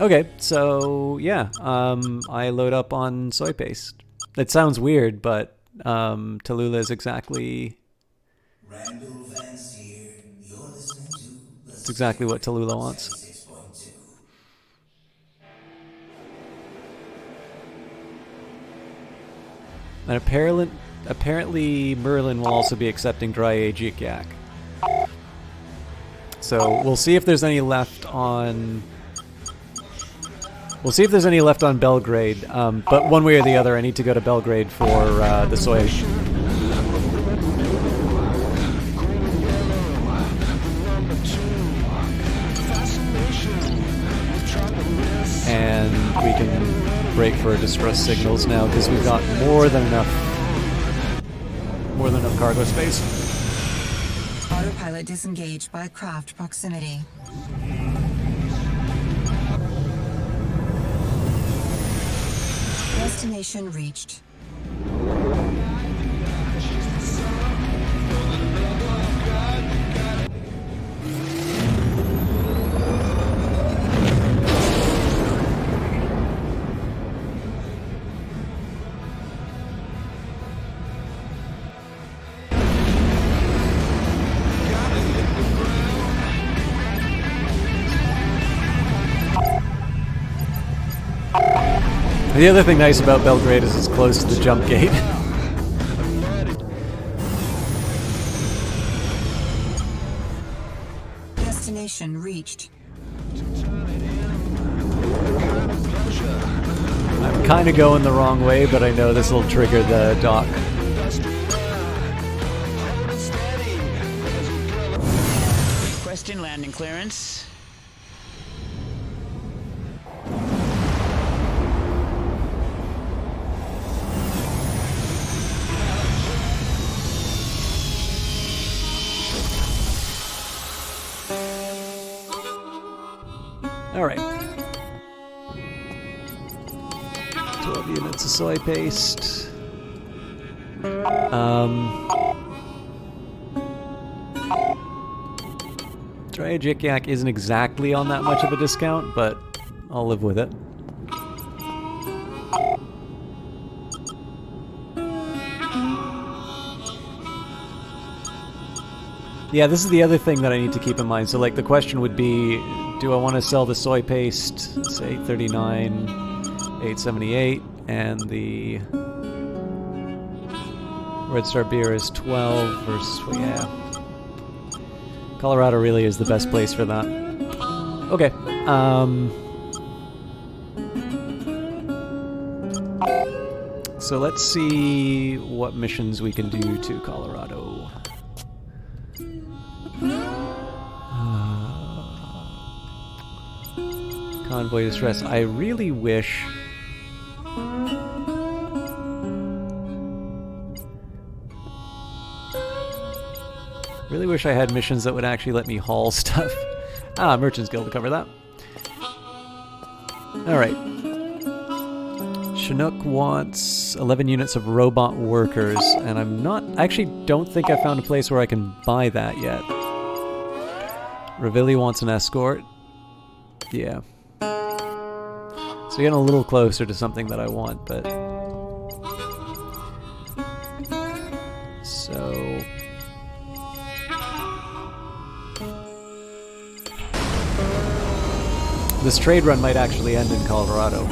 Okay, so yeah, I load up on soy paste. It sounds weird, but Tallulah is exactly... It's exactly what Tallulah wants. And apparently Merlin will also be accepting dry aged yak. So we'll see if there's any left on... We'll see if there's any left on Belgrade, but one way or the other I need to go to Belgrade for the soy. And we can break for distress signals now because we've got more than enough cargo space. Autopilot disengaged by craft proximity. Destination reached. The other thing nice about Belgrade is it's close to the jump gate. Destination reached. I'm kind of going the wrong way, but I know this will trigger the dock. Requesting landing clearance. Alright. 12 units of soy paste. Dry Jik Yak isn't exactly on that much of a discount, but I'll live with it. Yeah, this is the other thing that I need to keep in mind. So, like, the question would be, do I want to sell the soy paste, say 39,878, and the Red Star beer is 12 versus, well, yeah. Colorado really is the best place for that. Okay. so let's see what missions we can do to Colorado. Convoy distress. I really wish... Really wish I had missions that would actually let me haul stuff. Ah, Merchants Guild to cover that. Alright. Chinook wants 11 units of robot workers, and I'm not... I actually don't think I found a place where I can buy that yet. Revilli wants an escort. Yeah. So getting a little closer to something that I want, but... So... This trade run might actually end in Colorado.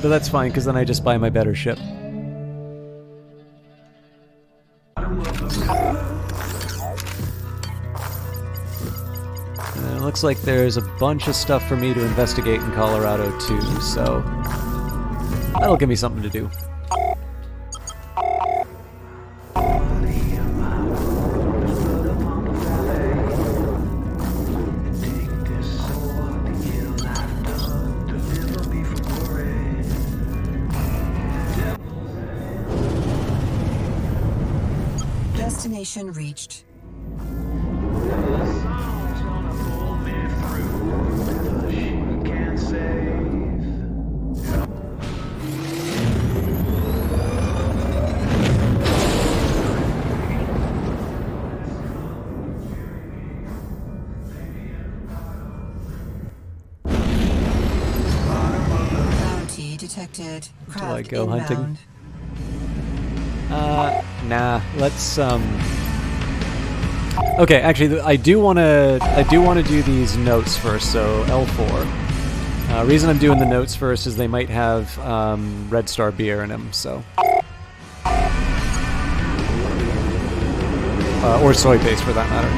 But that's fine, because then I just buy my better ship. And it looks like there's a bunch of stuff for me to investigate in Colorado too, so that'll give me something to do. Destination reached. Bounty detected. Do I Craft go inbound. hunting? Nah. Let's Okay, actually, I do want to do these notes first. So L4. Reason I'm doing the notes first is they might have Red Star beer in them. So. Or soy paste for that matter.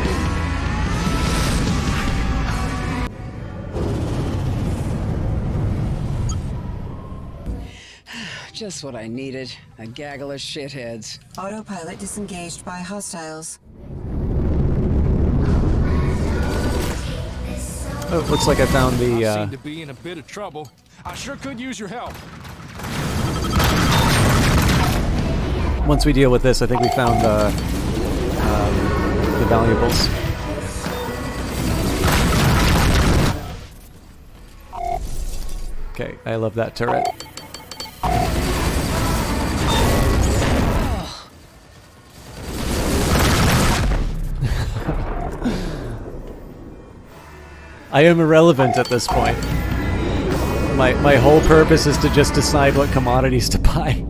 Just what I needed. A gaggle of shitheads. Autopilot disengaged by hostiles. Oh, looks like I found the. I seem to be in a bit of trouble. I sure could use your help. Once we deal with this, I think we found the valuables. Okay, I love that turret. I am irrelevant at this point. My whole purpose is to just decide what commodities to buy.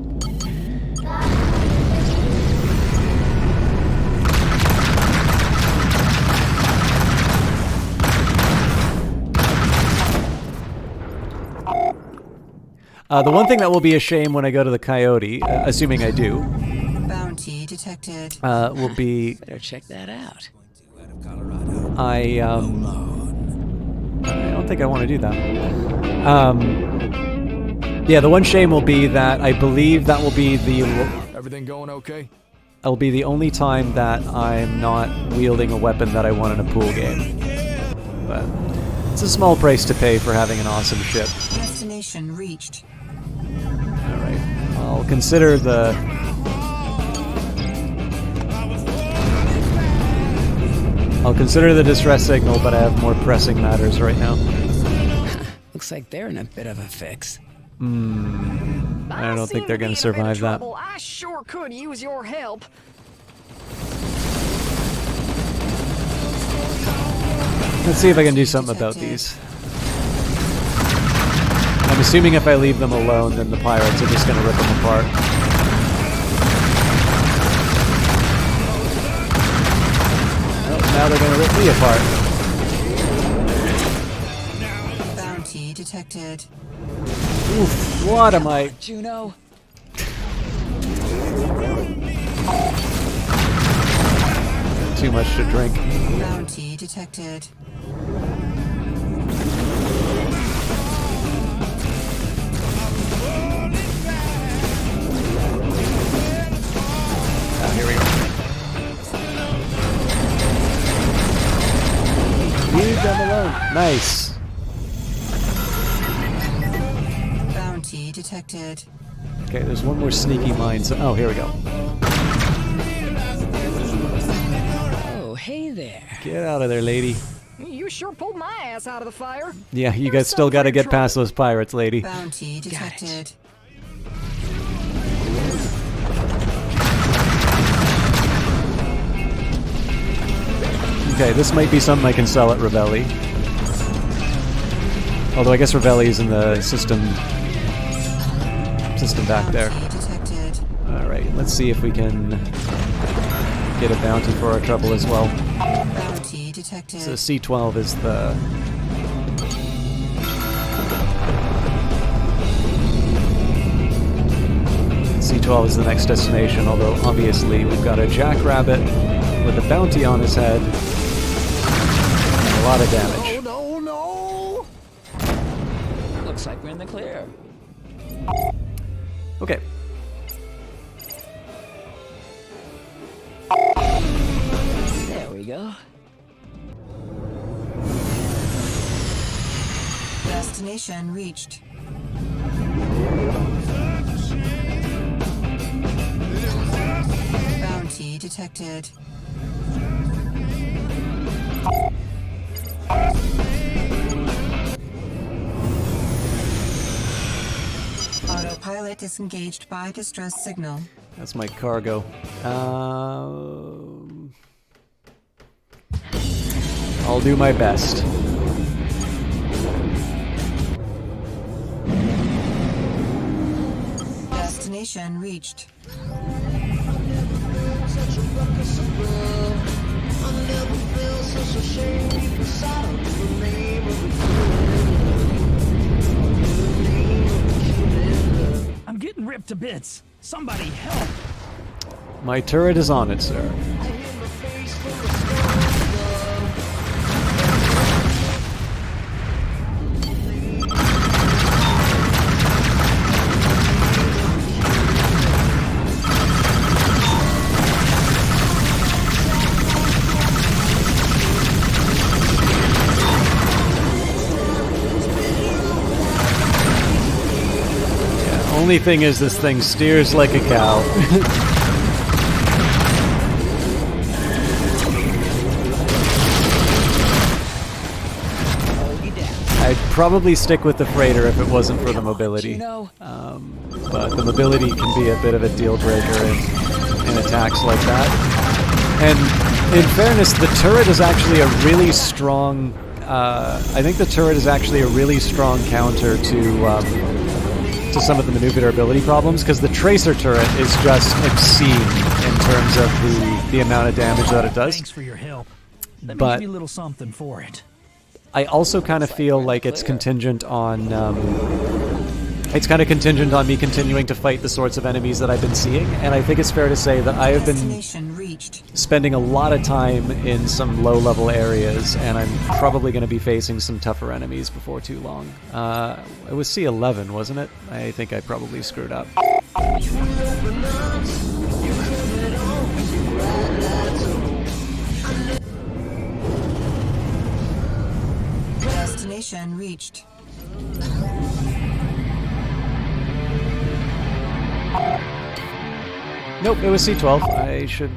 The one thing that will be a shame when I go to the Coyote, assuming I do, Bounty detected. Will be... Better check that out. I don't think I want to do that. Yeah, the one shame will be that I believe that will be the... Everything going okay? That'll be the only time that I'm not wielding a weapon that I want in a pool game. But it's a small price to pay for having an awesome ship. Destination reached. Alright, I'll consider the... I'll consider the distress signal, but I have more pressing matters right now. Looks like they're in a bit of a fix. I don't think they're going to survive that. I sure could use your help. Let's see if I can do something about these. I'm assuming if I leave them alone, then the pirates are just going to rip them apart. Now they're going to rip me apart. Bounty detected. Oof, what am I... Juno. too much to drink. Bounty detected. Here we go. Leave them alone. Nice. Bounty detected. Okay, there's one more sneaky mine. So, oh, here we go. Oh, hey there. Get out of there, lady. You sure pulled my ass out of the fire. Yeah, you guys still got to get past those pirates, lady. Bounty detected. Okay, this might be something I can sell at Ravelli. Although I guess Ravelli's in the system back there. Alright, let's see if we can get a bounty for our trouble as well. Bounty detected. So C12 is the... C12 is the next destination, although obviously we've got a jackrabbit with a bounty on his head and a lot of damage. No, no! Looks like we're in the clear. Okay. There we go. Destination reached. Bounty detected. Autopilot disengaged by distress signal. That's my cargo. I'll do my best. Destination reached. I'm getting ripped to bits. Somebody help. My turret is on it, sir. Only thing is, this thing steers like a cow. I'd probably stick with the freighter if it wasn't for the mobility. But the mobility can be a bit of a deal breaker in attacks like that. And in fairness, the turret is actually a really strong... I think the turret is actually a really strong counter to some of the maneuverability problems, because the tracer turret is just obscene in terms of the amount of damage that it does. Thanks for your help. Let me But give you a little something for it. I also kind of feel like it's contingent on me continuing to fight the sorts of enemies that I've been seeing, and I think it's fair to say that I have been spending a lot of time in some low-level areas, and I'm probably going to be facing some tougher enemies before too long. It was C11, wasn't it? I think I probably screwed up. Destination reached. Nope, it was C12. I should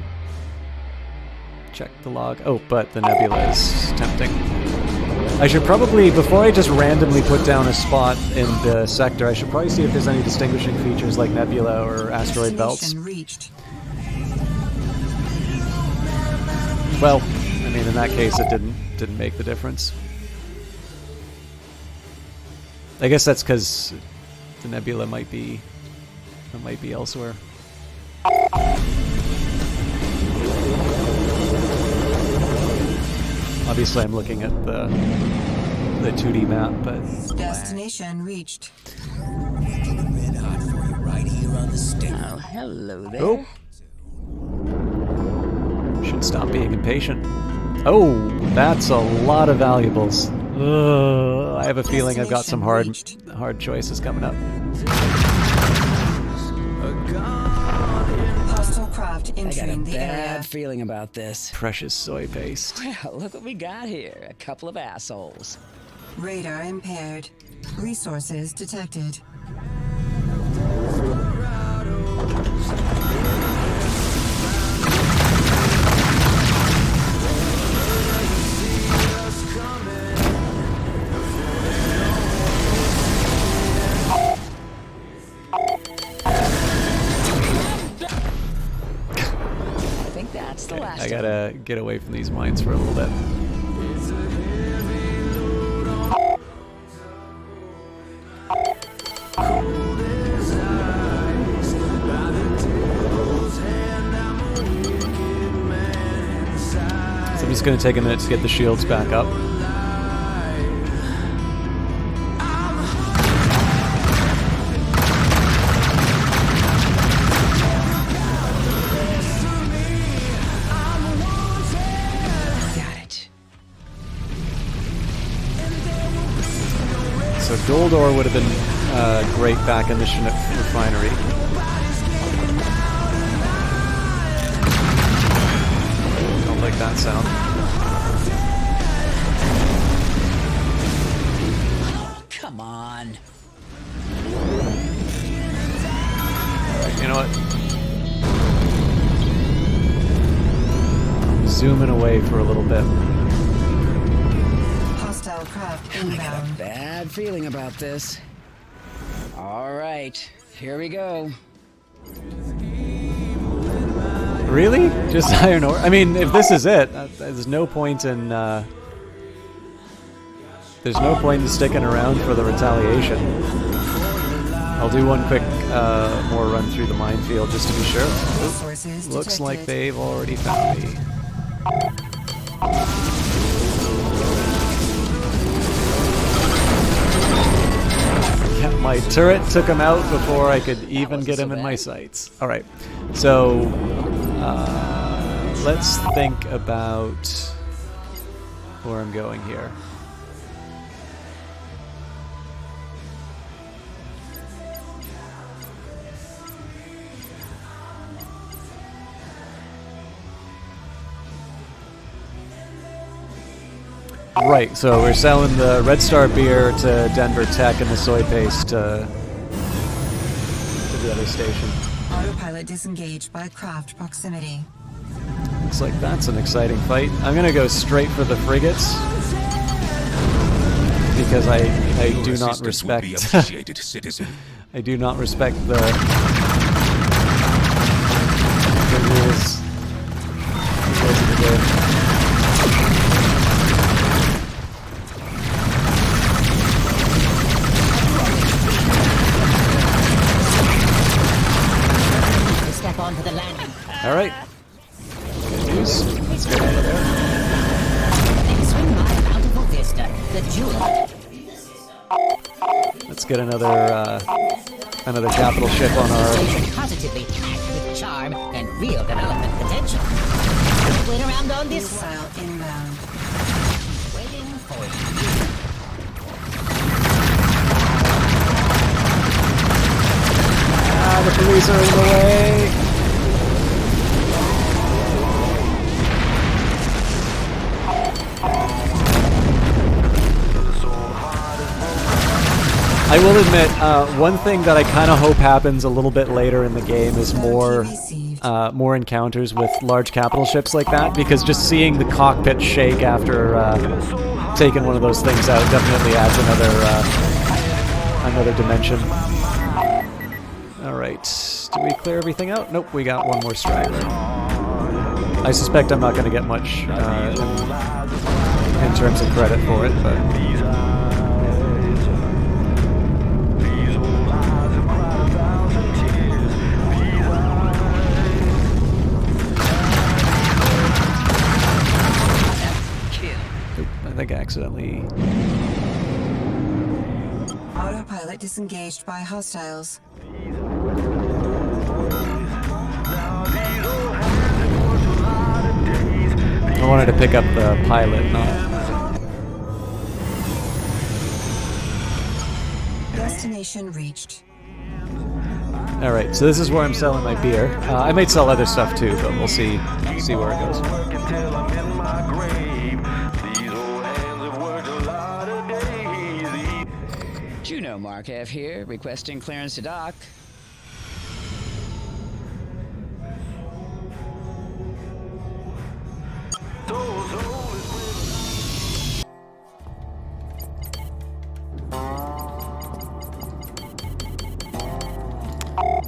check the log. Oh, but the nebula is tempting. I should probably, before I just randomly put down a spot in the sector, I should probably see if there's any distinguishing features like nebula or asteroid belts. Reached. Well, I mean, in that case, it didn't make the difference. I guess that's because the nebula might be elsewhere. Obviously, I'm looking at the 2D map, but Destination reached. Red hot for you right here on the stage. Oh, hello there. oh, should Don't stop being impatient. Oh, that's a lot of valuables. Ugh, I have a feeling I've got some hard choices coming up. Hostile craft I got a entering the bad area. feeling about this. Precious soy paste. Well, look what we got here. A couple of assholes. Radar impaired. Resources detected. I think that's the last. I gotta get away from these mines for a little bit. So I'm just gonna take a minute to get the shields back up. So Doldor would have been great back in the Chinook refinery. Don't like that sound. Come on. Alright, you know what? Zooming away for a little bit. Hostile craft I got a inbound. bad feeling about this. All right, here we go. Really? Just iron ore? I mean, if this is it, there's no point in sticking around for the retaliation. I'll do one quick more run through the minefield just to be sure. Oop, looks like they've already found me. Yeah, my turret took him out before I could even get him in my sights. All right, so let's think about where I'm going here. Right, so we're selling the Red Star beer to Denver Tech and the soy paste to the other station. Autopilot disengaged by craft proximity. Looks like that's an exciting fight. I'm gonna go straight for the frigates because I do not respect I do not respect the rules of the game. Step onto the landing. All right. Good news. Let's get out of there. Then swing by Bountiful Vista, the jewel. Let's get another capital ship on our. Positively packed with charm and real development potential. Wait around on this missile inbound. Waiting for you. Ah, the police are in the way. I will admit, one thing that I kind of hope happens a little bit later in the game is more encounters with large capital ships like that, because just seeing the cockpit shake after taking one of those things out definitely adds another dimension. All right, did we clear everything out? Nope, we got one more straggler. I suspect I'm not going to get much in terms of credit for it, but. I think I accidentally. Autopilot disengaged by hostiles. I wanted to pick up the pilot, not... Destination reached. Alright, so this is where I'm selling my beer. I might sell other stuff too, but we'll see where it goes. Juno Markev here, requesting clearance to dock.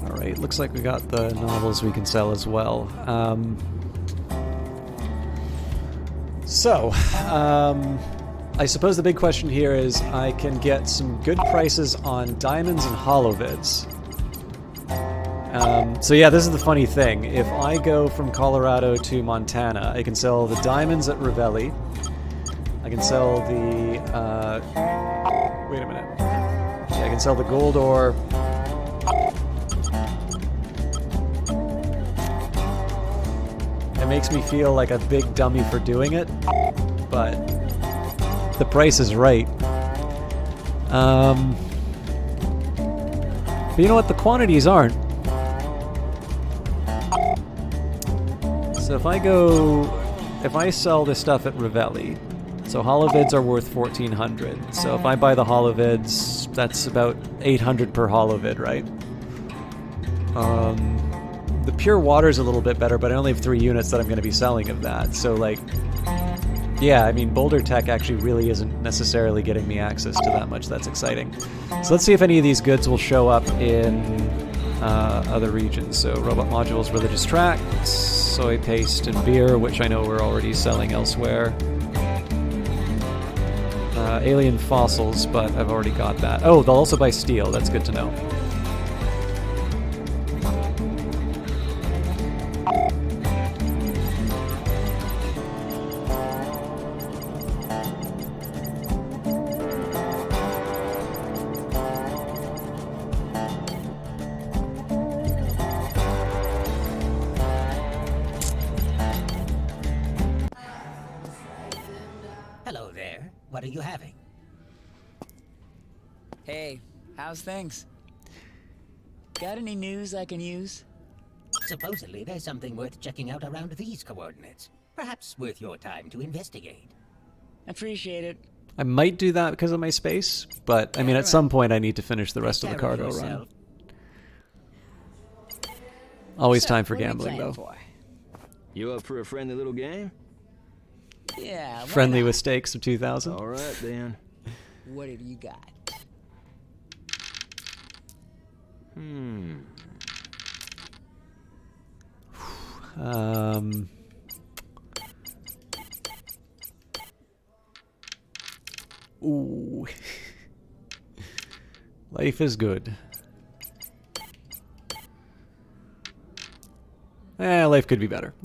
Alright, looks like we got the novels we can sell as well. I suppose the big question here is I can get some good prices on diamonds and holovids. So yeah, this is the funny thing. If I go from Colorado to Montana, I can sell the diamonds at Ravelli. I can sell the... wait a minute. Yeah, I can sell the gold ore. It makes me feel like a big dummy for doing it, but the price is right. But you know what? The quantities aren't. So if I sell this stuff at Ravelli, so holovids are worth 1,400. So if I buy the holovids, that's about 800 per holovid, right? The pure water is a little bit better, but I only have 3 units that I'm going to be selling of that. So, like, yeah, I mean, Boulder Tech actually really isn't necessarily getting me access to that much. That's exciting. So let's see if any of these goods will show up in other regions. So robot modules, religious tracts, soy paste, and beer, which I know we're already selling elsewhere. Alien fossils, but I've already got that. Oh, they'll also buy steel. That's good to know. Hello there. What are you having? Hey, how's things? Got any news I can use? Supposedly, there's something worth checking out around these coordinates. Perhaps worth your time to investigate. Appreciate it. I might do that because of my space, but I mean, at some point I need to finish the rest of the cargo run. Always time for gambling, though. You up for a friendly little game? Yeah. Friendly with stakes of 2,000. All right, then. What have you got? Ooh. Life is good. Life could be better.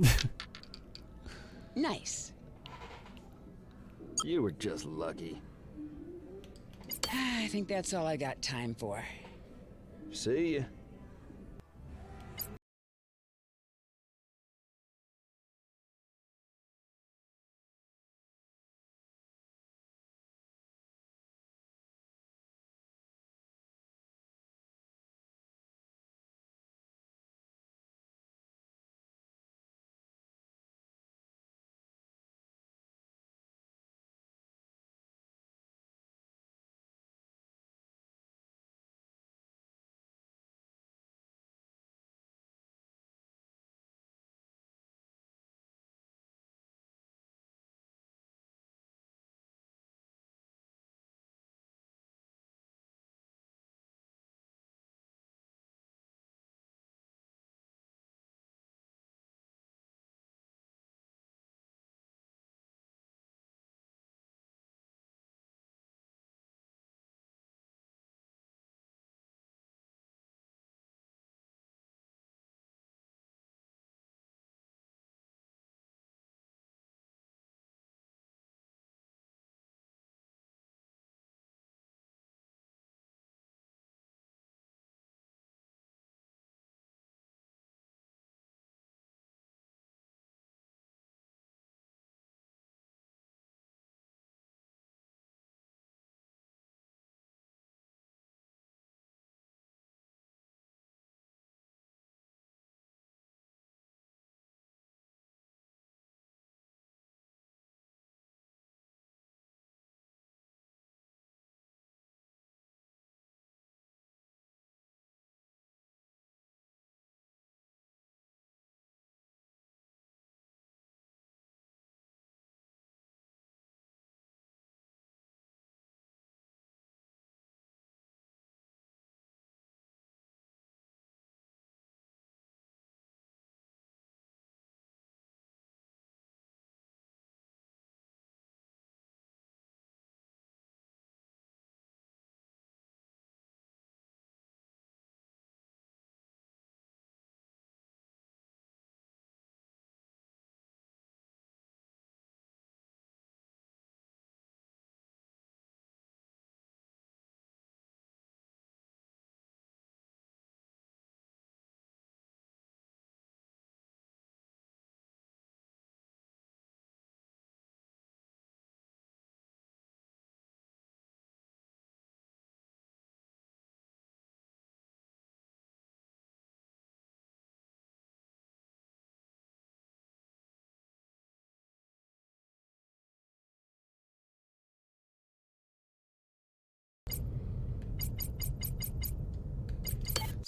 Nice. You were just lucky. I think that's all I got time for. See ya.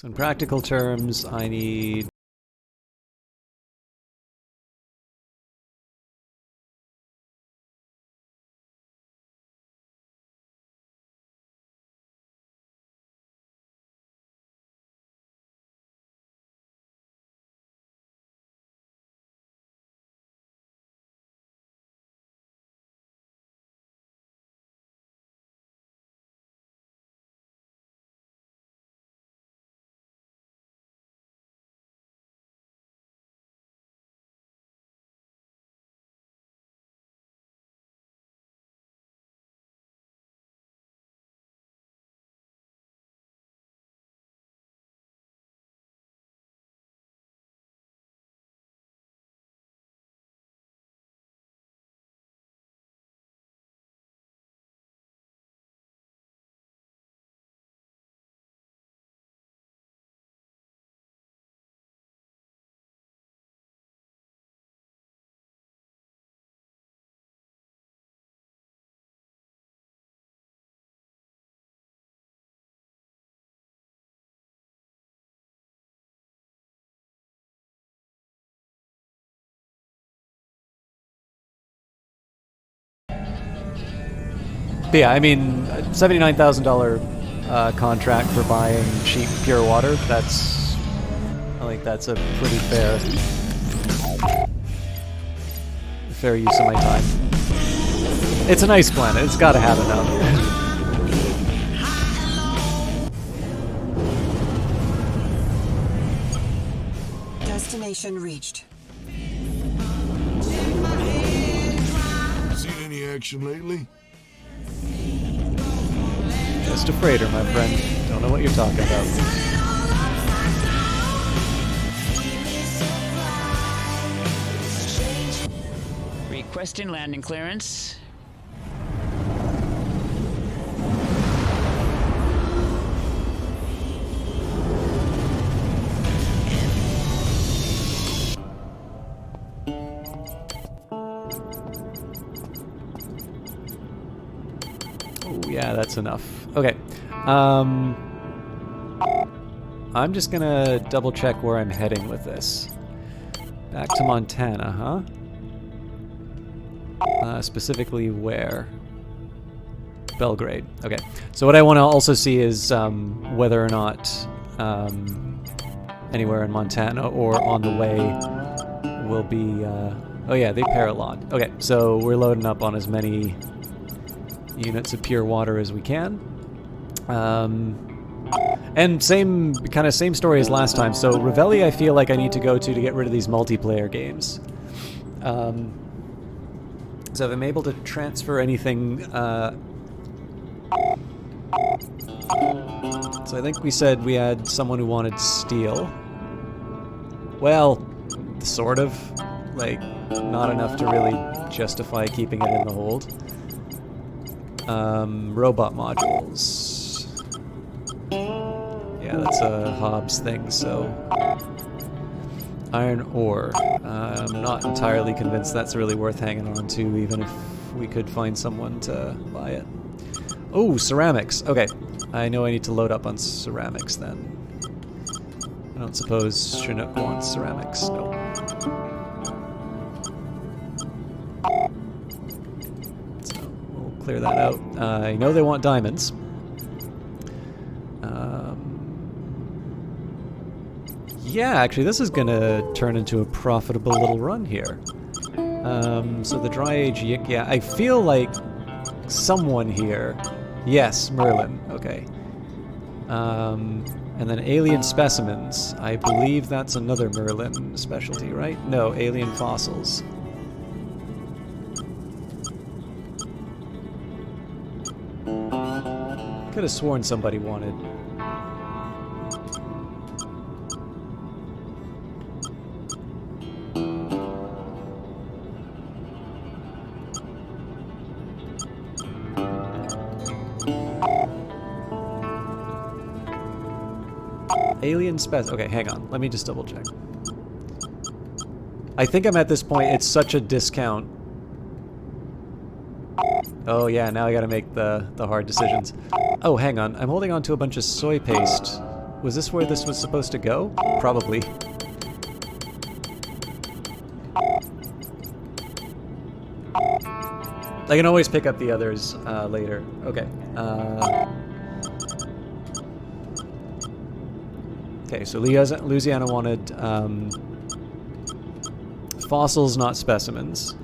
So in practical terms, I need... But yeah, I mean, $79,000 contract for buying cheap pure water, that's... I think that's a pretty fair use of my time. It's a nice planet, it's gotta have enough. Destination reached. Seen any action lately? Just a freighter, my friend. Don't know what you're talking about. Requesting landing clearance. Oh, yeah, that's enough. Okay. I'm just gonna double check where I'm heading with this. Back to Montana, huh? Specifically where? Belgrade. Okay. So what I want to also see is whether or not anywhere in Montana or on the way will be... oh yeah, they pair a lot. Okay, so we're loading up on as many units of pure water as we can. And same story as last time. So Revelli I feel like I need to go to get rid of these multiplayer games. So if I'm able to transfer anything... so I think we said we had someone who wanted steel. Well, sort of. Like, not enough to really justify keeping it in the hold. Robot modules. Yeah, that's a Hobbs thing, so... Iron ore. I'm not entirely convinced that's really worth hanging on to, even if we could find someone to buy it. Oh, ceramics. Okay, I know I need to load up on ceramics then. I don't suppose Chinook wants ceramics. No. So we'll clear that out. I know they want diamonds. Yeah, actually, this is gonna turn into a profitable little run here. So the dry age, yeah, I feel like someone here. Yes, Merlin. Okay. And then alien specimens. I believe that's another Merlin specialty, right? No, alien fossils. Could have sworn somebody wanted. Alien spec. Okay, hang on. Let me just double check. I think I'm at this point. It's such a discount. Oh yeah, now I gotta make the hard decisions. Oh, hang on. I'm holding on to a bunch of soy paste Was this where this was supposed to go? Probably. I can always pick up the others later. Okay. Okay, so Louisiana wanted fossils, not specimens.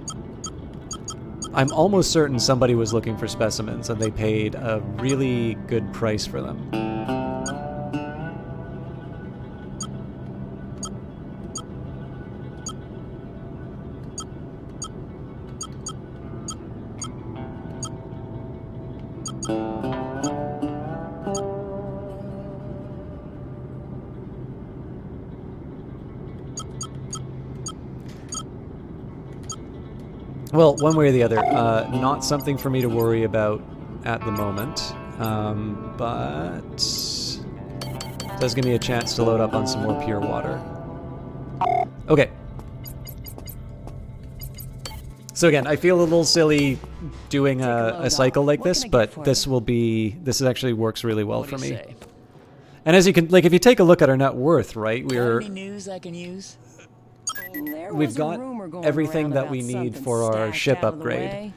I'm almost certain somebody was looking for specimens and they paid a really good price for them. Well, one way or the other, not something for me to worry about at the moment, but does give me a chance to load up on some more pure water. Okay. So again, I feel a little silly doing a cycle like this, but this actually works really well for me. And as you can, like, if you take a look at our net worth, right, Any news I can use? we've got everything that we need for our ship upgrade.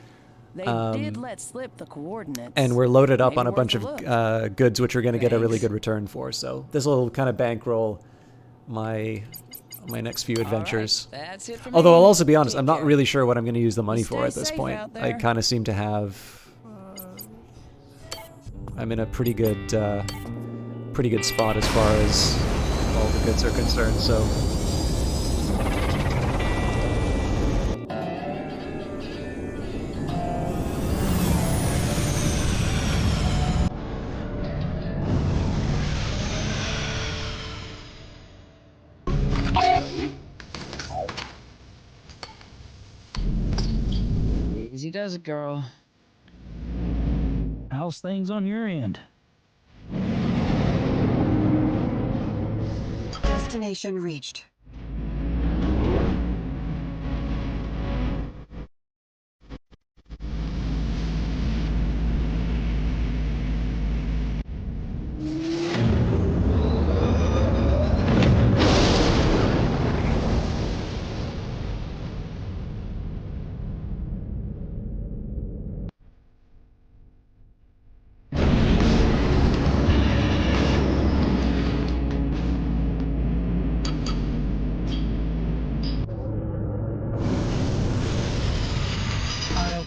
They did let slip the coordinates. And we're loaded up Maybe on a bunch worth of goods which we're going to get a really good return for. So this will kind of bankroll my next few adventures. Right, that's it for Although me. I'll also be honest, I'm not really sure what I'm going to use the money for at this safe point. out I there. kind of seem to have... I'm in a pretty good spot as far as all the goods are concerned, so... Easy does it, girl. How's things on your end? Destination reached.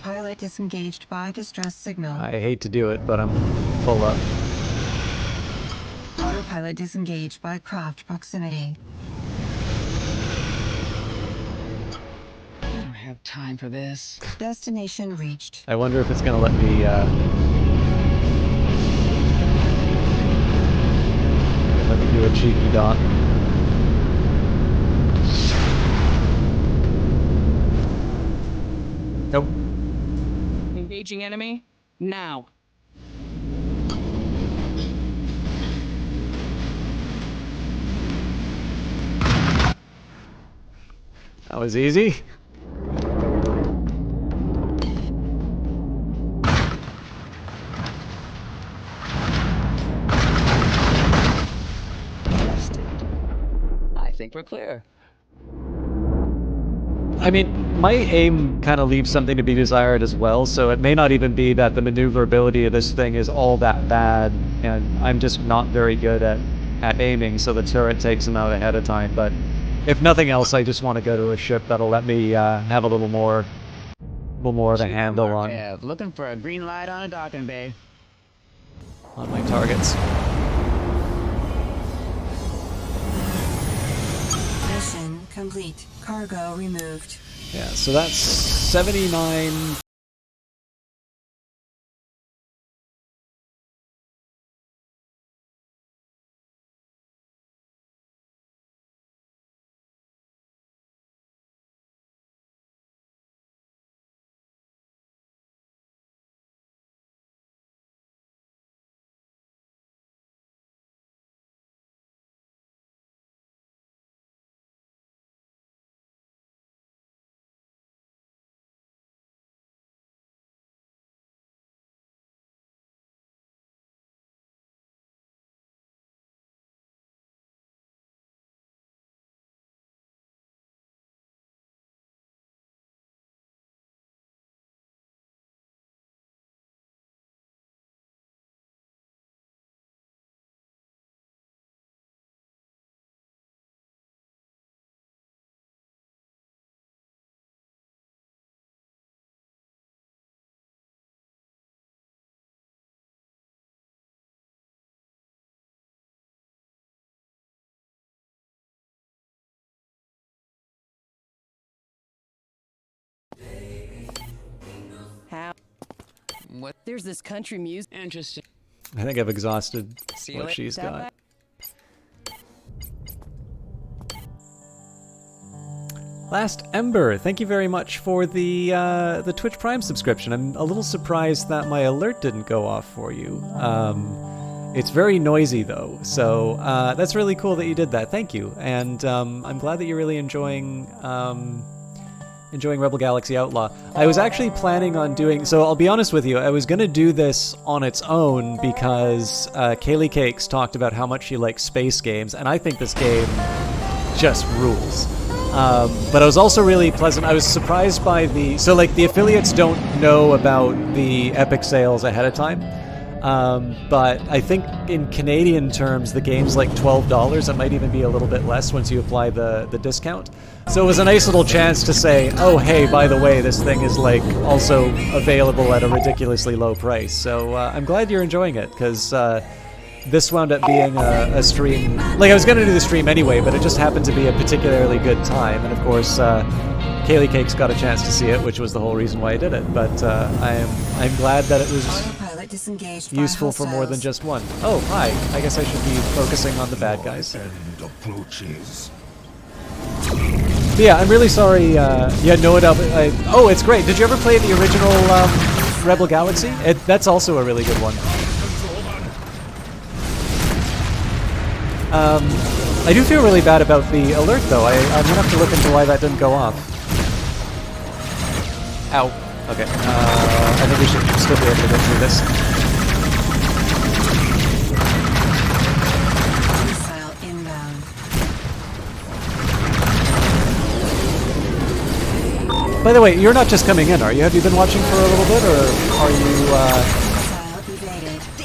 Autopilot disengaged by distress signal. I hate to do it, but I'm full up. Autopilot disengaged by craft proximity. I don't have time for this. Destination reached. I wonder if it's going to let me, do a cheeky dock. Nope. Engaging enemy now. That was easy. I think we're clear. I mean, my aim kind of leaves something to be desired as well, so it may not even be that the maneuverability of this thing is all that bad, and I'm just not very good at aiming, so the turret takes them out ahead of time, but if nothing else, I just want to go to a ship that'll let me have a little more of a handle Looking for a green light on a docking bay. on my targets. Mission complete. Cargo removed. Yeah, so that's 79 What? There's this country music. Interesting. I think I've exhausted See you what later. she's got. Last Ember, thank you very much for the Twitch Prime subscription. I'm a little surprised that my alert didn't go off for you. It's very noisy though, so that's really cool that you did that. Thank you, and I'm glad that you're really enjoying Rebel Galaxy Outlaw. I was actually planning on doing, so I'll be honest with you, I was gonna do this on its own because Kaylee Cakes talked about how much she likes space games, and I think this game just rules. But I was also really pleasant. I was surprised by the affiliates don't know about the Epic sales ahead of time. But I think in Canadian terms, the game's like $12. It might even be a little bit less once you apply the discount. So it was a nice little chance to say, oh, hey, by the way, this thing is like also available at a ridiculously low price. So I'm glad you're enjoying it, because this wound up being a stream. Like, I was going to do the stream anyway, but it just happened to be a particularly good time. And of course, Kaylee Cakes got a chance to see it, which was the whole reason why I did it. But I'm glad that it was useful for more than just one. Oh, hi. I guess I should be focusing on the bad guys. But yeah, I'm really sorry. Yeah, no doubt. Oh, it's great. Did you ever play the original Rebel Galaxy? That's also a really good one. I do feel really bad about the alert, though. I'm gonna have to look into why that didn't go off. Ow. Okay. I think we should still be able to get through this. Missile inbound. By the way, you're not just coming in, are you? Have you been watching for a little bit, or are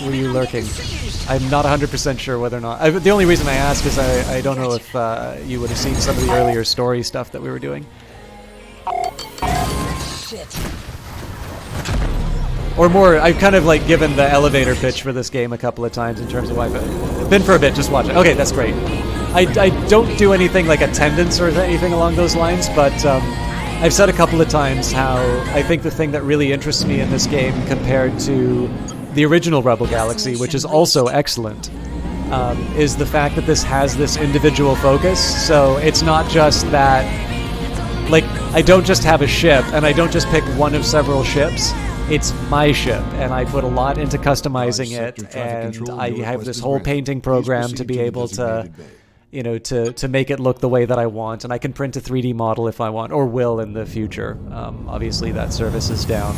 you, were you lurking? I'm not 100% sure whether or not... the only reason I ask is I don't know if you would have seen some of the earlier story stuff that we were doing. Shit. Or more, I've kind of like given the elevator pitch for this game a couple of times in terms of why... Been for a bit, just watch it. Okay, that's great. I don't do anything like attendance or anything along those lines, but I've said a couple of times how I think the thing that really interests me in this game compared to the original Rebel Galaxy, which is also excellent, is the fact that this has this individual focus. So it's not just that, like, I don't just have a ship and I don't just pick one of several ships. It's my ship, and I put a lot into customizing it, and I have this whole painting program to be able to, you know, to make it look the way that I want, and I can print a 3D model if I want, or will in the future. Obviously that service is down.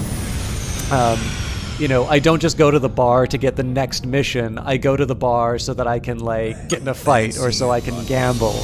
You know, I don't just go to the bar to get the next mission. I go to the bar so that I can, like, get in a fight, or so I can gamble.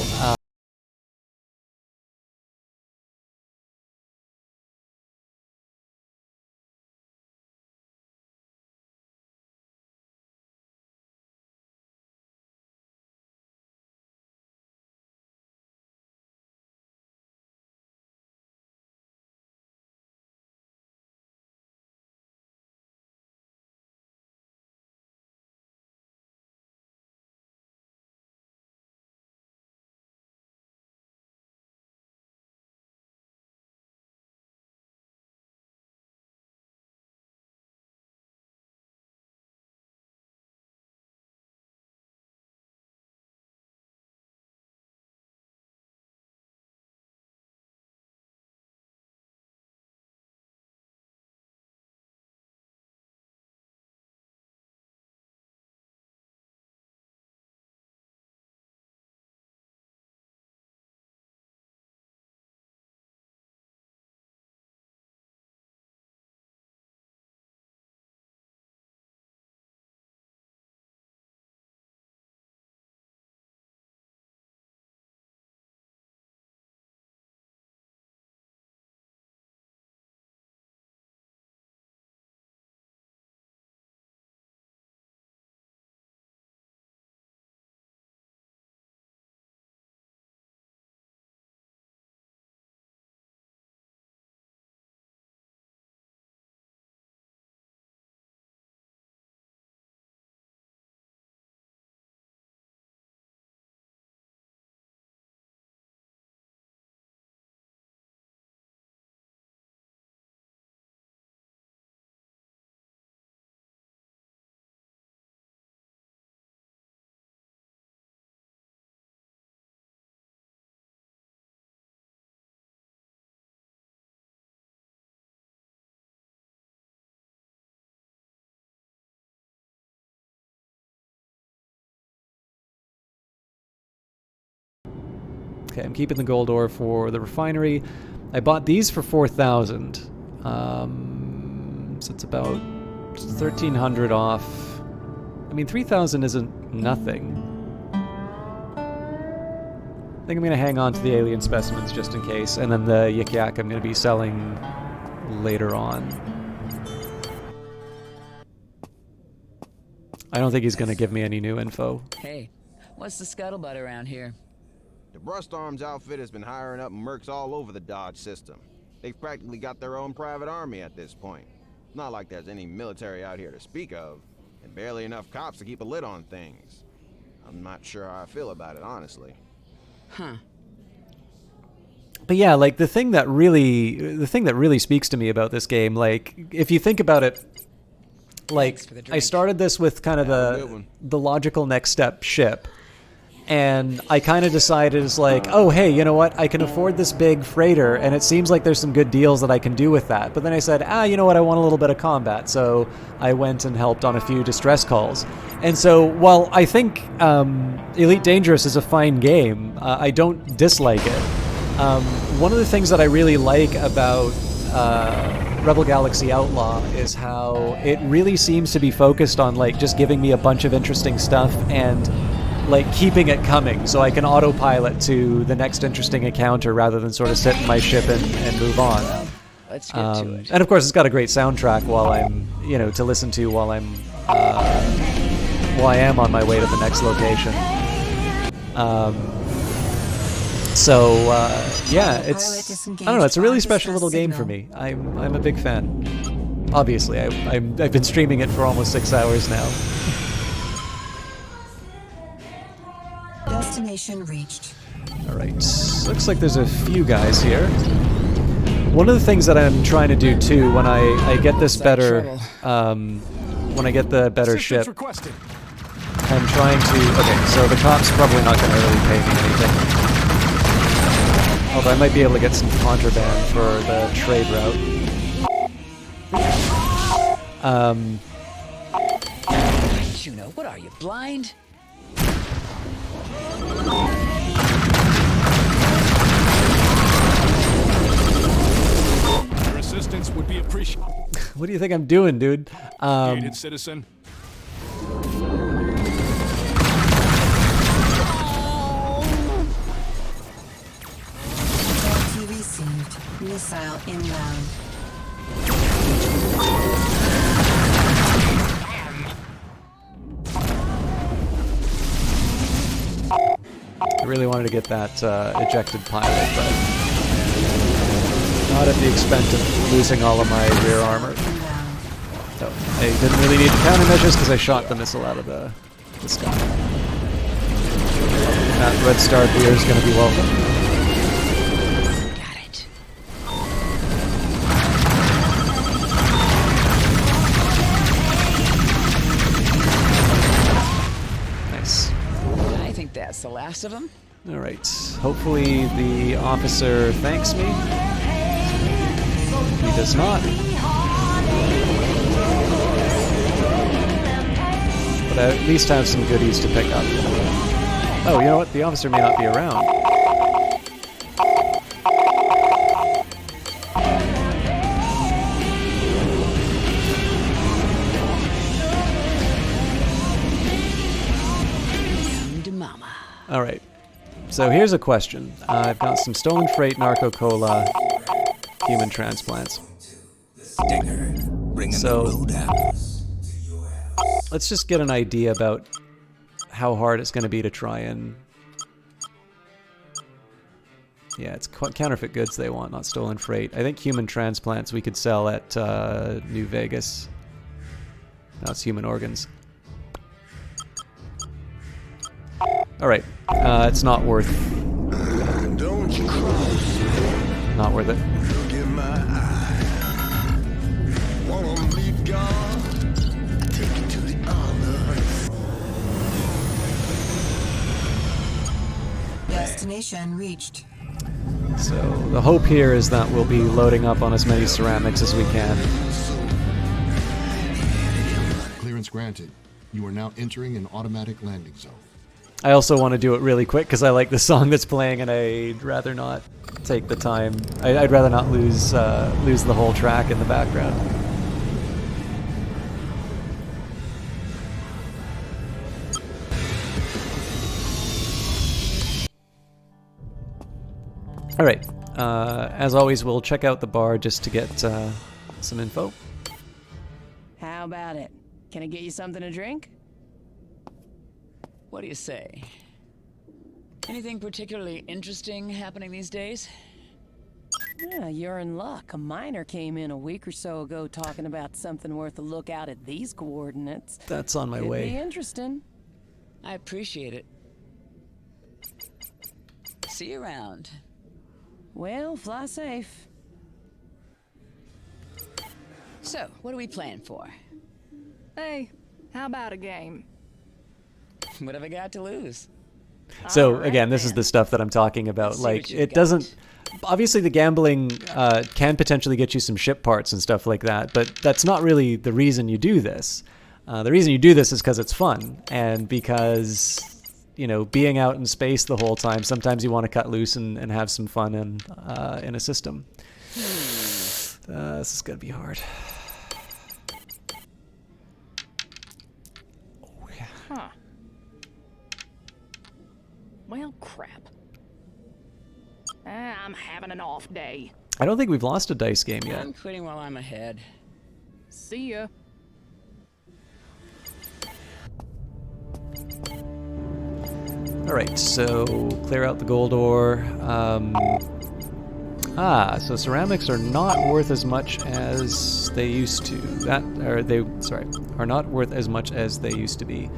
Okay, I'm keeping the gold ore for the refinery. I bought these for 4,000. So it's about 1,300 off. I mean, 3,000 isn't nothing. I think I'm going to hang on to the alien specimens just in case, and then the Yik Yak I'm going to be selling later on. I don't think he's going to give me any new info. Hey, what's the scuttlebutt around here? The Brust Arms outfit has been hiring up mercs all over the Dodge system. They've practically got their own private army at this point. Not like there's any military out here to speak of, and barely enough cops to keep a lid on things. I'm not sure how I feel about it, honestly. Huh. But yeah, like the thing that really speaks to me about this game, like if you think about it, like I started this with kind of the logical next step ship, and I kind of decided it's like, oh hey, you know what? I can afford this big freighter, and it seems like there's some good deals that I can do with that. But then I said, you know what? I want a little bit of combat, so I went and helped on a few distress calls. And so, while I think Elite Dangerous is a fine game, I don't dislike it. One of the things that I really like about Rebel Galaxy Outlaw is how it really seems to be focused on like just giving me a bunch of interesting stuff and like keeping it coming so I can autopilot to the next interesting encounter rather than sort of sit in my ship and move on. Let's get to it. And of course it's got a great soundtrack while I'm, to listen to while I am on my way to the next location. Yeah, it's, I don't know, it's a really special little game for me. I'm a big fan. Obviously, I've been streaming it for almost 6 hours now. Destination reached. Alright, looks like there's a few guys here. One of the things that I'm trying to do too, when I get this better, when I get the better ship, I'm trying to, okay, so the cop's probably not going to really pay me anything. Although I might be able to get some contraband for the trade route. Juno, what are you, blind? Your assistance would be appreciated. What do you think I'm doing, dude? Citizen. Received. Missile inbound. I really wanted to get that ejected pilot, but not at the expense of losing all of my rear armor. So I didn't really need countermeasures because I shot the missile out of the sky. That red star beer is going to be welcome. That's the last of them. All right. Hopefully the officer thanks me. He does not. But I at least have some goodies to pick up. Oh, you know what? The officer may not be around. All right, so here's a question. I've got some stolen freight, narco cola, human transplants. So let's just get an idea about how hard it's going to be to try and... Yeah, it's counterfeit goods they want, not stolen freight. I think human transplants we could sell at New Vegas. No, it's human organs. All right, it's not worth. Don't you cry. Not worth it. Look in my eye. Wanna meet God? Take you to the other. Destination reached. So the hope here is that we'll be loading up on as many ceramics as we can. Clearance granted. You are now entering an automatic landing zone. I also want to do it really quick because I like the song that's playing, and I'd rather not take the time. I'd rather not lose the whole track in the background. All right. As always, we'll check out the bar just to get some info. How about it? Can I get you something to drink? What do you say? Anything particularly interesting happening these days? Yeah, you're in luck. A miner came in a week or so ago talking about something worth a look out at these coordinates. That's on my Could way. be interesting. I appreciate it. See you around. Well, fly safe. So, what are we playing for? Hey, how about a game? What have I got to lose? So again, this is the stuff that I'm talking about. Like, it doesn't. Obviously, the gambling can potentially get you some ship parts and stuff like that, but that's not really the reason you do this. The reason you do this is because it's fun, and because, you know, being out in space the whole time, sometimes you want to cut loose and have some fun in a system. This is gonna be hard. Huh. Well, crap. I'm having an off day. I don't think we've lost a dice game yet. I'm quitting while I'm ahead. See ya. All right, so clear out the gold ore. So ceramics are not worth as much as they used to. Are not worth as much as they used to be.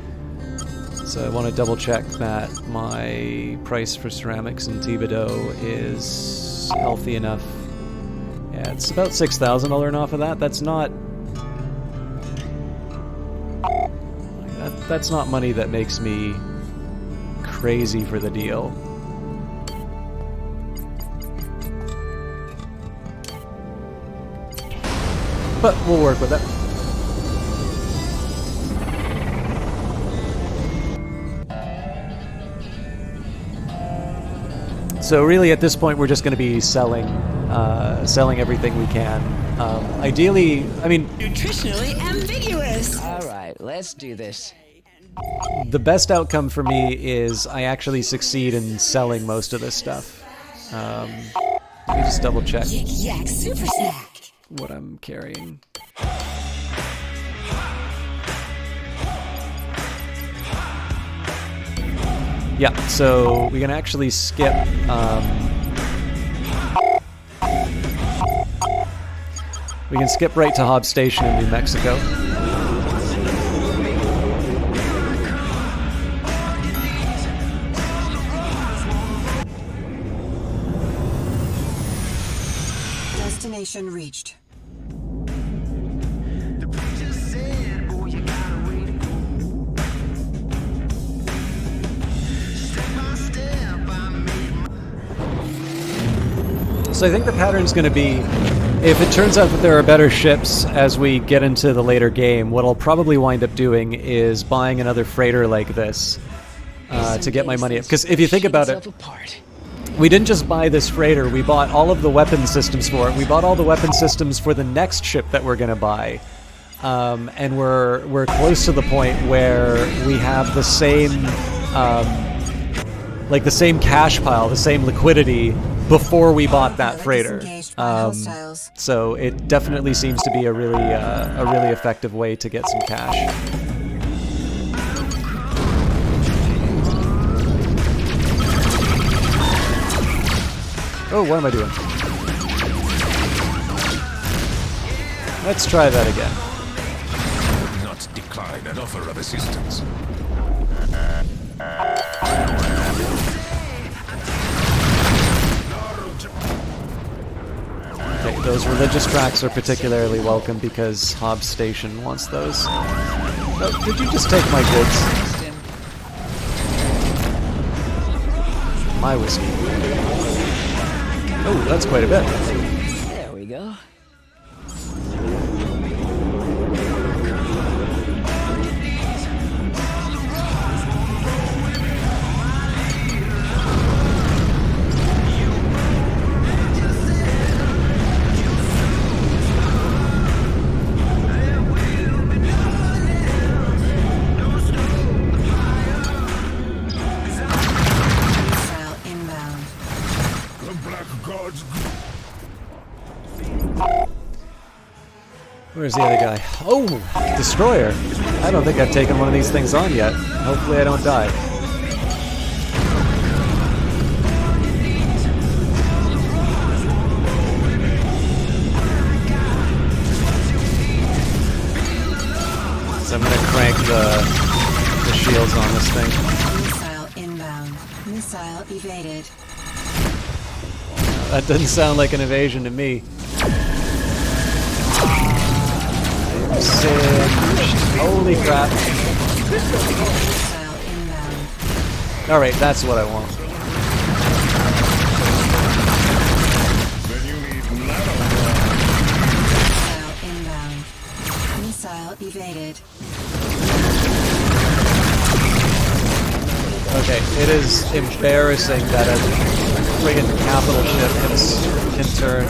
So I want to double check that my price for ceramics in Thibodeau is healthy enough. Yeah, it's about 6,000 I'll earn off of that. That's not... That's not money that makes me crazy for the deal. But we'll work with it. So really, at this point, we're just going to be selling everything we can. Ideally, I mean... Nutritionally ambiguous! All right, let's do this. The best outcome for me is I actually succeed in selling most of this stuff. Let me just double check Yak super snack. what I'm carrying. Yeah, so we can actually skip. We can skip right to Hobbs Station in New Mexico. Destination reached. So I think the pattern's going to be, if it turns out that there are better ships as we get into the later game, what I'll probably wind up doing is buying another freighter like this to get my money up. Because if you think about it, we didn't just buy this freighter, we bought all of the weapon systems for it. We bought all the weapon systems for the next ship that we're going to buy. And we're close to the point where we have the same, like the same cash pile, the same liquidity before we bought that freighter. So it definitely seems to be a really effective way to get some cash. Oh, what am I doing? Let's try that again. Not decline an offer of assistance. Okay, those religious tracks are particularly welcome because Hobbs Station wants those. Oh, did you just take my goods? My whiskey. Oh, that's quite a bit. There we go. Where's the other guy? Oh, destroyer. I don't think I've taken one of these things on yet. Hopefully I don't die. So I'm gonna crank the shields on this thing. Missile inbound. Missile evaded. That doesn't sound like an evasion to me. Holy crap. Alright, that's what I want. Missile inbound. Missile evaded. Okay, it is embarrassing that a friggin' capital ship can turn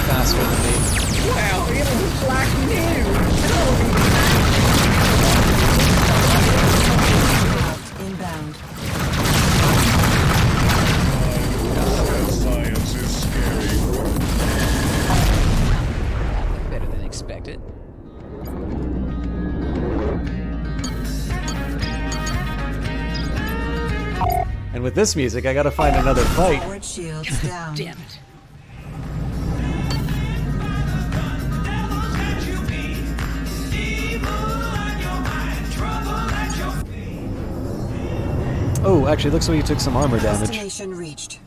faster than me. Well, it looks like new. Inbound. Science is scary. Better than expected. And with this music, I gotta find another fight. Forward shields down. Damn it. Oh, actually, looks like you took some armor damage. Destination reached.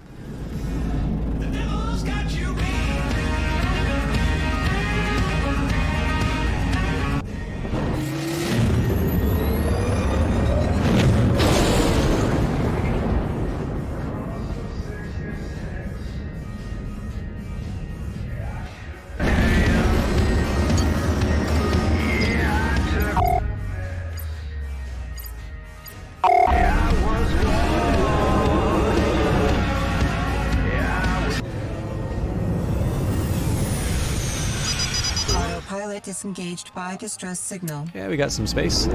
Autopilot disengaged by distress signal. Yeah, we got some space.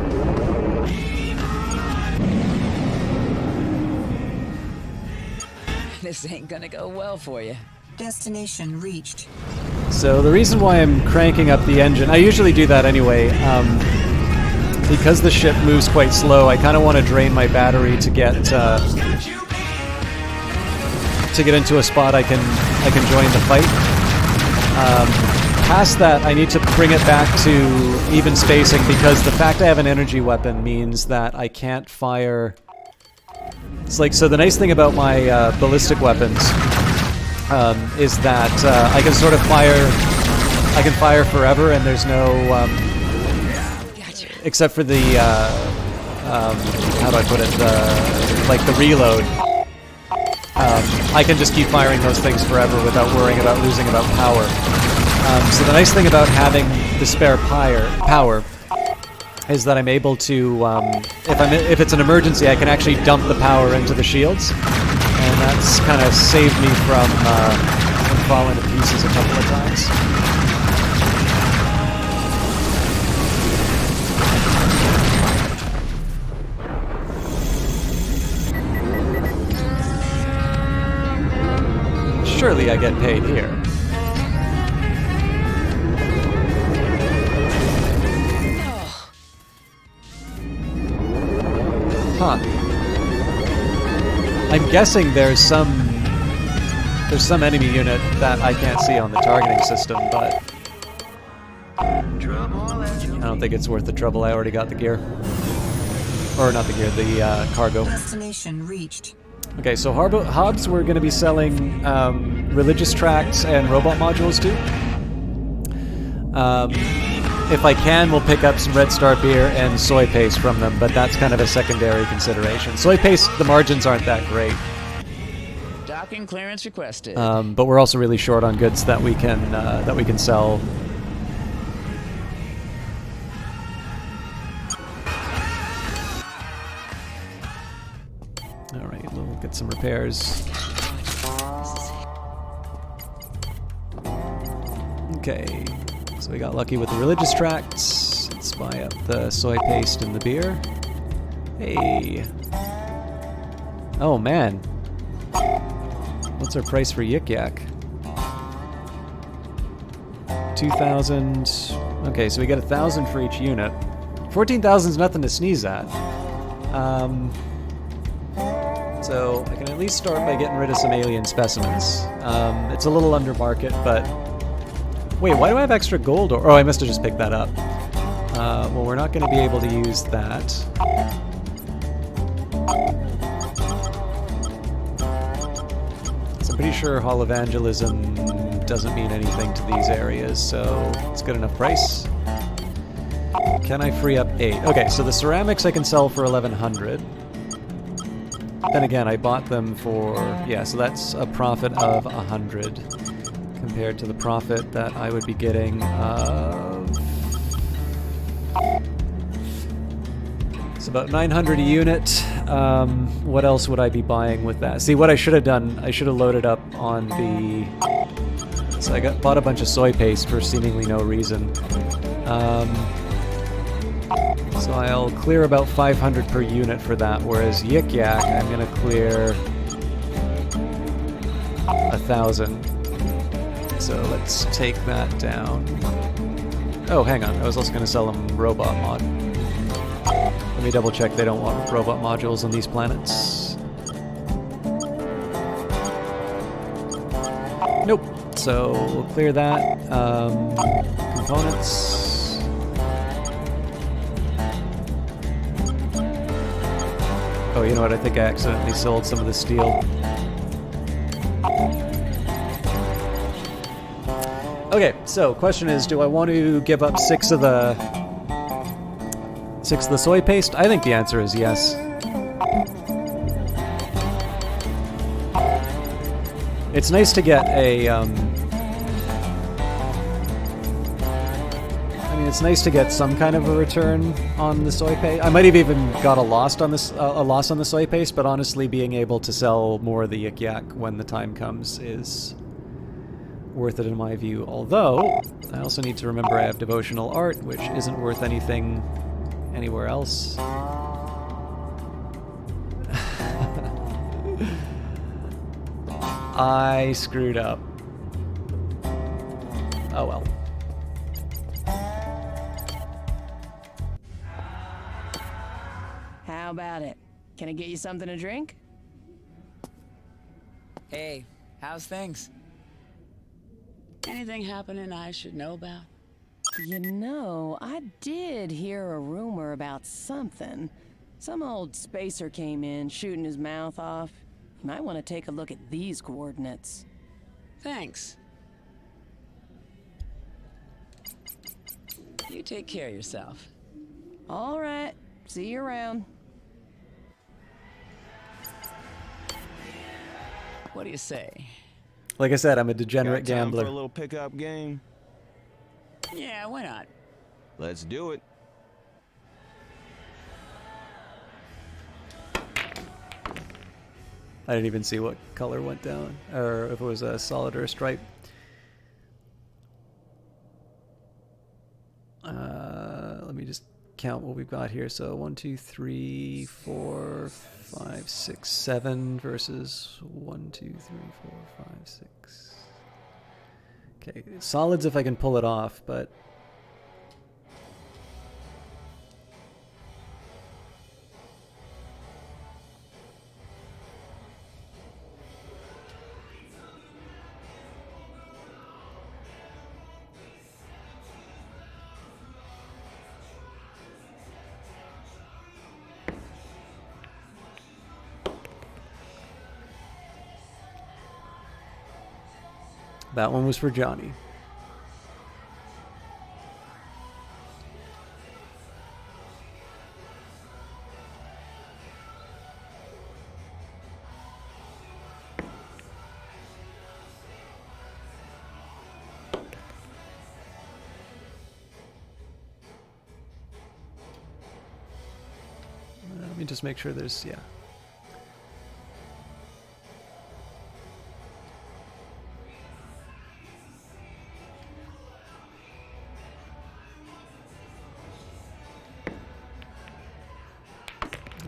This ain't gonna go well for you. Destination reached. So the reason why I'm cranking up the engine, I usually do that anyway, because the ship moves quite slow, I kind of want to drain my battery to get into a spot I can join the fight. Past that, I need to bring it back to even spacing because the fact I have an energy weapon means that I can't fire. It's like, so the nice thing about my ballistic weapons is that I can sort of fire forever, and there's no except for the how do I put it, the reload. I can just keep firing those things forever without worrying about losing power. So the nice thing about having the spare power is that I'm able to, if it's an emergency, I can actually dump the power into the shields, and that's kind of saved me from falling to pieces a couple of times. Surely I get paid here. Huh. I'm guessing there's some enemy unit that I can't see on the targeting system, but I don't think it's worth the trouble. I already got the gear. Or not the gear, the cargo. Destination reached. Okay, so Hobbs, we're going to be selling religious tracts and robot modules too. If I can, we'll pick up some Red Star beer and soy paste from them, but that's kind of a secondary consideration. Soy paste, the margins aren't that great. Docking clearance requested. But we're also really short on goods that we can sell. All right, we'll get some repairs. Okay. So we got lucky with the religious tracts. Let's buy up the soy paste and the beer. Hey. Oh man. What's our price for Yik Yak? 2,000. Okay, so we get 1,000 for each unit. 14,000 is nothing to sneeze at. So I can at least start by getting rid of some alien specimens. It's a little under market, but... Wait, why do I have extra gold? Oh, I must have just picked that up. Well, we're not going to be able to use that. So I'm pretty sure Hall Evangelism doesn't mean anything to these areas, so it's good enough price. Can I free up 8? Okay, so the ceramics I can sell for 1,100. Then again, I bought them for... Yeah, so that's a profit of 100 compared to the profit that I would be getting of... It's about 900 a unit. What else would I be buying with that? See, what I should have done, I should have loaded up on the... So I bought a bunch of soy paste for seemingly no reason. So I'll clear about 500 per unit for that, whereas Yik Yak, I'm going to clear 1,000. So let's take that down. Oh, hang on. I was also going to sell them robot mod. Let me double check they don't want robot modules on these planets. Nope. So we'll clear that. Components. Oh, you know what? I think I accidentally sold some of the steel. Okay, so question is, do I want to give up 6 of the soy paste? I think the answer is yes. It's nice to get a it's nice to get some kind of a return on the soy paste. I might have even got a loss on this, a loss on the soy paste, but honestly, being able to sell more of the Yik Yak when the time comes is worth it in my view. Although I also need to remember I have devotional art, which isn't worth anything anywhere else. I screwed up. Oh well. How about it? Can I get you something to drink? Hey, how's things? Anything happening I should know about? You know, I did hear a rumor about something. Some old spacer came in, shooting his mouth off. You might want to take a look at these coordinates. Thanks. You take care of yourself. All right. See you around. What do you say? Like I said, I'm a degenerate Got time gambler. for a little pickup game? Yeah, why not? Let's do it. I didn't even see what color went down, or if it was a solid or a stripe. Let me just count what we've got here. So 1, 2, 3, 4, 5, 6, 7 versus 1, 2, 3, 4, 5, 6. Okay, solids if I can pull it off, but that one was for Johnny. Let me just make sure there's, yeah.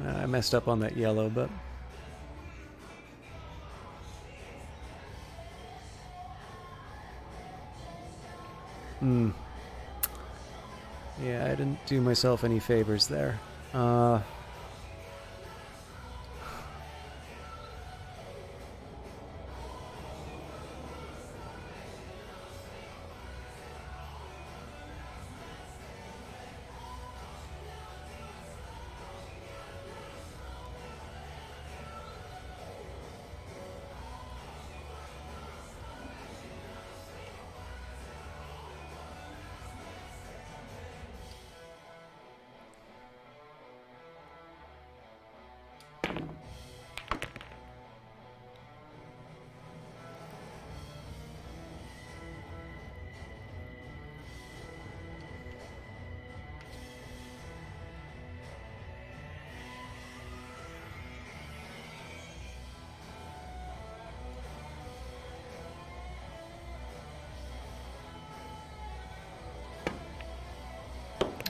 I messed up on that yellow, but Yeah, I didn't do myself any favors there.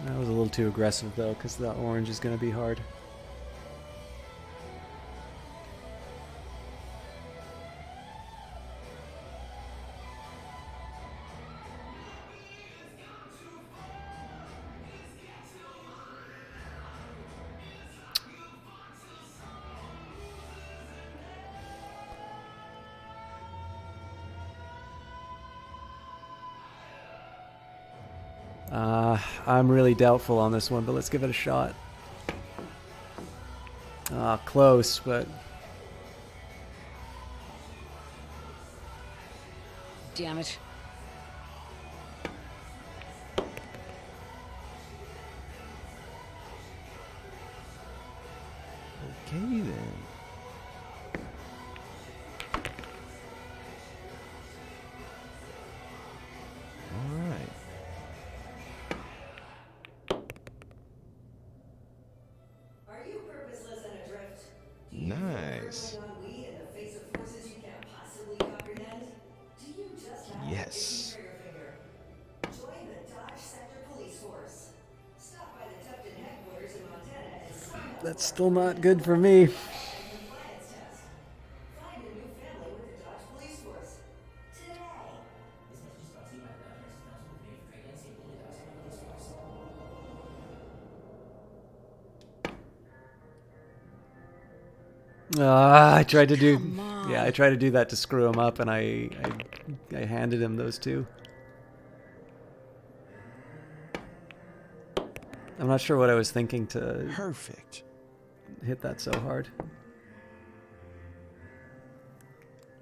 That was a little too aggressive though, because the orange is going to be hard. I'm really doubtful on this one, but let's give it a shot. Close, but... Damn it. Okay then. All right. Are you purposeless and adrift? Nice. On weed in the face of forces you can't possibly comprehend? Do you just have Yes. a trigger finger? Join the Dodge Sector Police Force. Stop by the Tufton headquarters in Montana and sign up. That's still not good for me. Compliance test. Find a new family with the Dodge Police Force. Today. This message is brought to you by the Dodge Nurses Council with Community for Trade and Safety and the Dodge Sector Police Force. I tried to do... Yeah, I tried to do that to screw him up, and I handed him those two. I'm not sure what I was thinking to... Perfect. Hit that so hard.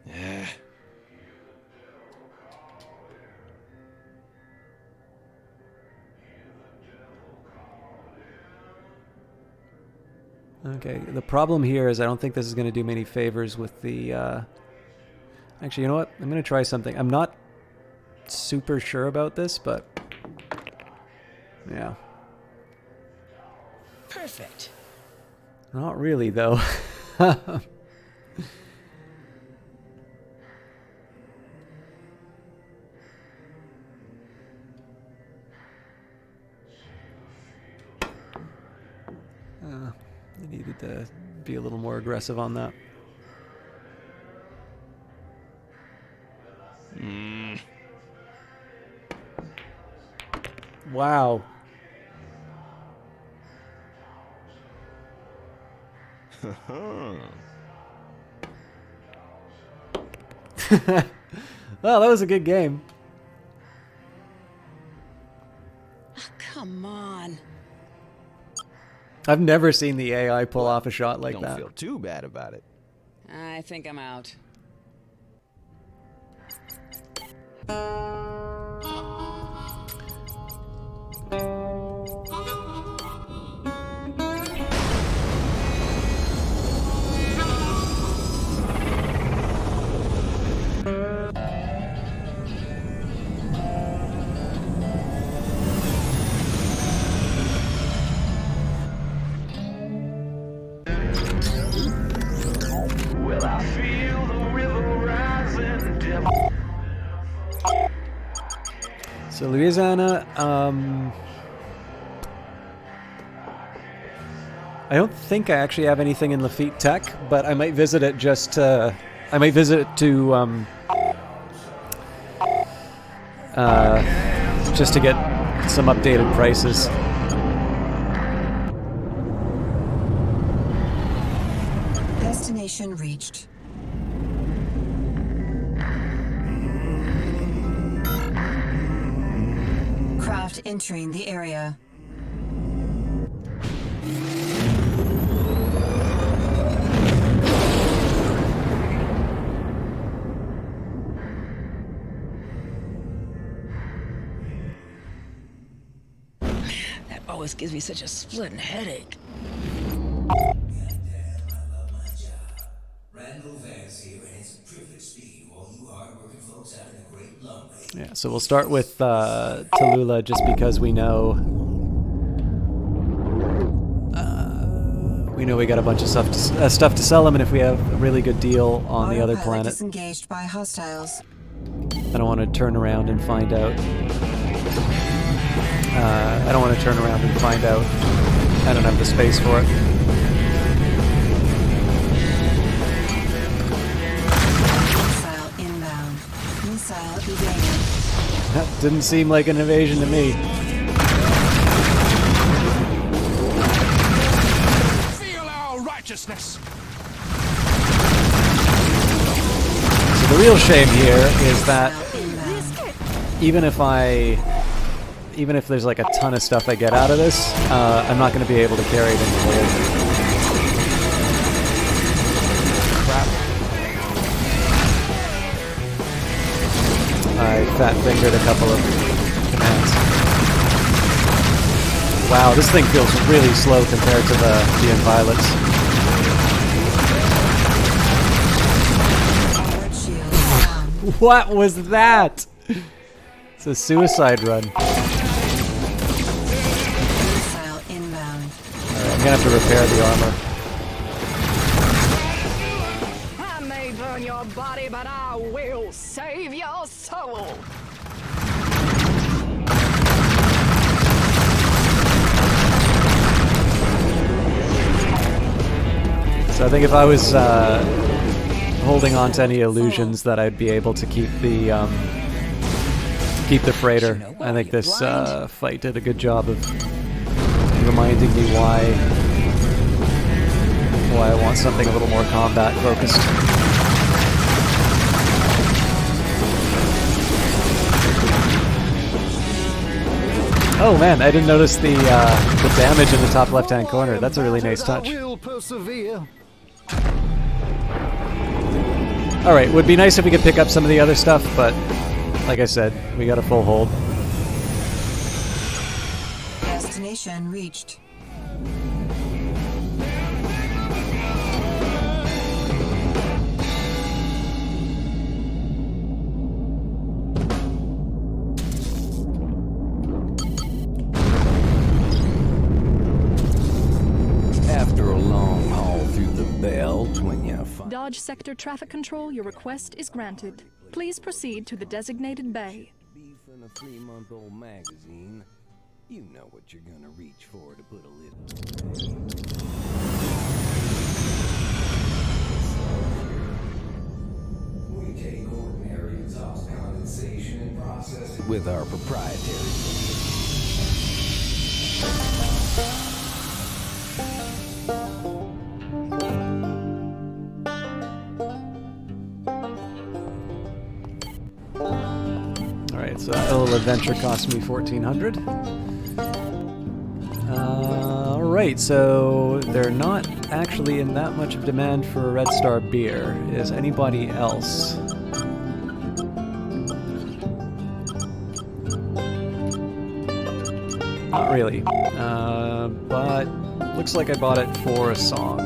Yeah. Okay, the problem here is I don't think this is going to do me any favors with the... Actually, you know what? I'm going to try something. I'm not super sure about this, but... Yeah. Perfect. Not really, though. I needed to be a little more aggressive on that. Wow. Well, that was a good game. Come on. I've never seen the AI pull off a shot like that. Don't feel too bad about it. I think I'm out. Well, I feel the river rising, devil. So Louisiana, I don't think I actually have anything in Lafitte Tech, but I might visit it just to, I might visit it to, just to get some updated prices. Destination reached. Craft entering the area. That always gives me such a splitting headache. Yeah, so we'll start with Tallulah just because we know we got a bunch of stuff to sell him, and if we have a really good deal on the other planet, disengaged by hostiles. I don't want to turn around and find out. I don't want to turn around and find out I don't have the space for it. Missile inbound. Missile evaded. That didn't seem like an invasion to me. Feel our righteousness. So the real shame here is that even if there's like a ton of stuff I get out of this, I'm not going to be able to carry it in the hold. Crap. I fat-fingered a couple of commands. Wow, this thing feels really slow compared to the Inviolets. What was that? It's a suicide run. Missile inbound. Alright, I'm gonna have to repair the armor. I may burn your body, but I will save your soul. So I think if I was holding on to any illusions that I'd be able to keep the freighter. I think this fight did a good job of reminding me why I want something a little more combat focused. Oh man, I didn't notice the damage in the top left-hand corner. That's a really nice touch. Alright, would be nice if we could pick up some of the other stuff, but like I said, we got a full hold. Destination reached. After a long haul through the belt, when you find Dodge Sector Traffic Control, your request is granted. Please proceed to the designated bay. beef in a 3-month-old magazine, you know what you're gonna reach for to put a little. We take ordinary exhaust condensation and process it with our proprietary. Alright, so that little adventure cost me 1,400. Alright, so they're not actually in that much of demand for Red Star beer. Is anybody else? Not really. But looks like I bought it for a song.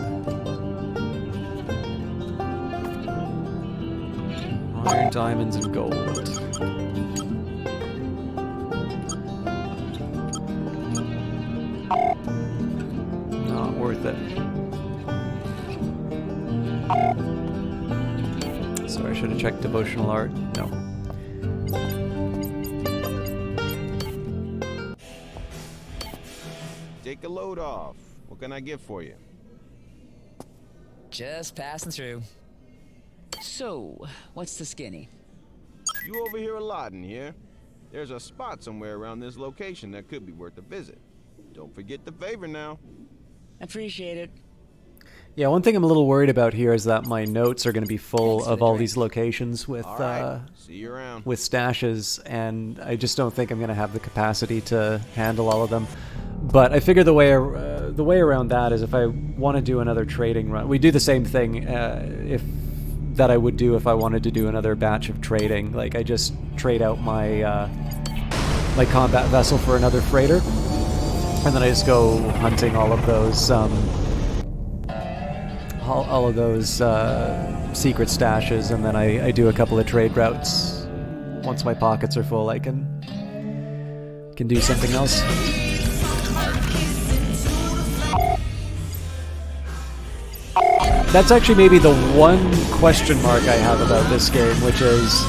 Iron, diamonds, and gold. Not worth it. Sorry, I should have checked devotional art. No. Take a load off. What can I get for you? Just passing through. So, what's the skinny? You overhear a lot in here. There's a spot somewhere around this location that could be worth a visit. Don't forget the favor now. Appreciate it. Yeah, one thing I'm a little worried about here is that my notes are going to be full of all these locations with See you around. with stashes, and I just don't think I'm going to have the capacity to handle all of them. But I figure the way around that is if I want to do another trading run, we do the same thing that I would do if I wanted to do another batch of trading. Like I just trade out my my combat vessel for another freighter, and then I just go hunting all of those. All of those secret stashes, and then I do a couple of trade routes. Once my pockets are full, I can do something else. That's actually maybe the one question mark I have about this game, which is,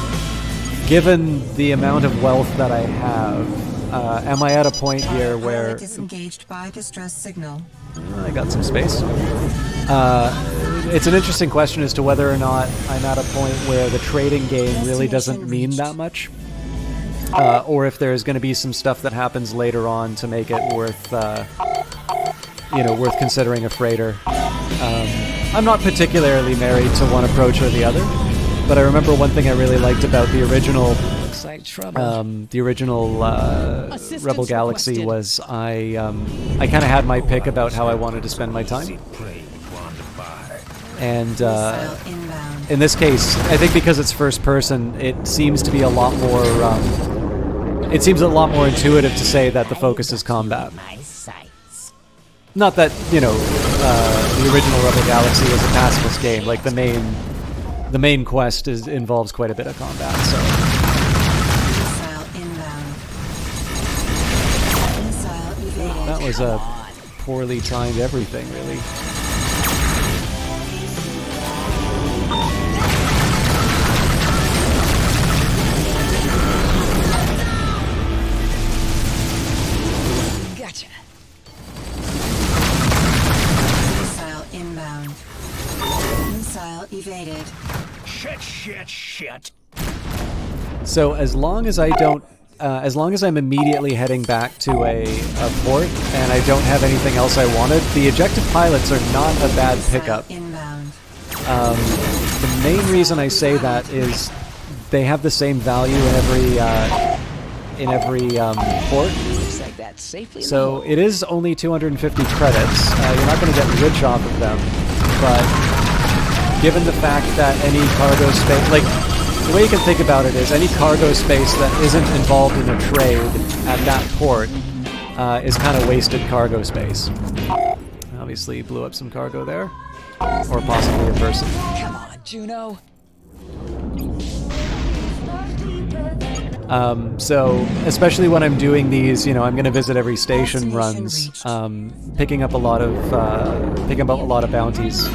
given the amount of wealth that I have, am I at a point here where... Disengaged by distress signal. I got some space. It's an interesting question as to whether or not I'm at a point where the trading game really doesn't mean that much, or if there's going to be some stuff that happens later on to make it worth, worth considering a freighter. I'm not particularly married to one approach or the other, but I remember one thing I really liked about the original. Looks like trouble. The original Rebel Galaxy was I kind of had my pick about how I wanted to spend my time. And in this case, I think because it's first person, it seems to be a lot more. It seems a lot more intuitive to say that the focus is combat. Not that the original Rebel Galaxy was a pacifist game. Like the main quest involves quite a bit of combat. So. That was a poorly timed everything, really. Gotcha. Missile inbound. Missile evaded. Shit. So as long as I don't, as long as I'm immediately heading back to a port and I don't have anything else I wanted, the ejected pilots are not a bad pickup. The main reason I say that is they have the same value in every port. Looks like that's safely. So it is only 250 credits. You're not going to get rich off of them, but given the fact that any cargo space, like the way you can think about it is any cargo space that isn't involved in a trade at that port is kind of wasted cargo space. Obviously blew up some cargo there, or possibly a person. Come on, Juno. So especially when I'm doing these, I'm going to visit every station runs, picking up a lot of bounties,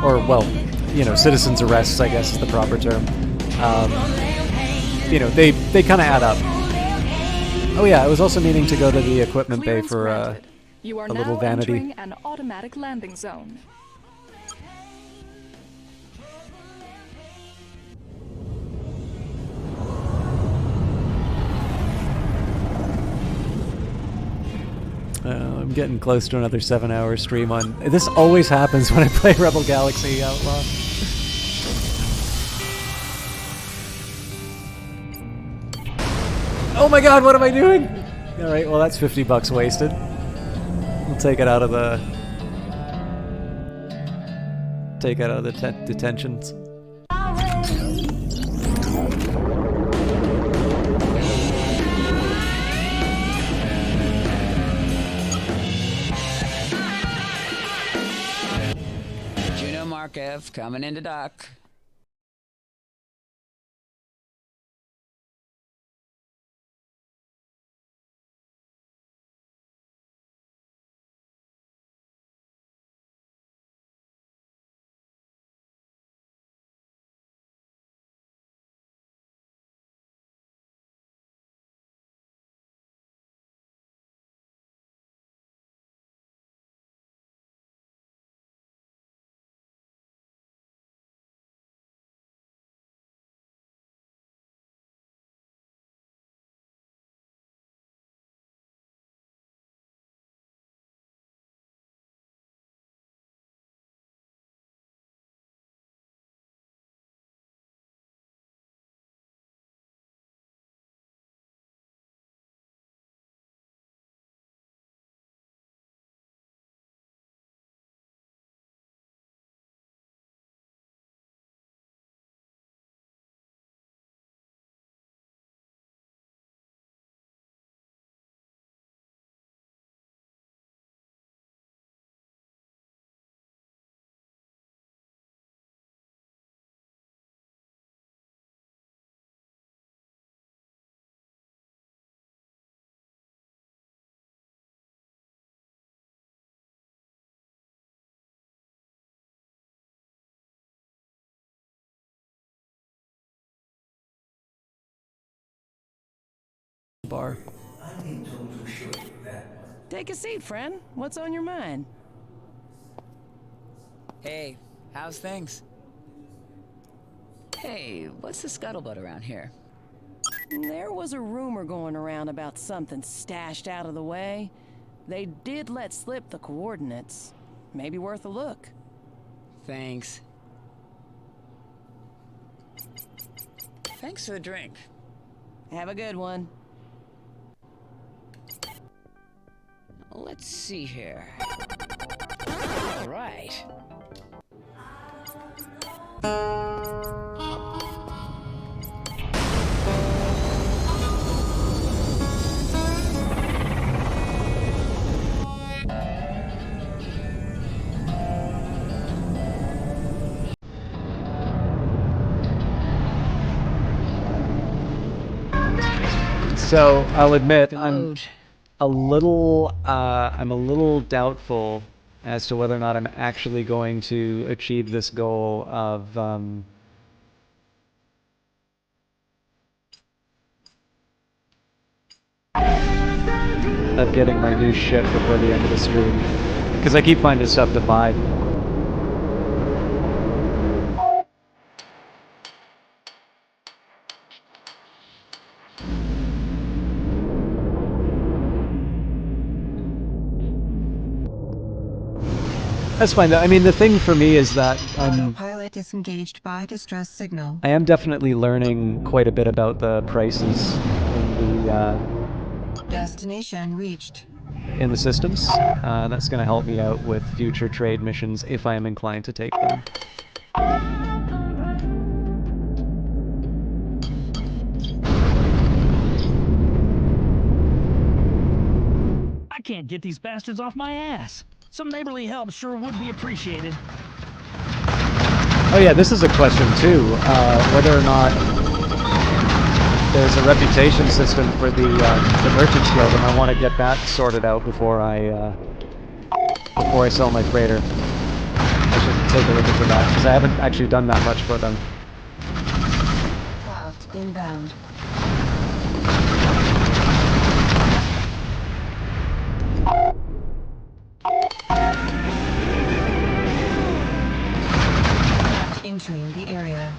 or well, citizens arrests, I guess is the proper term. They kind of add up. Oh yeah, I was also meaning to go to the equipment bay for a little vanity. You are now entering an automatic landing zone. I'm getting close to another 7-hour stream on. This always happens when I play Rebel Galaxy Outlaw. Oh my god, what am I doing? Alright, well that's $50 wasted. We'll take it out of the... detentions. Juno Markev coming into dock. bar. Take a seat, friend. What's on your mind? Hey, how's things? Hey, what's the scuttlebutt around here? There was a rumor going around about something stashed out of the way. They did let slip the coordinates. Maybe worth a look. Thanks. Thanks for the drink. Have a good one. Let's see here. All right. So I'll admit I'm a little doubtful as to whether or not I'm actually going to achieve this goal of getting my new ship before the end of the stream, because I keep finding stuff to buy. That's fine though. I mean, the thing for me is that Autopilot disengaged by distress signal. I am definitely learning quite a bit about the prices in the Destination reached. in the systems. That's going to help me out with future trade missions if I am inclined to take them. I can't get these bastards off my ass. Some neighborly help sure would be appreciated. Oh yeah, this is a question too, whether or not there's a reputation system for the Merchants Guild, and I want to get that sorted out before I sell my freighter. I should take a look into that, because I haven't actually done that much for them. Craft inbound. Entering the area.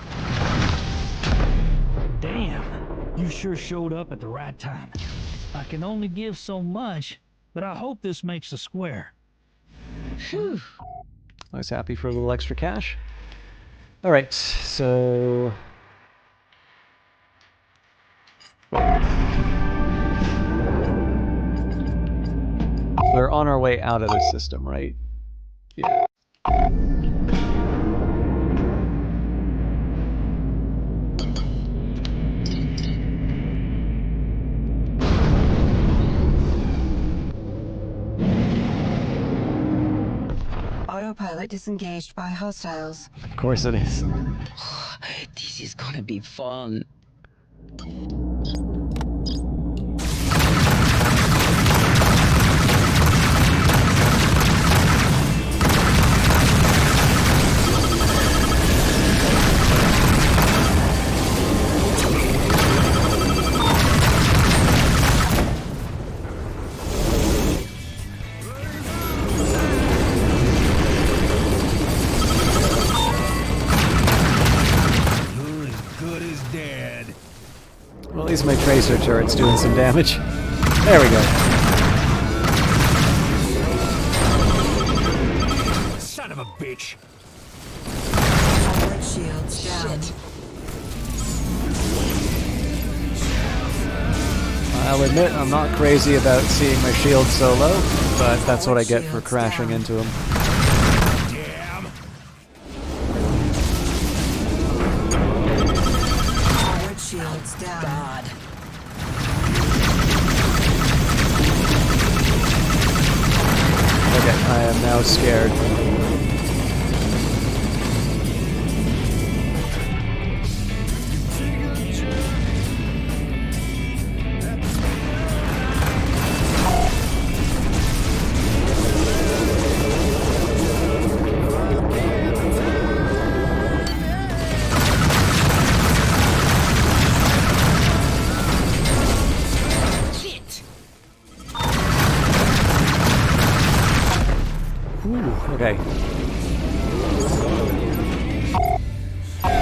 Damn, you sure showed up at the right time. I can only give so much, but I hope this makes a square. Phew. I was happy for a little extra cash. Alright, so... we're on our way out of the system, right? Yeah. Autopilot disengaged by hostiles. Of course it is. This is gonna be fun. Well, at least my tracer turret's doing some damage. There we go. Son of a bitch. Forward shields down. I'll admit I'm not crazy about seeing my shield so low, but that's what I get for crashing into him. Damn. Forward shields down. God. Okay, I am now scared.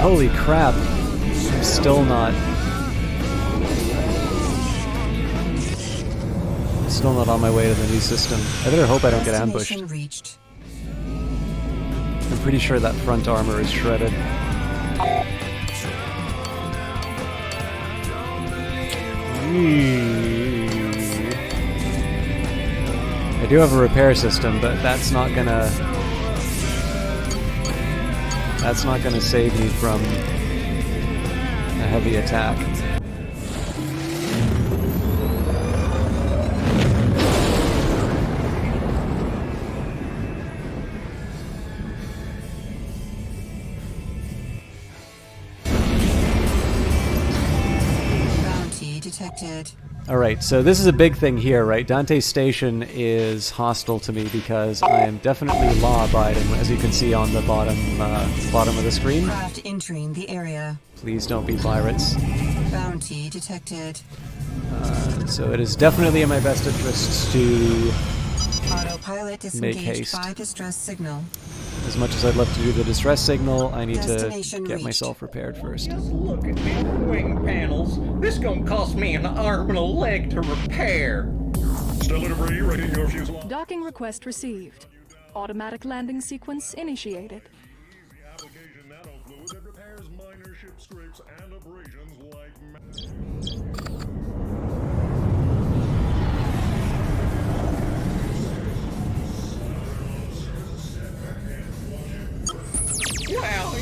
Holy crap. I'm still not on my way to the new system. I better hope I don't get ambushed. Destination reached. I'm pretty sure that front armor is shredded. I do have a repair system, but that's not gonna save me from a heavy attack. Bounty detected. Alright, so this is a big thing here, right? Dante's Station is hostile to me because I am definitely law-abiding, as you can see on the bottom of the screen. Craft entering the area. Please don't be pirates. Bounty detected. So it is definitely in my best interest to Autopilot make disengaged haste. by distress signal. As much as I'd love to do the distress signal, I need to Destination get reached. myself repaired first. Just look at these wing panels. This gonna cost me an arm and a leg to repair. Stellar debris rating your fuselage. Docking request received. Automatic landing sequence initiated. Application nanofluid that repairs minor ship scrapes and abrasions like. Wow,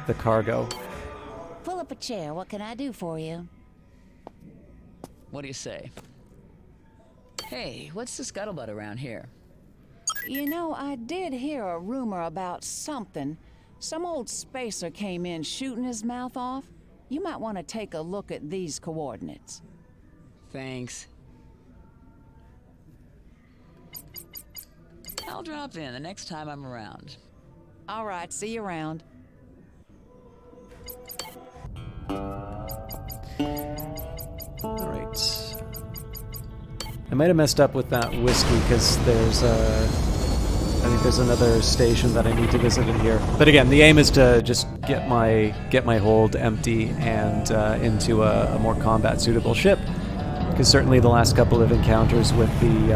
The cargo. Pull up a chair. What can I do for you? What do you say? Hey, what's the scuttlebutt around here? You know, I did hear a rumor about something. Some old spacer came in shooting his mouth off. You might want to take a look at these coordinates. Thanks. I'll drop in the next time I'm around. All right, see you around. Alright. I might have messed up with that whiskey because there's I think there's another station that I need to visit in here. But again, the aim is to just get my hold empty and into a more combat suitable ship. Because certainly the last couple of encounters with the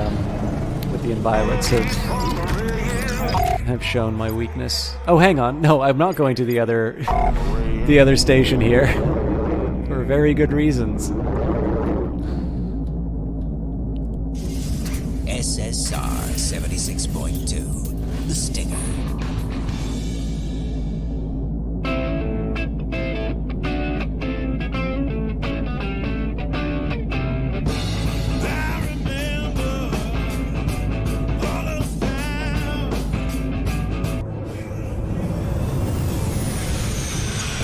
Inviolates have shown my weakness. Oh, hang on. No, I'm not going to the other station here for very good reasons. SSR 76.2, the Stinger.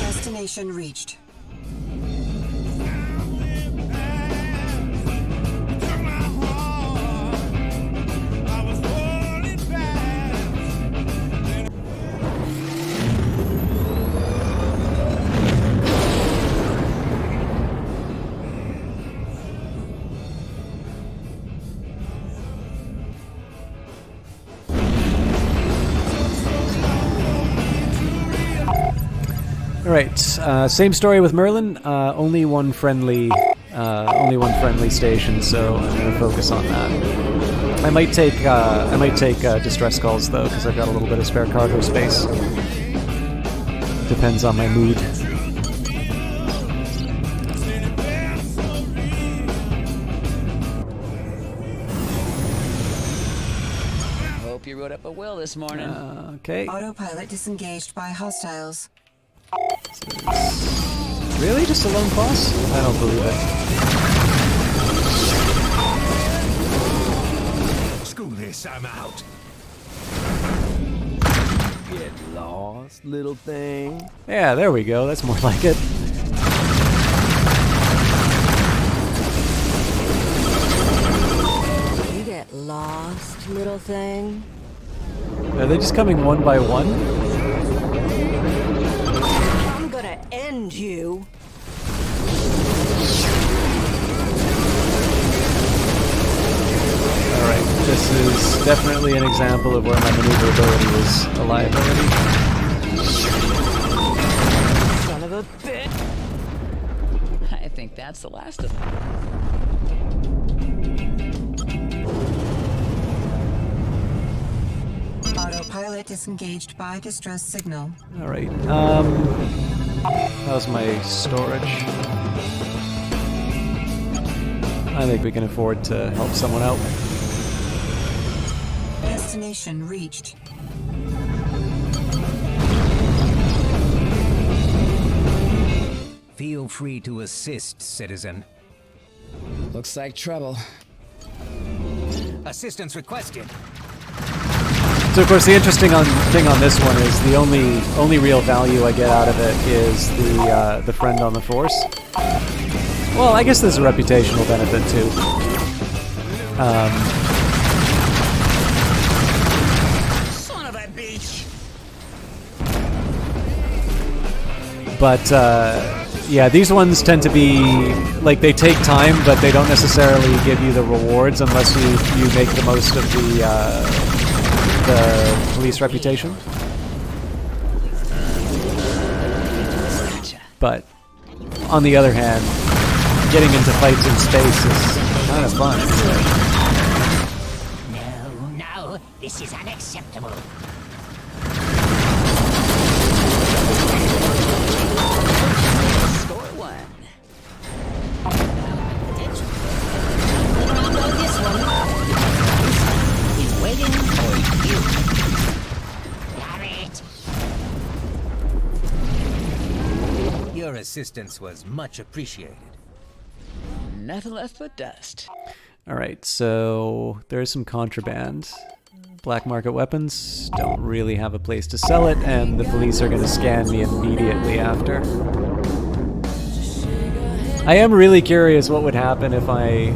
Destination reached. Alright, same story with Merlin, only one friendly station, so I'm going to focus on that. I might take distress calls though, because I've got a little bit of spare cargo space. Depends on my mood. Hope you wrote up a will this morning. Okay. Autopilot disengaged by hostiles. Really? Just a lone boss? I don't believe it. Screw this, I'm out. Get lost, little thing. Yeah, there we go. That's more like it. You get lost, little thing. Are they just coming one by one? I'm gonna end you. Alright, this is definitely an example of where my maneuverability was a liability. Son of a bitch. I think that's the last of them. Autopilot disengaged by distress signal. Alright, how's my storage? I think we can afford to help someone out. Destination reached. Feel free to assist, citizen. Looks like trouble. Assistance requested. So of course the interesting thing on this one is the only real value I get out of it is the friend on the force. Well, I guess there's a reputational benefit too. Son of a bitch! But yeah, these ones tend to be like they take time, but they don't necessarily give you the rewards unless you make the most of the police reputation. But on the other hand, getting into fights in space is kind of fun. No, this is unacceptable. Score one. This one is waiting for you. Got it. Your assistance was much appreciated. Nothing left but dust. Alright, so there's some contraband. Black market weapons, don't really have a place to sell it, and the police are going to scan me immediately after. I am really curious what would happen if I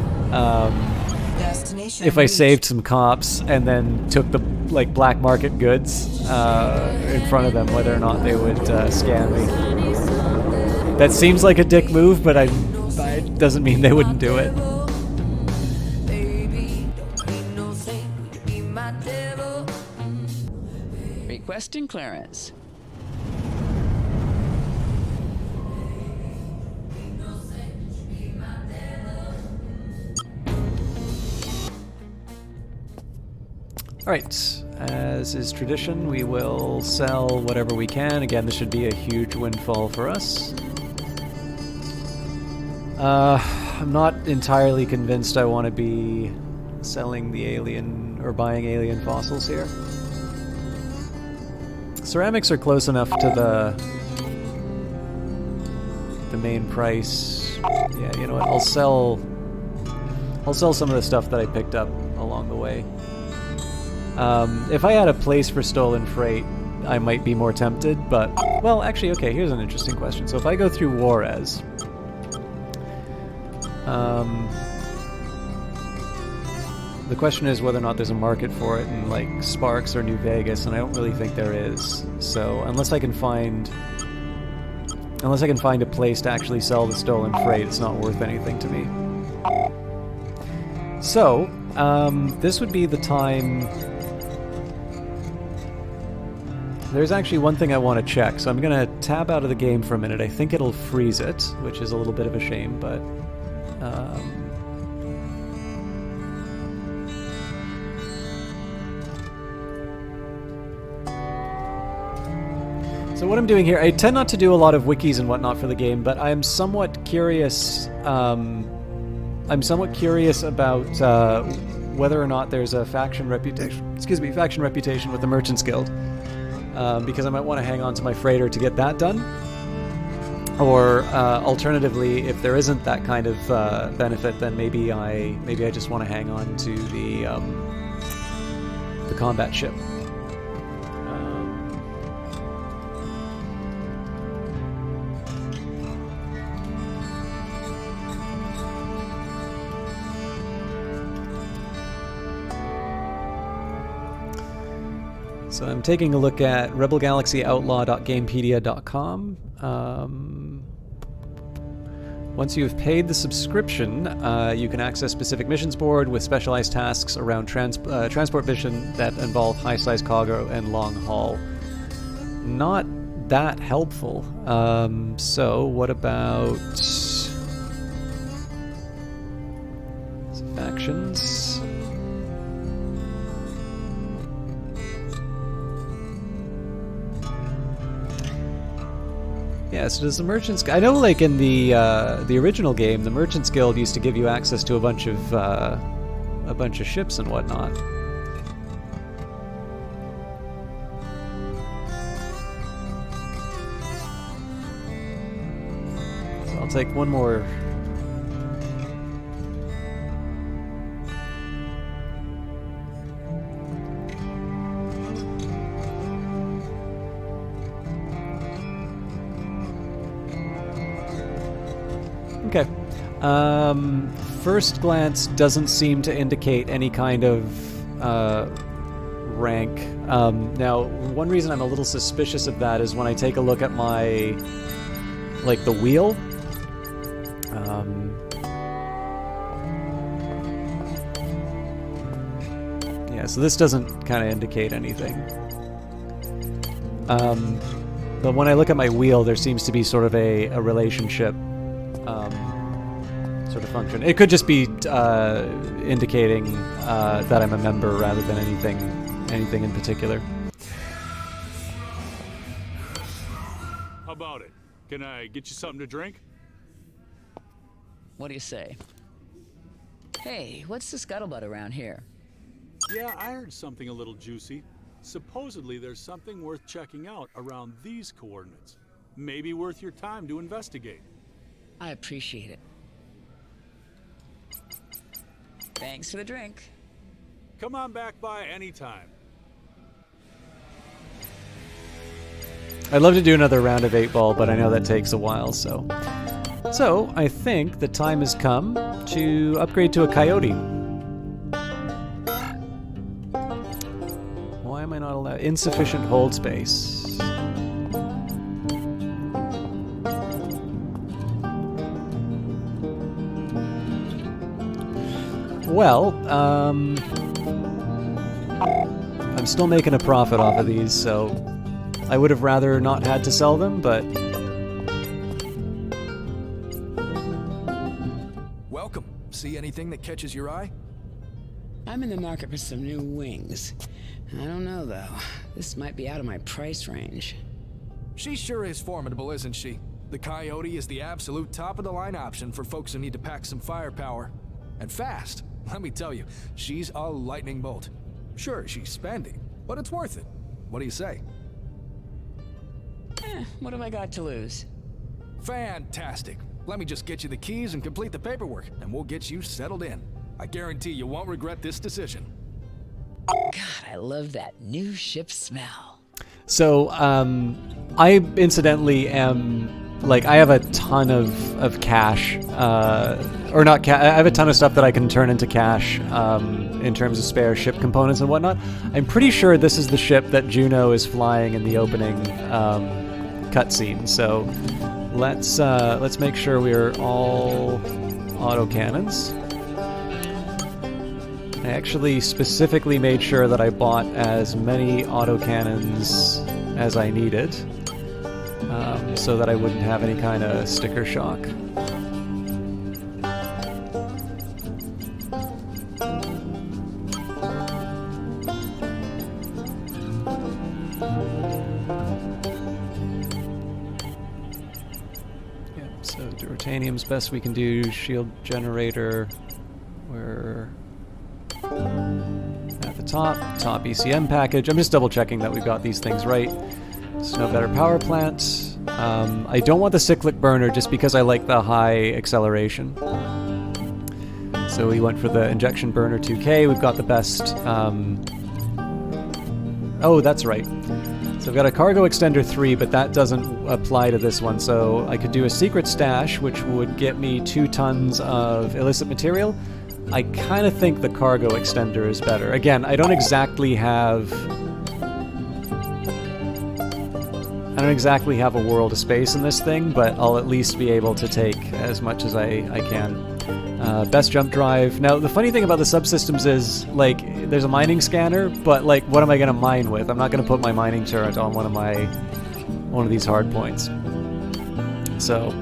saved some cops and then took the black market goods in front of them, whether or not they would scan me. That seems like a dick move, but it doesn't mean they wouldn't do it. Requesting clearance. Alright, as is tradition, we will sell whatever we can. Again, this should be a huge windfall for us. I'm not entirely convinced I want to be selling the alien or buying alien fossils here. Ceramics are close enough to the main price. Yeah, you know what? I'll sell some of the stuff that I picked up along the way. If I had a place for stolen freight, I might be more tempted, but well, actually, okay. Here's an interesting question. So if I go through Juarez, the question is whether or not there's a market for it in like Sparks or New Vegas, and I don't really think there is. So unless I can find a place to actually sell the stolen freight, it's not worth anything to me. So this would be the time. There's actually one thing I want to check, so I'm going to tab out of the game for a minute. I think it'll freeze it, which is a little bit of a shame, but... So what I'm doing here, I tend not to do a lot of wikis and whatnot for the game, but I'm somewhat curious. I'm somewhat curious about whether or not there's a faction reputation. Excuse me, faction reputation with the Merchants Guild, because I might want to hang on to my freighter to get that done. Or alternatively, if there isn't that kind of benefit, then maybe I just want to hang on to the combat ship. So I'm taking a look at rebelgalacyoutlaw.gamepedia.com. Once you've paid the subscription, you can access specific missions board with specialized tasks around transport mission that involve high-size cargo and long haul. Not that helpful. So what about factions? Yeah, so does the Merchants... I know, like, in the original game, the Merchants Guild used to give you access to a bunch of ships and whatnot. So I'll take one more... Okay. First glance doesn't seem to indicate any kind of rank. Now, one reason I'm a little suspicious of that is when I take a look at my, like, the wheel. Yeah, so this doesn't kind of indicate anything. But when I look at my wheel, there seems to be sort of a relationship sort of function. It could just be indicating that I'm a member rather than anything in particular. How about it? Can I get you something to drink? What do you say? Hey, what's the scuttlebutt around here? Yeah, I heard something a little juicy. Supposedly there's something worth checking out around these coordinates. Maybe worth your time to investigate. I appreciate it. Thanks for the drink. Come on back by anytime. I'd love to do another round of 8-ball, but I know that takes a while, so... So, I think the time has come to upgrade to a coyote. Why am I not allowed? Insufficient hold space. Well, I'm still making a profit off of these, so I would have rather not had to sell them, but... Welcome. See anything that catches your eye? I'm in the market for some new wings. I don't know, though. This might be out of my price range. She sure is formidable, isn't she? The Coyote is the absolute top-of-the-line option for folks who need to pack some firepower. And fast. Let me tell you, she's a lightning bolt. Sure, she's spendy, but it's worth it. What do you say? What have I got to lose? Fantastic. Let me just get you the keys and complete the paperwork, and we'll get you settled in. I guarantee you won't regret this decision. God, I love that new ship smell. So, I incidentally am... Like, I have a ton of cash, or not cash, I have a ton of stuff that I can turn into cash in terms of spare ship components and whatnot. I'm pretty sure this is the ship that Juno is flying in the opening cutscene, so let's make sure we're all autocannons. I actually specifically made sure that I bought as many autocannons as I needed, so that I wouldn't have any kind of sticker shock. So Durtanium's best we can do. Shield generator. We're at the top ECM package. I'm just double checking that we've got these things right. Snow Better Power Plant. I don't want the cyclic burner just because I like the high acceleration. So we went for the injection burner 2K. We've got the best. Oh, that's right. So I've got a cargo extender 3, but that doesn't apply to this one. So I could do a secret stash, which would get me 2 tons of illicit material. I kind of think the cargo extender is better. Again, I don't exactly have a world of space in this thing, but I'll at least be able to take as much as I can. Best jump drive. Now, the funny thing about the subsystems is, like, there's a mining scanner, but, like, what am I going to mine with? I'm not going to put my mining turret on one of these hard points. So,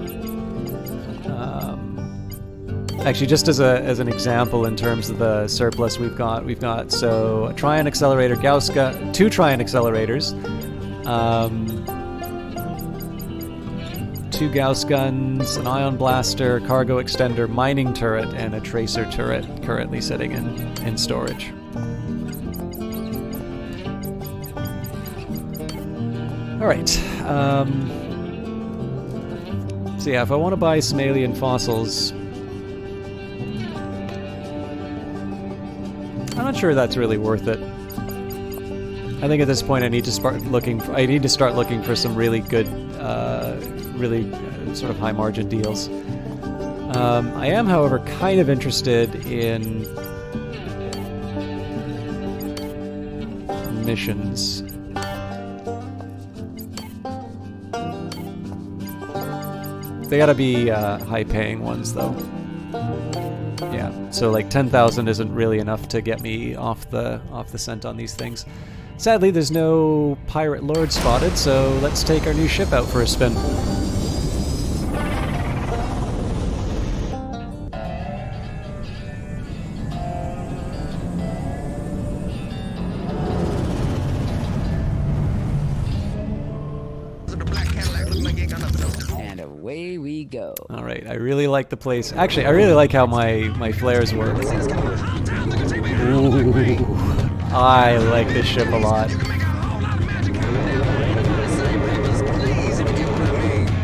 actually, just as an example in terms of the surplus we've got so a Trion accelerator, Gauss gun, 2 Trion accelerators, 2 Gauss guns, an ion blaster, cargo extender, mining turret, and a tracer turret currently sitting in storage. All right. So yeah, if I want to buy some alien fossils, I'm not sure that's really worth it. I think at this point I need to start looking for some really good, sort of high margin deals. I am, however, kind of interested in missions. They gotta be high-paying ones, though. Yeah, so like 10,000 isn't really enough to get me off the scent on these things. Sadly, there's no pirate lord spotted, so let's take our new ship out for a spin. And away we go. All right, I really like the place. Actually, I really like how my flares work. Ooh, I like this ship a lot.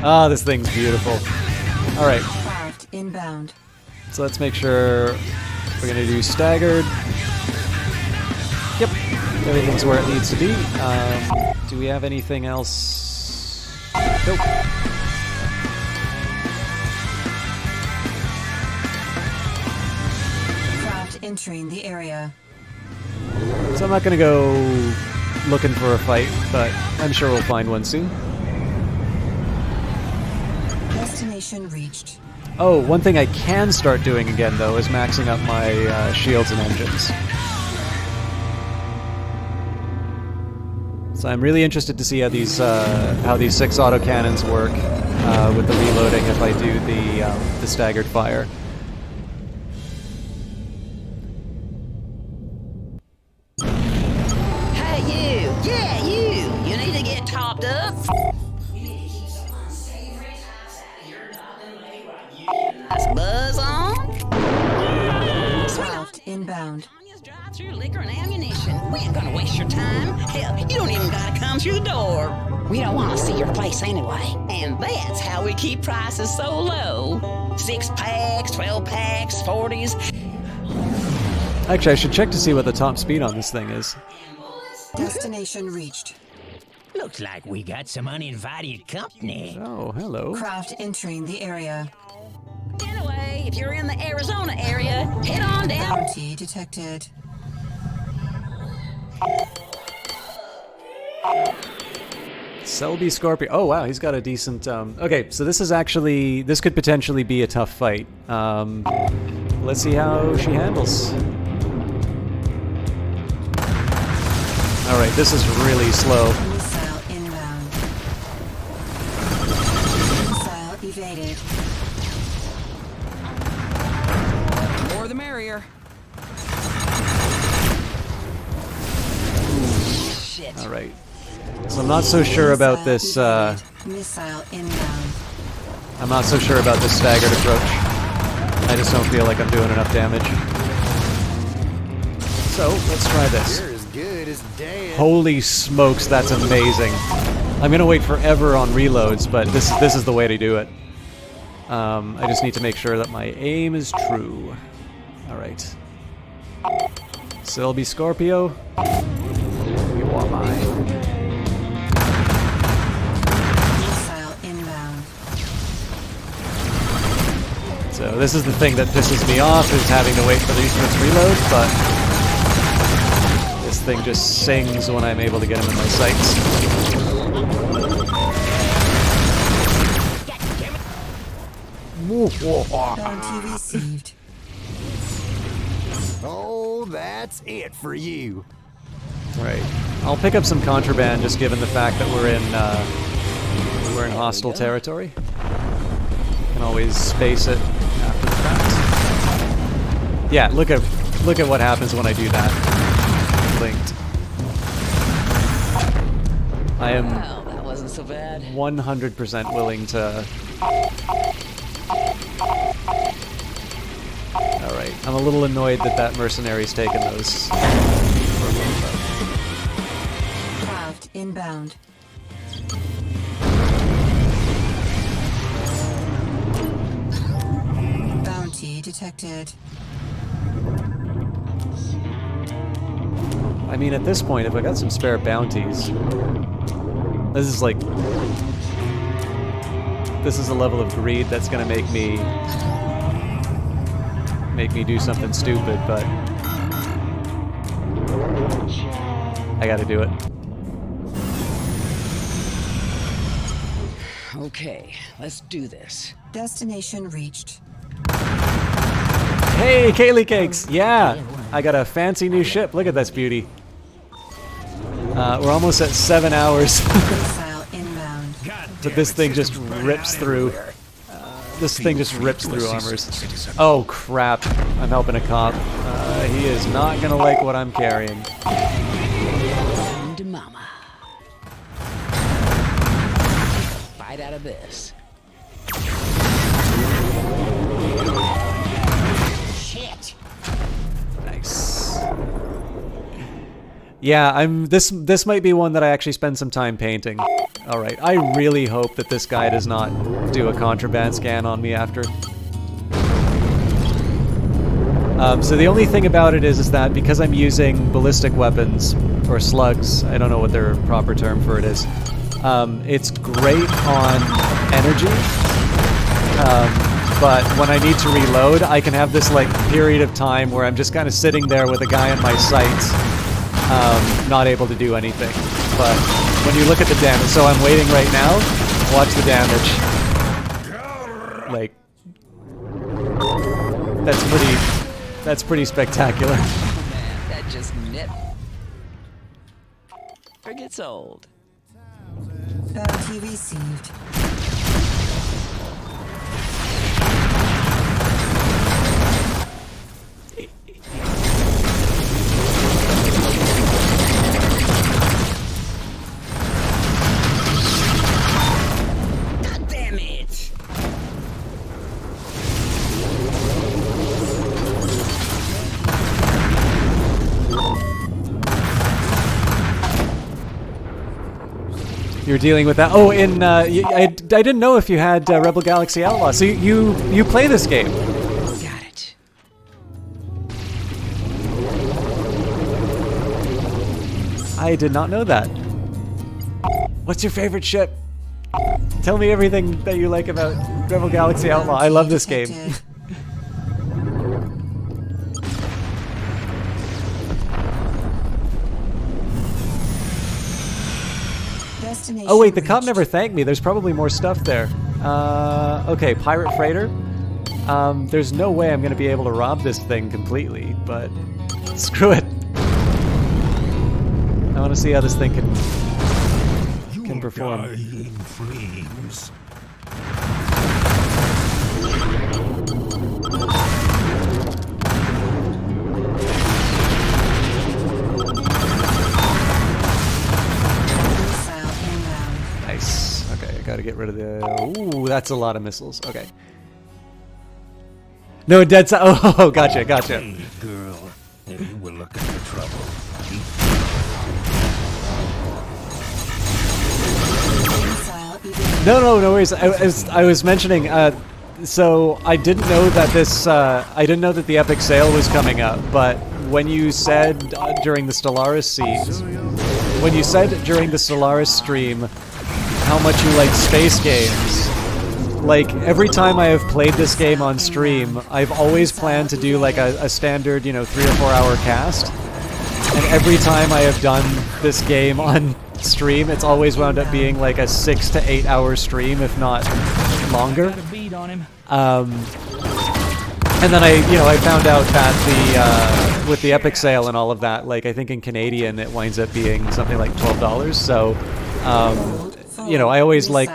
Ah, this thing's beautiful. All right. Inbound. So let's make sure we're gonna do staggered. Yep, everything's where it needs to be. Do we have anything else? Nope. Craft entering the area. So I'm not gonna go looking for a fight, but I'm sure we'll find one soon. Destination reached. Oh, one thing I can start doing again, though, is maxing up my shields and engines. So I'm really interested to see how these 6 autocannons work with the reloading if I do the staggered fire. Hey, you! Yeah, you! You need to get topped up. Buzz on. Craft inbound. Drive through liquor and ammunition. We ain't gonna waste your time. Hell, you don't even gotta come through the door. We don't want to see your place anyway. And that's how we keep prices so low. 6 packs, 12 packs, 40s. Actually, I should check to see what the top speed on this thing is. Destination reached. Looks like we got some uninvited company. Oh, hello. Craft entering the area. Anyway, if you're in the Arizona area, head on down. Bounty detected. Selby Scorpion. Oh wow, he's got a decent. Okay, so this could potentially be a tough fight. Let's see how she handles. All right, this is really slow. Missile en evaded. More the merrier. Shit. All right. So I'm not so sure about this. Missile inbound. I'm not so sure about this staggered approach. I just don't feel like I'm doing enough damage. So let's try this. You're as good as dead. Holy smokes, that's amazing. I'm gonna wait forever on reloads, but this is the way to do it. I just need to make sure that my aim is true. All right. Sylvie Scorpio. You are mine. Missile inbound. So this is the thing that pisses me off, is having to wait for these to reload, but this thing just sings when I'm able to get him in my sights. Bounty received. Oh, that's it for you. Right. I'll pick up some contraband just given the fact that we're in hostile territory. Can always space it after the fact. Yeah, look at what happens when I do that. Linked. I am Well, that wasn't so bad. 100% willing to. Alright, I'm a little annoyed that mercenary's taken those. Craft inbound. Bounty detected. I mean, at this point, if I got some spare bounties, this is like, this is a level of greed that's gonna make me do something stupid, but I gotta do it. Okay, let's do this. Destination reached. Hey, Kaylee Cakes! Yeah! I got a fancy new ship. Look at this beauty. We're almost at 7 hours. Missile inbound. But this thing just rips through. This thing just rips through armors. Oh crap! I'm helping a cop. He is not gonna like what I'm carrying. And mama. Fight out of this. Shit. Nice. Yeah, this might be one that I actually spend some time painting. Alright, I really hope that this guy does not do a contraband scan on me after. So the only thing about it is that because I'm using ballistic weapons, or slugs, I don't know what their proper term for it is, it's great on energy, but when I need to reload, I can have this like period of time where I'm just kind of sitting there with a guy in my sights, not able to do anything. But when you look at the damage, so I'm waiting right now, watch the damage. Like, that's pretty spectacular. Oh man, that just nipped. Or gets old. Bounty received. God damn it! You're dealing with that. Oh, I didn't know if you had Rebel Galaxy Outlaw. So you play this game. Got it. I did not know that. What's your favorite ship? Tell me everything that you like about Rebel Galaxy Outlaw. I love this game. Oh wait, the cop never thanked me. There's probably more stuff there. Okay, pirate freighter. There's no way I'm gonna be able to rob this thing completely, but screw it. I want to see how this thing can perform. rid of the... Ooh, that's a lot of missiles. Okay. No, dead side. Oh, gotcha, gotcha. Hey, girl, if you were looking for trouble, No worries. I was mentioning. So I didn't know that this. I didn't know that the epic sale was coming up. But when you said during the Stellaris stream, how much you like space games. Like, every time I have played this game on stream, I've always planned to do, like, a standard, 3 or 4 hour cast. And every time I have done this game on stream, it's always wound up being, like, a 6 to 8 hour stream, if not longer. And then I found out that with the Epic sale and all of that, like, I think in Canadian it winds up being something like $12, so, I always like...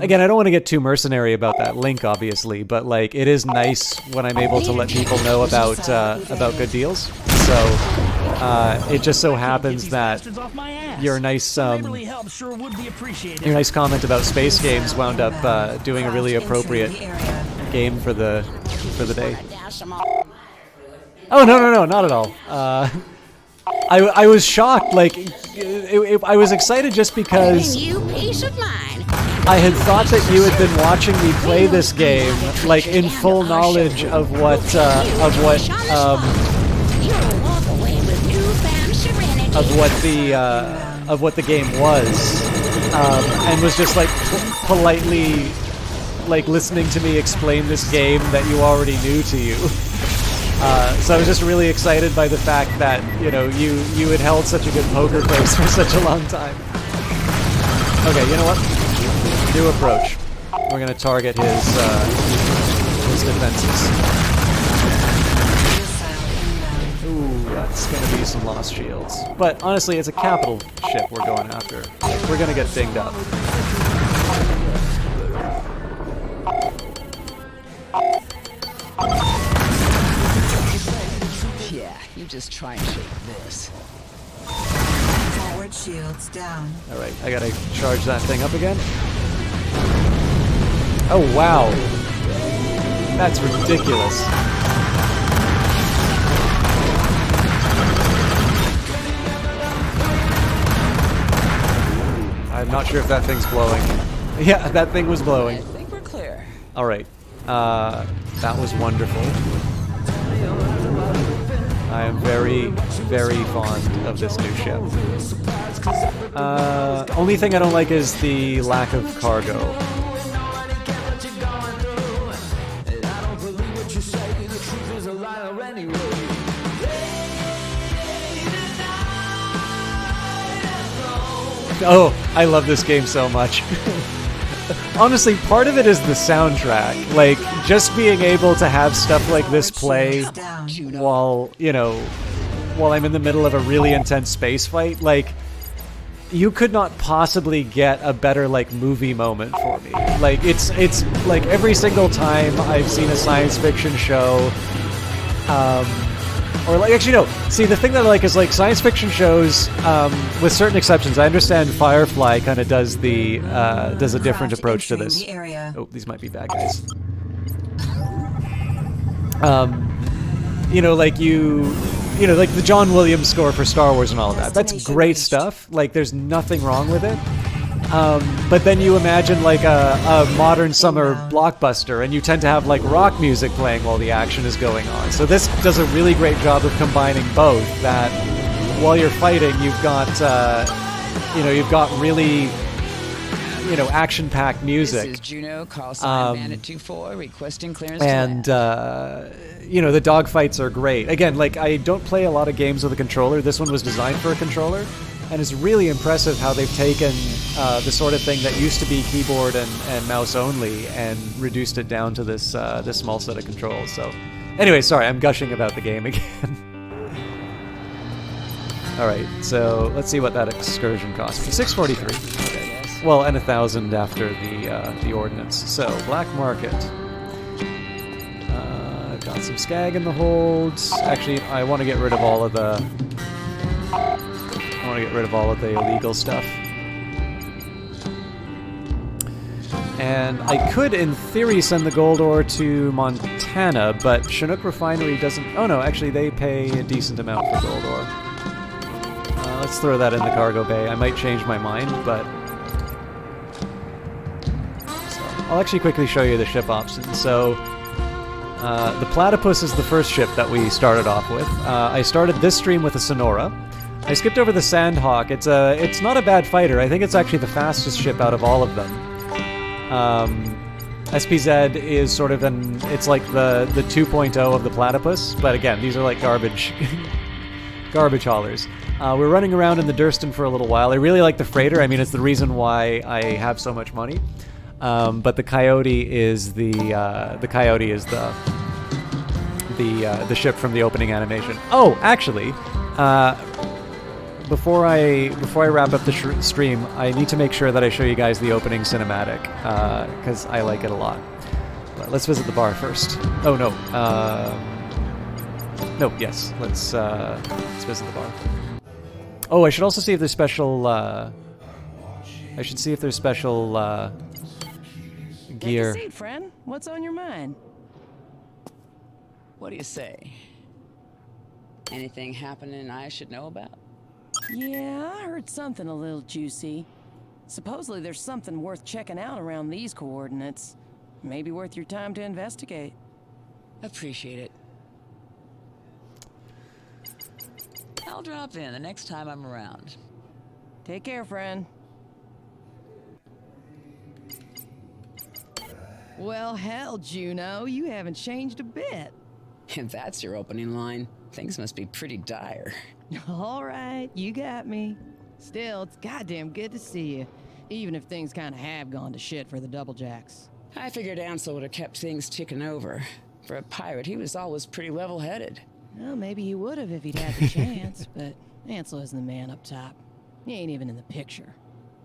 Again, I don't want to get too mercenary about that link, obviously, but like it is nice when I'm able to let people know about good deals. So it just so happens that your nice comment about space games wound up doing a really appropriate game for the day. Oh no, not at all. I was shocked. Like I was excited just because. You peace of mind. I had thought that you had been watching me play this game, like in full knowledge of what the game was, and was just like politely, like listening to me explain this game that you already knew to you. So I was just really excited by the fact that you had held such a good poker face for such a long time. Okay, you know what? New approach. We're gonna target his defenses. Ooh, that's gonna be some lost shields. But honestly, it's a capital ship we're going after. We're gonna get dinged up. Yeah, you just try and shake this. Forward shields down. Alright, I gotta charge that thing up again. Oh, wow. That's ridiculous. I'm not sure if that thing's blowing. Yeah, that thing was blowing. I think we're clear. Alright. That was wonderful. I am very, very fond of this new ship. Only thing I don't like is the lack of cargo. Oh, I love this game so much. Honestly, part of it is the soundtrack. Like, just being able to have stuff like this play while, while I'm in the middle of a really intense space fight, like, you could not possibly get a better, like, movie moment for me. Like, it's like, every single time I've seen a science fiction show, or like, actually no. See, the thing that I like is like science fiction shows, with certain exceptions. I understand Firefly kind of does a different approach to this. Oh, these might be bad guys. Like the John Williams score for Star Wars and all of that. That's great stuff. Like, there's nothing wrong with it. But then you imagine like a modern summer blockbuster, and you tend to have like rock music playing while the action is going on. So this does a really great job of combining both. That while you're fighting, you've got really action-packed music. This is Juno, call sign Bandit 24, requesting clearance. And the dogfights are great. Again, like, I don't play a lot of games with a controller. This one was designed for a controller. And it's really impressive how they've taken the sort of thing that used to be keyboard and mouse only and reduced it down to this small set of controls. So, anyway, sorry, I'm gushing about the game again. All right, so let's see what that excursion cost me. 643. Okay. Well, and 1,000 after the ordnance. So, black market. I've got some skag in the holds. Actually, I want to get rid of all of the. I want to get rid of all of the illegal stuff. And I could, in theory, send the gold ore to Montana, but Chinook Refinery doesn't... Oh no, actually they pay a decent amount for gold ore. Let's throw that in the cargo bay. I might change my mind, but... So, I'll actually quickly show you the ship options. So, the Platypus is the first ship that we started off with. I started this stream with a Sonora. I skipped over the Sandhawk. It's not a bad fighter. I think it's actually the fastest ship out of all of them. SPZ is sort of it's like the 2.0 of the Platypus, but again, these are like garbage haulers. We're running around in the Durston for a little while. I really like the freighter. I mean, it's the reason why I have so much money. But the Coyote is the ship from the opening animation. Oh, actually, before I wrap up the stream, I need to make sure that I show you guys the opening cinematic because I like it a lot. But let's visit the bar first. Oh no, no, yes, let's visit the bar. Oh, I should also see if there's special. I should see if there's special gear. Take a seat, friend. What's on your mind? What do you say? Anything happening I should know about? Yeah, I heard something a little juicy. Supposedly there's something worth checking out around these coordinates. Maybe worth your time to investigate. Appreciate it. I'll drop in the next time I'm around. Take care, friend. Well, hell, Juno, you haven't changed a bit. If that's your opening line, things must be pretty dire. All right, you got me. Still, it's goddamn good to see you, even if things kind of have gone to shit for the Doublejacks. I figured Ansel would have kept things ticking over. For a pirate, he was always pretty level-headed. Well, maybe he would have if he'd had the chance, but Ansel isn't the man up top. He ain't even in the picture.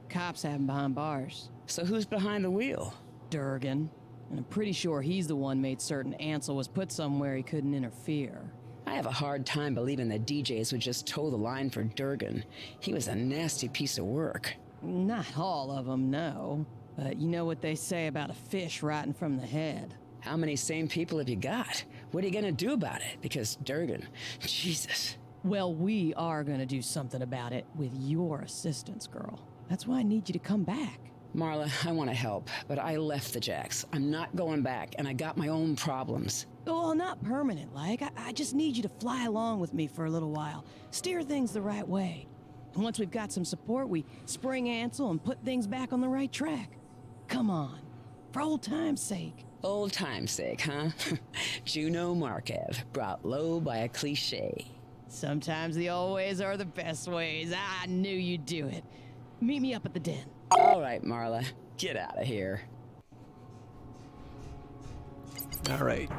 Cops have him behind bars. So who's behind the wheel? Durgan. And I'm pretty sure he's the one made certain Ansel was put somewhere he couldn't interfere. I have a hard time believing that DJs would just toe the line for Durgan. He was a nasty piece of work. Not all of them, no. But you know what they say about a fish rotting from the head. How many sane people have you got? What are you gonna do about it? Because Durgan, Jesus. Well, we are gonna do something about it with your assistance, girl. That's why I need you to come back. Marla, I want to help, but I left the Jacks. I'm not going back, and I got my own problems. Well, not permanent, like. I just need you to fly along with me for a little while. Steer things the right way. And once we've got some support, we spring Ansel and put things back on the right track. Come on. For old time's sake. Old time's sake, huh? Juno Markev, brought low by a cliche. Sometimes the old ways are the best ways. I knew you'd do it. Meet me up at the den. All right, Marla. Get out of here. All right.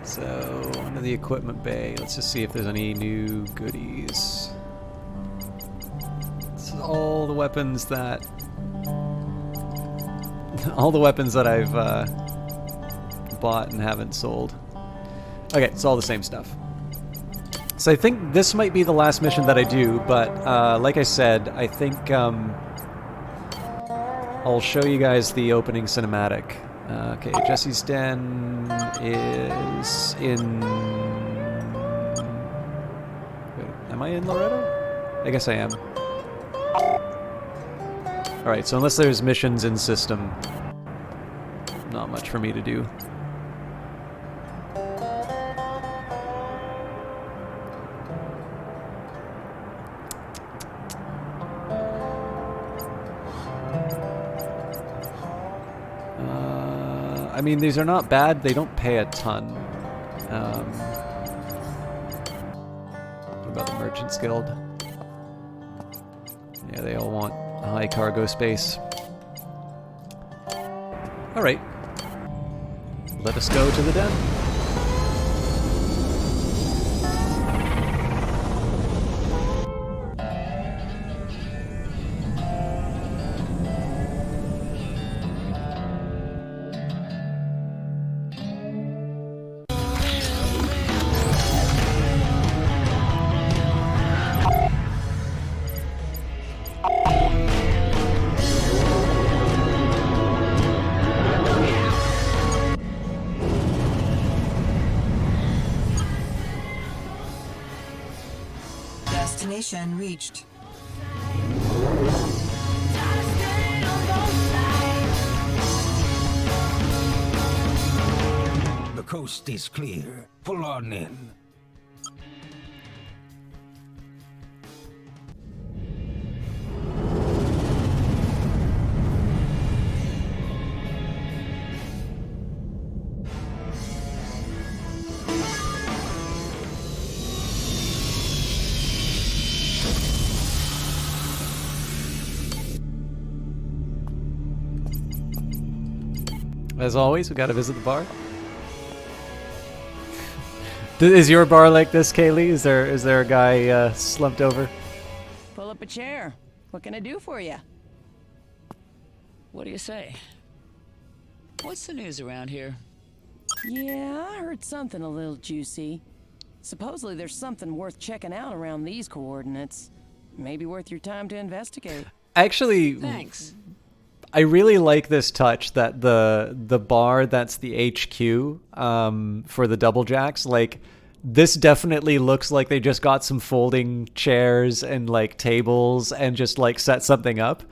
So, onto the equipment bay. Let's just see if there's any new goodies. This is all the weapons that... all the weapons that I've bought and haven't sold. Okay, it's all the same stuff. So I think this might be the last mission that I do, but like I said, I think I'll show you guys the opening cinematic. Okay, Jesse's Den is in... Wait, am I in Loretto? I guess I am. Alright, so unless there's missions in system, not much for me to do. I mean, these are not bad. They don't pay a ton. What about the Merchants Guild? Yeah, they all want high cargo space. Alright. Let us go to the den. Destination reached. The coast is clear. Pull on in. As always, we gotta visit the bar. Is your bar like this, Kaylee? Is there a guy slumped over? Pull up a chair. What can I do for you? What do you say? What's the news around here? Yeah, I heard something a little juicy. Supposedly there's something worth checking out around these coordinates. Maybe worth your time to investigate. Actually, Thanks. I really like this touch that the bar that's the HQ for the Double Jacks, like, this definitely looks like they just got some folding chairs and like tables and just like set something up.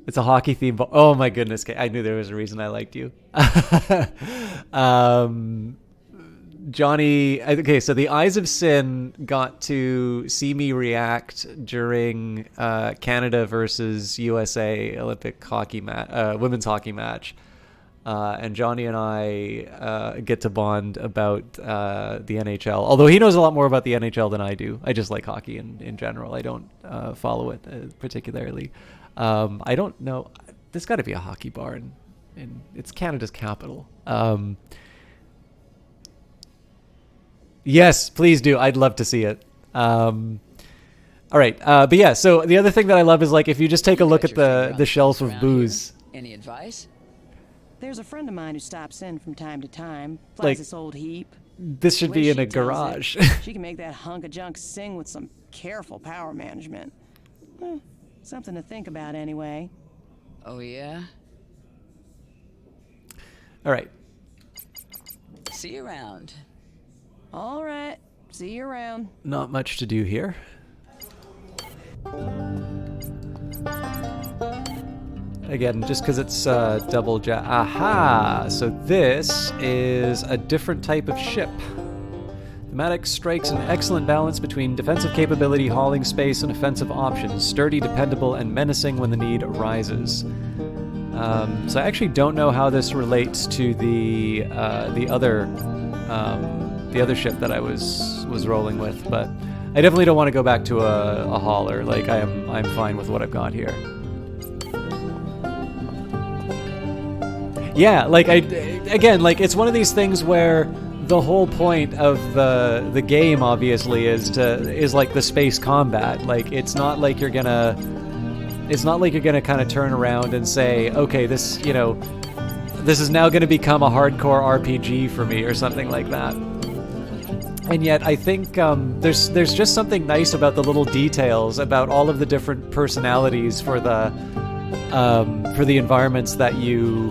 It's a hockey theme bar. Oh my goodness, I knew there was a reason I liked you. Johnny, okay, so the Eyes of Sin got to see me react during Canada versus USA Olympic hockey women's hockey match. And Johnny and I get to bond about the NHL. Although he knows a lot more about the NHL than I do. I just like hockey in general. I don't follow it particularly. I don't know. There's got to be a hockey bar in it's Canada's capital. Yes, please do. I'd love to see it. All right. But yeah, so the other thing that I love is, like, if you just take a look at the shelves of booze. Any advice? There's a friend of mine who stops in from time to time, flies Like, this old heap. This should The way be in she a tells garage. it, she can make that hunk of junk sing with some careful power management. Something to think about anyway. Oh, yeah? All right. See you around. All right. See you around. Not much to do here. Again, just because it's double jack. Aha! So this is a different type of ship. The Maddox strikes an excellent balance between defensive capability, hauling space, and offensive options. Sturdy, dependable, and menacing when the need arises. So I actually don't know how this relates to the other ship that I was rolling with, but I definitely don't want to go back to a hauler. Like, I'm fine with what I've got here. Yeah, like again, like, it's one of these things where the whole point of the game obviously is like the space combat. Like, it's not like you're gonna kind of turn around and say, okay, this is now going to become a hardcore RPG for me or something like that. And yet I think there's just something nice about the little details, about all of the different personalities for the environments that you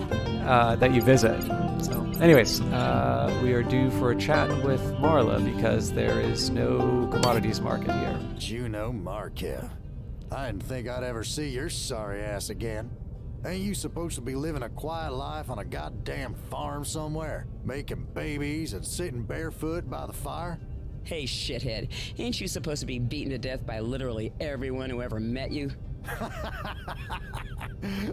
visit. So anyways, we are due for a chat with Marla because there is no commodities market here. Juno Markev. I didn't think I'd ever see your sorry ass again. Ain't you supposed to be living a quiet life on a goddamn farm somewhere, making babies and sitting barefoot by the fire? Hey, shithead, ain't you supposed to be beaten to death by literally everyone who ever met you?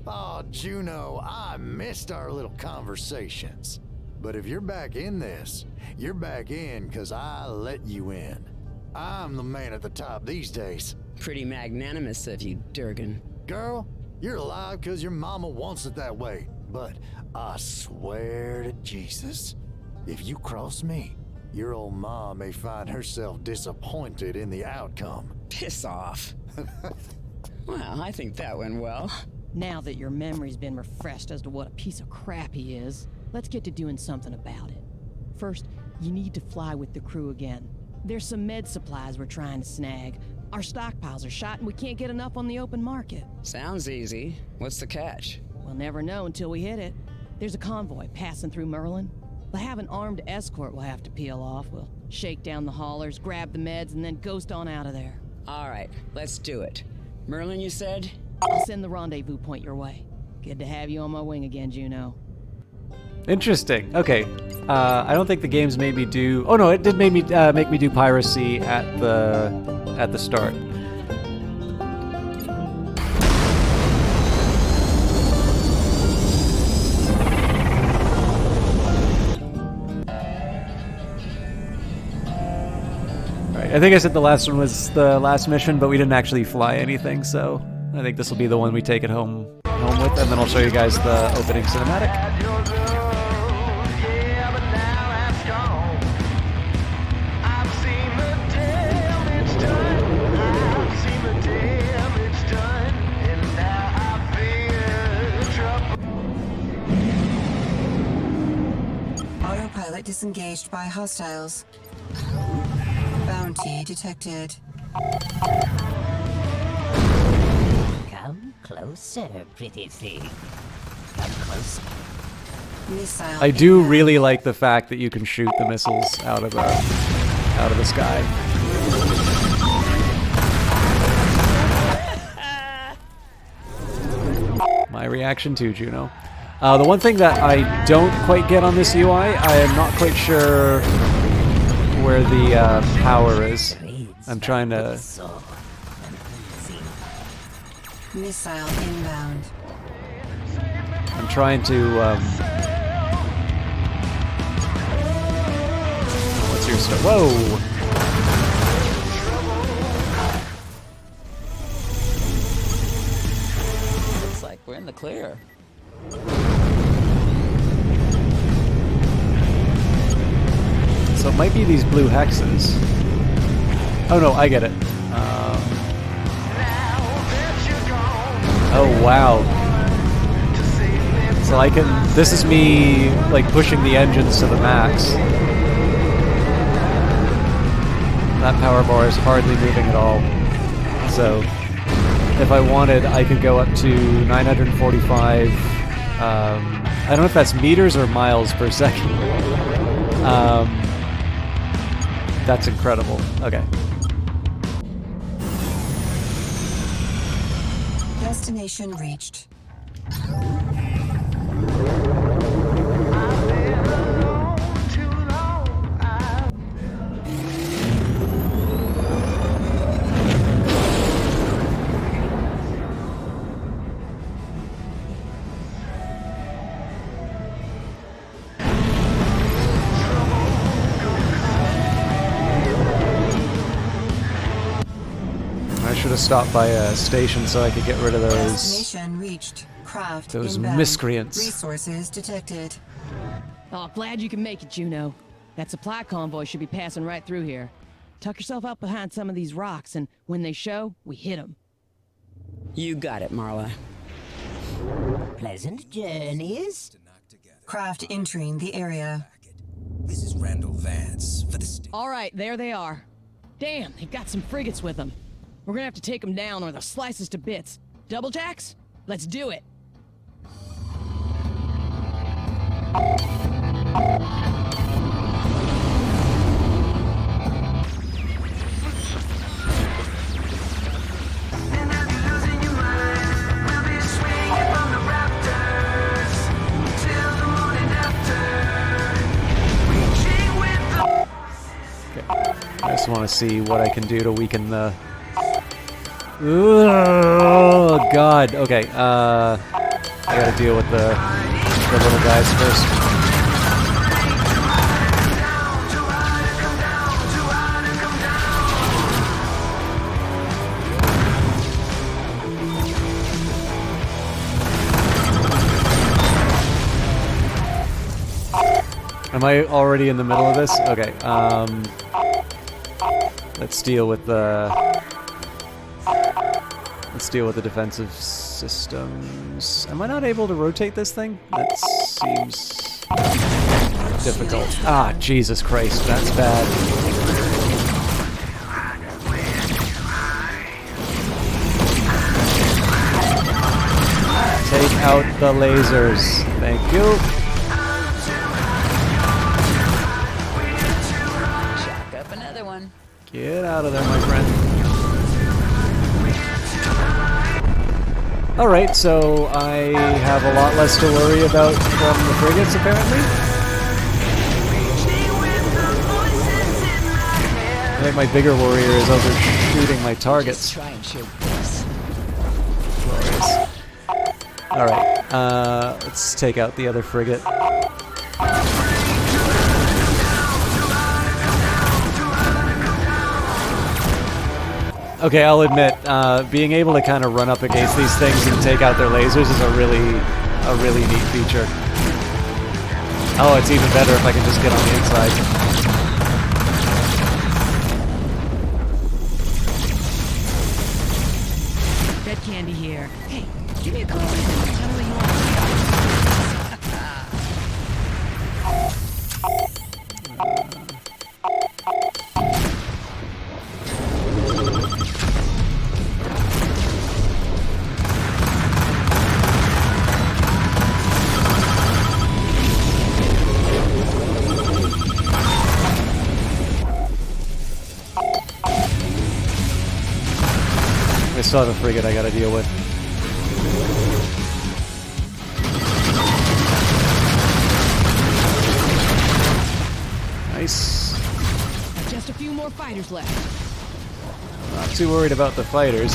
Oh, Juno, I missed our little conversations. But if you're back in this, you're back in because I let you in. I'm the man at the top these days. Pretty magnanimous of you, Durgan. Girl, you're alive because your mama wants it that way. But I swear to Jesus, if you cross me, your old mom may find herself disappointed in the outcome. Piss off. Well, I think that went well. Now that your memory's been refreshed as to what a piece of crap he is, let's get to doing something about it. First, you need to fly with the crew again. There's some med supplies we're trying to snag. Our stockpiles are shot and we can't get enough on the open market. Sounds easy. What's the catch? We'll never know until we hit it. There's a convoy passing through Merlin. They'll have an armed escort we'll have to peel off. We'll shake down the haulers, grab the meds, and then ghost on out of there. All right, let's do it. Merlin, you said? I'll send the rendezvous point your way. Good to have you on my wing again, Juno. Interesting. Okay. I don't think the game's made me do. Oh no, it did make me do piracy at the start. I think I said the last one was the last mission, but we didn't actually fly anything, so I think this will be the one we take it home with, and then I'll show you guys the opening cinematic. Autopilot disengaged by hostiles. Bounty detected. Come closer, pretty thing. Come closer. Missile. I do really like the fact that you can shoot the missiles out of the sky. My reaction to Juno. The one thing that I don't quite get on this UI, I am not quite sure where the power is. I'm trying to... Missile inbound. I'm trying to... What's your start? Whoa! Looks like we're in the clear. So it might be these blue hexes. Oh no, I get it. Oh wow. So I can... This is me, like, pushing the engines to the max. That power bar is hardly moving at all. So, if I wanted, I could go up to 945... I don't know if that's meters or miles per second. That's incredible. Okay. Destination reached. I should have stopped by a station so I could get rid of those... Destination reached. Craft those inbound. miscreants. Resources detected. Oh, glad you can make it, Juno. That supply convoy should be passing right through here. Tuck yourself up behind some of these rocks, and when they show, we hit them. You got it, Marla. Pleasant journeys. Craft entering the area. This is Randall Vance for the state. All right, there they are. Damn, they've got some frigates with them. We're gonna have to take them down or they'll slice us to bits. Double jacks? Let's do it. I just want to see what I can do to weaken the... Oh, God. Okay, I gotta deal with the little guys first. Am I already in the middle of this? Okay, let's deal with the... Let's deal with the defensive systems. Am I not able to rotate this thing? That seems difficult. Ah, Jesus Christ, that's bad. Take out the lasers. Thank you. Chalk up another one. Get out of there, my friend. Alright, so I have a lot less to worry about from the frigates, apparently. I think my bigger warrior is overshooting my targets. Try and shoot this. Glorious. Alright, let's take out the other frigate. Okay, I'll admit, being able to kind of run up against these things and take out their lasers is a really neat feature. Oh, it's even better if I can just get on the inside. Dead candy here. Hey, give me a call. Tell me what you want. I still have a frigate I gotta deal with. Nice. Just a few more fighters left. Not too worried about the fighters.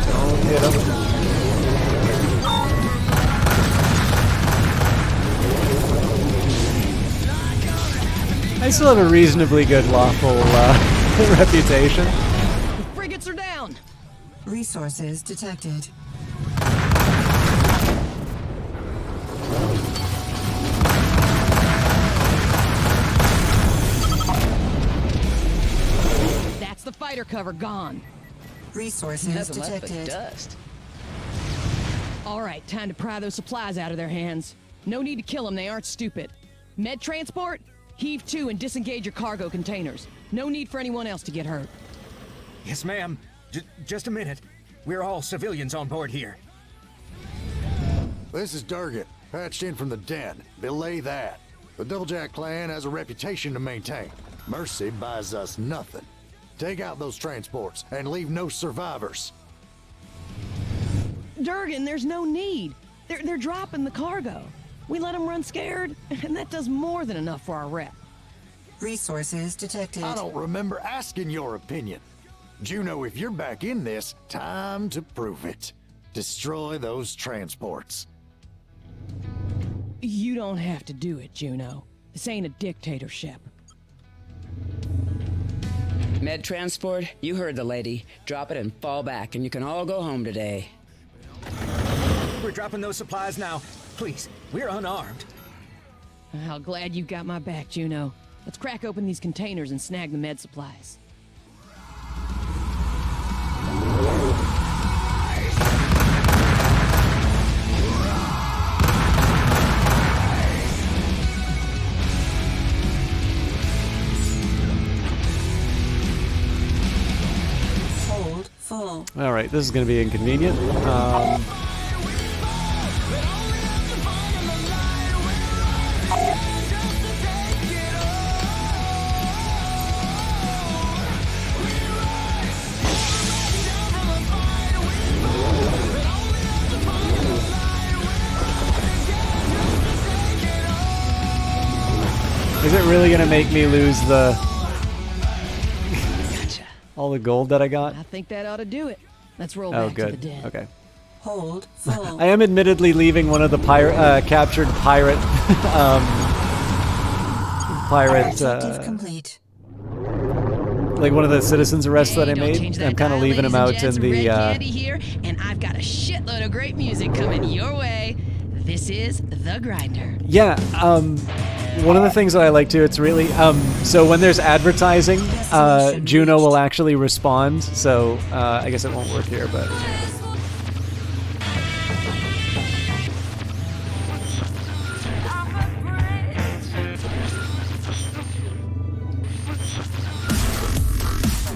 Don't hit them. I still have a reasonably good lawful reputation. The frigates are down. Resources detected. That's the fighter cover gone. Resources Nothing left but detected. dust. All right, time to pry those supplies out of their hands. No need to kill them, they aren't stupid. Med transport? Heave to and disengage your cargo containers. No need for anyone else to get hurt. Yes, ma'am. Just a minute. We're all civilians on board here. This is Durgan, patched in from the den. Belay that. The Doublejack clan has a reputation to maintain. Mercy buys us nothing. Take out those transports and leave no survivors. Durgan, there's no need. They're dropping the cargo. We let them run scared, and that does more than enough for our rep. Resources detected. I don't remember asking your opinion. Juno, if you're back in this, time to prove it. Destroy those transports. You don't have to do it, Juno. This ain't a dictatorship. Med transport, you heard the lady. Drop it and fall back, and you can all go home today. We're dropping those supplies now. Please, we're unarmed. How glad you got my back, Juno. Let's crack open these containers and snag the med supplies. Hold full. All right, this is going to be inconvenient. Is it really going to make me lose the all the gold that I got? I think that ought to do it. Let's roll Oh, back to the good. den. Okay. Hold full. I am admittedly leaving one of the captured pirate Objective complete. like one of the citizens arrests that I Don't change made. that I'm kind of dial, leaving him ladies and out gents. in the Red Candy here, and I've got a shitload of great music coming your way. This is The Grinder. yeah. One of the things that I like too, it's really so when there's advertising, Juno will actually respond. So I guess it won't work here, but.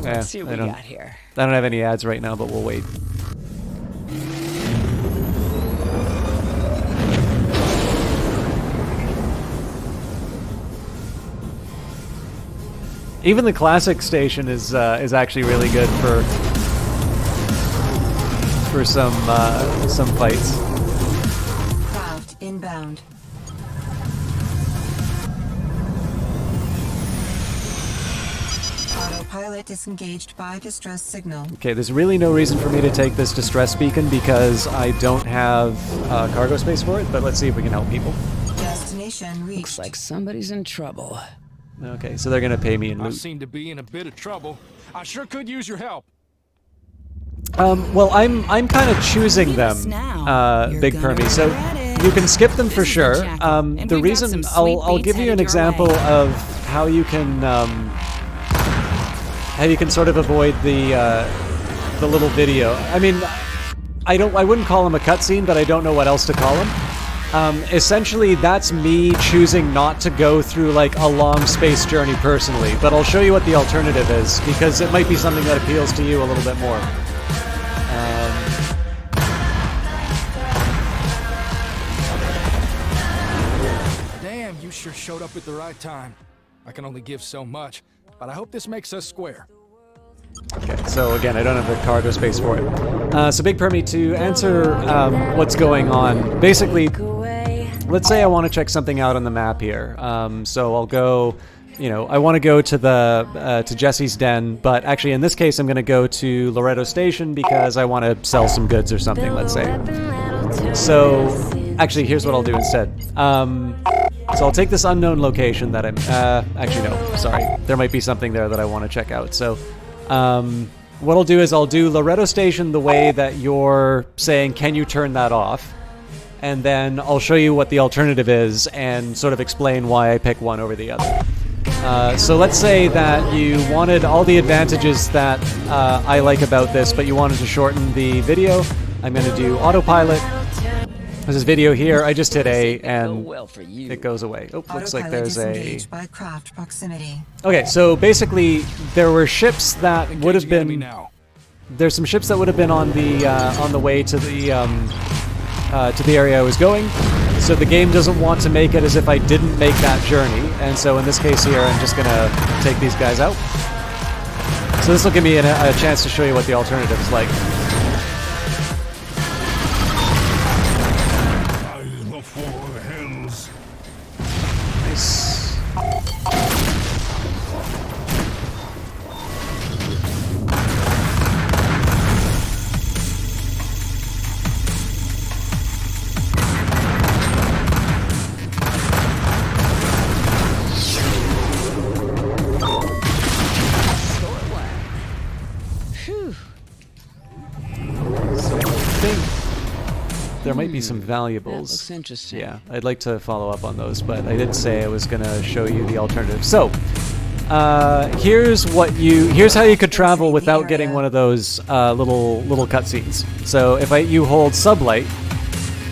Let's see what I we don't, got here. I don't have any ads right now, but we'll wait. Even the classic station is actually really good for for some fights. Craft inbound. Autopilot disengaged by distress signal. Okay, there's really no reason for me to take this distress beacon because I don't have cargo space for it, but let's see if we can help people. Destination reached. Looks like somebody's in trouble. Okay, so they're gonna pay me in I loot. seem to be in a bit of trouble. I sure could use your help. Well, I'm kind of choosing them, Big Permy. So you can skip them for sure. The reason I'll give you an example of how you can sort of avoid the little video. I mean, I wouldn't call them a cutscene, but I don't know what else to call them. Essentially, that's me choosing not to go through like a long space journey personally, but I'll show you what the alternative is because it might be something that appeals to you a little bit more. Damn, you sure showed up at the right time. I can only give so much, but I hope this makes us square. Okay, so again, I don't have the cargo space for it. So Big Permy, to answer what's going on, basically, let's say I want to check something out on the map here. So I'll go, I want to go to to Jesse's den, but actually in this case I'm going to go to Loretto Station because I want to sell some goods or something, let's say. So actually, here's what I'll do instead. So I'll take this unknown location that I'm, actually no, sorry. There might be something there that I want to check out. So what I'll do is I'll do Loretto Station the way that you're saying, can you turn that off? And then I'll show you what the alternative is and sort of explain why I pick one over the other. So let's say that you wanted all the advantages that I like about this, but you wanted to shorten the video. I'm going to do autopilot. There's this video here. I just hit A and it goes away. Oh, looks like there's a... by craft proximity. Okay, so basically there were ships that would have been... There's some ships that would have been on the way to the area I was going. So the game doesn't want to make it as if I didn't make that journey. And so in this case here, I'm just going to take these guys out. So this will give me a chance to show you what the alternative is like. Nice. There might be some valuables. That looks interesting. Yeah, I'd like to follow up on those, but I did say I was going to show you the alternative. So, here's how you could travel without getting one of those little cutscenes. So if you hold sublight,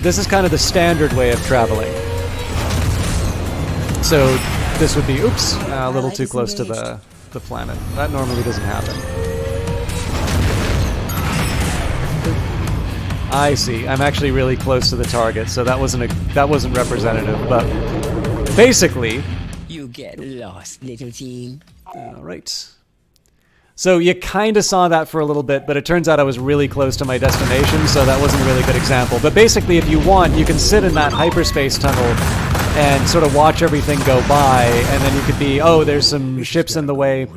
this is kind of the standard way of traveling. So this would be, oops, a little too close to the planet. That normally doesn't happen. I see. I'm actually really close to the target, so that wasn't representative. But basically, you get lost, little team. All right. So you kind of saw that for a little bit, but it turns out I was really close to my destination, so that wasn't a really good example. But basically, if you want, you can sit in that hyperspace tunnel and sort of watch everything go by, and then you could be, oh, there's some ships in the way.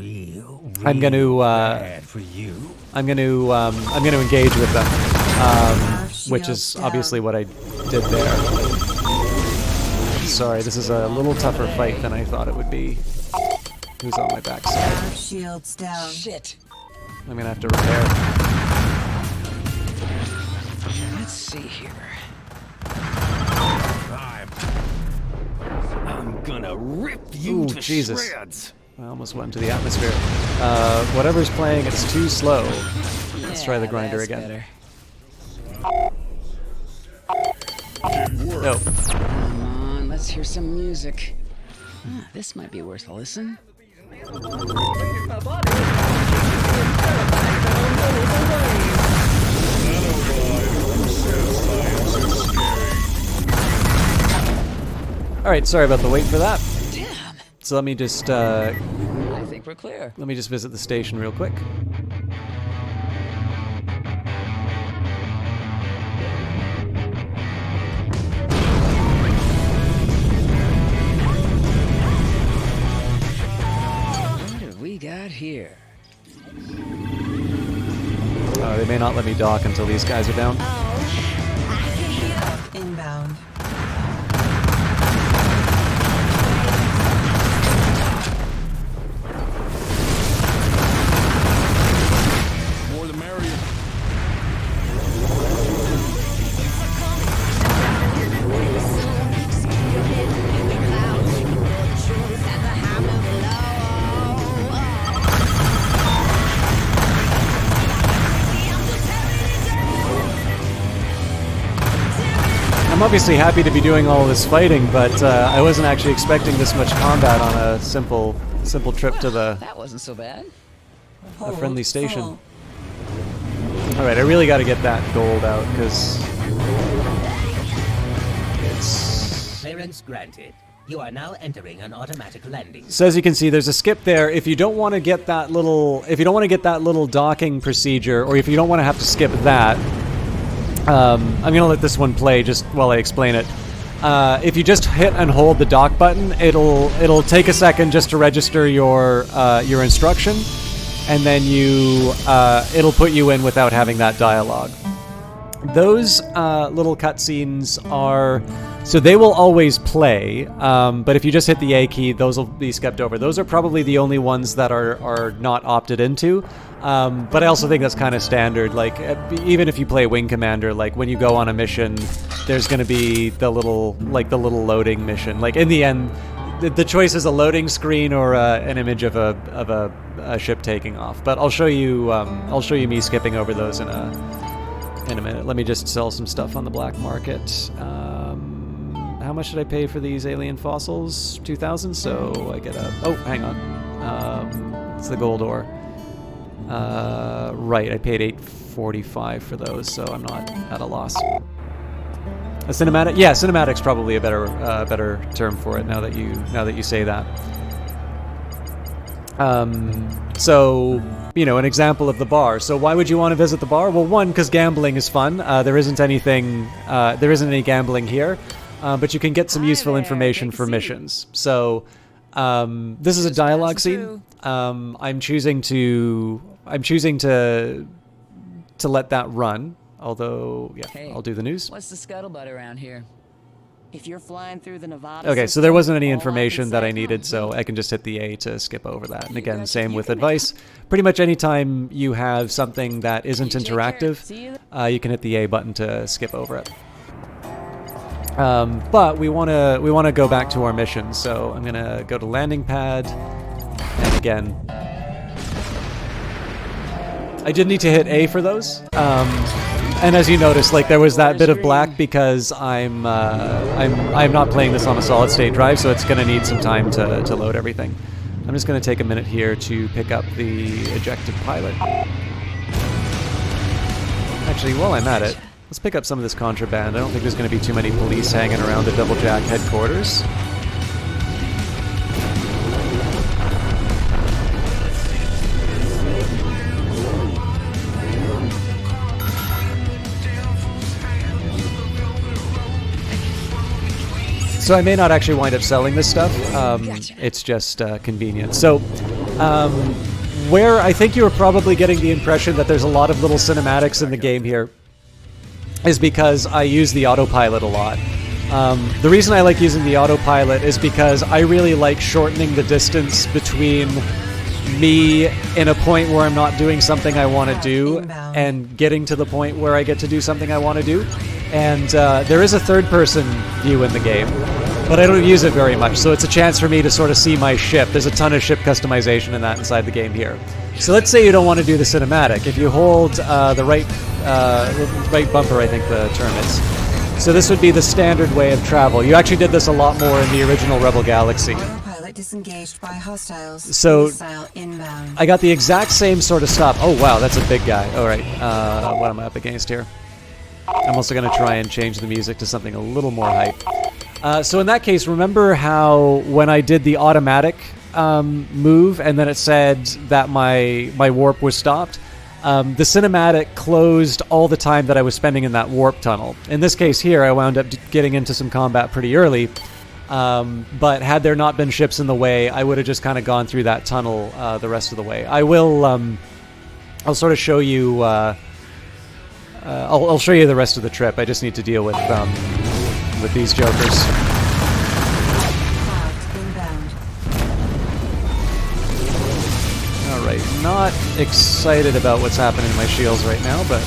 I'm going to engage with them. Which is obviously what I did there. Sorry, this is a little tougher fight than I thought it would be. Who's on my backside? Shields down. Shit. I'm gonna have to repair. Let's see here. I'm gonna rip you to Jesus. shreds. I almost went into the atmosphere. Whatever's playing, it's too slow. Let's try the grinder again. Better. No. Come on, let's hear some music. This might be worth a listen. Alright, sorry about the wait for that. Damn. So let me just, I think we're clear. let me just visit the station real quick. may not let me dock until these guys are down. Inbound. More the merrier. I'm obviously happy to be doing all this fighting, but I wasn't actually expecting this much combat on a simple trip to the That wasn't so bad. a friendly station. All right, I really got to get that gold out because it's. Clearance granted. You are now entering an automatic landing. So as you can see, there's a skip there. If you don't want to get that little docking procedure, or if you don't want to have to skip that, I'm gonna let this one play just while I explain it. If you just hit and hold the dock button, it'll take a second just to register your instruction, and then it'll put you in without having that dialogue. Those little cutscenes so they will always play, but if you just hit the A key, those will be skipped over. Those are probably the only ones that are not opted into. But I also think that's kind of standard. Like, even if you play Wing Commander, like when you go on a mission, there's going to be the little loading mission. Like in the end, the choice is a loading screen or an image of a ship taking off. But I'll show you me skipping over those in a minute. Let me just sell some stuff on the black market. How much did I pay for these alien fossils? 2,000. So I get oh, hang on. It's the gold ore. Right, I paid $845 for those, so I'm not at a loss. A cinematic? Yeah, cinematic's probably a better term for it now that you say that. So, an example of the bar. So why would you want to visit the bar? Well, one, because gambling is fun. There isn't any gambling here, but you can get some useful information for missions. So, this is a dialogue scene. I'm choosing to let that run. Although, yeah, Hey, I'll do the news. What's the scuttlebutt around here? If you're flying through the Nevada Okay, so system, there wasn't any all I information can that say- I needed, so I can just hit the A to skip over that. And again, same with advice. Pretty much anytime you have something that isn't interactive, you can hit the A button to skip over it. But we want to go back to our mission, so I'm gonna go to landing pad, and again, I did need to hit A for those. And as you notice, like there was that bit of black because I'm not playing this on a solid state drive, so it's gonna need some time to load everything. I'm just gonna take a minute here to pick up the ejected pilot. Actually, while I'm at it, let's pick up some of this contraband. I don't think there's gonna be too many police hanging around the Double Jack headquarters. So I may not actually wind up selling this stuff. It's just convenient. So where I think you were probably getting the impression that there's a lot of little cinematics in the game here is because I use the autopilot a lot. The reason I like using the autopilot is because I really like shortening the distance between me in a point where I'm not doing something I want to do and getting to the point where I get to do something I want to do. And there is a third-person view in the game, but I don't use it very much, so it's a chance for me to sort of see my ship. There's a ton of ship customization in that inside the game here. So let's say you don't want to do the cinematic. If you hold the right bumper, I think the term is. So this would be the standard way of travel. You actually did this a lot more in the original Rebel Galaxy. Autopilot disengaged by hostiles. So Missile inbound. I got the exact same sort of stuff. Oh wow, that's a big guy. All right, what am I up against here? I'm also going to try and change the music to something a little more hype. So in that case, remember how when I did the automatic move and then it said that my warp was stopped? The cinematic closed all the time that I was spending in that warp tunnel. In this case here, I wound up getting into some combat pretty early. But had there not been ships in the way, I would have just kind of gone through that tunnel the rest of the way. I'll sort of show you I'll show you the rest of the trip. I just need to deal with these jokers. All right, not excited about what's happening to my shields right now, but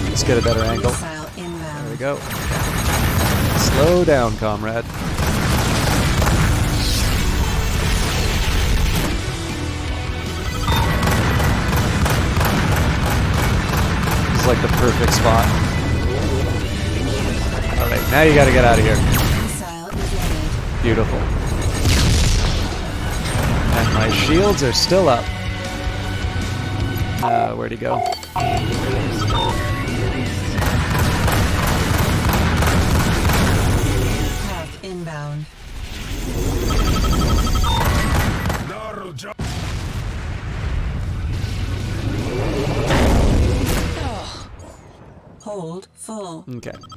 let's get a better angle. There we go. Slow down, comrade. This is like the perfect spot. All right, now you got to get out of here. Beautiful. And my shields are still up. Where'd he go? Inbound. Hold full. Okay. Things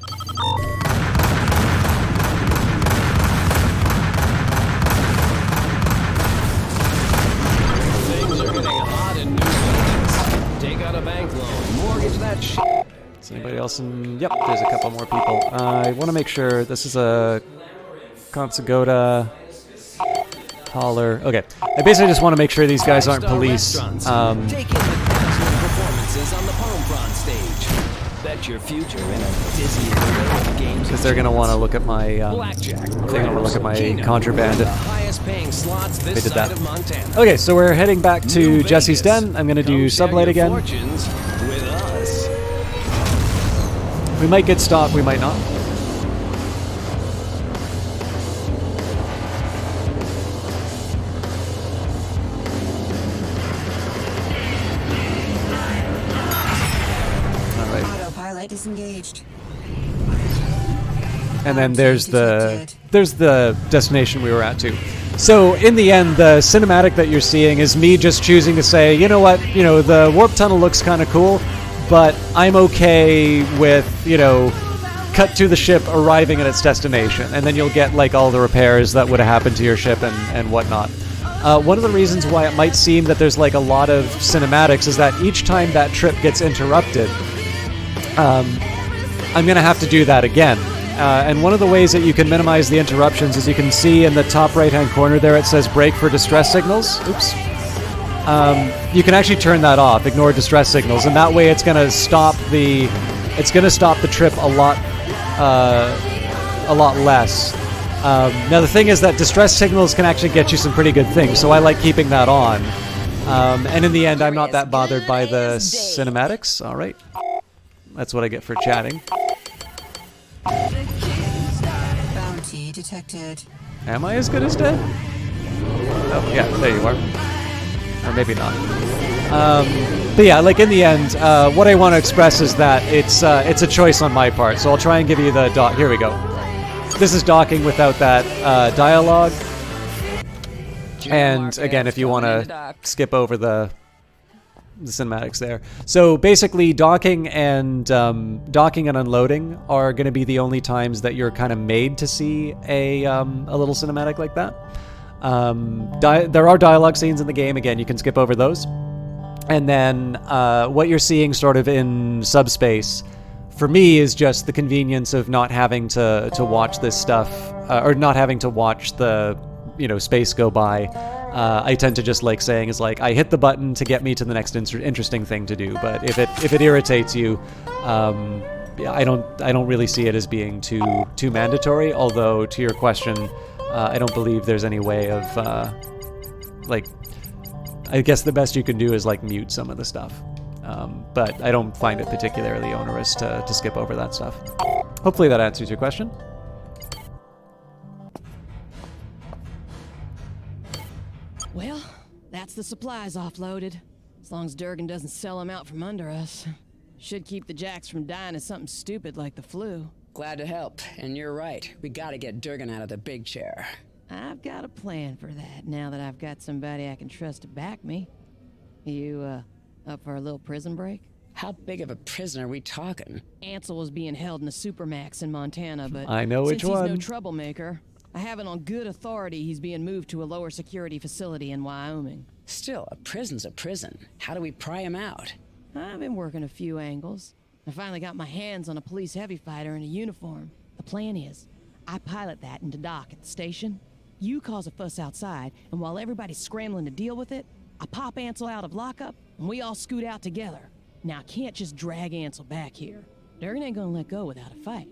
are getting hot in New Orleans. Take out a bank loan, mortgage that shit. Is anybody else in? Yep, there's a couple more people. I want to make sure this is a Consagoda Holler. Okay, I basically just want to make sure these guys aren't police. Take in the dazzling performances on the Palm stage. Bet your future in a dizzying array of games. Because they're gonna want to look at my. Blackjack. They're gonna look at my contraband. The highest paying slots this They did side that. of Montana. Okay, so we're heading back to New Jesse's Vegas. den. I'm gonna Come do share sublight your again. fortunes with us. We might get stopped. We might not. Autopilot disengaged. And then there's the destination we were at too. So in the end, the cinematic that you're seeing is me just choosing to say, you know what, the warp tunnel looks kind of cool, but I'm okay with, cut to the ship arriving at its destination, and then you'll get like all the repairs that would have happened to your ship and whatnot. One of the reasons why it might seem that there's like a lot of cinematics is that each time that trip gets interrupted, I'm going to have to do that again. And one of the ways that you can minimize the interruptions is you can see in the top right-hand corner there it says brake for distress signals. Oops. You can actually turn that off, ignore distress signals, and that way it's going to stop the trip a lot less. Now the thing is that distress signals can actually get you some pretty good things, so I like keeping that on. And in the end, I'm not that bothered by the cinematics. All right. That's what I get for chatting. Bounty detected. Am I as good as dead? Oh, yeah, there you are. Or maybe not. But yeah, like in the end, what I want to express is that it's a choice on my part. So I'll try and give you the dock. Here we go. This is docking without that dialogue. And again, if you want to skip over the cinematics there. So basically, docking and unloading are going to be the only times that you're kind of made to see a little cinematic like that. There are dialogue scenes in the game. Again, you can skip over those. And then what you're seeing sort of in subspace, for me, is just the convenience of not having to watch this stuff, or not having to watch the space go by. I tend to just like saying is like I hit the button to get me to the next interesting thing to do. But if it irritates you, yeah, I don't really see it as being too mandatory. Although to your question, I don't believe there's any way of like. I guess the best you can do is like mute some of the stuff. But I don't find it particularly onerous to skip over that stuff. Hopefully that answers your question. Well, that's the supplies offloaded. As long as Durgan doesn't sell them out from under us. Should keep the Jacks from dying of something stupid like the flu. Glad to help, and you're right. We gotta get Durgan out of the big chair. I've got a plan for that, now that I've got somebody I can trust to back me. You, up for a little prison break? How big of a prisoner are we talking? Ansel was being held in a supermax in Montana, but I know which since he's one. no troublemaker, I have it on good authority he's being moved to a lower security facility in Wyoming. Still, a prison's a prison. How do we pry him out? I've been working a few angles. I finally got my hands on a police heavy fighter in a uniform. The plan is, I pilot that into dock at the station. You cause a fuss outside, and while everybody's scrambling to deal with it, I pop Ansel out of lockup, and we all scoot out together. Now, I can't just drag Ansel back here. Durgan ain't gonna let go without a fight.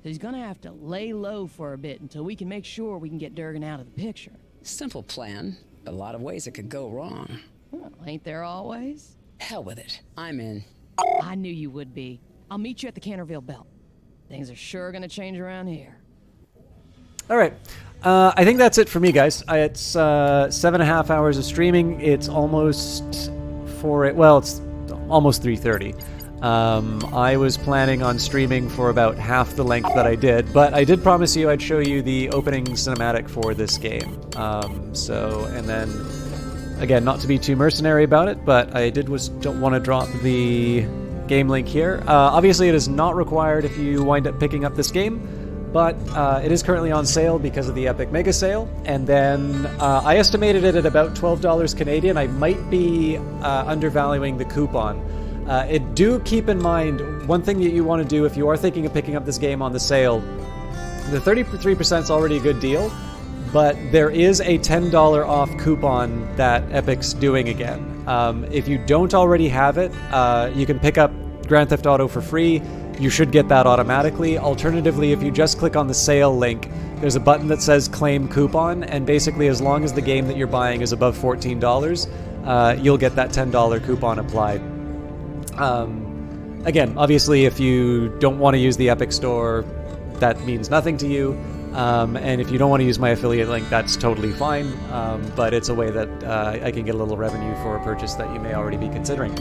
So he's gonna have to lay low for a bit until we can make sure we can get Durgan out of the picture. Simple plan, but a lot of ways it could go wrong. Well, ain't there always? Hell with it. I'm in. I knew you would be. I'll meet you at the Canterville Belt. Things are sure gonna change around here. All right. I think that's it for me, guys. It's 7.5 hours of streaming. It's almost it's almost 3:30. I was planning on streaming for about half the length that I did, but I did promise you I'd show you the opening cinematic for this game. And then, again, not to be too mercenary about it, but I don't want to drop the game link here. Obviously, it is not required if you wind up picking up this game, but it is currently on sale because of the Epic Mega Sale, and then I estimated it at about $12 Canadian. I might be undervaluing the coupon. Do keep in mind, one thing that you want to do if you are thinking of picking up this game on the sale, the 33% is already a good deal, but there is a $10 off coupon that Epic's doing again. If you don't already have it, you can pick up Grand Theft Auto for free. You should get that automatically. Alternatively, if you just click on the sale link, there's a button that says claim coupon, and basically as long as the game that you're buying is above $14, you'll get that $10 coupon applied. Again, obviously, if you don't want to use the Epic Store, that means nothing to you. And if you don't want to use my affiliate link, that's totally fine. But it's a way that I can get a little revenue for a purchase that you may already be considering.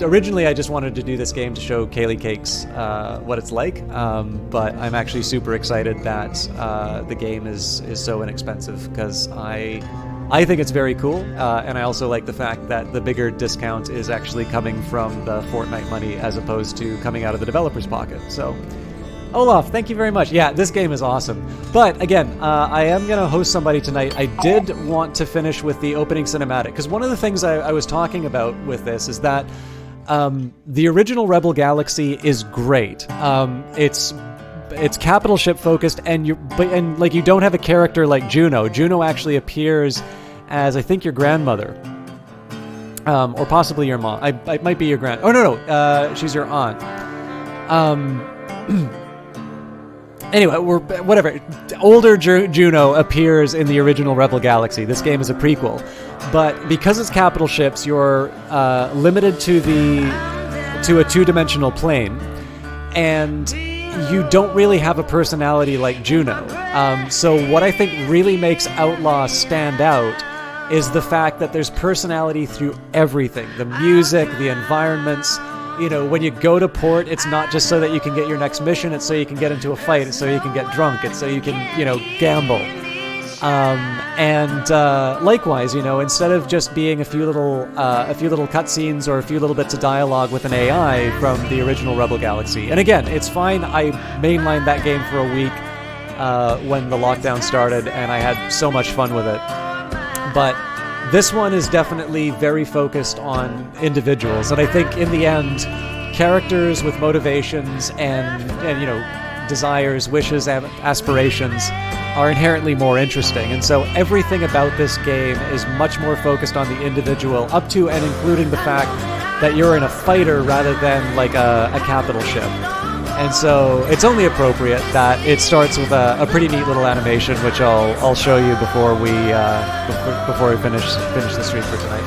Originally, I just wanted to do this game to show Kaylee Cakes what it's like. But I'm actually super excited that the game is so inexpensive, because I think it's very cool, and I also like the fact that the bigger discount is actually coming from the Fortnite money as opposed to coming out of the developer's pocket. So, Olaf, thank you very much. Yeah, this game is awesome. But again, I am going to host somebody tonight. I did want to finish with the opening cinematic, because one of the things I was talking about with this is that the original Rebel Galaxy is great. It's capital ship focused, and you don't have a character like Juno. Juno actually appears as, I think, your grandmother, or possibly your mom. I might be your grand. Oh no, she's your aunt. Anyway, whatever. Older Juno appears in the original Rebel Galaxy. This game is a prequel, but because it's capital ships, you're limited to a two-dimensional plane, and you don't really have a personality like Juno. So what I think really makes Outlaw stand out is the fact that there's personality through everything. The music, the environments. You know, when you go to port, it's not just so that you can get your next mission, it's so you can get into a fight, it's so you can get drunk, it's so you can, gamble. Likewise, instead of just being a few little cutscenes or a few little bits of dialogue with an AI from the original Rebel Galaxy. And again, it's fine. I mainlined that game for a week when the lockdown started, and I had so much fun with it. But this one is definitely very focused on individuals, and I think in the end, characters with motivations and desires, wishes, and aspirations are inherently more interesting. And so everything about this game is much more focused on the individual, up to and including the fact that you're in a fighter rather than like a capital ship. And so it's only appropriate that it starts with a pretty neat little animation, which I'll show you before we finish the stream for tonight.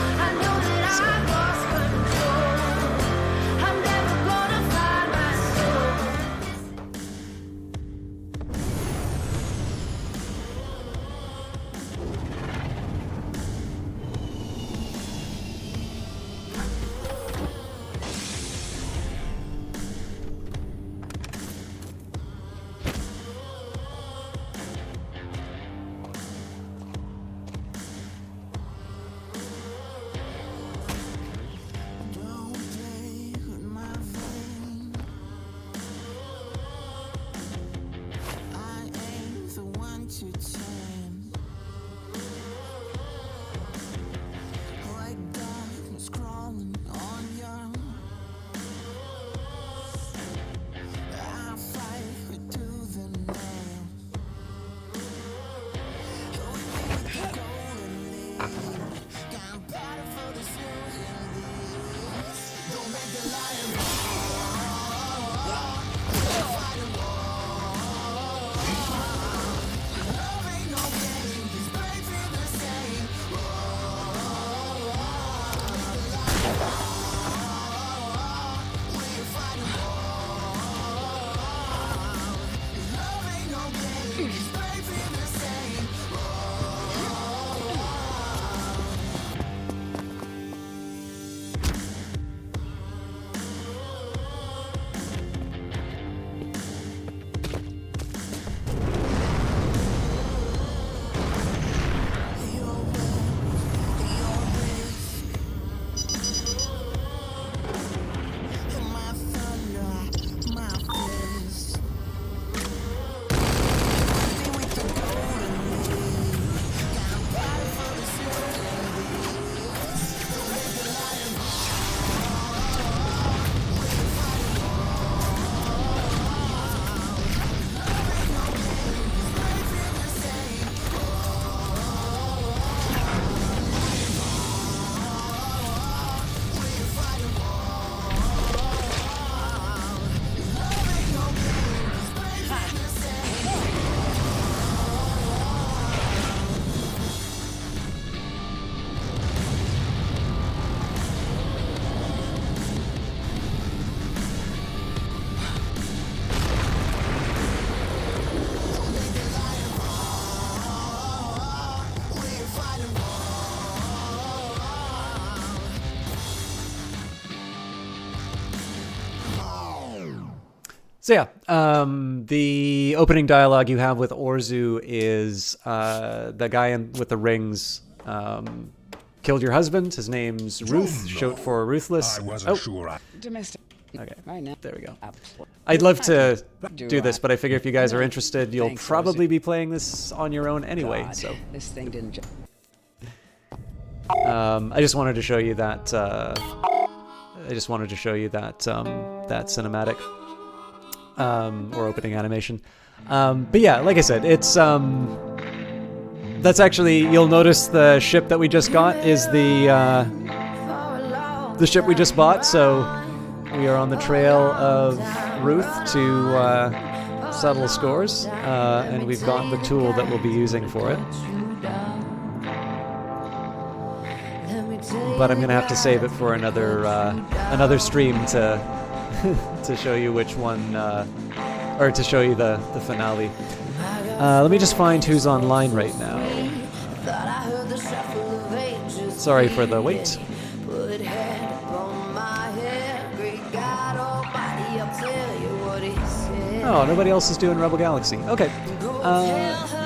So yeah, the opening dialogue you have with Orzu is the guy with the rings killed your husband. His name's Ruth, short for Ruthless. I wasn't sure. Domestic. Okay, Right now. there we go. I'd love to do this, but I figure if you guys are interested, you'll Thanks, probably be playing this on your own anyway. God, So this thing didn't. I just wanted to show you that. That cinematic or opening animation. But yeah, like I said, it's that's actually, you'll notice the ship that we just got is the ship we just bought. So we are on the trail of Ruth to settle scores, and we've got the tool that we'll be using for it. But I'm gonna have to save it for another stream to to show you which one, or to show you the finale. Let me just find who's online right now. Sorry for the wait. Oh, nobody else is doing Rebel Galaxy. Okay.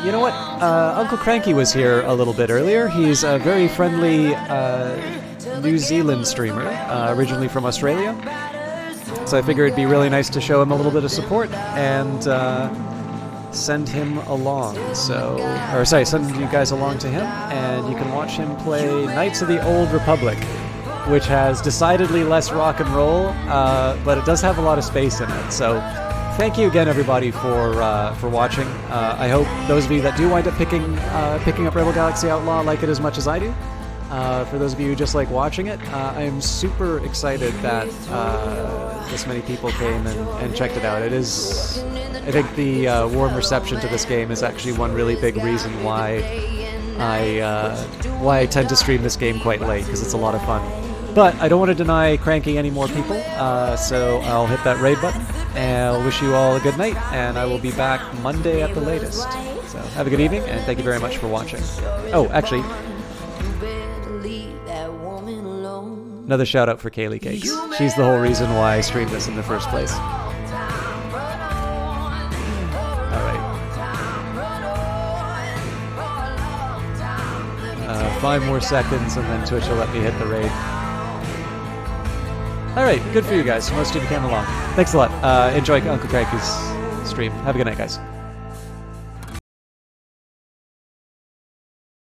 You know what? Uncle Cranky was here a little bit earlier. He's a very friendly New Zealand streamer, originally from Australia. So I figured it'd be really nice to show him a little bit of support and send him along. Send you guys along to him, and you can watch him play Knights of the Old Republic, which has decidedly less rock and roll, but it does have a lot of space in it. So thank you again, everybody, for watching. I hope those of you that do wind up picking up Rebel Galaxy Outlaw like it as much as I do. For those of you who just like watching it, I am super excited that this many people came and checked it out. It is, I think the warm reception to this game is actually one really big reason why I tend to stream this game quite late, because it's a lot of fun. But I don't want to deny Cranky any more people, so I'll hit that raid button, and I'll wish you all a good night, and I will be back Monday at the latest. So have a good evening, and thank you very much for watching. Oh, actually, another shout out for Kaylee Cakes. She's the whole reason why I streamed this in the first place. Alright. 5 more seconds and then Twitch will let me hit the raid. Alright, good for you guys. Most of you came along. Thanks a lot. Enjoy Uncle Cranky's stream. Have a good night, guys.